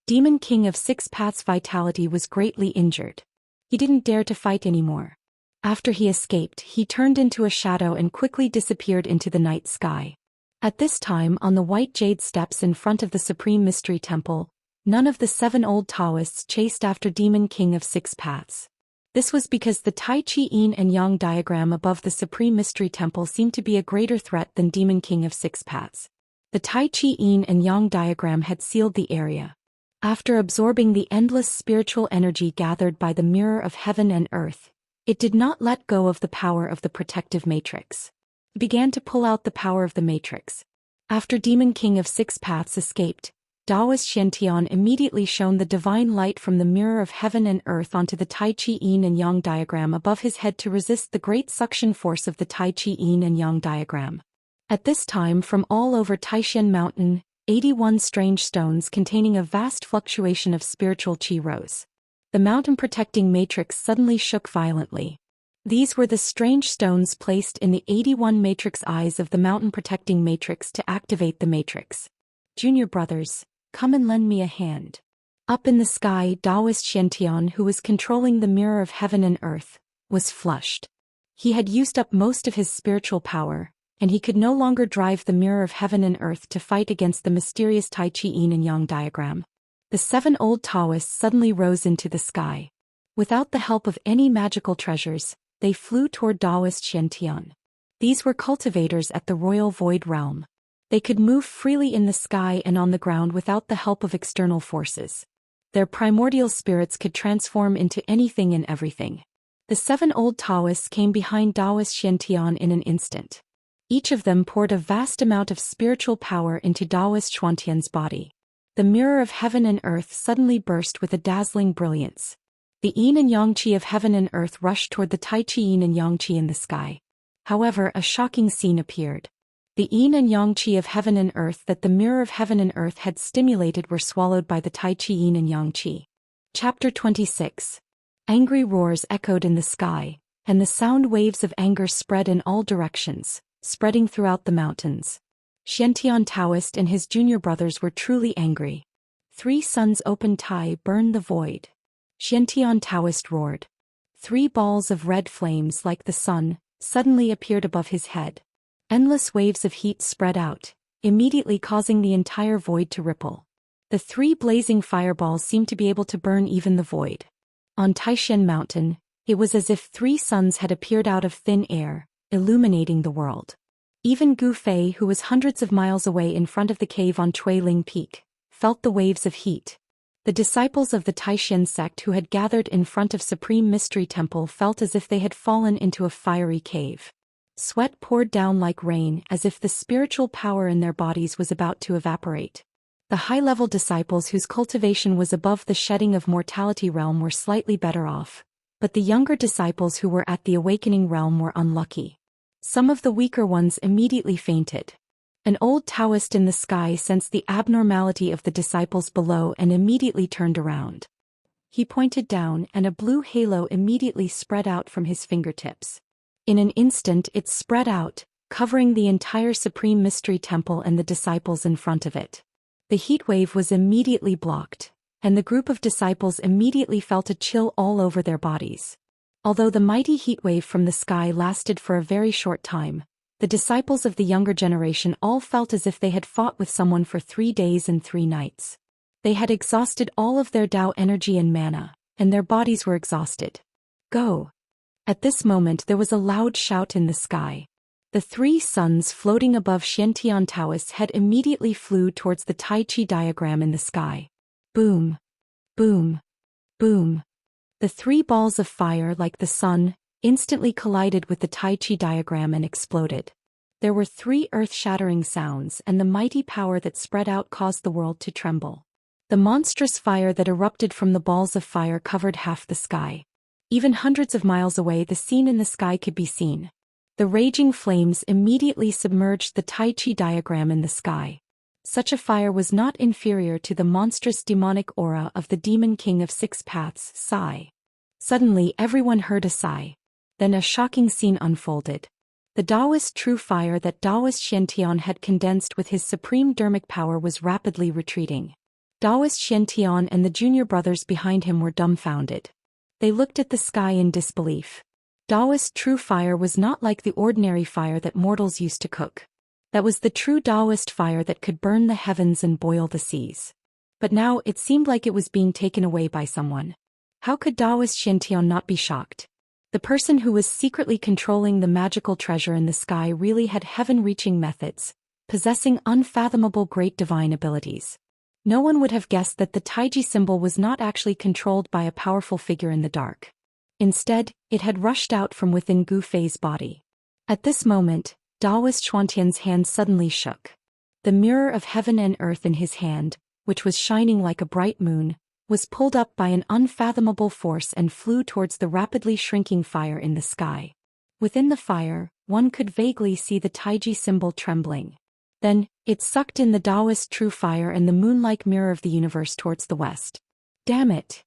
Demon King of 6 Paths' vitality was greatly injured. He didn't dare to fight anymore. After he escaped, he turned into a shadow and quickly disappeared into the night sky. At this time, on the white jade steps in front of the Supreme Mystery Temple, none of the 7 old Taoists chased after Demon King of 6 Paths. This was because the Tai Chi Yin and Yang diagram above the Supreme Mystery Temple seemed to be a greater threat than Demon King of 6 Paths. The Tai Chi Yin and Yang diagram had sealed the area. After absorbing the endless spiritual energy gathered by the mirror of heaven and earth, it did not let go of the power of the protective matrix. It began to pull out the power of the matrix. After Demon King of 6 Paths escaped, Daoist Xiantian immediately shone the divine light from the mirror of heaven and earth onto the Tai Chi Yin and Yang diagram above his head to resist the great suction force of the Tai Chi Yin and Yang diagram. At this time, from all over Taishan Mountain, 81 strange stones containing a vast fluctuation of spiritual qi rose. The mountain-protecting matrix suddenly shook violently. These were the strange stones placed in the 81 matrix eyes of the mountain-protecting matrix to activate the matrix. Junior brothers, come and lend me a hand. Up in the sky, Daoist Xiantian, who was controlling the mirror of heaven and earth, was flushed. He had used up most of his spiritual power, and he could no longer drive the mirror of heaven and earth to fight against the mysterious Tai Chi Yin and Yang diagram. The 7 old Taoists suddenly rose into the sky. Without the help of any magical treasures, they flew toward Daoist Xiantian. These were cultivators at the Royal Void Realm. They could move freely in the sky and on the ground without the help of external forces. Their primordial spirits could transform into anything and everything. The 7 old Taoists came behind Daoist Xiantian in an instant. Each of them poured a vast amount of spiritual power into Daoist Xuantian's body. The mirror of heaven and earth suddenly burst with a dazzling brilliance. The Yin and Yang Qi of heaven and earth rushed toward the Tai Chi Yin and Yang Qi in the sky. However, a shocking scene appeared. The Yin and Yang Qi of heaven and earth that the mirror of heaven and earth had stimulated were swallowed by the Tai Chi Yin and Yang Qi. Chapter 26. Angry roars echoed in the sky, and the sound waves of anger spread in all directions, spreading throughout the mountains. Xiantian Taoist and his junior brothers were truly angry. 3 suns open Tai burn the void. Xiantian Taoist roared. 3 balls of red flames like the sun suddenly appeared above his head. Endless waves of heat spread out, immediately causing the entire void to ripple. The 3 blazing fireballs seemed to be able to burn even the void. On Taishan Mountain, it was as if 3 suns had appeared out of thin air, illuminating the world. Even Gu Fei, who was hundreds of miles away in front of the cave on Chuiling Peak, felt the waves of heat. The disciples of the Taishan sect who had gathered in front of Supreme Mystery Temple felt as if they had fallen into a fiery cave. Sweat poured down like rain as if the spiritual power in their bodies was about to evaporate. The high-level disciples whose cultivation was above the shedding of mortality realm were slightly better off, but the younger disciples who were at the awakening realm were unlucky. Some of the weaker ones immediately fainted. An old Taoist in the sky sensed the abnormality of the disciples below and immediately turned around. He pointed down and a blue halo immediately spread out from his fingertips. In an instant it spread out, covering the entire Supreme Mystery Temple and the disciples in front of it. The heat wave was immediately blocked, and the group of disciples immediately felt a chill all over their bodies. Although the mighty heat wave from the sky lasted for a very short time, the disciples of the younger generation all felt as if they had fought with someone for 3 days and 3 nights. They had exhausted all of their Tao energy and mana, and their bodies were exhausted. Go! At this moment there was a loud shout in the sky. The 3 suns floating above Xiantian Taoist's head immediately flew towards the Tai Chi diagram in the sky. Boom! Boom! Boom! The 3 balls of fire like the sun instantly collided with the Tai Chi diagram and exploded. There were 3 earth-shattering sounds, and the mighty power that spread out caused the world to tremble. The monstrous fire that erupted from the balls of fire covered half the sky. Even hundreds of miles away the scene in the sky could be seen. The raging flames immediately submerged the Tai Chi diagram in the sky. Such a fire was not inferior to the monstrous demonic aura of the Demon King of 6 Paths, sigh. Suddenly everyone heard a sigh. Then a shocking scene unfolded. The Daoist true fire that Daoist Xiantian had condensed with his supreme dermic power was rapidly retreating. Daoist Xiantian and the junior brothers behind him were dumbfounded. They looked at the sky in disbelief. Daoist true fire was not like the ordinary fire that mortals used to cook. That was the true Daoist fire that could burn the heavens and boil the seas. But now it seemed like it was being taken away by someone. How could Daoist Xiantian not be shocked? The person who was secretly controlling the magical treasure in the sky really had heaven-reaching methods, possessing unfathomable great divine abilities. No one would have guessed that the Taiji symbol was not actually controlled by a powerful figure in the dark. Instead, it had rushed out from within Gu Fei's body. At this moment, Daoist Xuantian's hand suddenly shook. The mirror of heaven and earth in his hand, which was shining like a bright moon, was pulled up by an unfathomable force and flew towards the rapidly shrinking fire in the sky. Within the fire, one could vaguely see the Taiji symbol trembling. Then, it sucked in the Daoist true fire and the moon-like mirror of the universe towards the west. Damn it!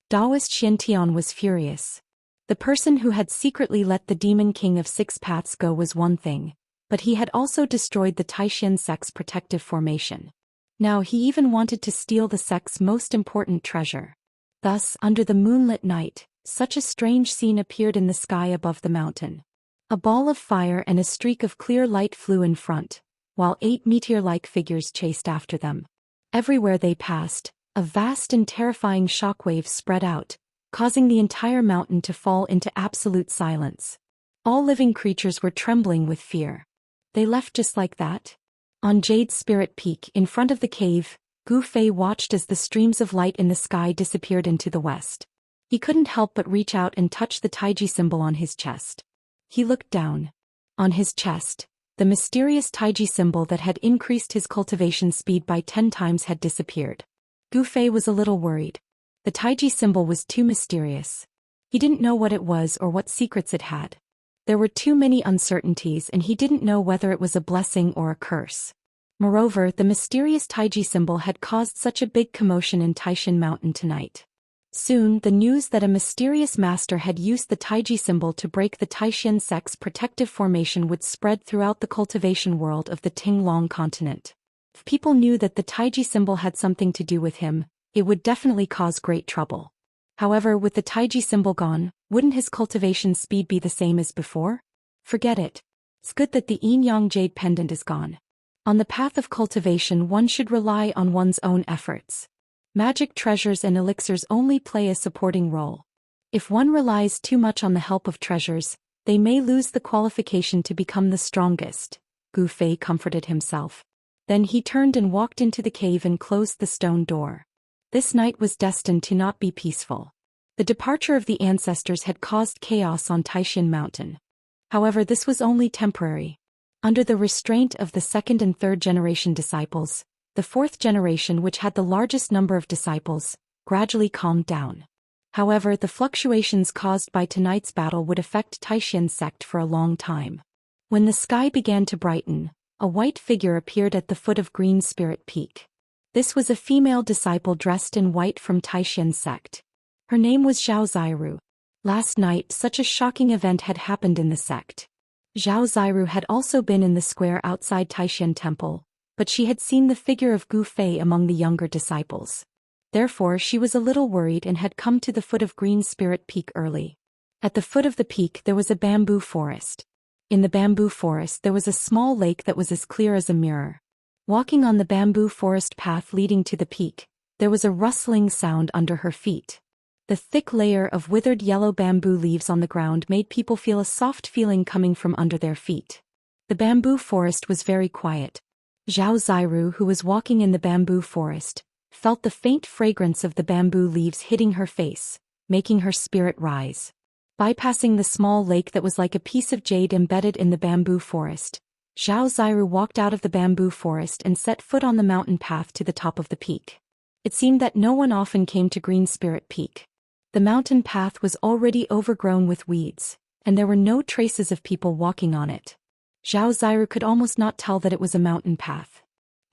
Daoist Xiantian was furious. The person who had secretly let the Demon King of 6 Paths go was one thing, but he had also destroyed the Taishan sect's protective formation. Now he even wanted to steal the sect's most important treasure. Thus, under the moonlit night, such a strange scene appeared in the sky above the mountain. A ball of fire and a streak of clear light flew in front, while 8 meteor-like figures chased after them. Everywhere they passed, a vast and terrifying shockwave spread out, causing the entire mountain to fall into absolute silence. All living creatures were trembling with fear. They left just like that? On Jade's Spirit Peak in front of the cave, Gu Fei watched as the streams of light in the sky disappeared into the west. He couldn't help but reach out and touch the Taiji symbol on his chest. He looked down. On his chest, the mysterious Taiji symbol that had increased his cultivation speed by 10 times had disappeared. Gu Fei was a little worried. The Taiji symbol was too mysterious. He didn't know what it was or what secrets it had. There were too many uncertainties and he didn't know whether it was a blessing or a curse. Moreover, the mysterious Taiji symbol had caused such a big commotion in Taishan Mountain tonight. Soon, the news that a mysterious master had used the Taiji symbol to break the Taishan sect's protective formation would spread throughout the cultivation world of the Tinglong continent. If people knew that the Taiji symbol had something to do with him, it would definitely cause great trouble. However, with the Taiji symbol gone, wouldn't his cultivation speed be the same as before? Forget it. It's good that the Yin-Yang Jade pendant is gone. On the path of cultivation one should rely on one's own efforts. Magic treasures and elixirs only play a supporting role. If one relies too much on the help of treasures, they may lose the qualification to become the strongest, Gu Fei comforted himself. Then he turned and walked into the cave and closed the stone door. This night was destined to not be peaceful. The departure of the ancestors had caused chaos on Taishan Mountain. However, this was only temporary. Under the restraint of the 2nd and 3rd generation disciples, the 4th generation, which had the largest number of disciples, gradually calmed down. However, the fluctuations caused by tonight's battle would affect Taishan sect for a long time. When the sky began to brighten, a white figure appeared at the foot of Green Spirit Peak. This was a female disciple dressed in white from Taishan sect. Her name was Zhao Ziru. Last night such a shocking event had happened in the sect. Zhao Ziru had also been in the square outside Taishan Temple, but she had seen the figure of Gu Fei among the younger disciples. Therefore she was a little worried and had come to the foot of Green Spirit Peak early. At the foot of the peak there was a bamboo forest. In the bamboo forest there was a small lake that was as clear as a mirror. Walking on the bamboo forest path leading to the peak, there was a rustling sound under her feet. The thick layer of withered yellow bamboo leaves on the ground made people feel a soft feeling coming from under their feet. The bamboo forest was very quiet. Zhao Ziru, who was walking in the bamboo forest, felt the faint fragrance of the bamboo leaves hitting her face, making her spirit rise. Bypassing the small lake that was like a piece of jade embedded in the bamboo forest, Zhao Ziru walked out of the bamboo forest and set foot on the mountain path to the top of the peak. It seemed that no one often came to Green Spirit Peak. The mountain path was already overgrown with weeds, and there were no traces of people walking on it. Zhao Ziru could almost not tell that it was a mountain path.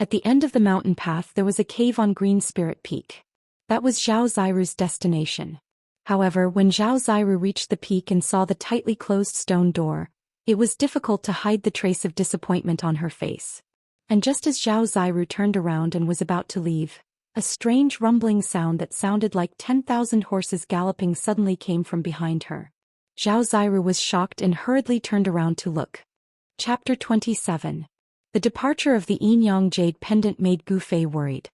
At the end of the mountain path there was a cave on Green Spirit Peak. That was Zhao Ziru's destination. However, when Zhao Ziru reached the peak and saw the tightly closed stone door, it was difficult to hide the trace of disappointment on her face. And just as Zhao Ziru turned around and was about to leave, a strange rumbling sound that sounded like 10,000 horses galloping suddenly came from behind her. Zhao Ziru was shocked and hurriedly turned around to look. Chapter 27. The departure of the Yin-Yang jade pendant made Gu Fei worried.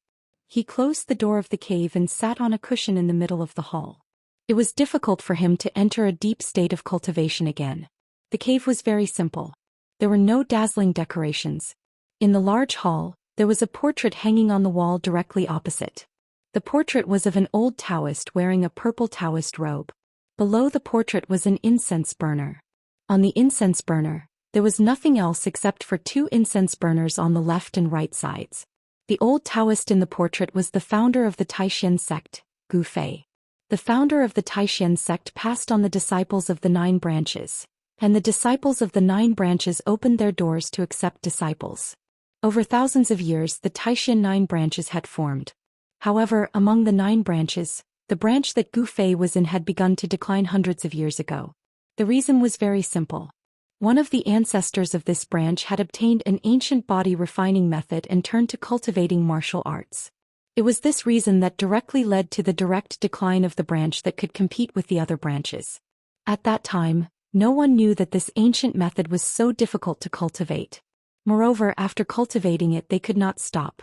He closed the door of the cave and sat on a cushion in the middle of the hall. It was difficult for him to enter a deep state of cultivation again. The cave was very simple. There were no dazzling decorations. In the large hall, there was a portrait hanging on the wall directly opposite. The portrait was of an old Daoist wearing a purple Daoist robe. Below the portrait was an incense burner. On the incense burner, there was nothing else except for two incense burners on the left and right sides. The old Daoist in the portrait was the founder of the Taishan sect, Gu Fei. The founder of the Taishan sect passed on the disciples of the 9 branches, and the disciples of the 9 branches opened their doors to accept disciples. Over thousands of years the Taishan 9 branches had formed. However, among the 9 branches, the branch that Gu Fei was in had begun to decline hundreds of years ago. The reason was very simple. One of the ancestors of this branch had obtained an ancient body refining method and turned to cultivating martial arts. It was this reason that directly led to the direct decline of the branch that could compete with the other branches. At that time, no one knew that this ancient method was so difficult to cultivate. Moreover, after cultivating it they could not stop.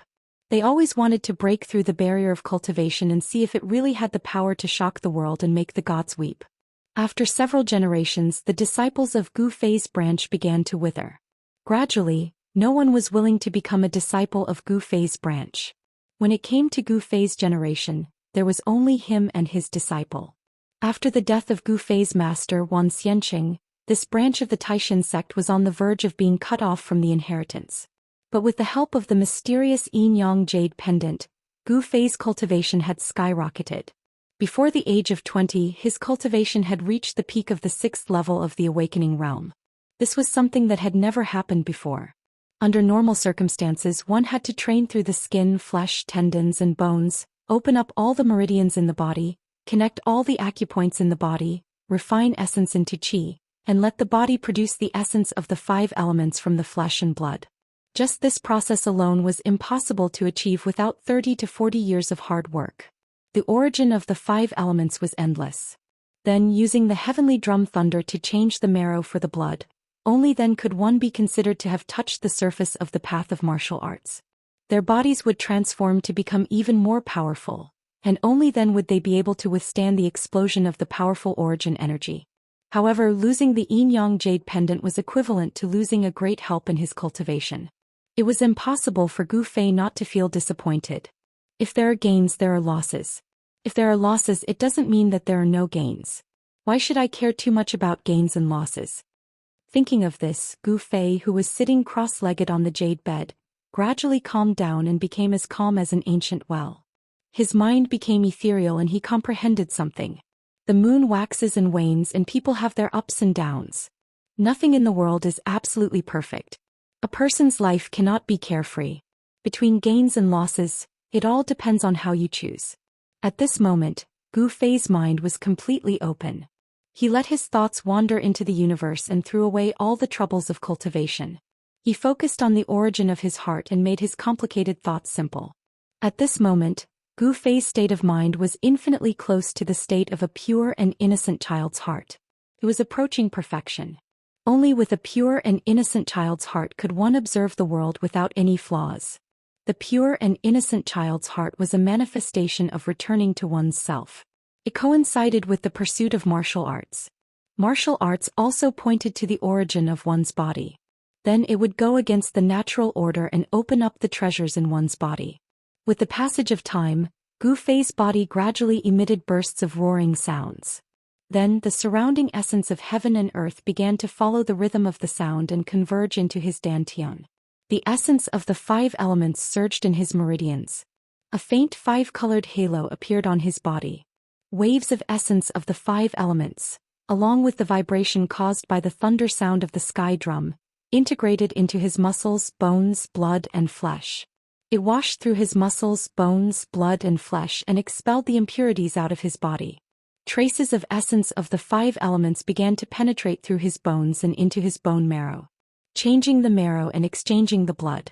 They always wanted to break through the barrier of cultivation and see if it really had the power to shock the world and make the gods weep. After several generations, the disciples of Gu Fei's branch began to wither. Gradually, no one was willing to become a disciple of Gu Fei's branch. When it came to Gu Fei's generation, there was only him and his disciple. After the death of Gu Fei's master Wan Xianxia, this branch of the Taishan sect was on the verge of being cut off from the inheritance. But with the help of the mysterious Yin-Yang jade pendant, Gu Fei's cultivation had skyrocketed. Before the age of 20, his cultivation had reached the peak of the 6th level of the awakening realm. This was something that had never happened before. Under normal circumstances, one had to train through the skin, flesh, tendons, and bones, open up all the meridians in the body, connect all the acupoints in the body, refine essence into qi, and let the body produce the essence of the 5 elements from the flesh and blood. Just this process alone was impossible to achieve without 30 to 40 years of hard work. The origin of the 5 elements was endless. Then, using the heavenly drum thunder to change the marrow for the blood, only then could one be considered to have touched the surface of the path of martial arts. Their bodies would transform to become even more powerful, and only then would they be able to withstand the explosion of the powerful origin energy. However, losing the Yin-Yang jade pendant was equivalent to losing a great help in his cultivation. It was impossible for Gu Fei not to feel disappointed. If there are gains, there are losses. If there are losses, it doesn't mean that there are no gains. Why should I care too much about gains and losses? Thinking of this, Gu Fei, who was sitting cross-legged on the jade bed, gradually calmed down and became as calm as an ancient well. His mind became ethereal and he comprehended something. The moon waxes and wanes and people have their ups and downs. Nothing in the world is absolutely perfect. A person's life cannot be carefree. Between gains and losses, it all depends on how you choose. At this moment, Gu Fei's mind was completely open. He let his thoughts wander into the universe and threw away all the troubles of cultivation. He focused on the origin of his heart and made his complicated thoughts simple. At this moment, Gu Fei's state of mind was infinitely close to the state of a pure and innocent child's heart. It was approaching perfection. Only with a pure and innocent child's heart could one observe the world without any flaws. The pure and innocent child's heart was a manifestation of returning to one's self. It coincided with the pursuit of martial arts. Martial arts also pointed to the origin of one's body. Then it would go against the natural order and open up the treasures in one's body. With the passage of time, Gu Fei's body gradually emitted bursts of roaring sounds. Then the surrounding essence of heaven and earth began to follow the rhythm of the sound and converge into his dantian. The essence of the 5 elements surged in his meridians. A faint 5-colored halo appeared on his body. Waves of essence of the 5 elements, along with the vibration caused by the thunder sound of the sky drum, integrated into his muscles, bones, blood, and flesh. It washed through his muscles, bones, blood, and flesh and expelled the impurities out of his body. Traces of essence of the 5 elements began to penetrate through his bones and into his bone marrow, changing the marrow and exchanging the blood.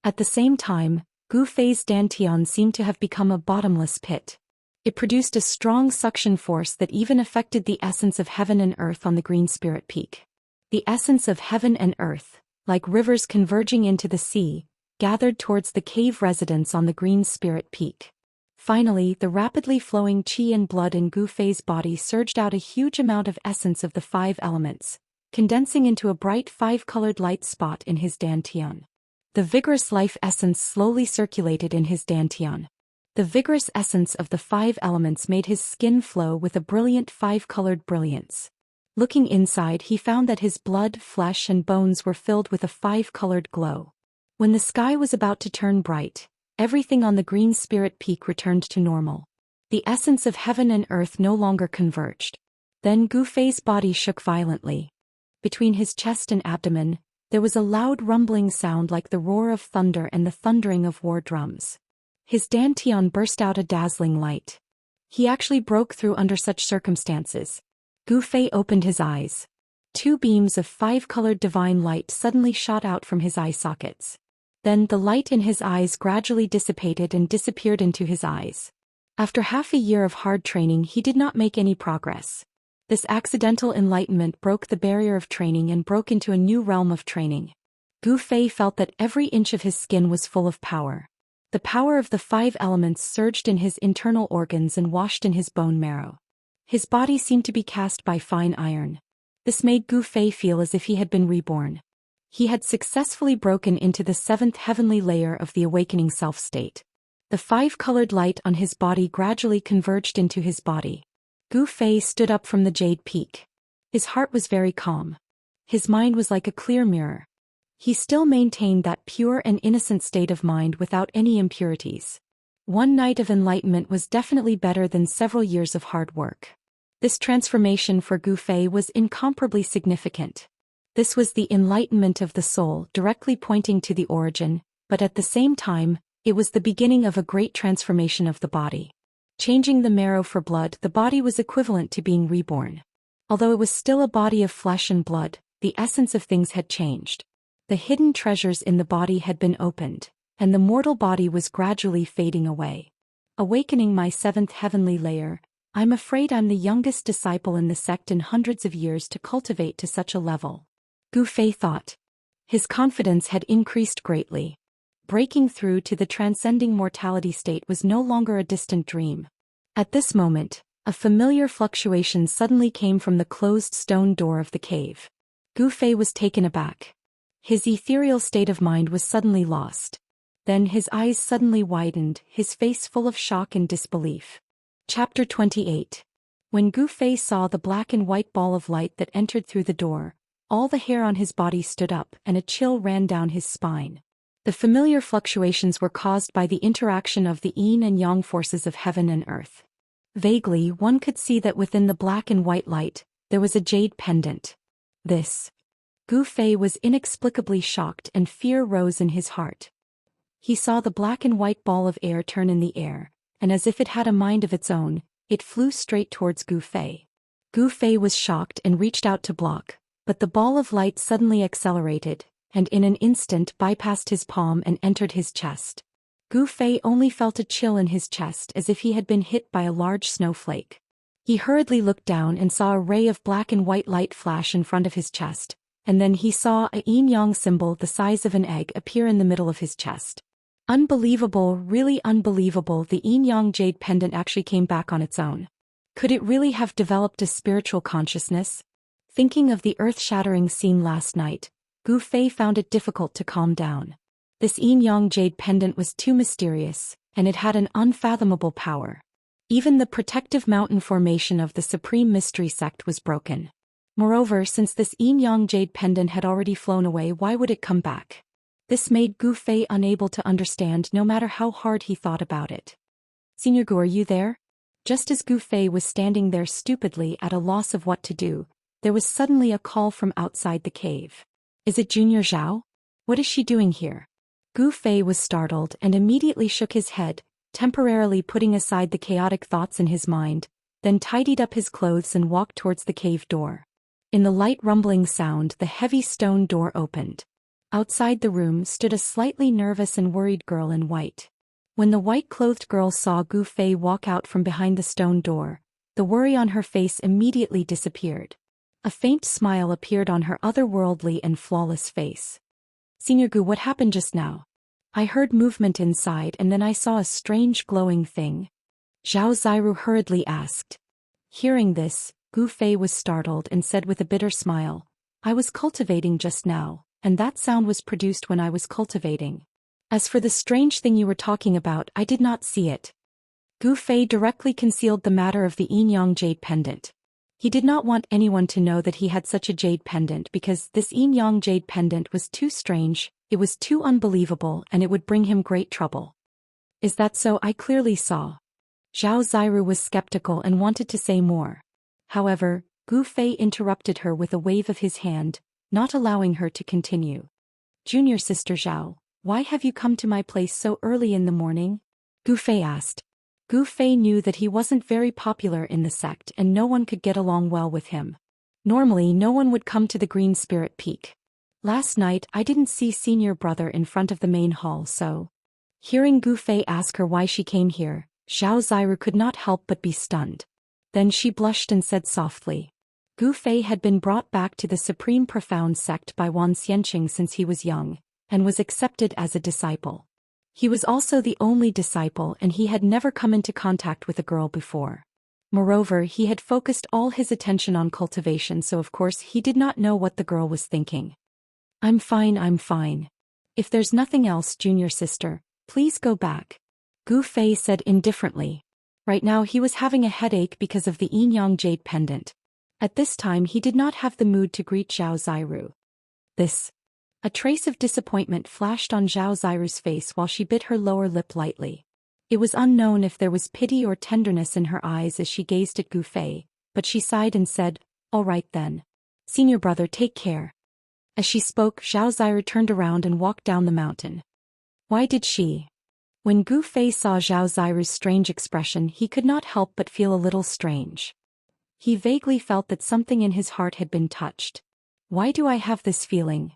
At the same time, Gu Fei's dantian seemed to have become a bottomless pit. It produced a strong suction force that even affected the essence of heaven and earth on the Green Spirit Peak. The essence of heaven and earth, like rivers converging into the sea, gathered towards the cave residence on the Green Spirit Peak. Finally, the rapidly flowing qi and blood in Gu Fei's body surged out a huge amount of essence of the 5 elements, condensing into a bright 5-colored light spot in his dantian. The vigorous life essence slowly circulated in his dantian. The vigorous essence of the 5 elements made his skin flow with a brilliant 5-colored brilliance. Looking inside, he found that his blood, flesh, and bones were filled with a 5-colored glow. When the sky was about to turn bright, everything on the Green Spirit Peak returned to normal. The essence of heaven and earth no longer converged. Then Gu Fei's body shook violently. Between his chest and abdomen, there was a loud rumbling sound like the roar of thunder and the thundering of war drums. His dantian burst out a dazzling light. He actually broke through under such circumstances. Gu Fei opened his eyes. 2 beams of 5-colored divine light suddenly shot out from his eye sockets. Then the light in his eyes gradually dissipated and disappeared into his eyes. After half a year of hard training, he did not make any progress. This accidental enlightenment broke the barrier of training and broke into a new realm of training. Gu Fei felt that every inch of his skin was full of power. The power of the 5 elements surged in his internal organs and washed in his bone marrow. His body seemed to be cast by fine iron. This made Gu Fei feel as if he had been reborn. He had successfully broken into the 7th heavenly layer of the awakening self-state. The 5-colored light on his body gradually converged into his body. Gu Fei stood up from the jade peak. His heart was very calm. His mind was like a clear mirror. He still maintained that pure and innocent state of mind without any impurities. One night of enlightenment was definitely better than several years of hard work. This transformation for Gu Fei was incomparably significant. This was the enlightenment of the soul, directly pointing to the origin, but at the same time, it was the beginning of a great transformation of the body. Changing the marrow for blood, the body was equivalent to being reborn. Although it was still a body of flesh and blood, the essence of things had changed. The hidden treasures in the body had been opened, and the mortal body was gradually fading away. Awakening my 7th heavenly layer, I'm afraid I'm the youngest disciple in the sect in hundreds of years to cultivate to such a level. Gu Fei thought. His confidence had increased greatly. Breaking through to the transcending mortality state was no longer a distant dream. At this moment, a familiar fluctuation suddenly came from the closed stone door of the cave. Gu Fei was taken aback. His ethereal state of mind was suddenly lost. Then his eyes suddenly widened, his face full of shock and disbelief. Chapter 28. When Gu Fei saw the black and white ball of light that entered through the door, all the hair on his body stood up and a chill ran down his spine. The familiar fluctuations were caused by the interaction of the yin and yang forces of heaven and earth. Vaguely, one could see that within the black and white light, there was a jade pendant. This Gu Fei was inexplicably shocked and fear rose in his heart. He saw the black and white ball of air turn in the air, and as if it had a mind of its own, it flew straight towards Gu Fei. Gu Fei was shocked and reached out to block, but the ball of light suddenly accelerated, and in an instant bypassed his palm and entered his chest. Gu Fei only felt a chill in his chest as if he had been hit by a large snowflake. He hurriedly looked down and saw a ray of black and white light flash in front of his chest, and then he saw a yin-yang symbol the size of an egg appear in the middle of his chest. Unbelievable, really unbelievable, the yin-yang jade pendant actually came back on its own. Could it really have developed a spiritual consciousness? Thinking of the earth-shattering scene last night, Gu Fei found it difficult to calm down. This yin-yang jade pendant was too mysterious, and it had an unfathomable power. Even the protective mountain formation of the Supreme Mystery Sect was broken. Moreover, since this yin-yang jade pendant had already flown away, why would it come back? This made Gu Fei unable to understand no matter how hard he thought about it. "Senior Gu, are you there?" Just as Gu Fei was standing there stupidly at a loss of what to do, there was suddenly a call from outside the cave. "Is it Junior Zhao? What is she doing here?" Gu Fei was startled and immediately shook his head, temporarily putting aside the chaotic thoughts in his mind, then tidied up his clothes and walked towards the cave door. In the light rumbling sound, the heavy stone door opened. Outside the room stood a slightly nervous and worried girl in white. When the white-clothed girl saw Gu Fei walk out from behind the stone door, the worry on her face immediately disappeared. A faint smile appeared on her otherworldly and flawless face. "Senior Gu, what happened just now? I heard movement inside and then I saw a strange glowing thing." Zhao Ziru hurriedly asked. Hearing this, Gu Fei was startled and said with a bitter smile, "I was cultivating just now, and that sound was produced when I was cultivating. As for the strange thing you were talking about, I did not see it." Gu Fei directly concealed the matter of the yin-yang jade pendant. He did not want anyone to know that he had such a jade pendant because this yin-yang jade pendant was too strange, it was too unbelievable, and it would bring him great trouble. "Is that so? I clearly saw." Zhao Ziru was skeptical and wanted to say more. However, Gu Fei interrupted her with a wave of his hand, not allowing her to continue. "Junior sister Zhao, why have you come to my place so early in the morning?" Gu Fei asked. Gu Fei knew that he wasn't very popular in the sect and no one could get along well with him. Normally no one would come to the Green Spirit Peak. "Last night I didn't see senior brother in front of the main hall, so..." Hearing Gu Fei ask her why she came here, Zhao Ziru could not help but be stunned. Then she blushed and said softly. Gu Fei had been brought back to the Supreme Profound Sect by Wan Xianxia since he was young, and was accepted as a disciple. He was also the only disciple and he had never come into contact with a girl before. Moreover, he had focused all his attention on cultivation, so of course he did not know what the girl was thinking. I'm fine. If there's nothing else, junior sister, please go back," Gu Fei said indifferently. Right now he was having a headache because of the yin-yang jade pendant. At this time he did not have the mood to greet Zhao Ziru. A trace of disappointment flashed on Zhao Ziru's face while she bit her lower lip lightly. It was unknown if there was pity or tenderness in her eyes as she gazed at Gu Fei, but she sighed and said, "All right then. Senior brother, take care." As she spoke, Zhao Ziru turned around and walked down the mountain. Why did she? When Gu Fei saw Zhao Ziru's strange expression, he could not help but feel a little strange. He vaguely felt that something in his heart had been touched. Why do I have this feeling?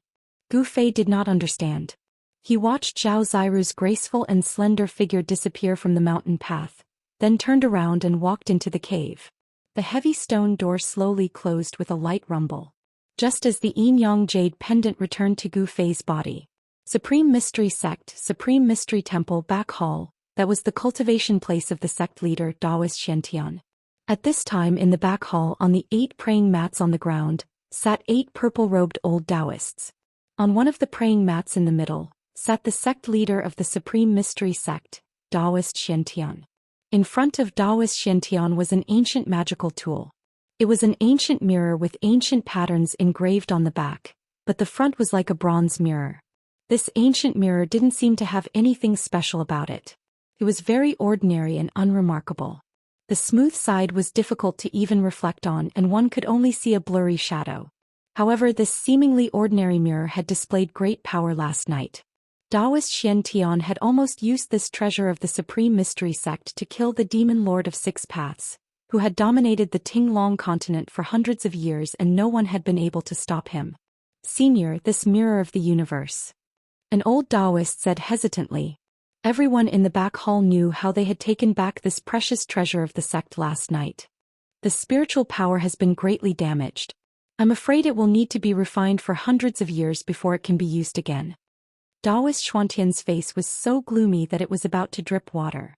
Gu Fei did not understand. He watched Zhao Ziru's graceful and slender figure disappear from the mountain path, then turned around and walked into the cave. The heavy stone door slowly closed with a light rumble. Just as the yin-yang jade pendant returned to Gu Fei's body. Supreme Mystery Sect, Supreme Mystery Temple Back Hall, that was the cultivation place of the sect leader Daoist Xiantian. At this time in the back hall, on the 8 praying mats on the ground, sat 8 purple-robed old Daoists. On one of the praying mats in the middle, sat the sect leader of the Supreme Mystery Sect, Daoist Xiantian. In front of Daoist Xiantian was an ancient magical tool. It was an ancient mirror with ancient patterns engraved on the back, but the front was like a bronze mirror. This ancient mirror didn't seem to have anything special about it. It was very ordinary and unremarkable. The smooth side was difficult to even reflect on and one could only see a blurry shadow. However, this seemingly ordinary mirror had displayed great power last night. Daoist Xianxia had almost used this treasure of the Supreme Mystery Sect to kill the Demon Lord of Six Paths, who had dominated the Tinglong continent for hundreds of years and no one had been able to stop him. Senior, this mirror of the universe. An old Daoist said hesitantly. Everyone in the back hall knew how they had taken back this precious treasure of the sect last night. The spiritual power has been greatly damaged. I'm afraid it will need to be refined for hundreds of years before it can be used again. Daoist Xuantian's face was so gloomy that it was about to drip water.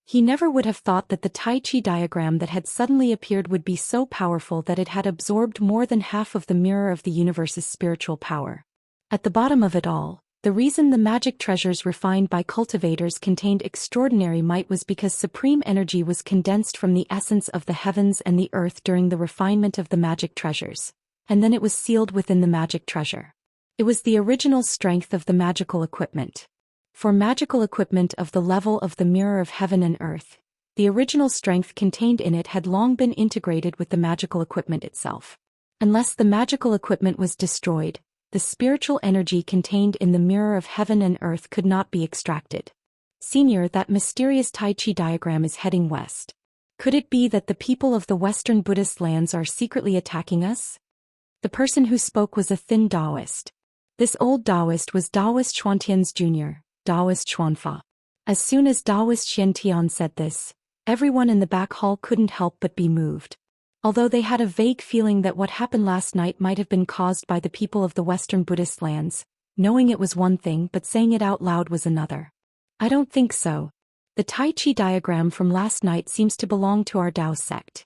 He never would have thought that the Tai Chi diagram that had suddenly appeared would be so powerful that it had absorbed more than half of the mirror of the universe's spiritual power. At the bottom of it all, the reason the magic treasures refined by cultivators contained extraordinary might was because supreme energy was condensed from the essence of the heavens and the earth during the refinement of the magic treasures, and then it was sealed within the magic treasure. It was the original strength of the magical equipment. For magical equipment of the level of the mirror of heaven and earth, the original strength contained in it had long been integrated with the magical equipment itself. Unless the magical equipment was destroyed, the spiritual energy contained in the mirror of heaven and earth could not be extracted. Senior, that mysterious Tai Chi diagram is heading west. Could it be that the people of the Western Buddhist lands are secretly attacking us? The person who spoke was a thin Daoist. This old Daoist was Daoist Xuantian's junior, Daoist Xuanfa. As soon as Daoist Xiantian said this, everyone in the back hall couldn't help but be moved. Although they had a vague feeling that what happened last night might have been caused by the people of the Western Buddhist lands, knowing it was one thing but saying it out loud was another. I don't think so. The Tai Chi diagram from last night seems to belong to our Dao sect.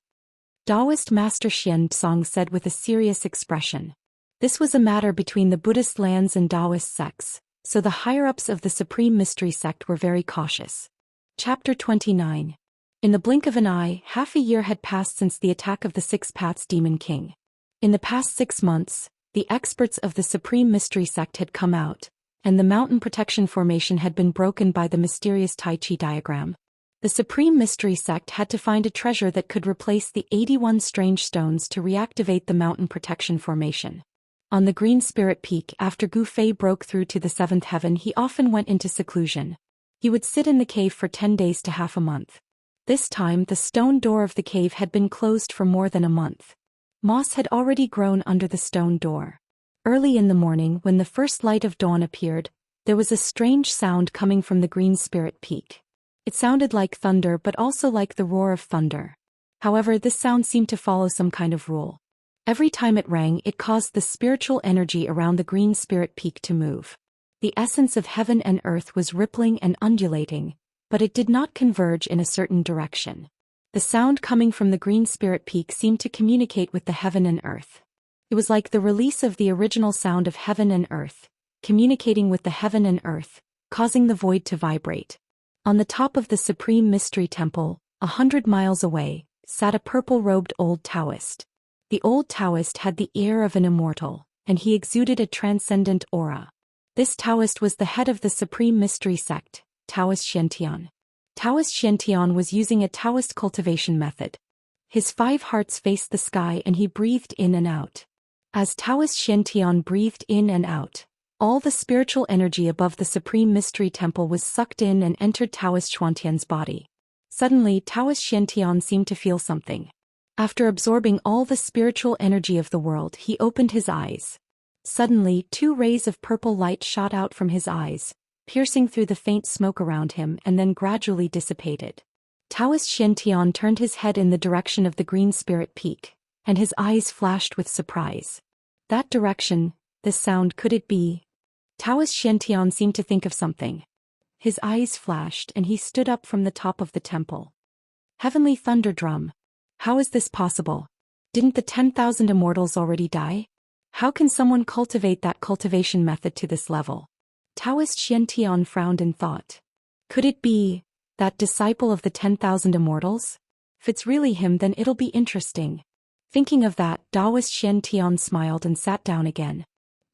Daoist Master Xian Tsong said with a serious expression. This was a matter between the Buddhist lands and Daoist sects, so the higher-ups of the Supreme Mystery Sect were very cautious. Chapter 29. In the blink of an eye, half a year had passed since the attack of the Six Paths Demon King. In the past 6 months, the experts of the Supreme Mystery Sect had come out, and the mountain protection formation had been broken by the mysterious Tai Chi diagram. The Supreme Mystery Sect had to find a treasure that could replace the 81 strange stones to reactivate the mountain protection formation. On the Green Spirit Peak, after Gu Fei broke through to the 7th heaven, he often went into seclusion. He would sit in the cave for 10 days to half a month. This time the stone door of the cave had been closed for more than a month. Moss had already grown under the stone door. Early in the morning, when the first light of dawn appeared, there was a strange sound coming from the Green Spirit Peak. It sounded like thunder but also like the roar of thunder. However, this sound seemed to follow some kind of rule. Every time it rang, it caused the spiritual energy around the Green Spirit Peak to move. The essence of heaven and earth was rippling and undulating, but it did not converge in a certain direction. The sound coming from the Green Spirit Peak seemed to communicate with the heaven and earth. It was like the release of the original sound of heaven and earth, communicating with the heaven and earth, causing the void to vibrate. On the top of the Supreme Mystery Temple, 100 miles away, sat a purple-robed old Taoist. The old Taoist had the air of an immortal, and he exuded a transcendent aura. This Taoist was the head of the Supreme Mystery Sect, Taoist Xiantian. Taoist Xiantian was using a Taoist cultivation method. His 5 hearts faced the sky and he breathed in and out. As Taoist Xiantian breathed in and out, all the spiritual energy above the Supreme Mystery Temple was sucked in and entered Taoist Xuantian's body. Suddenly, Taoist Xiantian seemed to feel something. After absorbing all the spiritual energy of the world, he opened his eyes. Suddenly, 2 rays of purple light shot out from his eyes, piercing through the faint smoke around him and then gradually dissipated. Taoist Xiantian turned his head in the direction of the Green Spirit Peak, and his eyes flashed with surprise. That direction, this sound, could it be? Taoist Xiantian seemed to think of something. His eyes flashed and he stood up from the top of the temple. Heavenly thunder drum. How is this possible? Didn't the 10,000 immortals already die? How can someone cultivate that cultivation method to this level? Taoist Xiantian frowned in thought. Could it be that disciple of the 10,000 immortals? If it's really him, then it'll be interesting. Thinking of that, Daoist Xiantian smiled and sat down again.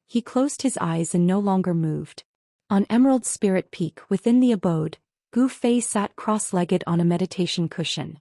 He closed his eyes and no longer moved. On Emerald Spirit Peak, within the abode, Gu Fei sat cross-legged on a meditation cushion.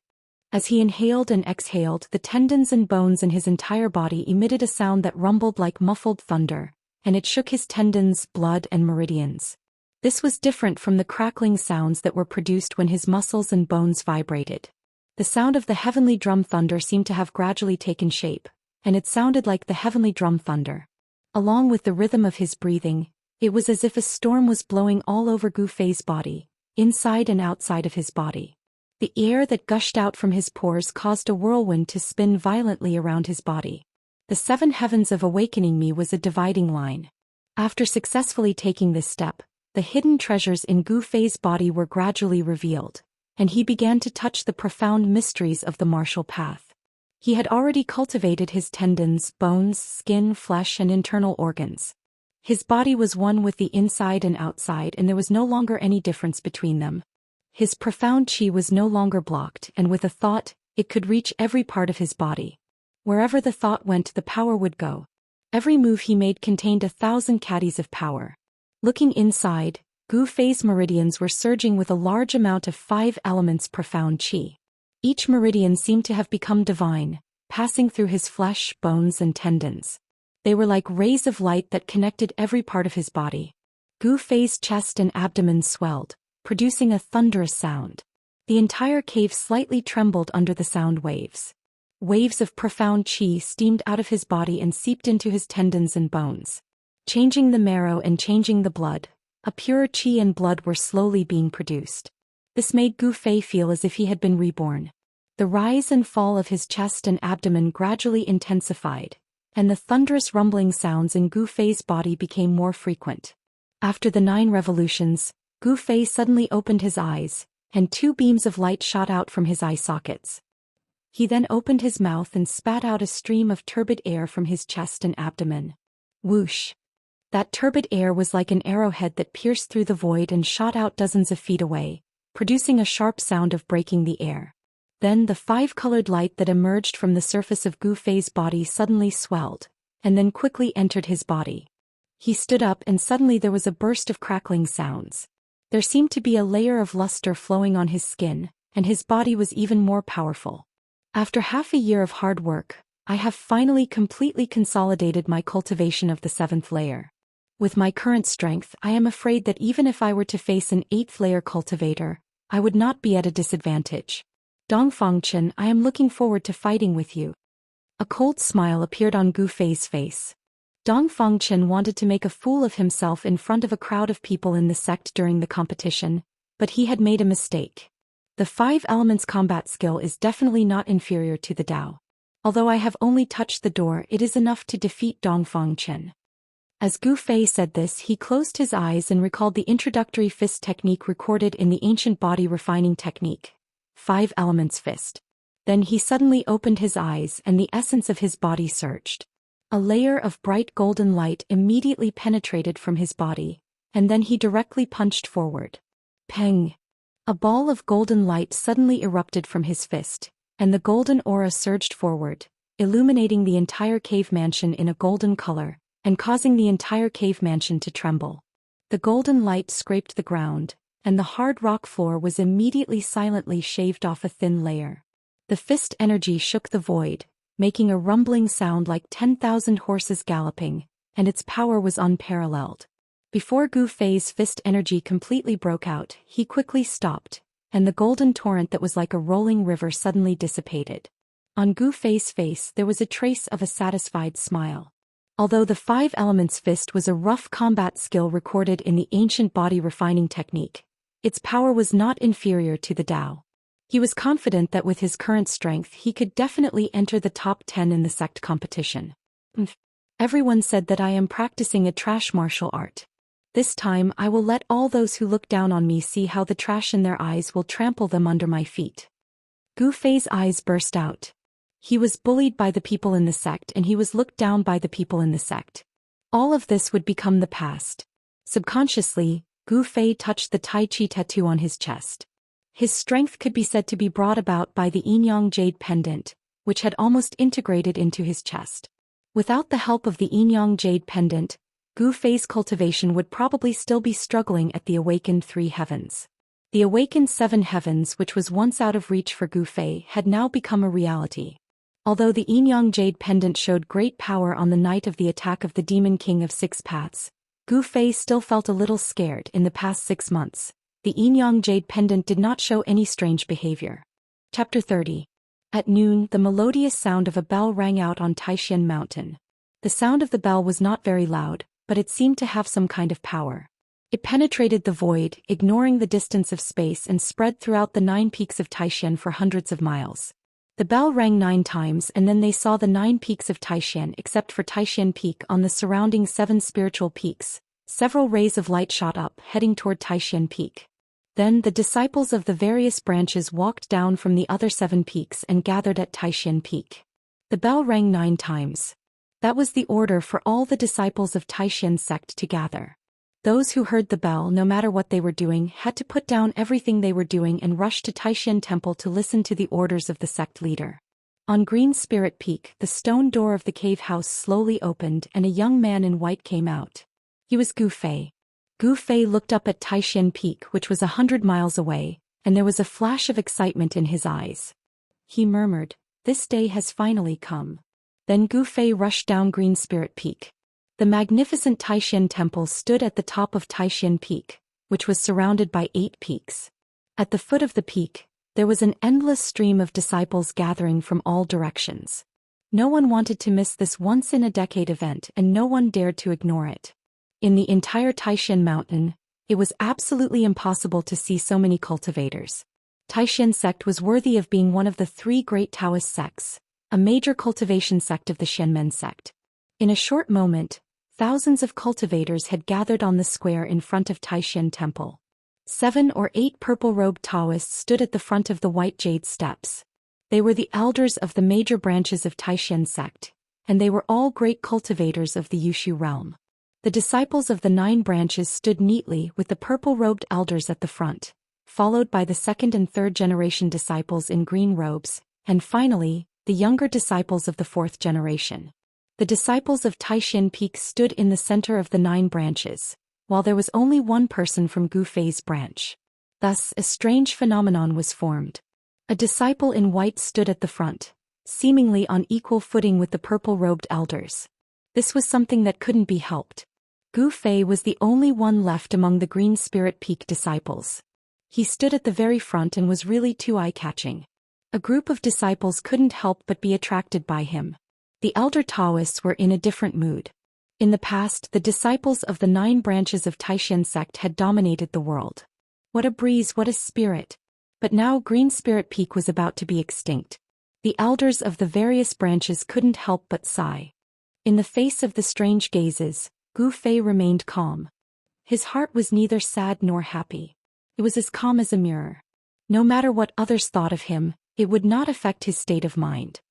As he inhaled and exhaled, the tendons and bones in his entire body emitted a sound that rumbled like muffled thunder, and it shook his tendons, blood, and meridians. This was different from the crackling sounds that were produced when his muscles and bones vibrated. The sound of the heavenly drum thunder seemed to have gradually taken shape, and it sounded like the heavenly drum thunder. Along with the rhythm of his breathing, it was as if a storm was blowing all over Gu Fei's body, inside and outside of his body. The air that gushed out from his pores caused a whirlwind to spin violently around his body. The 7 heavens of awakening me was a dividing line. After successfully taking this step, the hidden treasures in Gu Fei's body were gradually revealed, and he began to touch the profound mysteries of the martial path. He had already cultivated his tendons, bones, skin, flesh, and internal organs. His body was one with the inside and outside, and there was no longer any difference between them. His profound qi was no longer blocked, and with a thought, it could reach every part of his body. Wherever the thought went, the power would go. Every move he made contained 1,000 caddies of power. Looking inside, Gu Fei's meridians were surging with a large amount of 5 elements profound qi. Each meridian seemed to have become divine, passing through his flesh, bones, and tendons. They were like rays of light that connected every part of his body. Gu Fei's chest and abdomen swelled, producing a thunderous sound. The entire cave slightly trembled under the sound waves. Waves of profound qi steamed out of his body and seeped into his tendons and bones. Changing the marrow and changing the blood, a pure qi and blood were slowly being produced. This made Gu Fei feel as if he had been reborn. The rise and fall of his chest and abdomen gradually intensified, and the thunderous rumbling sounds in Gu Fei's body became more frequent. After the 9 revolutions, Gu Fei suddenly opened his eyes, and 2 beams of light shot out from his eye sockets. He then opened his mouth and spat out a stream of turbid air from his chest and abdomen. Whoosh! That turbid air was like an arrowhead that pierced through the void and shot out dozens of feet away, producing a sharp sound of breaking the air. Then the 5-colored light that emerged from the surface of Gu Fei's body suddenly swelled, and then quickly entered his body. He stood up and suddenly there was a burst of crackling sounds. There seemed to be a layer of luster flowing on his skin, and his body was even more powerful. After half a year of hard work, I have finally completely consolidated my cultivation of the 7th layer. With my current strength, I am afraid that even if I were to face an 8th layer cultivator, I would not be at a disadvantage. Dongfangchen, I am looking forward to fighting with you. A cold smile appeared on Gu Fei's face. Dongfangchen wanted to make a fool of himself in front of a crowd of people in the sect during the competition, but he had made a mistake. The 5 elements combat skill is definitely not inferior to the Dao. Although I have only touched the door, it is enough to defeat Dongfangchen. As Gu Fei said this, he closed his eyes and recalled the introductory fist technique recorded in the ancient body refining technique. 5 elements fist. Then he suddenly opened his eyes and the essence of his body surged. A layer of bright golden light immediately penetrated from his body, and then he directly punched forward. Peng! A ball of golden light suddenly erupted from his fist, and the golden aura surged forward, illuminating the entire cave mansion in a golden color, and causing the entire cave mansion to tremble. The golden light scraped the ground, and the hard rock floor was immediately silently shaved off a thin layer. The fist energy shook the void, making a rumbling sound like 10,000 horses galloping, and its power was unparalleled. Before Gu Fei's fist energy completely broke out, he quickly stopped, and the golden torrent that was like a rolling river suddenly dissipated. On Gu Fei's face there was a trace of a satisfied smile. Although the 5 elements fist was a rough combat skill recorded in the ancient body refining technique, its power was not inferior to the Dao. He was confident that with his current strength he could definitely enter the top 10 in the sect competition. Everyone said that I am practicing a trash martial art. This time I will let all those who look down on me see how the trash in their eyes will trample them under my feet. Gu Fei's eyes burst out. He was bullied by the people in the sect and he was looked down by the people in the sect. All of this would become the past. Subconsciously, Gu Fei touched the Tai Chi tattoo on his chest. His strength could be said to be brought about by the Yin-Yang jade pendant, which had almost integrated into his chest. Without the help of the Yin-Yang jade pendant, Gu Fei's cultivation would probably still be struggling at the awakened 3 heavens. The awakened seven heavens, which was once out of reach for Gu Fei, had now become a reality. Although the Yinyang Jade Pendant showed great power on the night of the attack of the Demon King of Six Paths, Gu Fei still felt a little scared. In the past 6 months, the Yinyang Jade Pendant did not show any strange behavior. Chapter 30. At noon, the melodious sound of a bell rang out on Taishan Mountain. The sound of the bell was not very loud, but it seemed to have some kind of power. It penetrated the void, ignoring the distance of space, and spread throughout the 9 peaks of Taishan for hundreds of miles. The bell rang 9 times, and then they saw the 9 peaks of Taishan except for Taishan Peak on the surrounding 7 spiritual peaks. Several rays of light shot up, heading toward Taishan Peak. Then the disciples of the various branches walked down from the other 7 peaks and gathered at Taishan Peak. The bell rang 9 times. That was the order for all the disciples of Taishan sect to gather. Those who heard the bell, no matter what they were doing, had to put down everything they were doing and rush to Taishan Temple to listen to the orders of the sect leader. On Green Spirit Peak, the stone door of the cave house slowly opened and a young man in white came out. He was Gu Fei. Gu Fei looked up at Taishan Peak, which was 100 miles away, and there was a flash of excitement in his eyes. He murmured, "This day has finally come." Then Gu Fei rushed down Green Spirit Peak. The magnificent Taishan Temple stood at the top of Taishan Peak, which was surrounded by 8 peaks. At the foot of the peak, there was an endless stream of disciples gathering from all directions. No one wanted to miss this once-in-a-decade event, and no one dared to ignore it. In the entire Taishan Mountain, it was absolutely impossible to see so many cultivators. Taishan sect was worthy of being one of the 3 great Daoist sects, a major cultivation sect of the Shenmen sect. In a short moment, thousands of cultivators had gathered on the square in front of Taishan Temple. 7 or 8 purple-robed Taoists stood at the front of the white jade steps. They were the elders of the major branches of Taishan sect, and they were all great cultivators of the Yushu realm. The disciples of the 9 branches stood neatly with the purple-robed elders at the front, followed by the 2nd and 3rd generation disciples in green robes, and finally, the younger disciples of the 4th generation. The disciples of Taishan Peak stood in the center of the 9 branches, while there was only one person from Gu Fei's branch. Thus, a strange phenomenon was formed. A disciple in white stood at the front, seemingly on equal footing with the purple-robed elders. This was something that couldn't be helped. Gu Fei was the only one left among the Green Spirit Peak disciples. He stood at the very front and was really too eye-catching. A group of disciples couldn't help but be attracted by him. The elder Taoists were in a different mood. In the past, the disciples of the 9 branches of Taishan sect had dominated the world. What a breeze, what a spirit! But now Green Spirit Peak was about to be extinct. The elders of the various branches couldn't help but sigh. In the face of the strange gazes, Gu Fei remained calm. His heart was neither sad nor happy. It was as calm as a mirror. No matter what others thought of him, it would not affect his state of mind.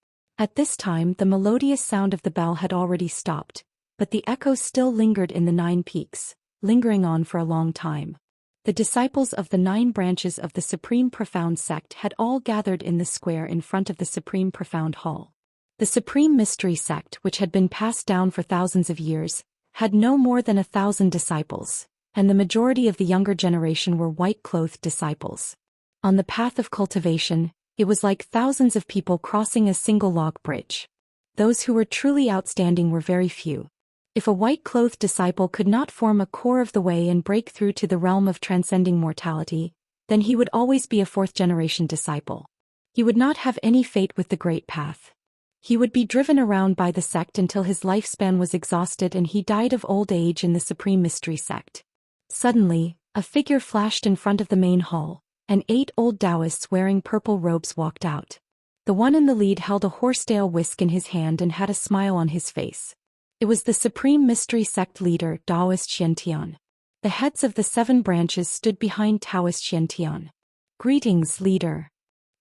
At this time, the melodious sound of the bell had already stopped, but the echoes still lingered in the 9 peaks, lingering on for a long time. The disciples of the 9 branches of the Supreme Profound sect had all gathered in the square in front of the Supreme Profound Hall. The Supreme Mystery sect, which had been passed down for thousands of years, had no more than 1,000 disciples, and the majority of the younger generation were white-clothed disciples. On the path of cultivation, it was like thousands of people crossing a single log bridge. Those who were truly outstanding were very few. If a white-clothed disciple could not form a core of the way and break through to the realm of transcending mortality, then he would always be a 4th-generation disciple. He would not have any fate with the Great Path. He would be driven around by the sect until his lifespan was exhausted and he died of old age in the Supreme Mystery sect. Suddenly, a figure flashed in front of the main hall, and 8 old Daoists wearing purple robes walked out. The one in the lead held a horsetail whisk in his hand and had a smile on his face. It was the Supreme Mystery sect leader, Daoist Xiantian. The heads of the 7 branches stood behind Daoist Xiantian. "Greetings, leader."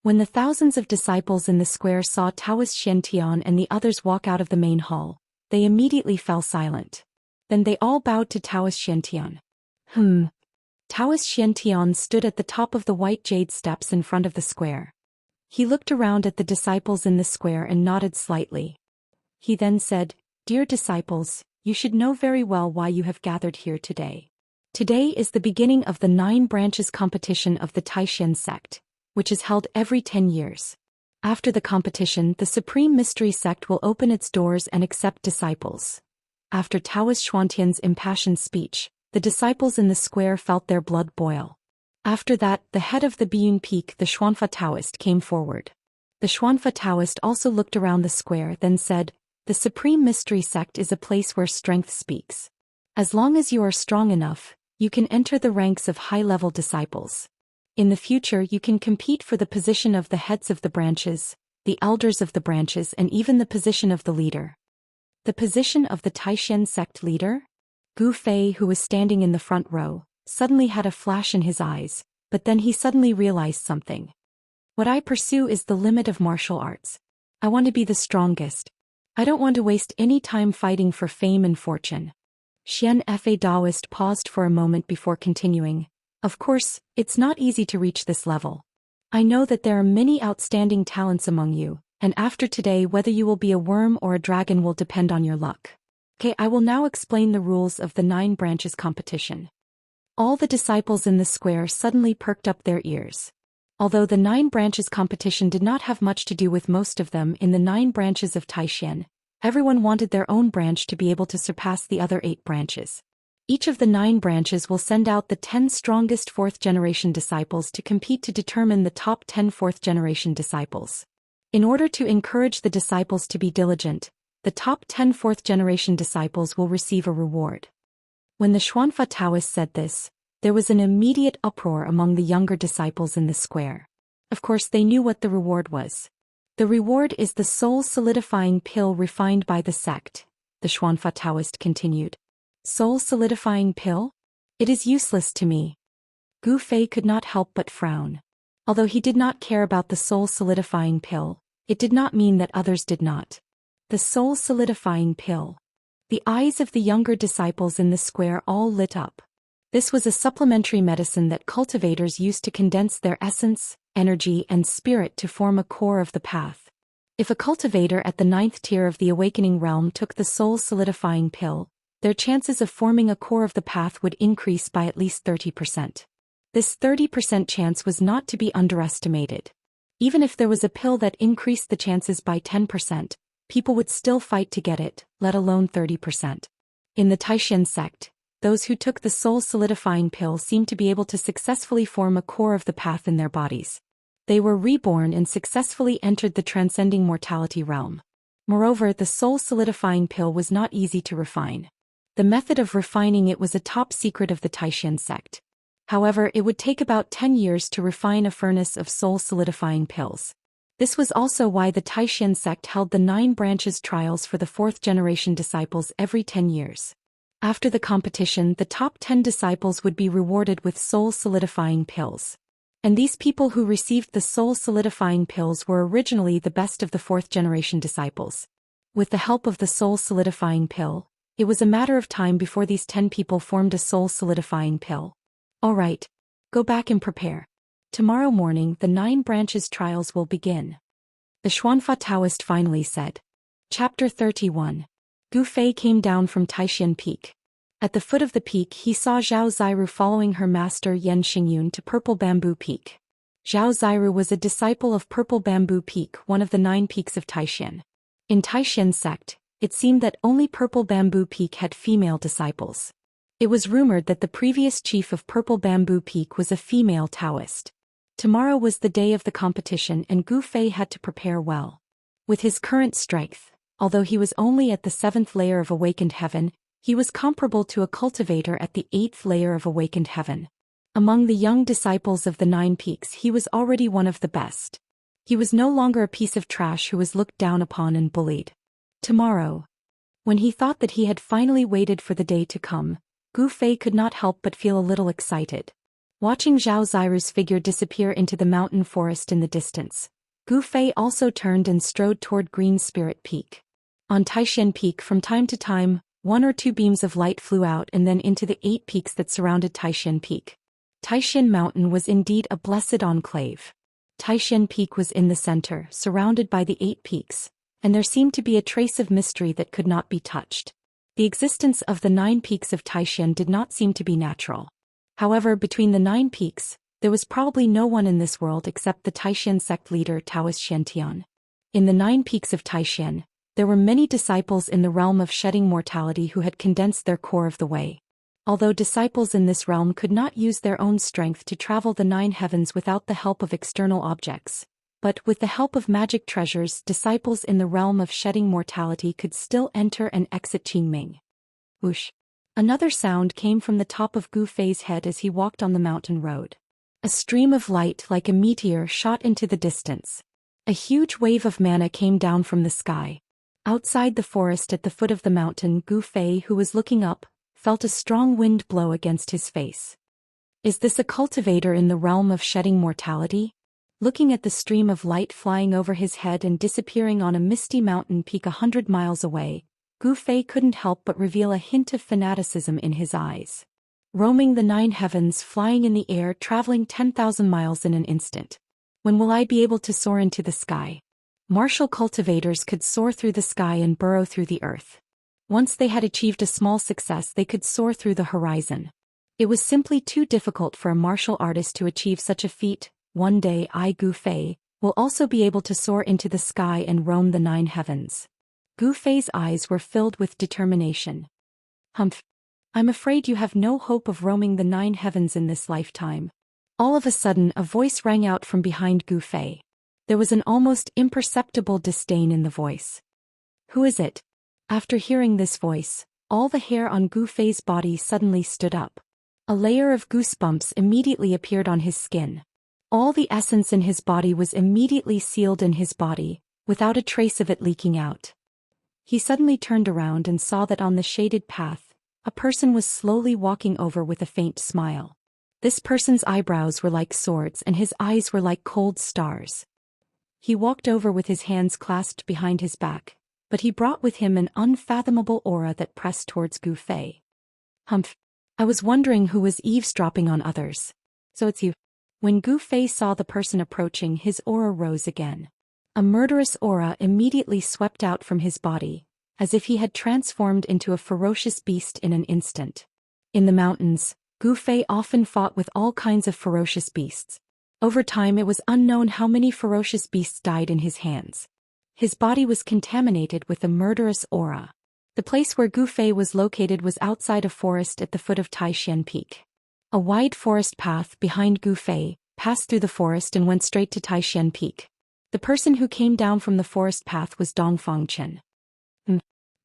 When the thousands of disciples in the square saw Daoist Xiantian and the others walk out of the main hall, they immediately fell silent. Then they all bowed to Daoist Xiantian. Daoist Xiantian stood at the top of the white jade steps in front of the square. He looked around at the disciples in the square and nodded slightly. He then said, "Dear disciples, you should know very well why you have gathered here today. Today is the beginning of the 9 branches competition of the Taishan sect, which is held every 10 years. After the competition, the Supreme Mystery sect will open its doors and accept disciples. After Taoist Xuantian's impassioned speech, the disciples in the square felt their blood boil. After that, the head of the Biyun Peak, the Xuanfa Taoist, came forward. The Xuanfa Taoist also looked around the square, then said, "The Supreme Mystery sect is a place where strength speaks. As long as you are strong enough, you can enter the ranks of high-level disciples. In the future you can compete for the position of the heads of the branches, the elders of the branches, and even the position of the leader." The position of the Taishan sect leader? Gu Fei, who was standing in the front row, suddenly had a flash in his eyes, but then he suddenly realized something. What I pursue is the limit of martial arts. I want to be the strongest. I don't want to waste any time fighting for fame and fortune. Xianxia Daoist paused for a moment before continuing. Of course, it's not easy to reach this level. I know that there are many outstanding talents among you, and after today whether you will be a worm or a dragon will depend on your luck. Okay, I will now explain the rules of the 9 branches competition. All the disciples in the square suddenly perked up their ears. Although the 9 branches competition did not have much to do with most of them in the 9 branches of Taishan, everyone wanted their own branch to be able to surpass the other 8 branches. Each of the 9 branches will send out the 10 strongest 4th-generation disciples to compete to determine the top 10 4th-generation disciples. In order to encourage the disciples to be diligent, the top 10 4th-generation disciples will receive a reward. When the Xuanfa Taoist said this, there was an immediate uproar among the younger disciples in the square. Of course they knew what the reward was. The reward is the soul-solidifying pill refined by the sect, the Xuanfa Taoist continued. Soul-solidifying pill? It is useless to me. Gu Fei could not help but frown. Although he did not care about the soul-solidifying pill, it did not mean that others did not. The soul-solidifying pill. The eyes of the younger disciples in the square all lit up. This was a supplementary medicine that cultivators used to condense their essence, energy, and spirit to form a core of the path. If a cultivator at the 9th tier of the awakening realm took the soul-solidifying pill, their chances of forming a core of the path would increase by at least 30%. This 30% chance was not to be underestimated. Even if there was a pill that increased the chances by 10%, people would still fight to get it, let alone 30%. In the Taishan sect, those who took the soul-solidifying pill seemed to be able to successfully form a core of the path in their bodies. They were reborn and successfully entered the transcending mortality realm. Moreover, the soul-solidifying pill was not easy to refine. The method of refining it was a top secret of the Taishan sect. However, it would take about 10 years to refine a furnace of soul-solidifying pills. This was also why the Taishan sect held the 9 branches trials for the 4th-generation disciples every 10 years. After the competition, the top 10 disciples would be rewarded with soul-solidifying pills. And these people who received the soul-solidifying pills were originally the best of the 4th-generation disciples. With the help of the soul-solidifying pill, it was a matter of time before these 10 people formed a soul-solidifying pill. All right, go back and prepare. Tomorrow morning the 9 branches trials will begin. The Xuanfa Taoist finally said. Chapter 31. Gu Fei came down from Taishan Peak. At the foot of the peak he saw Zhao Ziru following her master Yan Xingyun to Purple Bamboo Peak. Zhao Ziru was a disciple of Purple Bamboo Peak, one of the 9 peaks of Taishan. In Taishan sect, it seemed that only Purple Bamboo Peak had female disciples. It was rumored that the previous chief of Purple Bamboo Peak was a female Taoist. Tomorrow was the day of the competition and Gu Fei had to prepare well. With his current strength, although he was only at the 7th layer of awakened heaven, he was comparable to a cultivator at the 8th layer of awakened heaven. Among the young disciples of the 9 peaks he was already one of the best. He was no longer a piece of trash who was looked down upon and bullied. Tomorrow. When he thought that he had finally waited for the day to come, Gu Fei could not help but feel a little excited. Watching Zhao Ziru's figure disappear into the mountain forest in the distance, Gu Fei also turned and strode toward Green Spirit Peak. On Taishan Peak from time to time, 1 or 2 beams of light flew out and then into the 8 peaks that surrounded Taishan Peak. Taishan Mountain was indeed a blessed enclave. Taishan Peak was in the center, surrounded by the 8 peaks, and there seemed to be a trace of mystery that could not be touched. The existence of the 9 peaks of Taishan did not seem to be natural. However, between the 9 peaks, there was probably no one in this world except the Taishan sect leader Daoist Xiantian. In the 9 peaks of Taishan, there were many disciples in the realm of shedding mortality who had condensed their core of the way. Although disciples in this realm could not use their own strength to travel the 9 heavens without the help of external objects, but with the help of magic treasures, disciples in the realm of shedding mortality could still enter and exit Qingming. Whoosh! Another sound came from the top of Gu Fei's head as he walked on the mountain road. A stream of light like a meteor shot into the distance. A huge wave of mana came down from the sky. Outside the forest at the foot of the mountain, Gu Fei, who was looking up, felt a strong wind blow against his face. Is this a cultivator in the realm of shedding mortality? Looking at the stream of light flying over his head and disappearing on a misty mountain peak 100 miles away, Gu Fei couldn't help but reveal a hint of fanaticism in his eyes. Roaming the 9 heavens, flying in the air, traveling 10,000 miles in an instant. When will I be able to soar into the sky? Martial cultivators could soar through the sky and burrow through the earth. Once they had achieved a small success, they could soar through the horizon. It was simply too difficult for a martial artist to achieve such a feat. One day I, Gu Fei, will also be able to soar into the sky and roam the 9 heavens. Gu Fei's eyes were filled with determination. Humph. I'm afraid you have no hope of roaming the 9 heavens in this lifetime. All of a sudden a voice rang out from behind Gu Fei. There was an almost imperceptible disdain in the voice. Who is it? After hearing this voice, all the hair on Gu Fei's body suddenly stood up. A layer of goosebumps immediately appeared on his skin. All the essence in his body was immediately sealed in his body, without a trace of it leaking out. He suddenly turned around and saw that on the shaded path, a person was slowly walking over with a faint smile. This person's eyebrows were like swords and his eyes were like cold stars. He walked over with his hands clasped behind his back, but he brought with him an unfathomable aura that pressed towards Gu Fei. Humph. I was wondering who was eavesdropping on others. So it's you. When Gu Fei saw the person approaching, his aura rose again. A murderous aura immediately swept out from his body, as if he had transformed into a ferocious beast in an instant. In the mountains, Gu Fei often fought with all kinds of ferocious beasts. Over time it was unknown how many ferocious beasts died in his hands. His body was contaminated with a murderous aura. The place where Gu Fei was located was outside a forest at the foot of Taishan Peak. A wide forest path behind Gu Fei passed through the forest and went straight to Taishan Peak. The person who came down from the forest path was Dongfang Chen.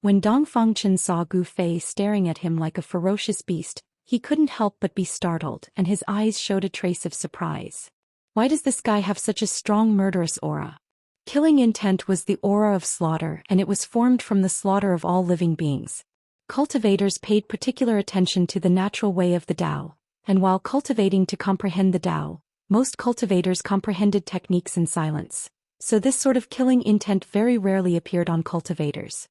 When Dongfang Chen saw Gu Fei staring at him like a ferocious beast, he couldn't help but be startled, and his eyes showed a trace of surprise. Why does this guy have such a strong murderous aura? Killing intent was the aura of slaughter, and it was formed from the slaughter of all living beings. Cultivators paid particular attention to the natural way of the Tao, and while cultivating to comprehend the Tao, most cultivators comprehended techniques in silence, so this sort of killing intent very rarely appeared on cultivators.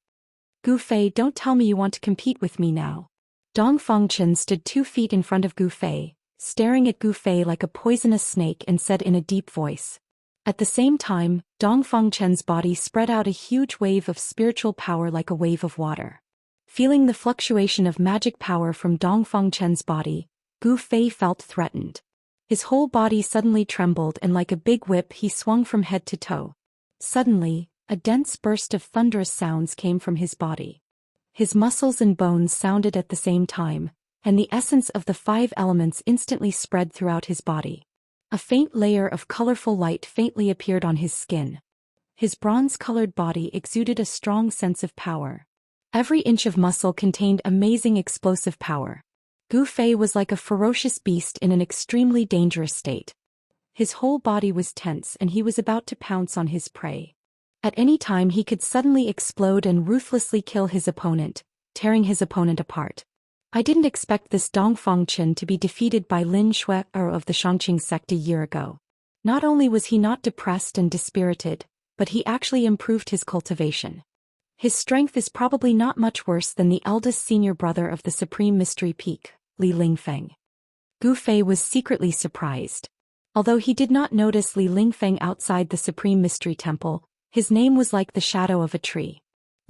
Gu Fei, don't tell me you want to compete with me now. Dongfang Chen stood 2 feet in front of Gu Fei, staring at Gu Fei like a poisonous snake, and said in a deep voice. At the same time, Dongfang Chen's body spread out a huge wave of spiritual power like a wave of water. Feeling the fluctuation of magic power from Dongfang Chen's body, Gu Fei felt threatened. His whole body suddenly trembled, and like a big whip he swung from head to toe. Suddenly, a dense burst of thunderous sounds came from his body. His muscles and bones sounded at the same time, and the essence of the 5 elements instantly spread throughout his body. A faint layer of colorful light faintly appeared on his skin. His bronze-colored body exuded a strong sense of power. Every inch of muscle contained amazing explosive power. Gu Fei was like a ferocious beast in an extremely dangerous state. His whole body was tense and he was about to pounce on his prey. At any time he could suddenly explode and ruthlessly kill his opponent, tearing his opponent apart. I didn't expect this Dongfang Chen to be defeated by Lin Shui of the Xianxia sect a year ago. Not only was he not depressed and dispirited, but he actually improved his cultivation. His strength is probably not much worse than the eldest senior brother of the Supreme Mystery Peak, Li Lingfeng. Gu Fei was secretly surprised. Although he did not notice Li Lingfeng outside the Supreme Mystery Temple, his name was like the shadow of a tree.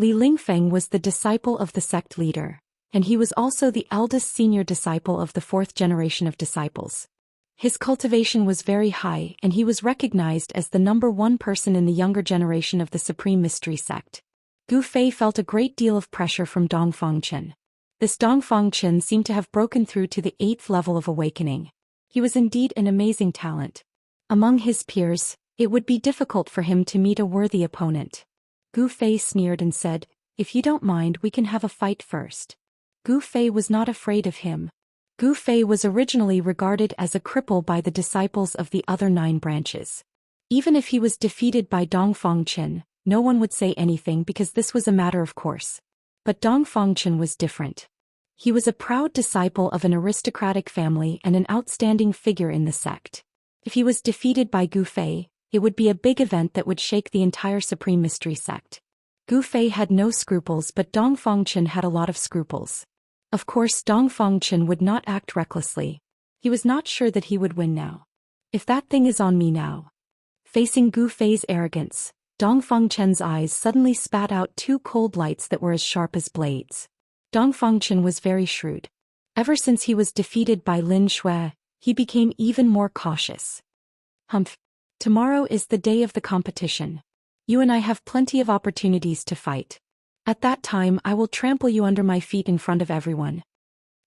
Li Lingfeng was the disciple of the sect leader, and he was also the eldest senior disciple of the fourth generation of disciples. His cultivation was very high and he was recognized as the #1 person in the younger generation of the Supreme Mystery sect. Gu Fei felt a great deal of pressure from Dongfang Chen. This Dongfang Chen seemed to have broken through to the 8th level of awakening. He was indeed an amazing talent. Among his peers, it would be difficult for him to meet a worthy opponent. Gu Fei sneered and said, "If you don't mind, we can have a fight first." Gu Fei was not afraid of him. Gu Fei was originally regarded as a cripple by the disciples of the other 9 branches. Even if he was defeated by Dongfang Chen, no one would say anything because this was a matter of course. But Dongfang Chen was different. He was a proud disciple of an aristocratic family and an outstanding figure in the sect. If he was defeated by Gu Fei, it would be a big event that would shake the entire Supreme Mystery sect. Gu Fei had no scruples, but Dongfang Chen had a lot of scruples. Of course, Dongfang Chen would not act recklessly. He was not sure that he would win now. If that thing is on me now. Facing Gu Fei's arrogance, Dongfang Chen's eyes suddenly spat out 2 cold lights that were as sharp as blades. Dongfang Chen was very shrewd. Ever since he was defeated by Lin Shui, he became even more cautious. Humph. Tomorrow is the day of the competition. You and I have plenty of opportunities to fight. At that time I will trample you under my feet in front of everyone.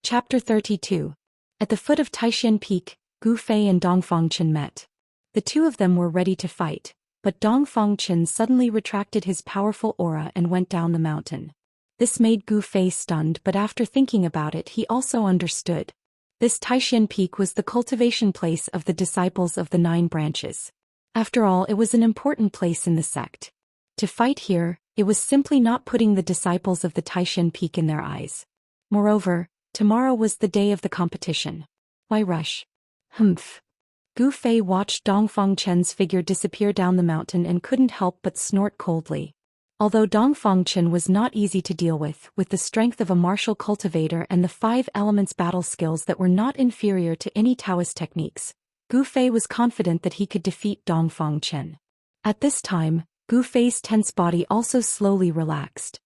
Chapter 32. At the foot of Taishan Peak, Gu Fei and Dongfang Chen met. The two of them were ready to fight, but Dongfang Chen suddenly retracted his powerful aura and went down the mountain. This made Gu Fei stunned, but after thinking about it he also understood. This Taishan Peak was the cultivation place of the disciples of the 9 branches. After all, it was an important place in the sect. To fight here, it was simply not putting the disciples of the Taishan Peak in their eyes. Moreover, tomorrow was the day of the competition. Why rush? Humph. Gu Fei watched Dongfang Chen's figure disappear down the mountain and couldn't help but snort coldly. Although Dongfang Chen was not easy to deal with the strength of a martial cultivator and the 5 elements battle skills that were not inferior to any Taoist techniques, Gu Fei was confident that he could defeat Dongfang Chen. At this time, Gu Fei's tense body also slowly relaxed.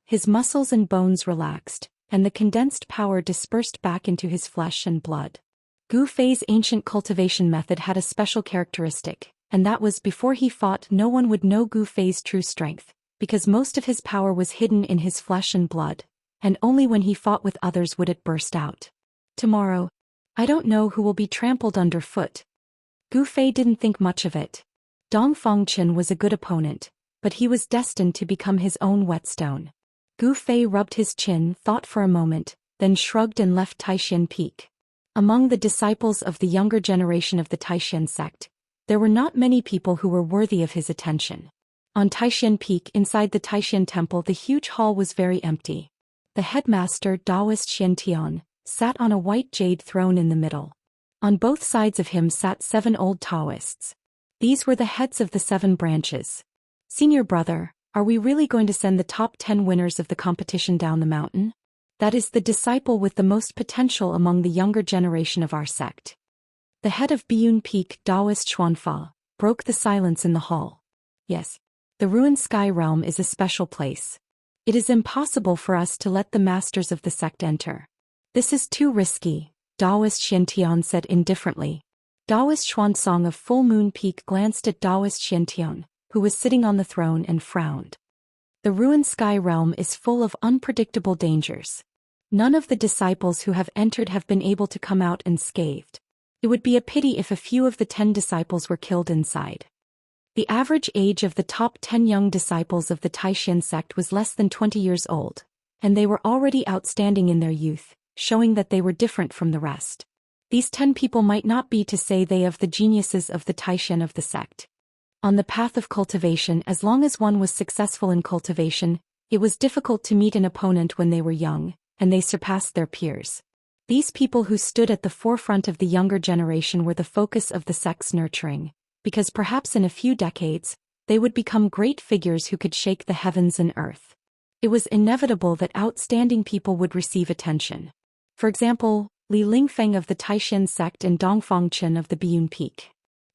His muscles and bones relaxed, and the condensed power dispersed back into his flesh and blood. Gu Fei's ancient cultivation method had a special characteristic, and that was before he fought no one would know Gu Fei's true strength, because most of his power was hidden in his flesh and blood, and only when he fought with others would it burst out. Tomorrow, I don't know who will be trampled underfoot. Gu Fei didn't think much of it. Dongfang Chen was a good opponent, but he was destined to become his own whetstone. Gu Fei rubbed his chin, thought for a moment, then shrugged and left Taishan Peak. Among the disciples of the younger generation of the Taishan sect, there were not many people who were worthy of his attention. On Taishan Peak inside the Taishan Temple, the huge hall was very empty. The headmaster, Daoist Xianxia, sat on a white jade throne in the middle. On both sides of him sat 7 old Taoists. These were the heads of the 7 branches. Senior brother, are we really going to send the top 10 winners of the competition down the mountain? That is the disciple with the most potential among the younger generation of our sect. The head of Biyun Peak, Daoist Xuanfa, broke the silence in the hall. Yes. The ruined sky realm is a special place. It is impossible for us to let the masters of the sect enter. This is too risky, Daoist Xiantian said indifferently. Daoist Xuansong of Full Moon Peak glanced at Daoist Xiantian, who was sitting on the throne, and frowned. The ruined sky realm is full of unpredictable dangers. None of the disciples who have entered have been able to come out unscathed. It would be a pity if a few of the 10 disciples were killed inside. The average age of the top 10 young disciples of the Taishan sect was less than 20 years old, and they were already outstanding in their youth, showing that they were different from the rest. These 10 people might not be to say they of the geniuses of the Taishan of the sect. On the path of cultivation, as long as one was successful in cultivation, it was difficult to meet an opponent when they were young, and they surpassed their peers. These people who stood at the forefront of the younger generation were the focus of the sect's nurturing, because perhaps in a few decades, they would become great figures who could shake the heavens and earth. It was inevitable that outstanding people would receive attention. For example, Li Lingfeng of the Taishan sect and Dongfang Chen of the Biyun Peak.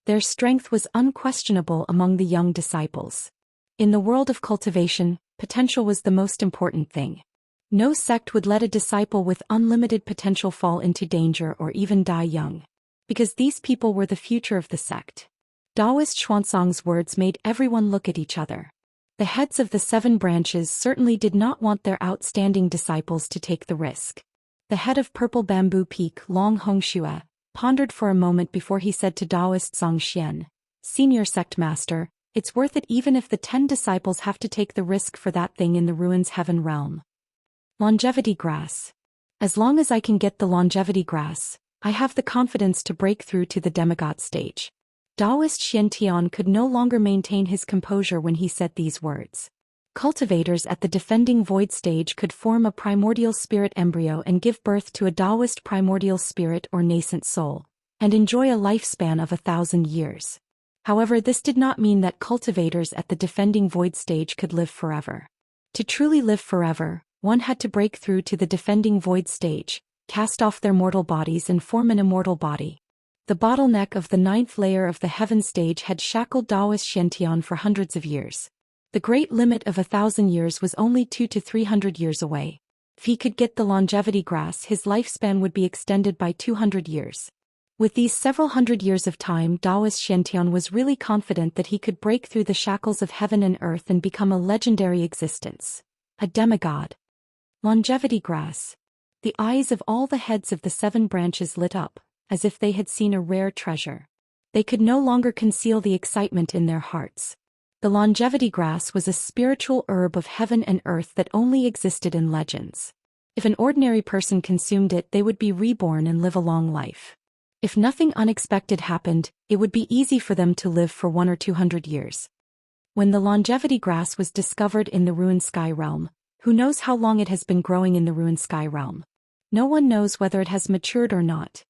Their strength was unquestionable among the young disciples. In the world of cultivation, potential was the most important thing. No sect would let a disciple with unlimited potential fall into danger or even die young. Because these people were the future of the sect. Daoist Xuanzang's words made everyone look at each other. The heads of the 7 branches certainly did not want their outstanding disciples to take the risk. The head of Purple Bamboo Peak, Long Hongxue, pondered for a moment before he said to Daoist Zhou Xian, "Senior sect master, it's worth it even if the 10 disciples have to take the risk for that thing in the ruins heaven realm." Longevity grass. As long as I can get the longevity grass, I have the confidence to break through to the demigod stage. Daoist Xiantian could no longer maintain his composure when he said these words. Cultivators at the defending void stage could form a primordial spirit embryo and give birth to a Daoist primordial spirit or nascent soul, and enjoy a lifespan of 1,000 years. However, this did not mean that cultivators at the defending void stage could live forever. To truly live forever, one had to break through to the defending void stage, cast off their mortal bodies and form an immortal body. The bottleneck of the 9th layer of the heaven stage had shackled Daoist Xiantian for hundreds of years. The great limit of 1,000 years was only 200 to 300 years away. If he could get the longevity grass, his lifespan would be extended by 200 years. With these several hundred years of time, Daoist Xiantian was really confident that he could break through the shackles of heaven and earth and become a legendary existence. A demigod. Longevity grass. The eyes of all the heads of the 7 branches lit up, as if they had seen a rare treasure. They could no longer conceal the excitement in their hearts. The longevity grass was a spiritual herb of heaven and earth that only existed in legends. If an ordinary person consumed it, they would be reborn and live a long life. If nothing unexpected happened, it would be easy for them to live for 100 or 200 years. When the longevity grass was discovered in the ruined sky realm, who knows how long it has been growing in the ruined sky realm? No one knows whether it has matured or not.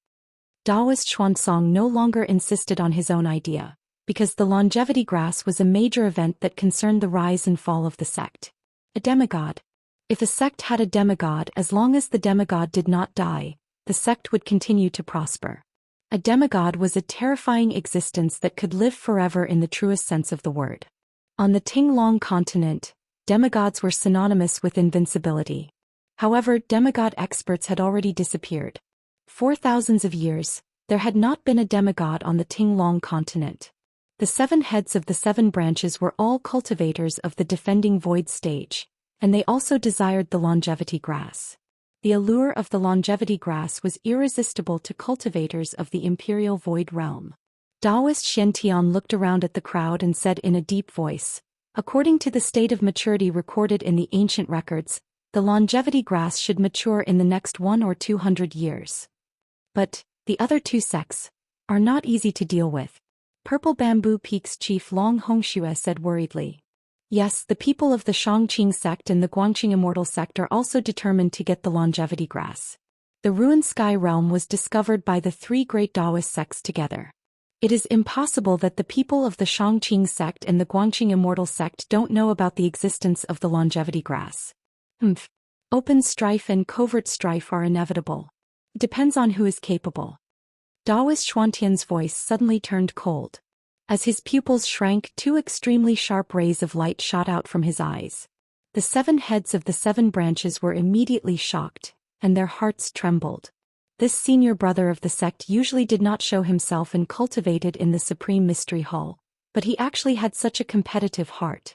Daoist Xuanzang no longer insisted on his own idea, because the longevity grass was a major event that concerned the rise and fall of the sect. A demigod. If a sect had a demigod, as long as the demigod did not die, the sect would continue to prosper. A demigod was a terrifying existence that could live forever in the truest sense of the word. On the Tinglong continent, demigods were synonymous with invincibility. However, demigod experts had already disappeared. For thousands of years, there had not been a demigod on the Tinglong continent. The 7 heads of the 7 branches were all cultivators of the defending void stage, and they also desired the longevity grass. The allure of the longevity grass was irresistible to cultivators of the imperial void realm. Daoist Xiantian looked around at the crowd and said in a deep voice, "According to the state of maturity recorded in the ancient records, the longevity grass should mature in the next 100 or 200 years. But the other 2 sects are not easy to deal with." Purple Bamboo Peak's chief Long Hongxue said worriedly. Yes, the people of the Shangqing sect and the Guangqing Immortal sect are also determined to get the longevity grass. The ruined sky realm was discovered by the 3 great Daoist sects together. It is impossible that the people of the Shangqing sect and the Guangqing Immortal sect don't know about the existence of the longevity grass. Open strife and covert strife are inevitable. It depends on who is capable. Daoist Xuantian's voice suddenly turned cold. As his pupils shrank, 2 extremely sharp rays of light shot out from his eyes. The 7 heads of the 7 branches were immediately shocked, and their hearts trembled. This senior brother of the sect usually did not show himself and cultivated in the Supreme Mystery Hall, but he actually had such a competitive heart.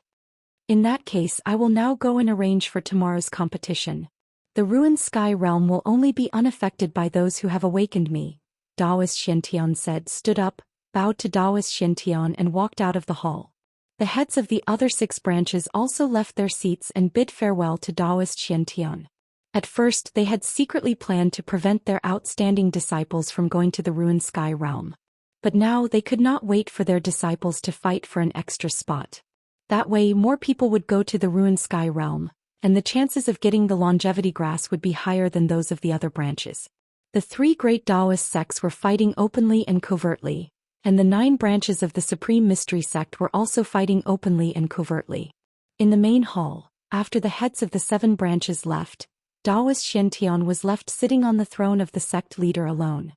In that case, I will now go and arrange for tomorrow's competition. The ruined sky realm will only be unaffected by those who have awakened me, Daoist Xiantian said, stood up, bowed to Daoist Xiantian and walked out of the hall. The heads of the other 6 branches also left their seats and bid farewell to Daoist Xiantian. At first they had secretly planned to prevent their outstanding disciples from going to the ruined sky realm. But now they could not wait for their disciples to fight for an extra spot. That way more people would go to the ruined sky realm, and the chances of getting the longevity grass would be higher than those of the other branches. The 3 great Daoist sects were fighting openly and covertly, and the 9 branches of the Supreme Mystery sect were also fighting openly and covertly. In the main hall, after the heads of the 7 branches left, Daoist Xiantian was left sitting on the throne of the sect leader alone.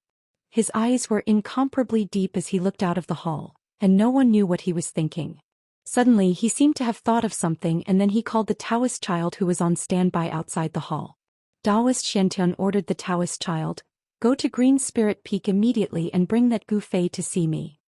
His eyes were incomparably deep as he looked out of the hall, and no one knew what he was thinking. Suddenly he seemed to have thought of something, and then he called the Taoist child who was on standby outside the hall. Daoist Xiantian ordered the Taoist child, "Go to Green Spirit Peak immediately and bring that Gu Fei to see me."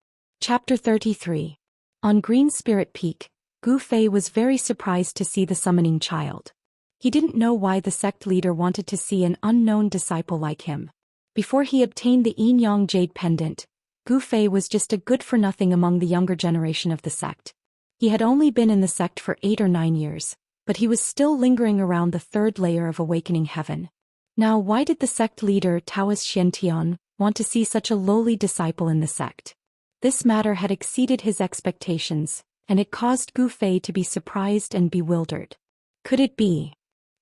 Chapter 33. On Green Spirit Peak, Gu Fei was very surprised to see the summoning child. He didn't know why the sect leader wanted to see an unknown disciple like him. Before he obtained the Yin Yang Jade Pendant, Gu Fei was just a good-for-nothing among the younger generation of the sect. He had only been in the sect for 8 or 9 years, but he was still lingering around the third layer of awakening heaven. Now why did the sect leader Taoist Xiantian want to see such a lowly disciple in the sect? This matter had exceeded his expectations, and it caused Gu Fei to be surprised and bewildered. Could it be?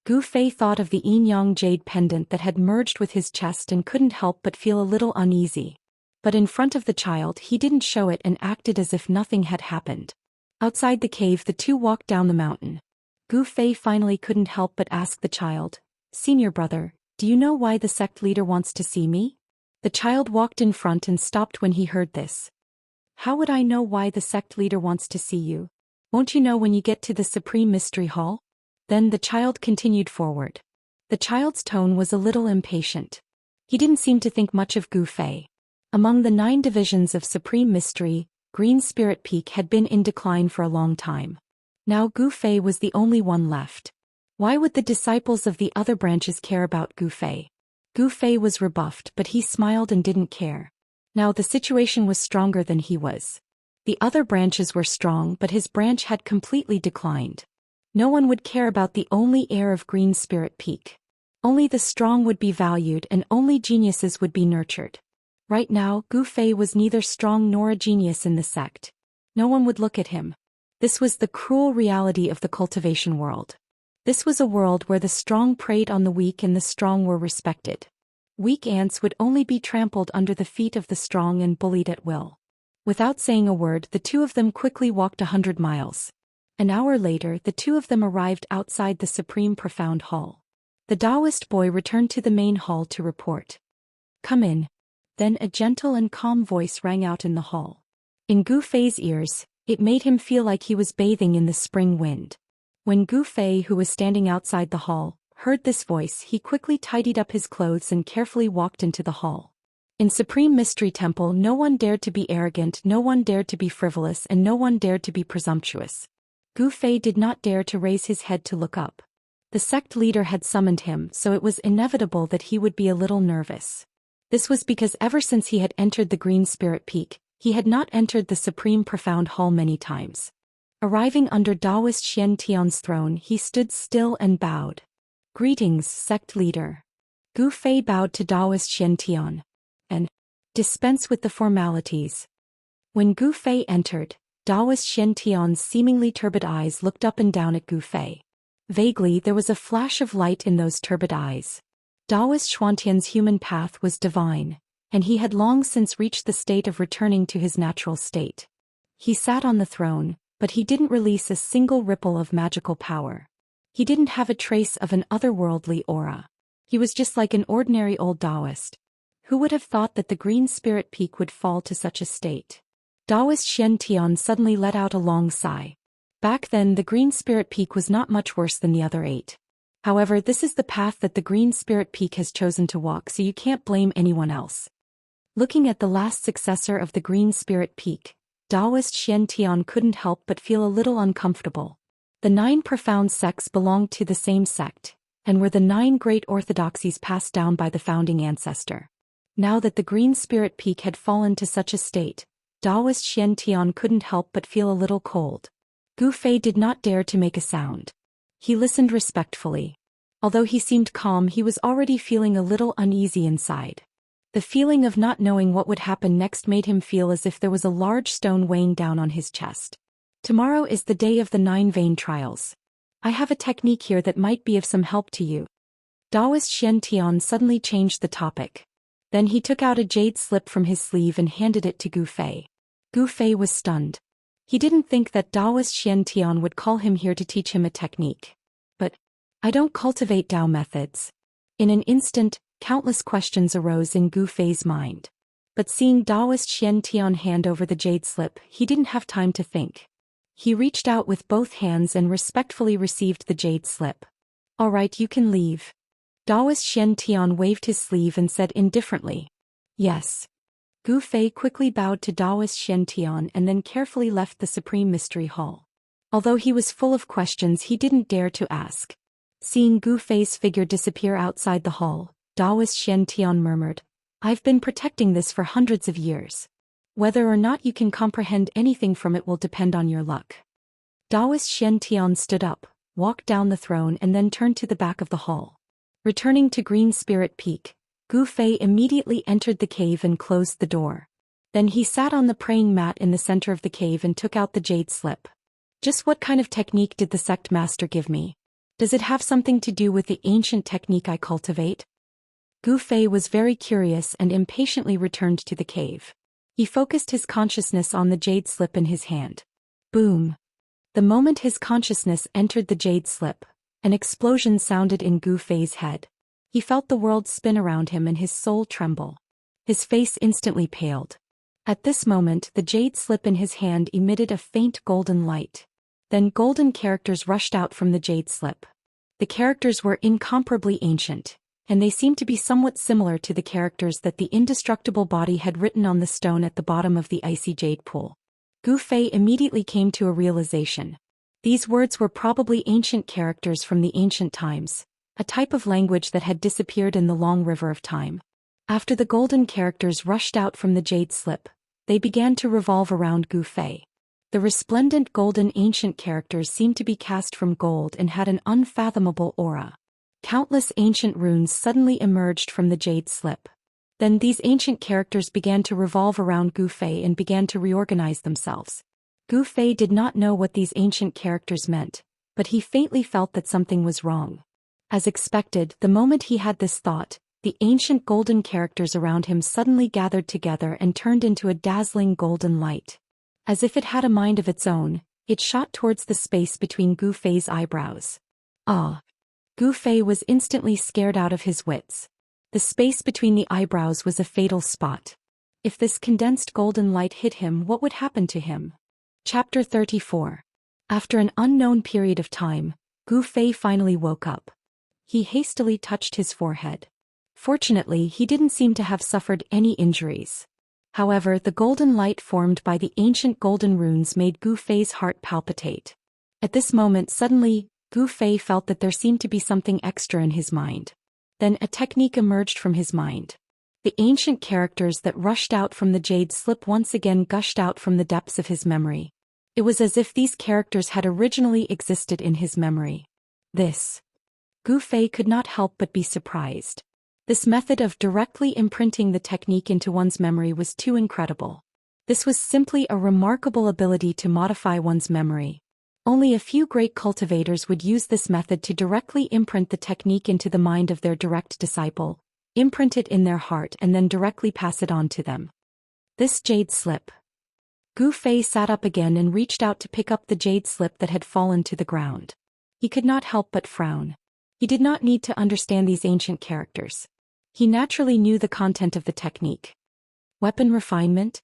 Gu Fei thought of the Yin Yang Jade Pendant that had merged with his chest and couldn't help but feel a little uneasy. But in front of the child he didn't show it and acted as if nothing had happened. Outside the cave the two walked down the mountain. Gu Fei finally couldn't help but ask the child, "Senior brother, do you know why the sect leader wants to see me?" The child walked in front and stopped when he heard this. "How would I know why the sect leader wants to see you? Won't you know when you get to the Supreme Mystery Hall?" Then the child continued forward. The child's tone was a little impatient. He didn't seem to think much of Gu Fei. Among the 9 divisions of Supreme Mystery, Green Spirit Peak had been in decline for a long time. Now Gu Fei was the only one left. Why would the disciples of the other branches care about Gu Fei? Gu Fei was rebuffed, but he smiled and didn't care. Now the situation was stronger than he was. The other branches were strong, but his branch had completely declined. No one would care about the only heir of Green Spirit Peak. Only the strong would be valued and only geniuses would be nurtured. Right now, Gu Fei was neither strong nor a genius in the sect. No one would look at him. This was the cruel reality of the cultivation world. This was a world where the strong preyed on the weak and the strong were respected. Weak ants would only be trampled under the feet of the strong and bullied at will. Without saying a word, the two of them quickly walked 100 miles. An hour later, the two of them arrived outside the Supreme Profound Hall. The Daoist boy returned to the main hall to report. "Come in." Then a gentle and calm voice rang out in the hall. In Gu Fei's ears, it made him feel like he was bathing in the spring wind. When Gu Fei, who was standing outside the hall, heard this voice, he quickly tidied up his clothes and carefully walked into the hall. In Supreme Mystery Temple, no one dared to be arrogant, no one dared to be frivolous, and no one dared to be presumptuous. Gu Fei did not dare to raise his head to look up. The sect leader had summoned him, so it was inevitable that he would be a little nervous. This was because ever since he had entered the Green Spirit Peak, he had not entered the Supreme Profound Hall many times. Arriving under Daoist Xiantian's throne, he stood still and bowed. "Greetings, sect leader." Gu Fei bowed to Daoist Xiantian. "And dispense with the formalities." When Gu Fei entered, Daoist Xiantian's seemingly turbid eyes looked up and down at Gu Fei. Vaguely there was a flash of light in those turbid eyes. Daoist Xuantian's human path was divine, and he had long since reached the state of returning to his natural state. He sat on the throne, but he didn't release a single ripple of magical power. He didn't have a trace of an otherworldly aura. He was just like an ordinary old Daoist. Who would have thought that the Green Spirit Peak would fall to such a state? Daoist Xiantian suddenly let out a long sigh. Back then the Green Spirit Peak was not much worse than the other 8. However, this is the path that the Green Spirit Peak has chosen to walk, so you can't blame anyone else. Looking at the last successor of the Green Spirit Peak, Daoist Xiantian couldn't help but feel a little uncomfortable. The 9 profound sects belonged to the same sect, and were the 9 great orthodoxies passed down by the founding ancestor. Now that the Green Spirit Peak had fallen to such a state, Daoist Xiantian couldn't help but feel a little cold. Gu Fei did not dare to make a sound. He listened respectfully. Although he seemed calm, he was already feeling a little uneasy inside. The feeling of not knowing what would happen next made him feel as if there was a large stone weighing down on his chest. "Tomorrow is the day of the 9 vein trials. I have a technique here that might be of some help to you." Daoist Xiantian suddenly changed the topic. Then he took out a jade slip from his sleeve and handed it to Gu Fei. Gu Fei was stunned. He didn't think that Daoist Xiantian would call him here to teach him a technique. "But I don't cultivate Dao methods." In an instant, countless questions arose in Gu Fei's mind. But seeing Daoist Xiantian hand over the jade slip, he didn't have time to think. He reached out with both hands and respectfully received the jade slip. "All right, you can leave." Daoist Xianxia waved his sleeve and said indifferently, "Yes." Gu Fei quickly bowed to Daoist Xianxia and then carefully left the Supreme Mystery Hall. Although he was full of questions, he didn't dare to ask. Seeing Gu Fei's figure disappear outside the hall, Daoist Xianxia murmured, "I've been protecting this for hundreds of years. Whether or not you can comprehend anything from it will depend on your luck." Daoist Xianxia stood up, walked down the throne and then turned to the back of the hall. Returning to Green Spirit Peak, Gu Fei immediately entered the cave and closed the door. Then he sat on the praying mat in the center of the cave and took out the jade slip. "Just what kind of technique did the sect master give me? Does it have something to do with the ancient technique I cultivate?" Gu Fei was very curious and impatiently returned to the cave. He focused his consciousness on the jade slip in his hand. Boom! The moment his consciousness entered the jade slip, an explosion sounded in Gu Fei's head. He felt the world spin around him and his soul tremble. His face instantly paled. At this moment, the jade slip in his hand emitted a faint golden light. Then golden characters rushed out from the jade slip. The characters were incomparably ancient, and they seemed to be somewhat similar to the characters that the indestructible body had written on the stone at the bottom of the icy jade pool. Gu Fei immediately came to a realization. These words were probably ancient characters from the ancient times, a type of language that had disappeared in the long river of time. After the golden characters rushed out from the jade slip, they began to revolve around Gu Fei. The resplendent golden ancient characters seemed to be cast from gold and had an unfathomable aura. Countless ancient runes suddenly emerged from the jade slip. Then these ancient characters began to revolve around Gu Fei and began to reorganize themselves. Gu Fei did not know what these ancient characters meant, but he faintly felt that something was wrong. As expected, the moment he had this thought, the ancient golden characters around him suddenly gathered together and turned into a dazzling golden light. As if it had a mind of its own, it shot towards the space between Gu Fei's eyebrows. Ah! Gu Fei was instantly scared out of his wits. The space between the eyebrows was a fatal spot. If this condensed golden light hit him, what would happen to him? Chapter 34. After an unknown period of time, Gu Fei finally woke up. He hastily touched his forehead. Fortunately, he didn't seem to have suffered any injuries. However, the golden light formed by the ancient golden runes made Gu Fei's heart palpitate. At this moment, suddenly, Gu Fei felt that there seemed to be something extra in his mind. Then a technique emerged from his mind. The ancient characters that rushed out from the jade slip once again gushed out from the depths of his memory. It was as if these characters had originally existed in his memory. Gu Fei could not help but be surprised. This method of directly imprinting the technique into one's memory was too incredible. This was simply a remarkable ability to modify one's memory. Only a few great cultivators would use this method to directly imprint the technique into the mind of their direct disciple, imprint it in their heart and then directly pass it on to them. This jade slip. Gu Fei sat up again and reached out to pick up the jade slip that had fallen to the ground. He could not help but frown. He did not need to understand these ancient characters. He naturally knew the content of the technique. Weapon refinement?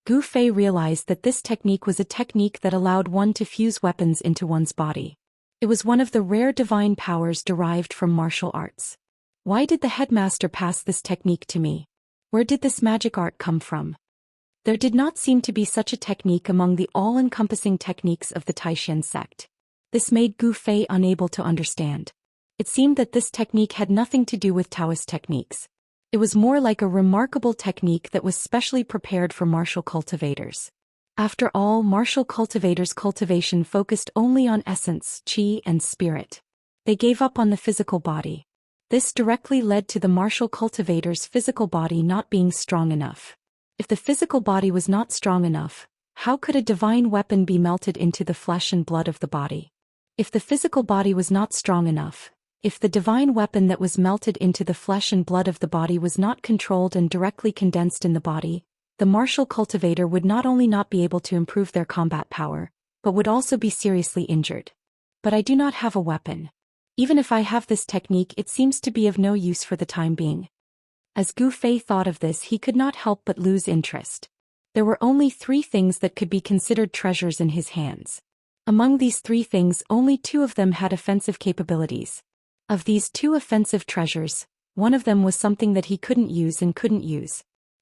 Gu Fei realized that this technique was a technique that allowed one to fuse weapons into one's body. It was one of the rare divine powers derived from martial arts. Why did the headmaster pass this technique to me? Where did this magic art come from? There did not seem to be such a technique among the all-encompassing techniques of the Taishan sect. This made Gu Fei unable to understand. It seemed that this technique had nothing to do with Taoist techniques. It was more like a remarkable technique that was specially prepared for martial cultivators. After all, martial cultivators' cultivation focused only on essence, qi, and spirit. They gave up on the physical body. This directly led to the martial cultivator's physical body not being strong enough. If the physical body was not strong enough, how could a divine weapon be melted into the flesh and blood of the body? If the physical body was not strong enough, if the divine weapon that was melted into the flesh and blood of the body was not controlled and directly condensed in the body, the martial cultivator would not only not be able to improve their combat power, but would also be seriously injured. But I do not have a weapon. Even if I have this technique, it seems to be of no use for the time being. As Gu Fei thought of this, he could not help but lose interest. There were only 3 things that could be considered treasures in his hands. Among these 3 things, only 2 of them had offensive capabilities. Of these 2 offensive treasures, one of them was something that he couldn't use.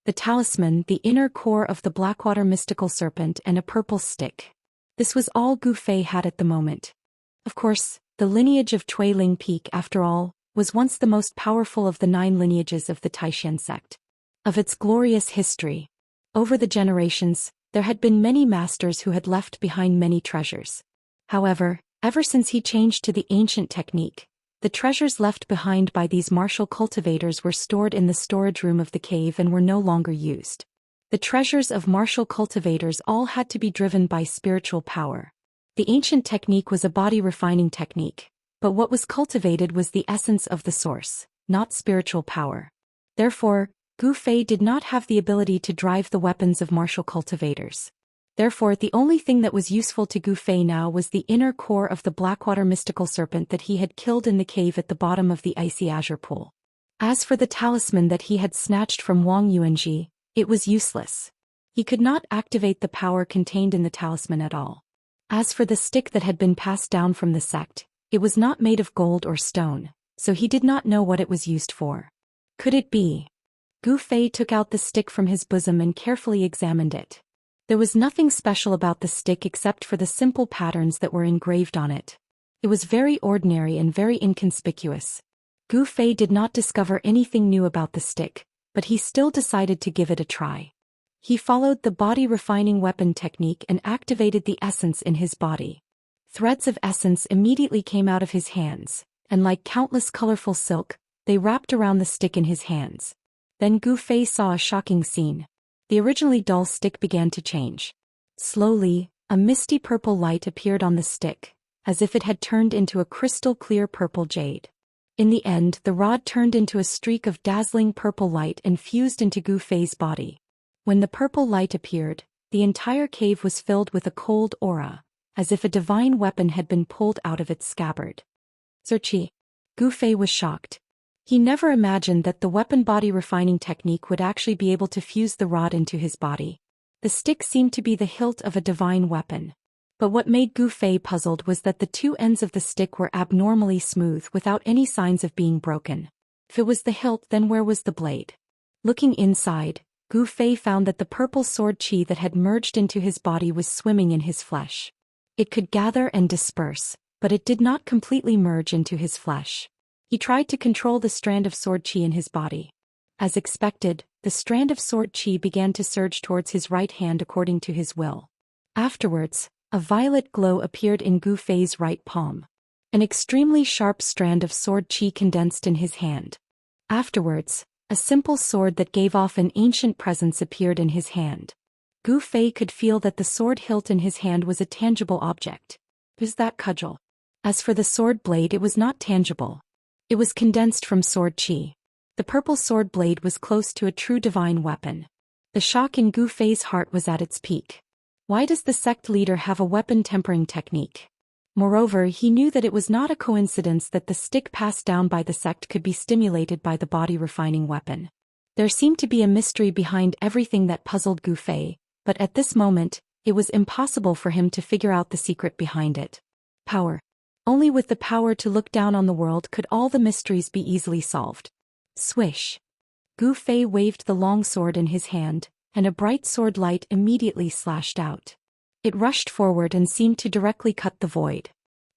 The talisman, the inner core of the Blackwater mystical serpent, and a purple stick. This was all Gu Fei had at the moment. Of course, the lineage of Ling Peak, after all, was once the most powerful of the 9 lineages of the Taishan sect. Of its glorious history. Over the generations, there had been many masters who had left behind many treasures. However, ever since he changed to the ancient technique, the treasures left behind by these martial cultivators were stored in the storage room of the cave and were no longer used. The treasures of martial cultivators all had to be driven by spiritual power. The ancient technique was a body-refining technique, but what was cultivated was the essence of the source, not spiritual power. Therefore, Gu Fei did not have the ability to drive the weapons of martial cultivators. Therefore, the only thing that was useful to Gu Fei now was the inner core of the Blackwater mystical serpent that he had killed in the cave at the bottom of the icy azure pool. As for the talisman that he had snatched from Wang Yuanji, it was useless. He could not activate the power contained in the talisman at all. As for the stick that had been passed down from the sect, it was not made of gold or stone, so he did not know what it was used for. Could it be? Gu Fei took out the stick from his bosom and carefully examined it. There was nothing special about the stick except for the simple patterns that were engraved on it. It was very ordinary and very inconspicuous. Gu Fei did not discover anything new about the stick, but he still decided to give it a try. He followed the body-refining weapon technique and activated the essence in his body. Threads of essence immediately came out of his hands, and like countless colorful silk, they wrapped around the stick in his hands. Then Gu Fei saw a shocking scene. The originally dull stick began to change. Slowly, a misty purple light appeared on the stick, as if it had turned into a crystal-clear purple jade. In the end, the rod turned into a streak of dazzling purple light and fused into Gu Fei's body. When the purple light appeared, the entire cave was filled with a cold aura, as if a divine weapon had been pulled out of its scabbard. Zerchi. Gu Fei was shocked. He never imagined that the weapon body refining technique would actually be able to fuse the rod into his body. The stick seemed to be the hilt of a divine weapon. But what made Gu Fei puzzled was that the 2 ends of the stick were abnormally smooth without any signs of being broken. If it was the hilt, then where was the blade? Looking inside, Gu Fei found that the purple sword qi that had merged into his body was swimming in his flesh. It could gather and disperse, but it did not completely merge into his flesh. He tried to control the strand of sword qi in his body. As expected, the strand of sword qi began to surge towards his right hand according to his will. Afterwards, a violet glow appeared in Gu Fei's right palm. An extremely sharp strand of sword qi condensed in his hand. Afterwards, a simple sword that gave off an ancient presence appeared in his hand. Gu Fei could feel that the sword hilt in his hand was a tangible object. It was that cudgel. As for the sword blade, it was not tangible. It was condensed from sword qi. The purple sword blade was close to a true divine weapon. The shock in Gu Fei's heart was at its peak. Why does the sect leader have a weapon tempering technique? Moreover, he knew that it was not a coincidence that the stick passed down by the sect could be stimulated by the body refining weapon. There seemed to be a mystery behind everything that puzzled Gu Fei, but at this moment, it was impossible for him to figure out the secret behind it. Power. Only with the power to look down on the world could all the mysteries be easily solved. Swish. Gu Fei waved the long sword in his hand, and a bright sword light immediately slashed out. It rushed forward and seemed to directly cut the void.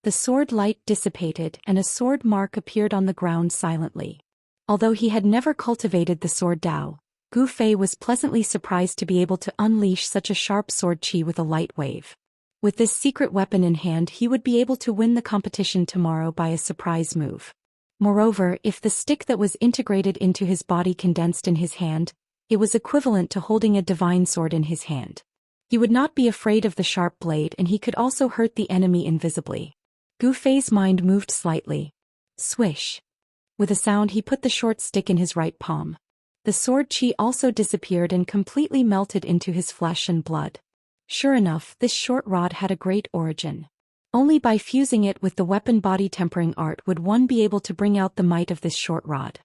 The sword light dissipated and a sword mark appeared on the ground silently. Although he had never cultivated the sword Dao, Gu Fei was pleasantly surprised to be able to unleash such a sharp sword qi with a light wave. With this secret weapon in hand, he would be able to win the competition tomorrow by a surprise move. Moreover, if the stick that was integrated into his body condensed in his hand, it was equivalent to holding a divine sword in his hand. He would not be afraid of the sharp blade, and he could also hurt the enemy invisibly. Gu Fei's mind moved slightly. Swish. With a sound, he put the short stick in his right palm. The sword qi also disappeared and completely melted into his flesh and blood. Sure enough, this short rod had a great origin. Only by fusing it with the weapon body tempering art would one be able to bring out the might of this short rod.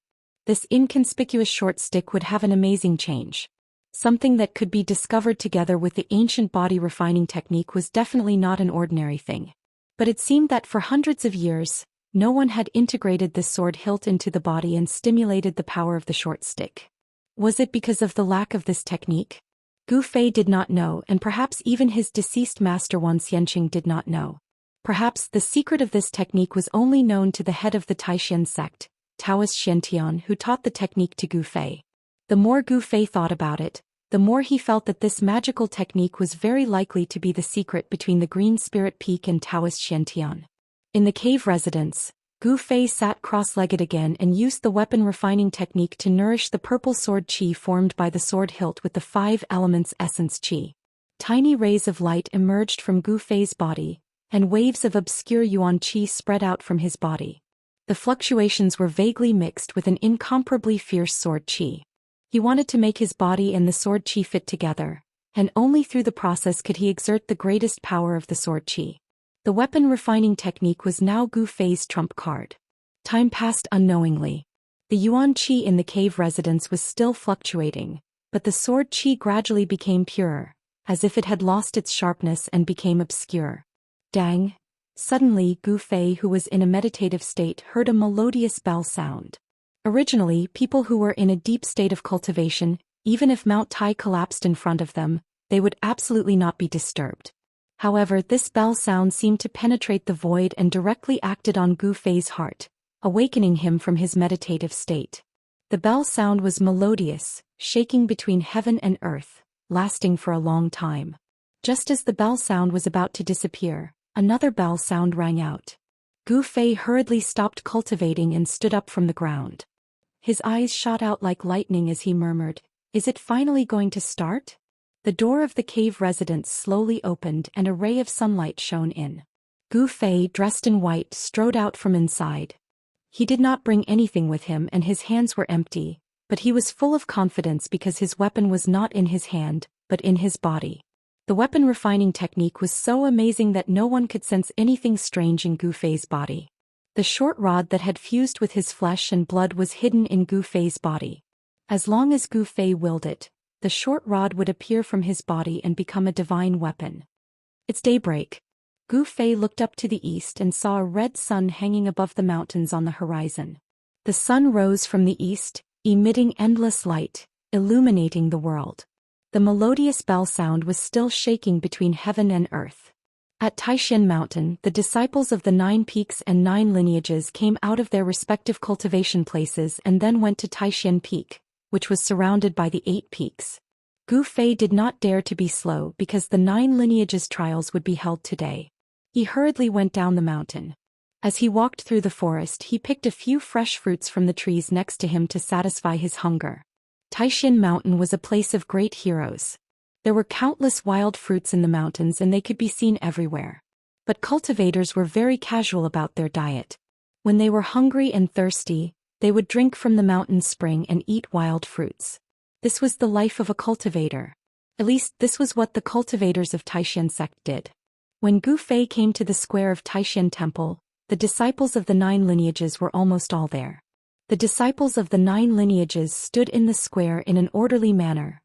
This inconspicuous short stick would have an amazing change. Something that could be discovered together with the ancient body refining technique was definitely not an ordinary thing. But it seemed that for hundreds of years, no one had integrated this sword hilt into the body and stimulated the power of the short stick. Was it because of the lack of this technique? Gu Fei did not know, and perhaps even his deceased master Xianxia did not know. Perhaps the secret of this technique was only known to the head of the Taishan sect, Daoist Xiantian, who taught the technique to Gu Fei. The more Gu Fei thought about it, the more he felt that this magical technique was very likely to be the secret between the Green Spirit Peak and Daoist Xiantian. In the cave residence, Gu Fei sat cross-legged again and used the weapon refining technique to nourish the purple sword qi formed by the sword hilt with the 5 elements essence qi. Tiny rays of light emerged from Gu Fei's body, and waves of obscure yuan qi spread out from his body. The fluctuations were vaguely mixed with an incomparably fierce sword qi. He wanted to make his body and the sword qi fit together, and only through the process could he exert the greatest power of the sword qi. The weapon refining technique was now Gu Fei's trump card. Time passed unknowingly. The yuan qi in the cave residence was still fluctuating, but the sword qi gradually became purer, as if it had lost its sharpness and became obscure. Dang! Suddenly Gu Fei, who was in a meditative state, heard a melodious bell sound. Originally, people who were in a deep state of cultivation, even if Mount Tai collapsed in front of them, they would absolutely not be disturbed. However, this bell sound seemed to penetrate the void and directly acted on Gu Fei's heart, awakening him from his meditative state. The bell sound was melodious, shaking between heaven and earth, lasting for a long time. Just as the bell sound was about to disappear, another bell sound rang out. Gu Fei hurriedly stopped cultivating and stood up from the ground. His eyes shot out like lightning as he murmured, "Is it finally going to start?" The door of the cave residence slowly opened and a ray of sunlight shone in. Gu Fei, dressed in white, strode out from inside. He did not bring anything with him and his hands were empty, but he was full of confidence because his weapon was not in his hand, but in his body. The weapon refining technique was so amazing that no one could sense anything strange in Gu Fei's body. The short rod that had fused with his flesh and blood was hidden in Gu Fei's body. As long as Gu Fei willed it, the short rod would appear from his body and become a divine weapon. It's daybreak. Gu Fei looked up to the east and saw a red sun hanging above the mountains on the horizon. The sun rose from the east, emitting endless light, illuminating the world. The melodious bell sound was still shaking between heaven and earth. At Taishan Mountain, the disciples of the 9 peaks and 9 lineages came out of their respective cultivation places and then went to Taishan Peak, which was surrounded by the 8 peaks. Gu Fei did not dare to be slow because the 9 lineages trials would be held today. He hurriedly went down the mountain. As he walked through the forest, he picked a few fresh fruits from the trees next to him to satisfy his hunger. Taishan Mountain was a place of great heroes. There were countless wild fruits in the mountains and they could be seen everywhere. But cultivators were very casual about their diet. When they were hungry and thirsty, they would drink from the mountain spring and eat wild fruits. This was the life of a cultivator. At least this was what the cultivators of Taishan sect did. When Gu Fei came to the square of Taishan Temple, the disciples of the 9 lineages were almost all there. The disciples of the 9 lineages stood in the square in an orderly manner,